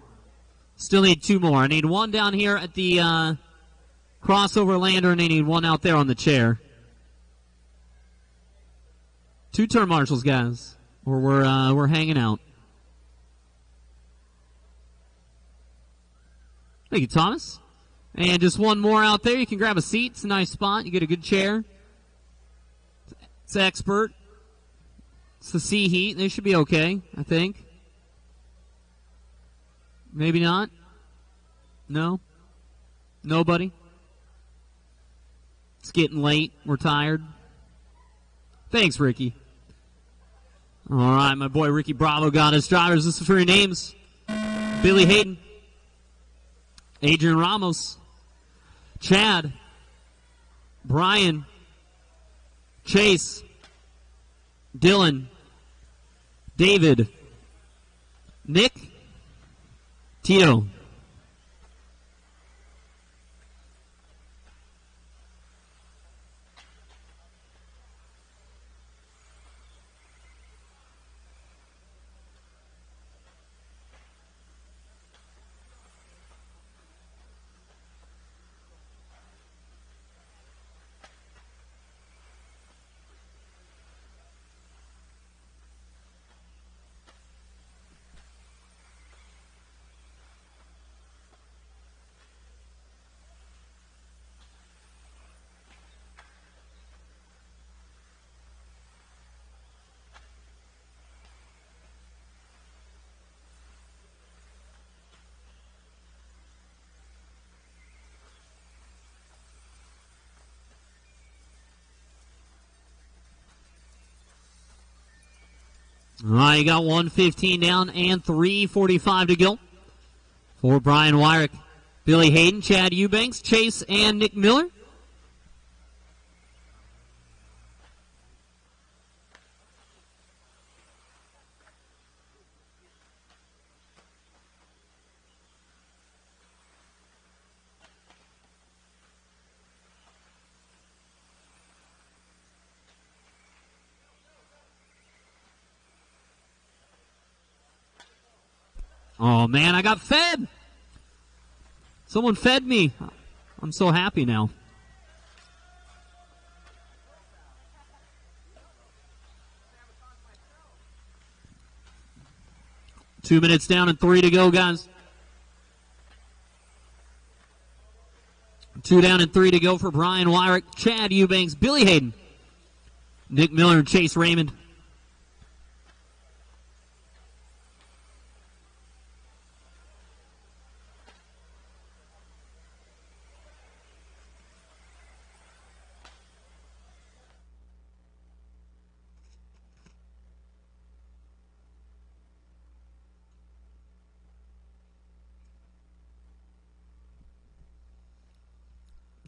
Still need two more. I need one down here at the crossover lander, and I need one out there on the chair. Two turn marshals, guys, or we're hanging out. Thank you, Thomas. And just one more out there. You can grab a seat. It's a nice spot. You get a good chair. It's expert. It's the sea heat. They should be okay, I think. Maybe not. No? Nobody? It's getting late. We're tired. Thanks, Ricky. All right, my boy Ricky Bravo got his drivers. This is for your names. Billy Hayden. Adrian Ramos. Chad. Brian. Chase. Dylan. David. Nick. Tito. All right, you got 1:15 down and 3:45 to go for Brian Wyrick, Billy Hayden, Chad Eubanks, Chase, and Nick Miller. Oh, man, I got fed. Someone fed me. I'm so happy now. Two minutes down and 3 to go, guys. 2 down and 3 to go for Brian Wyrick, Chad Eubanks, Billy Hayden, Nick Miller, and Chase Raymond.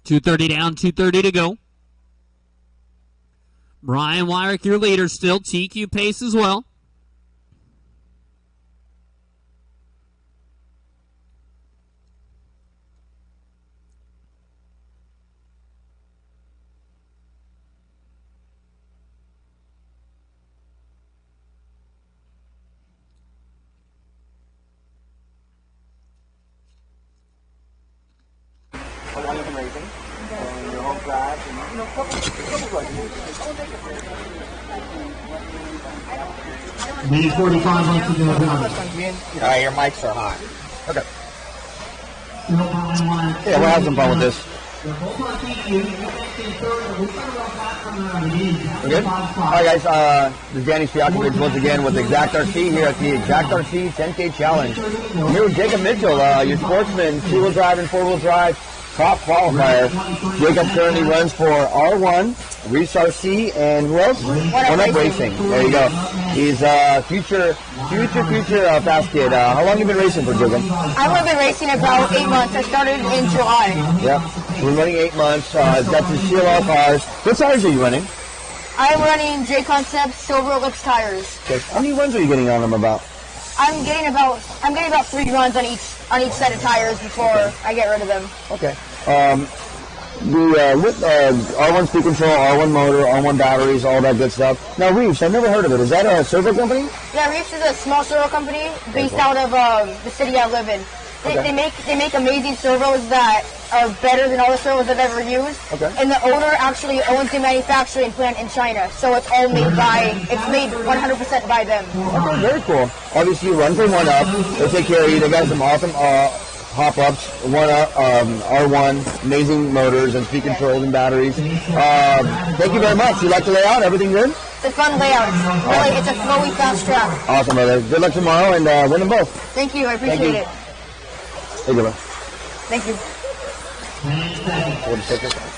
.230 down, 2:30 to go. Brian Wyrick, your leader still. TQ pace as well. These 45 months ago. All right, your mics are hot. Okay. Yeah, we'll have some fun with this. We're good? All right, guys. This is Danny Stojakovic once again with Xact RC here at the Xact RC 10K Challenge. I'm here with Jacob Mitchell, your sportsman, 2-wheel drive and 4-wheel drive top qualifier. Jacob currently runs for R1, Reese RC, and who else? One Up Racing. There you go. He's a future fast kid. How long have you been racing for, Jacob? I've only been racing about 8 months. I started in July. Yep. We're running 8 months. He's got some CLR cars. What tires are you running? I'm running J Concept Silver Ellipse tires. Okay. How many runs are you getting on them about? I'm getting about 3 runs on each set of tires before I get rid of them. Okay. R1 speed control, R1 motor, R1 batteries, all that good stuff. Now, Reefs, I've never heard of it. Is that a servo company? Yeah, Reefs is a small servo company based out of the city I live in. They make amazing servos that are better than all the servos I've ever used. Okay. And the owner actually owns the manufacturing plant in China, so it's all made it's made 100% by them. Okay, very cool. Obviously, you run from 1UP. They take care of you. They got some awesome hop-ups, 1UP, R1, amazing motors and speed controls and batteries. Thank you very much. You like the layout? Everything good? It's a fun layout. Really, it's a flowy, fast track. Awesome, brother. Good luck tomorrow, and win them both. Thank you. I appreciate it. Thank you, Thank you. We'll just take this one.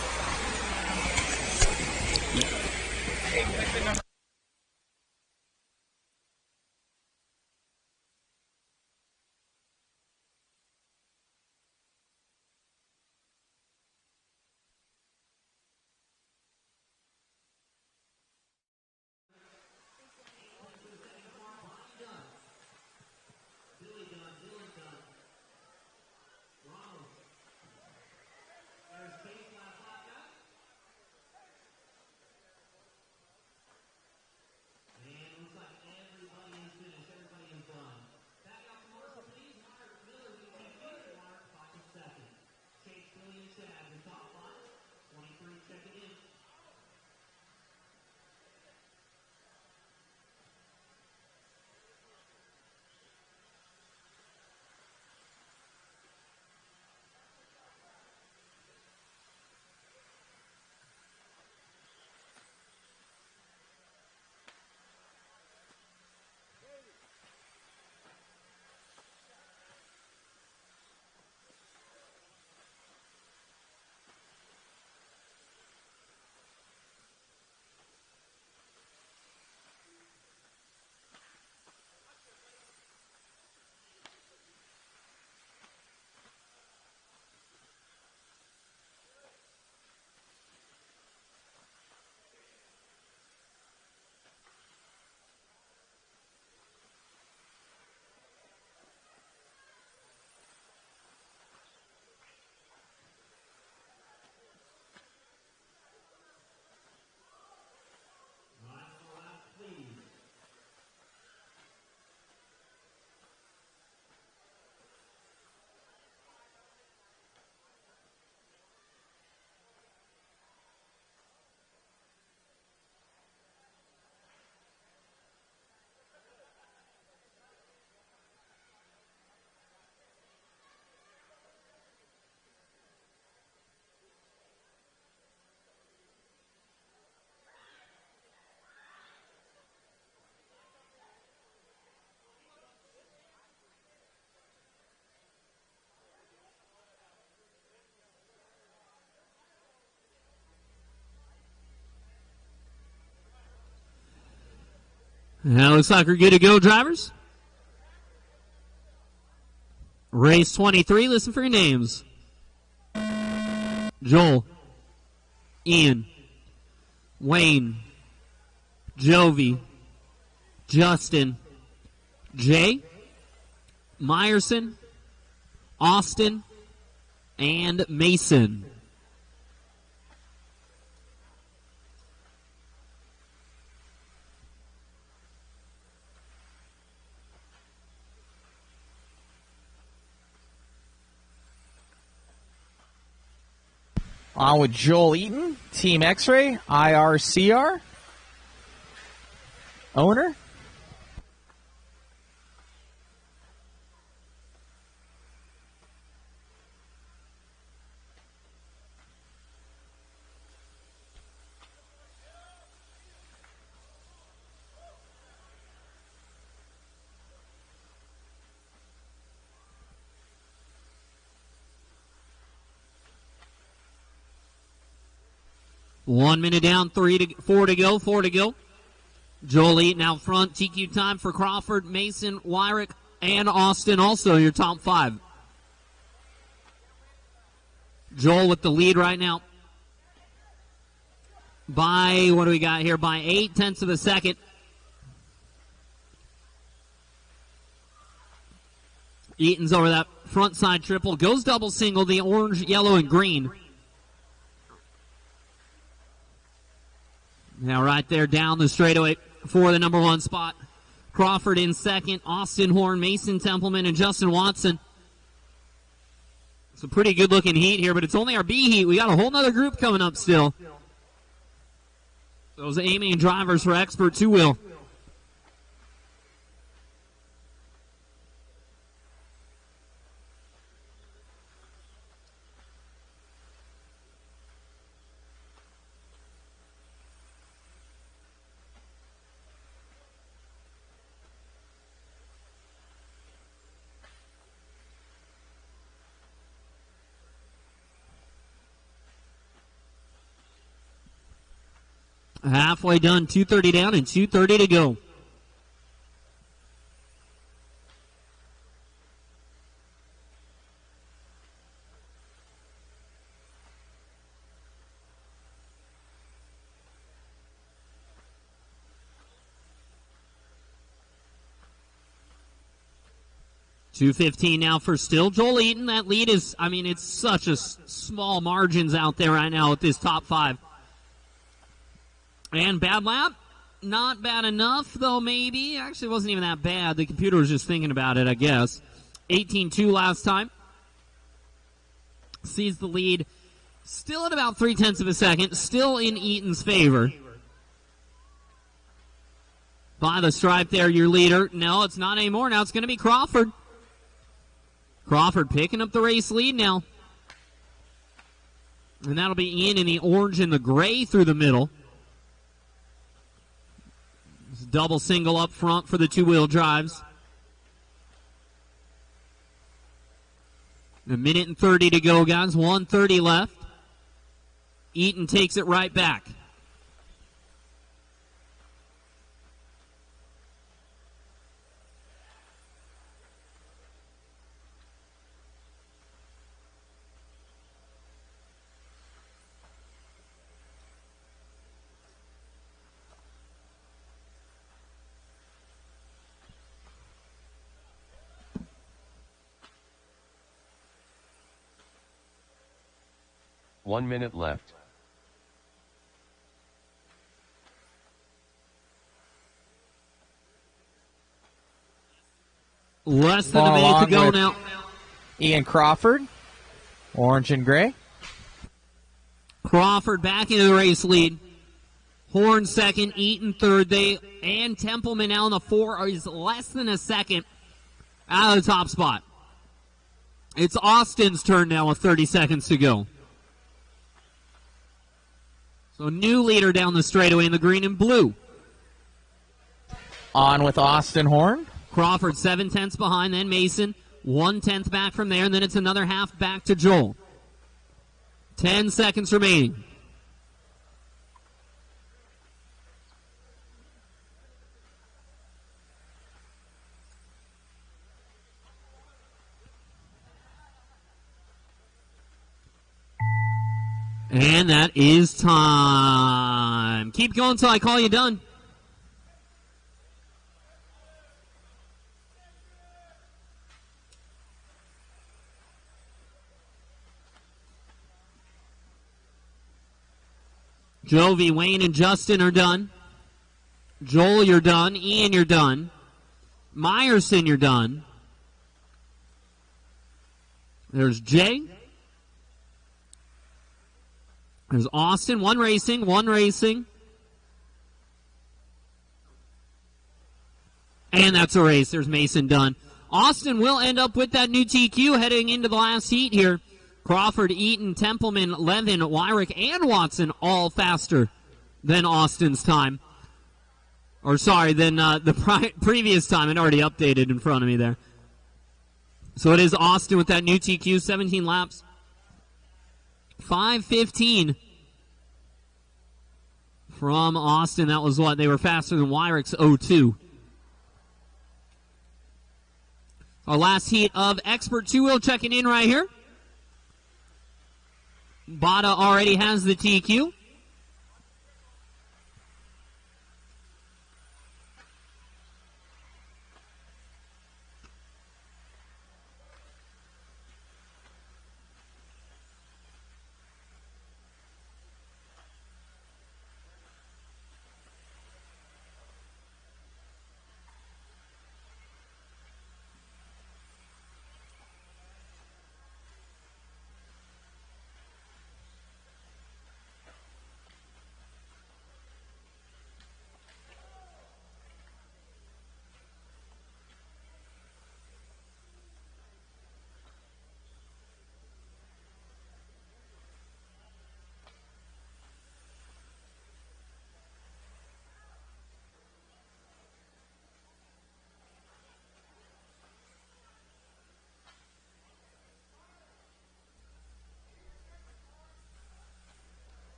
Now looks like we're good to go, drivers. Race 23, listen for your names. Joel, Ian, Wayne, Jovi, Justin, Jay, Meyerson, Austin, and Mason. On with Joel Eaton, Team X-Ray, IRCR, owner. One minute down, 4 to go. Joel Eaton out front. TQ time for Crawford, Mason, Wyrick, and Austin also your top 5. Joel with the lead right now. By, what do we got here? By 0.8 of a second. Eaton's over that front side triple. Goes double single, the orange, yellow, and green. Now right there down the straightaway for the number 1 spot. Crawford in second, Austin Horn, Mason Templeman, and Justin Watson. It's a pretty good-looking heat here, but it's only our B heat. We got a whole nother group coming up still. Those aiming drivers for Expert 2-wheel. Halfway done, 2:30 down and 2:30 to go. $2:15 now for still Joel Eaton. That lead is, I mean, it's such a small margins out there right now with this top 5. And bad lap, not bad enough, though maybe. Actually, it wasn't even that bad. The computer was just thinking about it, I guess. 18.2 last time. Sees the lead still at about 0.3 of a second. Still in Eaton's favor. By the stripe there, your leader. No, it's not anymore. Now it's going to be Crawford. Crawford picking up the race lead now. And that'll be Ian in the orange and the gray through the middle. Double single up front for the 2-wheel drives. 1:30 to go, guys. 1:30 left. Eaton takes it right back. One minute left. Less than a minute to go now. Ian Crawford, orange and gray. Crawford back into the race lead. Horn second, Eaton third. And Templeman now in the 4 is less than a second out of the top spot. It's Austin's turn now with 30 seconds to go. So new leader down the straightaway in the green and blue. On with Austin Horn. Crawford 7/10 behind, then Mason 1/10 back from there, and then it's another half back to Joel. 10 seconds remaining. And that is time. Keep going until I call you done. Jovi, Wayne, and Justin are done. Joel, you're done. Ian, you're done. Meyerson, you're done. There's Jay. There's Austin, one racing. And that's a race. There's Mason done. Austin will end up with that new TQ heading into the last heat here. Crawford, Eaton, Templeman, Levin, Wyrick, and Watson all faster than Austin's time. Or sorry, than the previous time. It already updated in front of me there. So it is Austin with that new TQ, 17 laps. 5:15 from Austin. That was what? They were faster than Wyrick's 02. Our last heat of Expert 2-wheel checking in right here. Bada already has the TQ.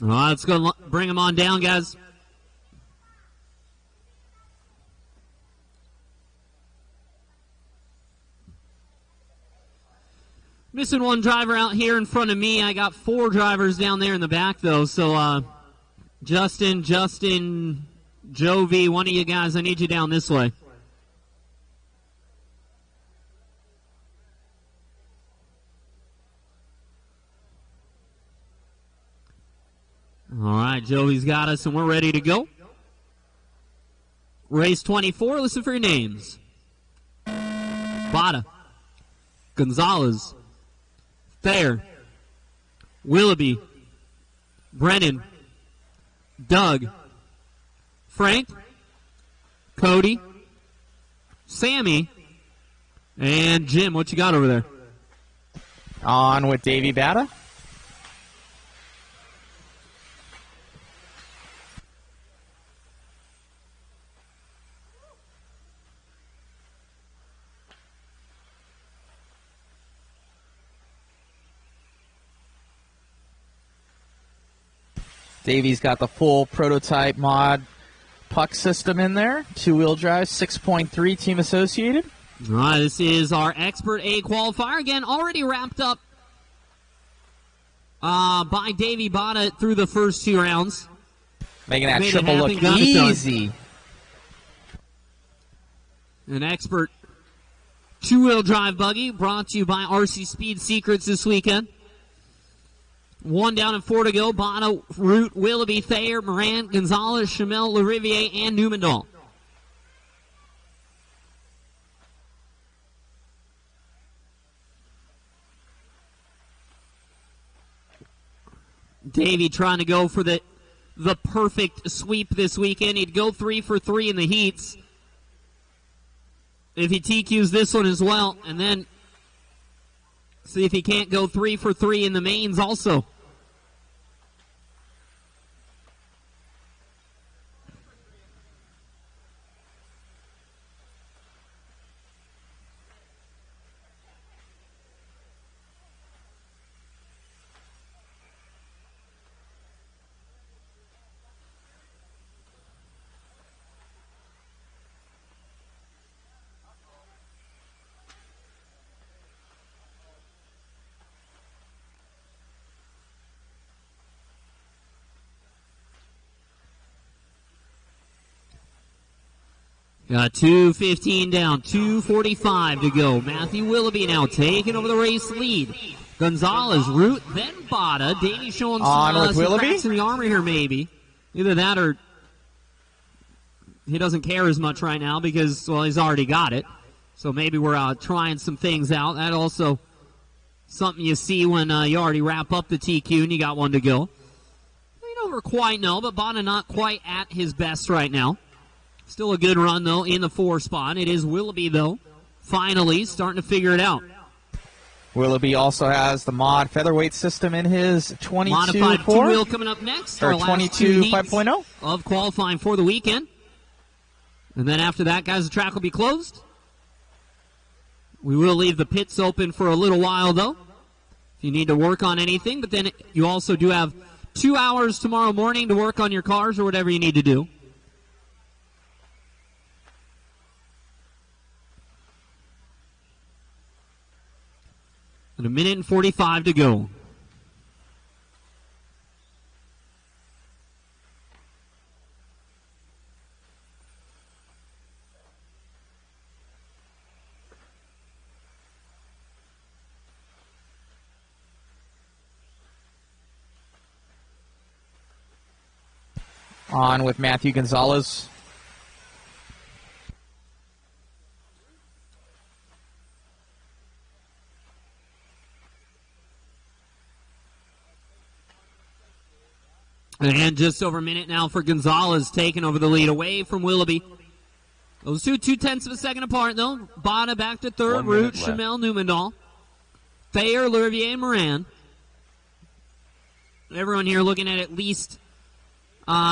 All right, let's go bring him on down, guys. Missing one driver out here in front of me. I got 4 drivers down there in the back, though. So, Justin, Jovi, one of you guys, I need you down this way. All right, Jovi's got us, and we're ready to go. Race 24, listen for your names. Bada, Gonzalez, Thayer, Willoughby, Brennan, Doug, Frank, Cody, Sammy, and Jim. What you got over there? On with Davey Bada. Davey's got the full prototype mod puck system in there. 2-wheel drive, 6.3 team associated. All right, this is our Expert A qualifier. Again, already wrapped up by Davey Bada through the first 2 rounds. Making that triple look easy. An Expert 2-wheel drive buggy brought to you by RC Speed Secrets this weekend. 1 down and 4 to go. Bada, Root, Willoughby, Thayer, Moran, Gonzalez, Chamel, Lariviere, and Newmandahl. Davey trying to go for the perfect sweep this weekend. He'd go 3 for 3 in the heats if he TQs this one as well, and then see if he can't go 3 for 3 in the mains also. Got 2:15 down, 2:45 to go. Matthew Willoughby now taking over the race lead. Gonzalez, Root, then Bada. Davey showing some cracks in the armor here, maybe. Either that or he doesn't care as much right now because, well, he's already got it. So maybe we're trying some things out. That also something you see when you already wrap up the TQ and you got one to go. You never quite know, but Bada not quite at his best right now. Still a good run, though, in the 4 spot. It is Willoughby, though, finally starting to figure it out. Willoughby also has the mod featherweight system in his 22 Modified 2-wheel coming up next. Or 22 5.0 of qualifying for the weekend. And then after that, guys, the track will be closed. We will leave the pits open for a little while, though, if you need to work on anything. But then you also do have 2 hours tomorrow morning to work on your cars or whatever you need to do. And 1:45 to go. On with Matthew Gonzalez. And just over a minute now for Gonzalez taking over the lead away from Willoughby. Those 2/2 of a second apart, though. Bada back to third. Root, Chamel, Newmandahl. Thayer, Lariviere, and Moran. Everyone here looking at least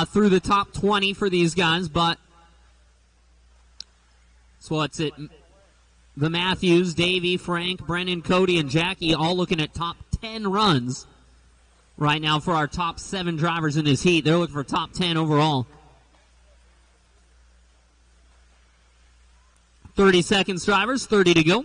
through the top 20 for these guys, but so what's it? The Matthews, Davey, Frank, Brennan, Cody, and Jackie all looking at top 10 runs right now for our top 7 drivers in this heat. They're looking for top 10 overall. 30 seconds, drivers. 30 to go.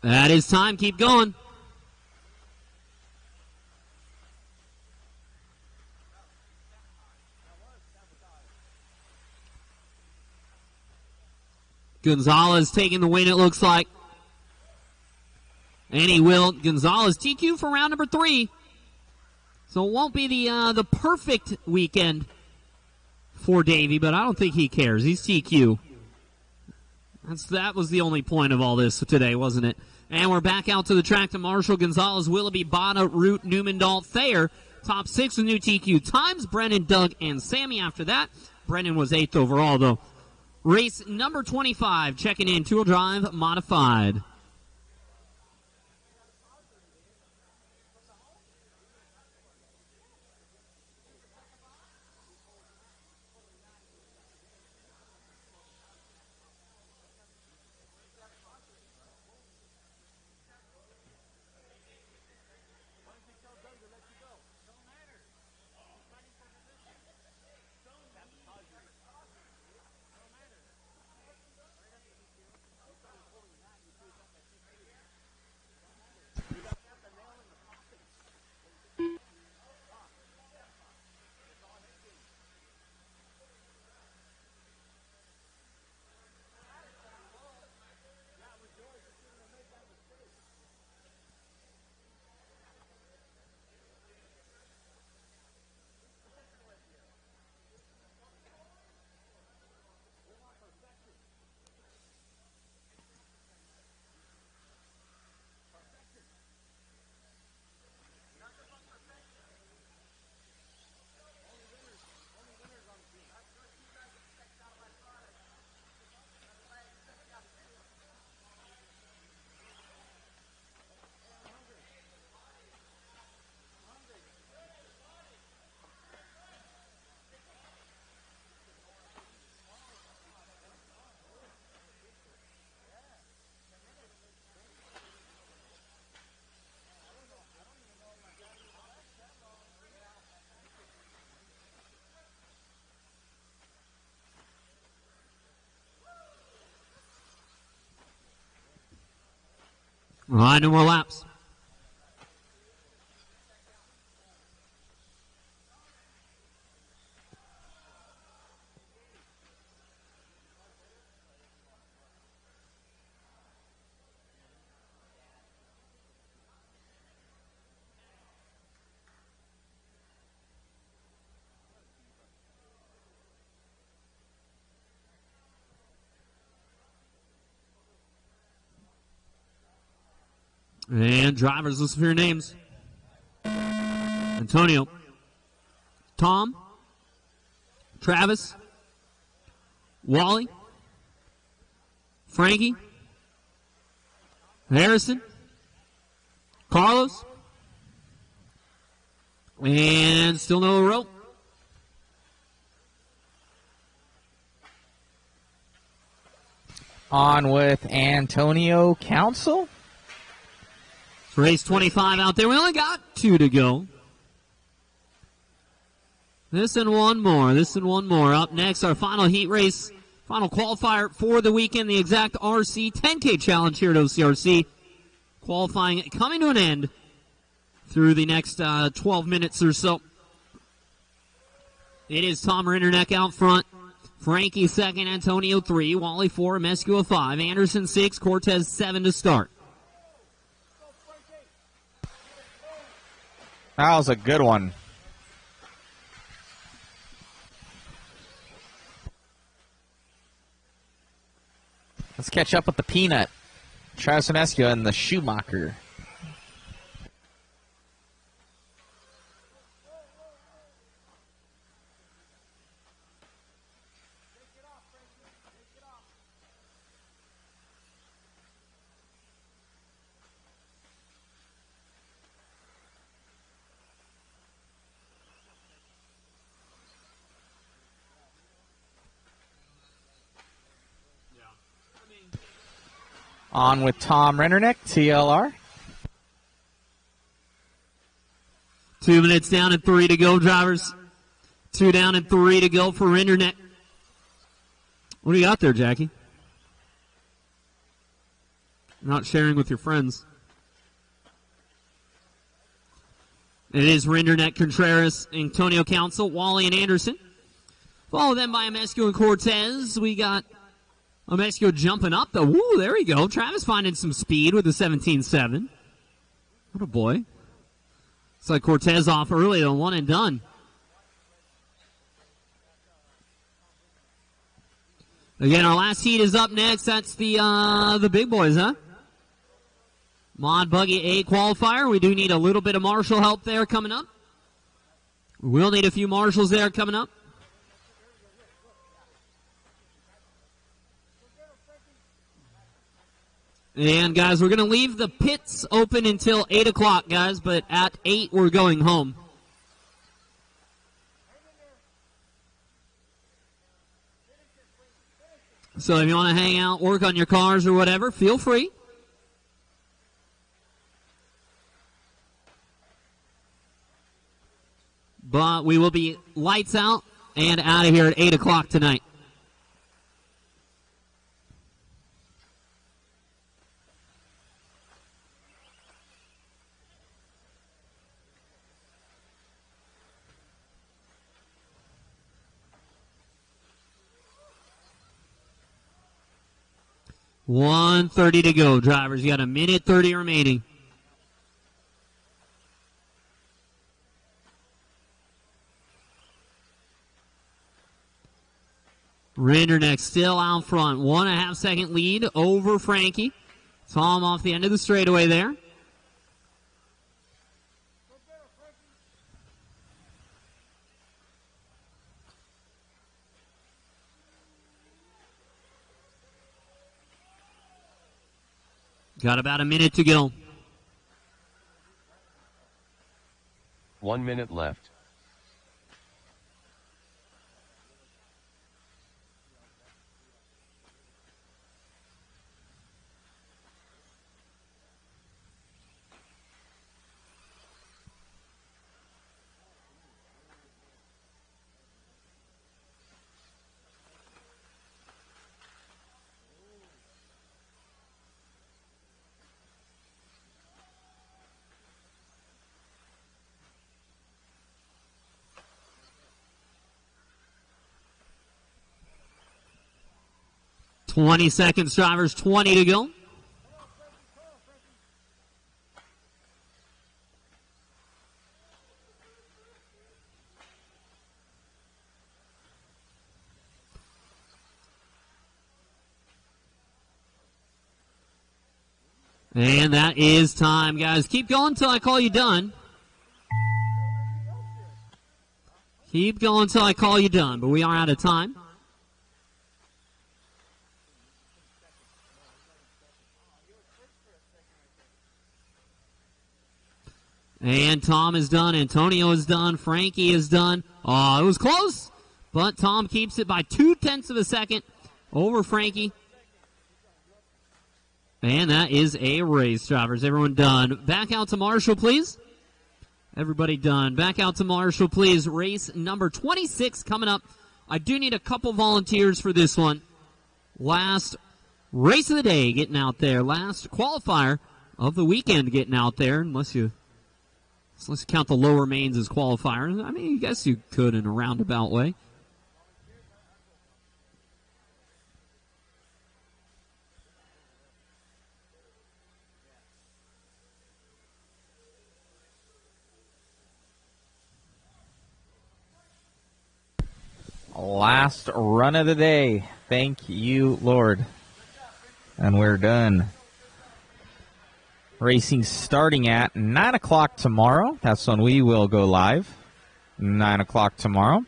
That is time. Keep going. Gonzalez taking the win, it looks like. And he will. Gonzalez TQ for round number 3. So it won't be the perfect weekend for Davey, but I don't think he cares. He's TQ. That was the only point of all this today, wasn't it? And we're back out to the track to Marshall, Gonzalez, Willoughby, Bada, Root, Newmandahl, Thayer. Top 6 with new TQ times. Brennan, Doug, and Sammy after that. Brennan was 8th overall, though. Race number 25, checking in, two-wheel drive, modified. All right, no more laps. And drivers, listen for your names. Antonio. Tom. Travis. Wally. Frankie. Harrison. Carlos. And still no rope. On with Antonio Council. Race 25 out there. We only got 2 to go. This and one more. This and one more. Up next, our final heat race, final qualifier for the weekend, the Xact RC 10K Challenge here at OCRC. Qualifying coming to an end through the next 12 minutes or so. It is Tom Rinderneck out front. Frankie 2nd, Antonio 3, Wally 4, Mescua 5, Anderson 6, Cortez 7 to start. That was a good one. Let's catch up with the Peanut. Travis Mescua and the Schumacher. On with Tom Rennerneck, TLR. 2 minutes down and 3 to go, drivers. 2 down and 3 to go for Rennerneck. What do you got there, Jackie? Not sharing with your friends. It is Renderneck, Contreras, Antonio Council, Wally, and Anderson. Follow them by Amesco and Cortez. We got Amesco jumping up, though. Woo, there we go. Travis finding some speed with the 17.7. What a boy. It's like Cortez off early, though, one and done. Again, our last heat is up next. That's the big boys, huh? Mod Buggy A qualifier. We do need a little bit of marshal help there coming up. We will need a few marshals there coming up. And, guys, we're going to leave the pits open until 8 o'clock, guys, but at 8 we're going home. So if you want to hang out, work on your cars or whatever, feel free. But we will be lights out and out of here at 8 o'clock tonight. $1:30 to go, drivers. You got a minute 30 remaining. Renderneck still out front. 1.5 second lead over Frankie. Tom off the end of the straightaway there. Got about a minute to go. 1 minute left. $20 seconds, drivers. 20 to go. And that is time, guys. Keep going until I call you done. Keep going until I call you done, but we are out of time. And Tom is done. Antonio is done. Frankie is done. Oh, it was close, but Tom keeps it by 0.2 of a second over Frankie. And that is a race, drivers. Everyone done. Back out to Marshall, please. Everybody done. Back out to Marshall, please. Race number 26 coming up. I do need a couple volunteers for this one. Last race of the day getting out there. Last qualifier of the weekend getting out there, unless you count the lower mains as qualifiers. I mean, I guess you could in a roundabout way. Last run of the day. Thank you, Lord. And we're done. Racing starting at 9 o'clock tomorrow. That's when we will go live. 9 o'clock tomorrow.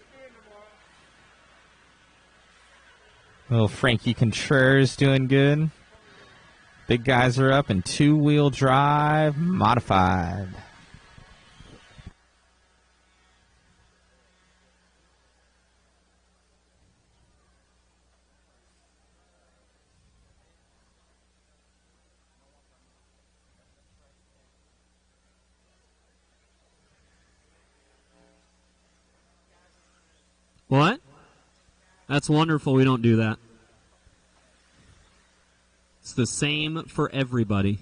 Little Frankie Contreras doing good. Big guys are up in two-wheel drive modified. That's wonderful. We don't do that. It's the same for everybody.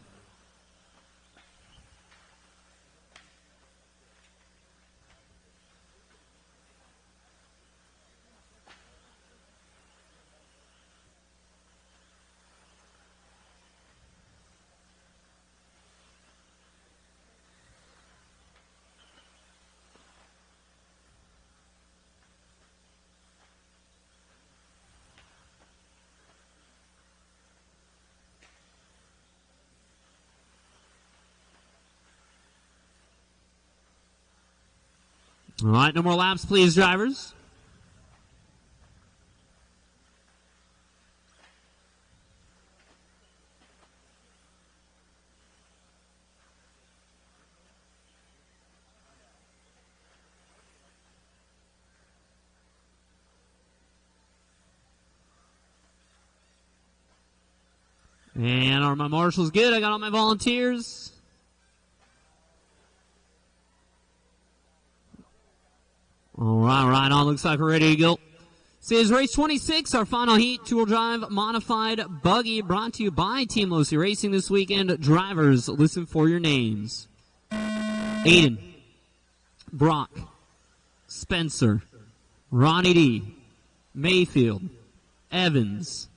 All right, no more laps, please, drivers. And are my marshals good? I got all my volunteers. All right, right on. Looks like we're ready to go. This is race 26, our final heat, two-wheel drive modified buggy, brought to you by Team Losi Racing this weekend. Drivers, listen for your names. Aiden, Brock, Spencer, Ronnie D, Mayfield, Evans,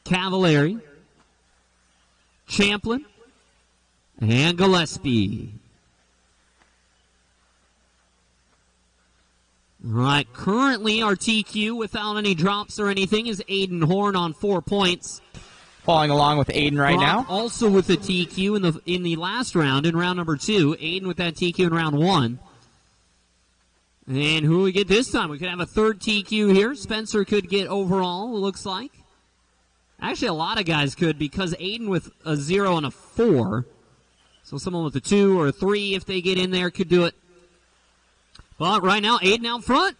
Cavallari, Champlin, and Gillespie. All right, currently our TQ without any drops or anything is Aiden Horn on 4 points. Following along with Aiden right now. Also with the TQ in the last round, in round number 2. Aiden with that TQ in round 1. And who we get this time? We could have a third TQ here. Spencer could get overall, it looks like. Actually, a lot of guys could, because Aiden with a 0 and a 4. So someone with a 2 or a 3, if they get in there, could do it. But right now, Aiden out front.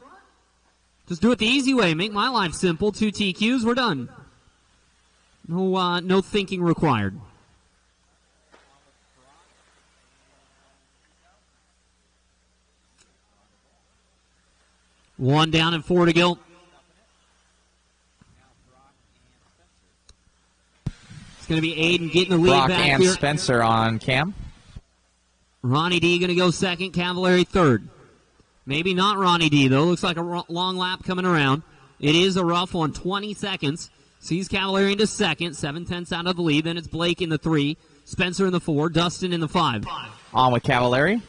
Just do it the easy way. Make my life simple. 2 TQs, we're done. No thinking required. One down and 4 to go. It's going to be Aiden getting the lead Brock back and here. Spencer on cam. Ronnie D going to go second. Cavallari third. Maybe not Ronnie D, though. Looks like a long lap coming around. It is a rough one, 20 seconds. Sees Cavallari into second, 7/10 out of the lead. Then it's Blake in the 3, Spencer in the 4, Dustin in the 5. On with Cavallari.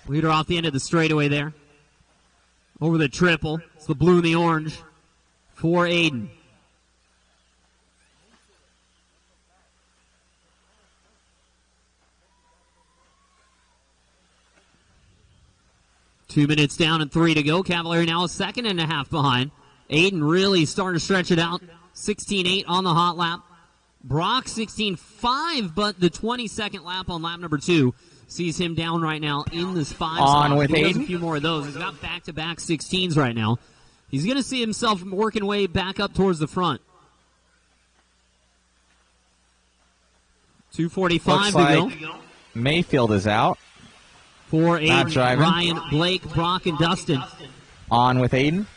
Leader off the end of the straightaway there. Over the triple. It's the blue and the orange for Aiden. Two minutes down and 3 to go. Cavallari now a second and a half behind. Aiden really starting to stretch it out. 16.8 on the hot lap. Brock 16.5, but the 22nd lap on lap number 2 sees him down right now in this 5 On spot. with He does Aiden. a few more of those. He's got back-to-back 16s right now. He's going to see himself working way back up towards the front. 2:45 to go. Mayfield is out. For Not Aiden, driving. Ryan, Blake, Brock, and Dustin. On with Aiden.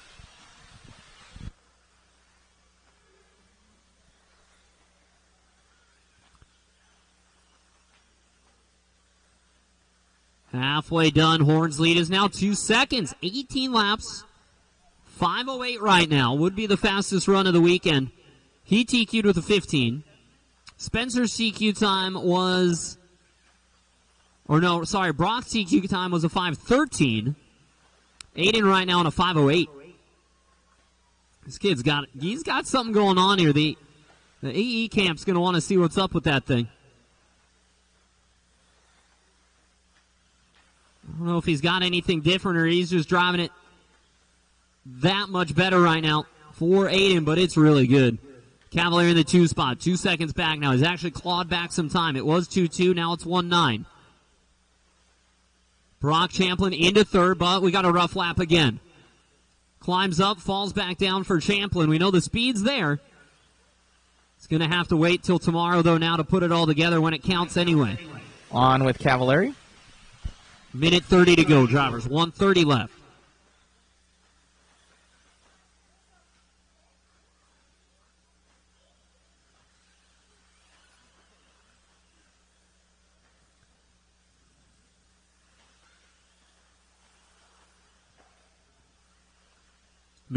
Halfway done. Horn's lead is now 2 seconds. 18 laps. 5:08 right now. Would be the fastest run of the weekend. He TQ'd with a 15. Spencer's TQ time was... Brock's TQ time was a 5:13. Aiden right now on a 5:08. This kid's he's got something going on here. The AE camp's going to want to see what's up with that thing. I don't know if he's got anything different or he's just driving it that much better right now for Aiden, but it's really good. Cavallari in the 2 spot, 2 seconds back now. He's actually clawed back some time. It was 2-2, now it's 1-9. Brock Champlin into third, but we got a rough lap again. Climbs up, falls back down for Champlin. We know the speed's there. It's going to have to wait till tomorrow, though, now to put it all together when it counts anyway. On with Cavallari. Minute 30 to go, drivers. 1:30 left.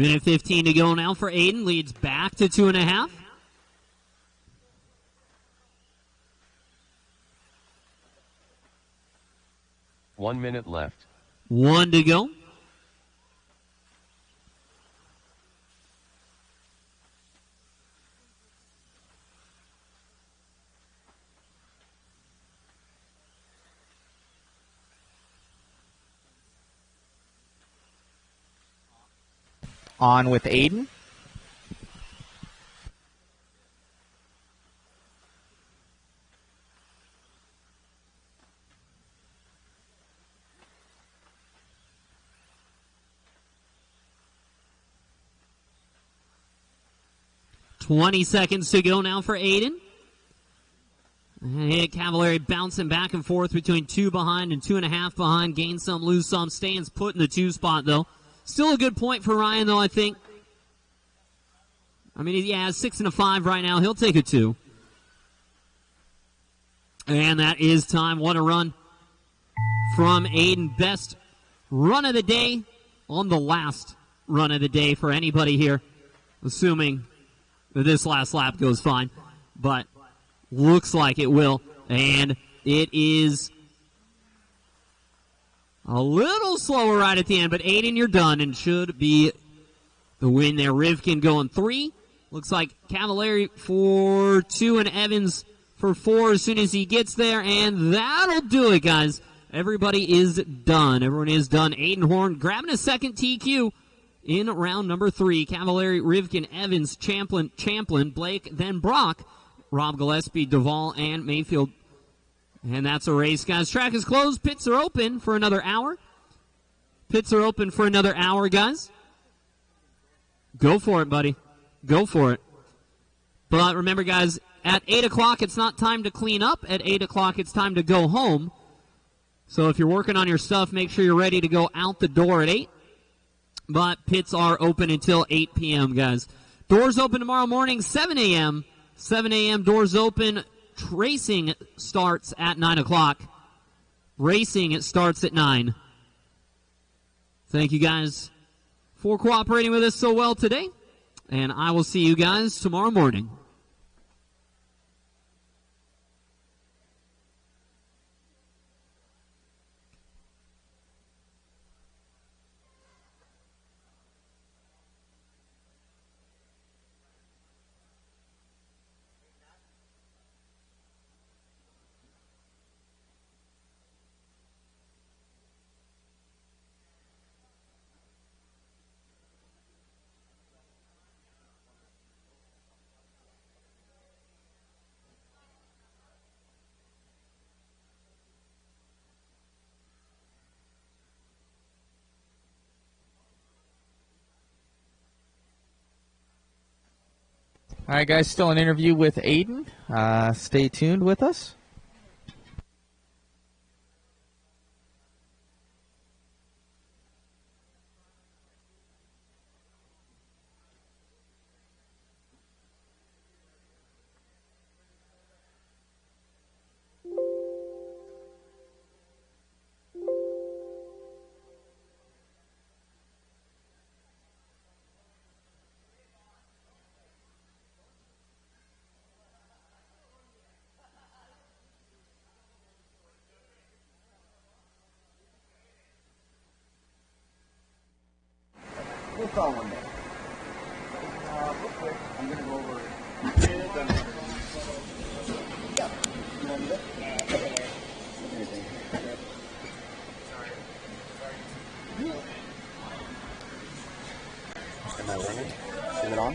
Minute 15 to go now for Aiden. Leads back to 2.5. One minute left. 1 to go. On with Aiden. $20 seconds to go now for Aiden. Cavallari bouncing back and forth between 2 behind and 2.5 behind. Gain some, lose some. Stands put in the 2 spot, though. Still a good point for Ryan, though, I think. I mean, yeah, 6 and a 5 right now. He'll take a 2. And that is time. What a run from Aiden. Best run of the day on the last run of the day for anybody here, assuming that this last lap goes fine. But looks like it will. And it is a little slower right at the end, but Aiden, you're done, and should be the win there. Rivkin going 3. Looks like Cavallari for 2 and Evans for 4 as soon as he gets there, and that'll do it, guys. Everybody is done. Everyone is done. Aiden Horn grabbing a second TQ in round number 3. Cavallari, Rivkin, Evans, Champlin, Blake, then Brock, Rob Gillespie, Duvall, and Mayfield. And that's a race, guys. Track is closed. Pits are open for another hour. Pits are open for another hour, guys. Go for it, buddy. Go for it. But remember, guys, at 8 o'clock, it's not time to clean up. At 8 o'clock, it's time to go home. So if you're working on your stuff, make sure you're ready to go out the door at 8. But pits are open until 8 p.m., guys. Doors open tomorrow morning, 7 a.m. 7 a.m. doors open. Racing starts at 9 o'clock. Racing, it starts at 9. Thank you guys for cooperating with us so well today. And I will see you guys tomorrow morning. All right, guys, still an interview with Aiden. Stay tuned with us. We'll call one day. Real quick, I'm going to go over Am I running? Is it on?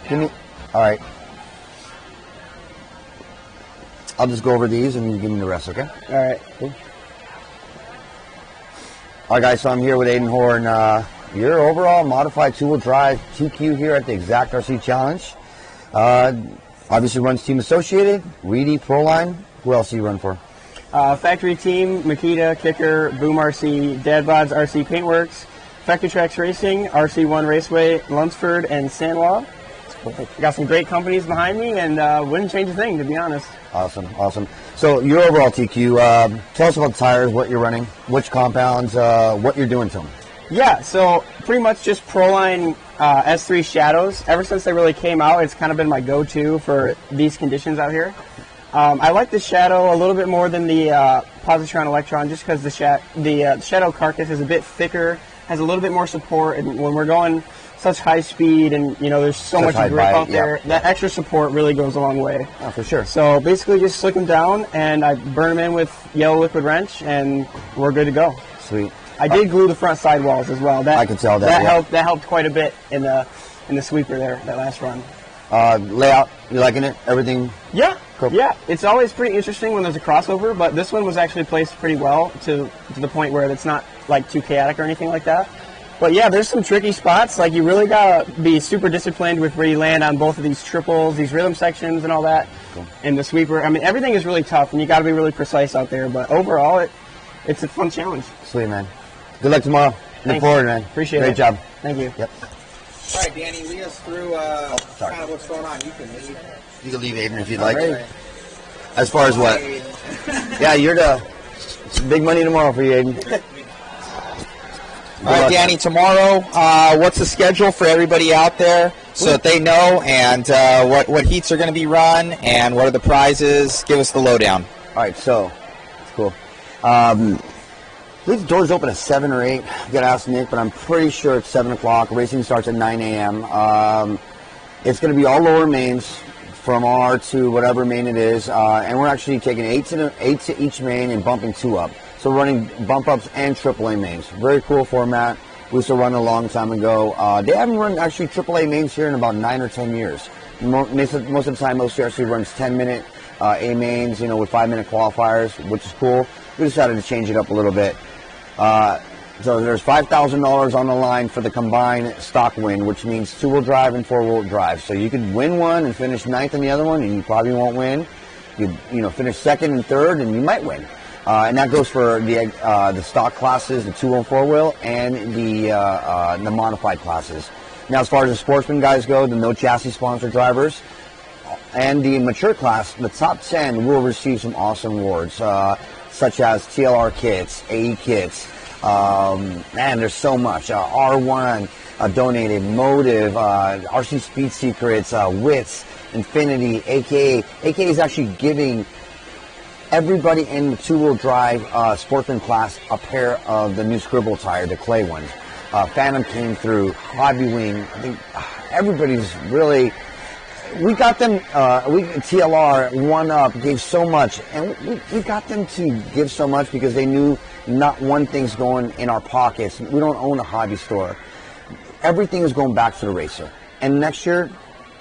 Give me. All right. I'll just go over these and you give me the rest, okay? All right. Cool. All right, guys. So I'm here with Aiden Horn. Your overall modified two-wheel drive TQ here at the Xact RC Challenge. Obviously runs Team Associated, Reedy, Proline. Who else do you run for? Factory Team, Makita, Kicker, Boom RC, Dad Bods RC Paintworks, Factory Tracks Racing, RC1 Raceway, Lunsford, and Sanwa. Got some great companies behind me, and wouldn't change a thing, to be honest. Awesome, awesome. So your overall TQ, tell us about the tires, what you're running, which compounds, what you're doing to them. Yeah, so pretty much just Proline S3 Shadows. Ever since they really came out, it's kind of been my go-to for these conditions out here. I like the Shadow a little bit more than the Positron Electron, just because the Shadow carcass is a bit thicker, has a little bit more support, and when we're going such high speed and there's so much grip out there, that extra support really goes a long way. Oh, for sure. So basically just slick them down and I burn them in with yellow liquid wrench and we're good to go. Sweet. I did glue the front sidewalls as well. I can tell that. That helped quite a bit in the sweeper there, that last run. Layout, you liking it? Everything? Yeah. Cool. Yeah. It's always pretty interesting when there's a crossover, but this one was actually placed pretty well to the point where it's not like too chaotic or anything like that. But yeah, there's some tricky spots. Like you really gotta be super disciplined with where you land on both of these triples, these rhythm sections, and all that. Cool. And the sweeper. I mean, everything is really tough, and you gotta be really precise out there. But overall, it's a fun challenge. Sweet, man. Good luck tomorrow. Look forward, man. Appreciate it. Great job. Thank you. Yep. All right, Danny, lead us through kind of what's going on. You can lead. You can leave Aiden if you'd like. Right. As far as what? Yeah, it's big money tomorrow for you, Aiden. All right, Danny, tomorrow, what's the schedule for everybody out there so that they know, and what heats are going to be run, and what are the prizes? Give us the lowdown. All right, so, it's cool. I believe the doors open at 7 or 8. You got to ask Nick, but I'm pretty sure it's 7 o'clock. Racing starts at 9 a.m. It's going to be all lower mains from R to whatever main it is, and we're actually taking 8 to each main and bumping 2 up. So running bump ups and AAA mains. Very cool format. We used to run a long time ago. They haven't run actually AAA mains here in about 9 or 10 years. Most of the time, OCRC runs 10-minute A mains, with 5-minute qualifiers, which is cool. We decided to change it up a little bit. So there's $5,000 on the line for the combined stock win, which means 2-wheel drive and 4-wheel drive. So you could win one and finish 9th in the other one, and you probably won't win. You finish 2nd and 3rd, and you might win. And that goes for the stock classes, the 2-wheel, 4-wheel, and the modified classes. Now, as far as the sportsman guys go, the no chassis sponsor drivers, and the mature class, the top 10 will receive some awesome awards, such as TLR kits, AE kits. Man, there's so much. R1 donated, Motive, RC Speed Secrets, Wits, Infinity, AKA. AKA is actually giving everybody in the 2-wheel drive sportsman class a pair of the new Scribble tire, the clay ones. Phantom came through, Hobby Wing. I think everybody's really. We got them. TLR 1UP gave so much, and we got them to give so much because they knew not one thing's going in our pockets. We don't own a hobby store. Everything is going back to the racer, and next year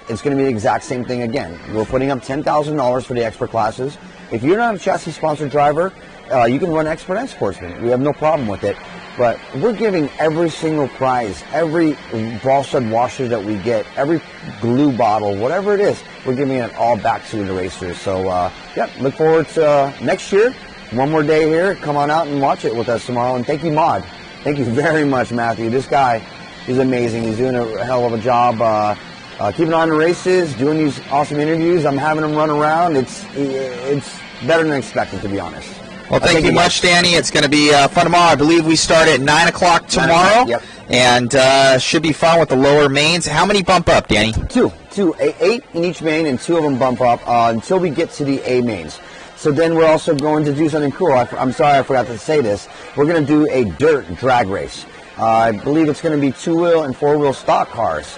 it's going to be the exact same thing again. We're putting up $10,000 for the expert classes. If you're not a chassis sponsored driver, you can run expert and sportsman. We have no problem with it. But we're giving every single prize, every ball stud washer that we get, every glue bottle, whatever it is, we're giving it all back to the racers. So, look forward to next year. One more day here. Come on out and watch it with us tomorrow. And thank you, Maud. Thank you very much, Matthew. This guy is amazing. He's doing a hell of a job. Keeping on the races, doing these awesome interviews. I'm having him run around. It's better than expected, to be honest. Well, thank you much, Danny. It's going to be fun tomorrow. I believe we start at 9 o'clock tomorrow. Yep. And should be fun with the lower mains. How many bump up, Danny? 2. 8 in each main, and 2 of them bump up until we get to the A mains. So then we're also going to do something cool. I'm sorry I forgot to say this. We're going to do a dirt drag race. I believe it's going to be 2-wheel and 4-wheel stock cars.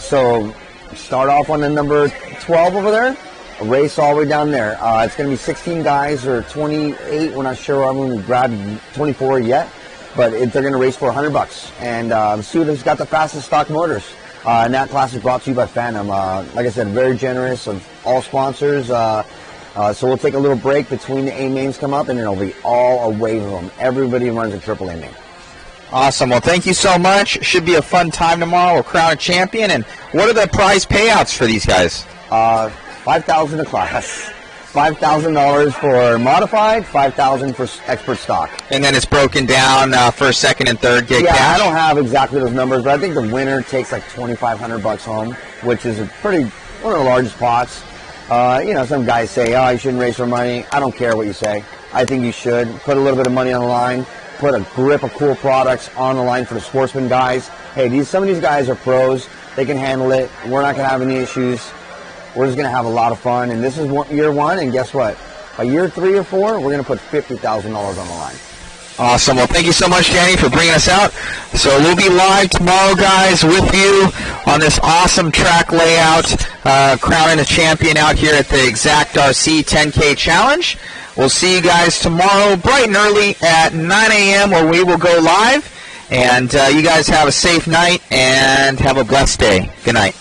So start off on the number 12 over there. Race all the way down there. It's going to be 16 guys or 28. We're not sure. I'm going to grab 24 yet, but they're going to race for $100 and see who's got the fastest stock motors. And that class is brought to you by Phantom. Like I said, very generous of all sponsors. So we'll take a little break between the A mains come up, and then it'll be all a wave of them. Everybody runs a triple A main. Awesome. Well, thank you so much. Should be a fun time tomorrow. We'll crown a champion. And what are the prize payouts for these guys? $5,000 a class. $5,000 for modified, $5,000 for expert stock. And then it's broken down first, second, and third get Yeah, cash? I don't have exactly those numbers, but I think the winner takes like $2,500 home, which is one of the largest pots. Some guys say, oh, you shouldn't race for money. I don't care what you say. I think you should. Put a little bit of money on the line. Put a grip of cool products on the line for the sportsman guys. Hey, some of these guys are pros. They can handle it. We're not going to have any issues. We're just going to have a lot of fun. And this is year one, and guess what? By year 3 or 4, we're going to put $50,000 on the line. Awesome. Well, thank you so much, Danny, for bringing us out. So we'll be live tomorrow, guys, with you on this awesome track layout, crowning a champion out here at the Xact RC 10K Challenge. We'll see you guys tomorrow bright and early at 9 a.m. where we will go live. And you guys have a safe night and have a blessed day. Good night.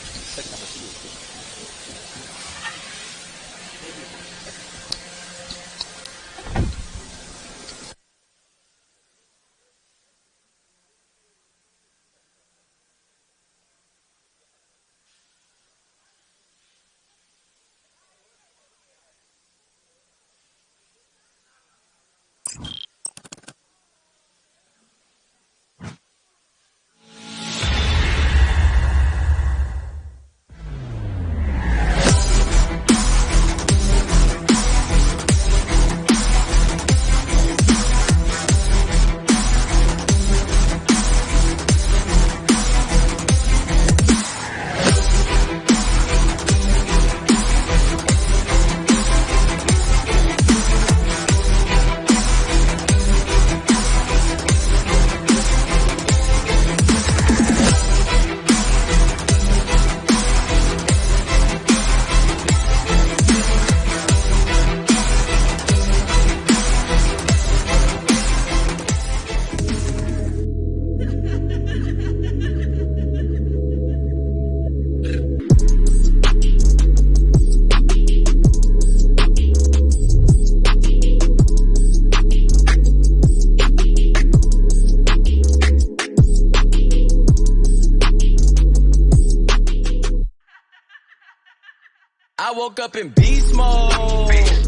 I woke up in beast mode.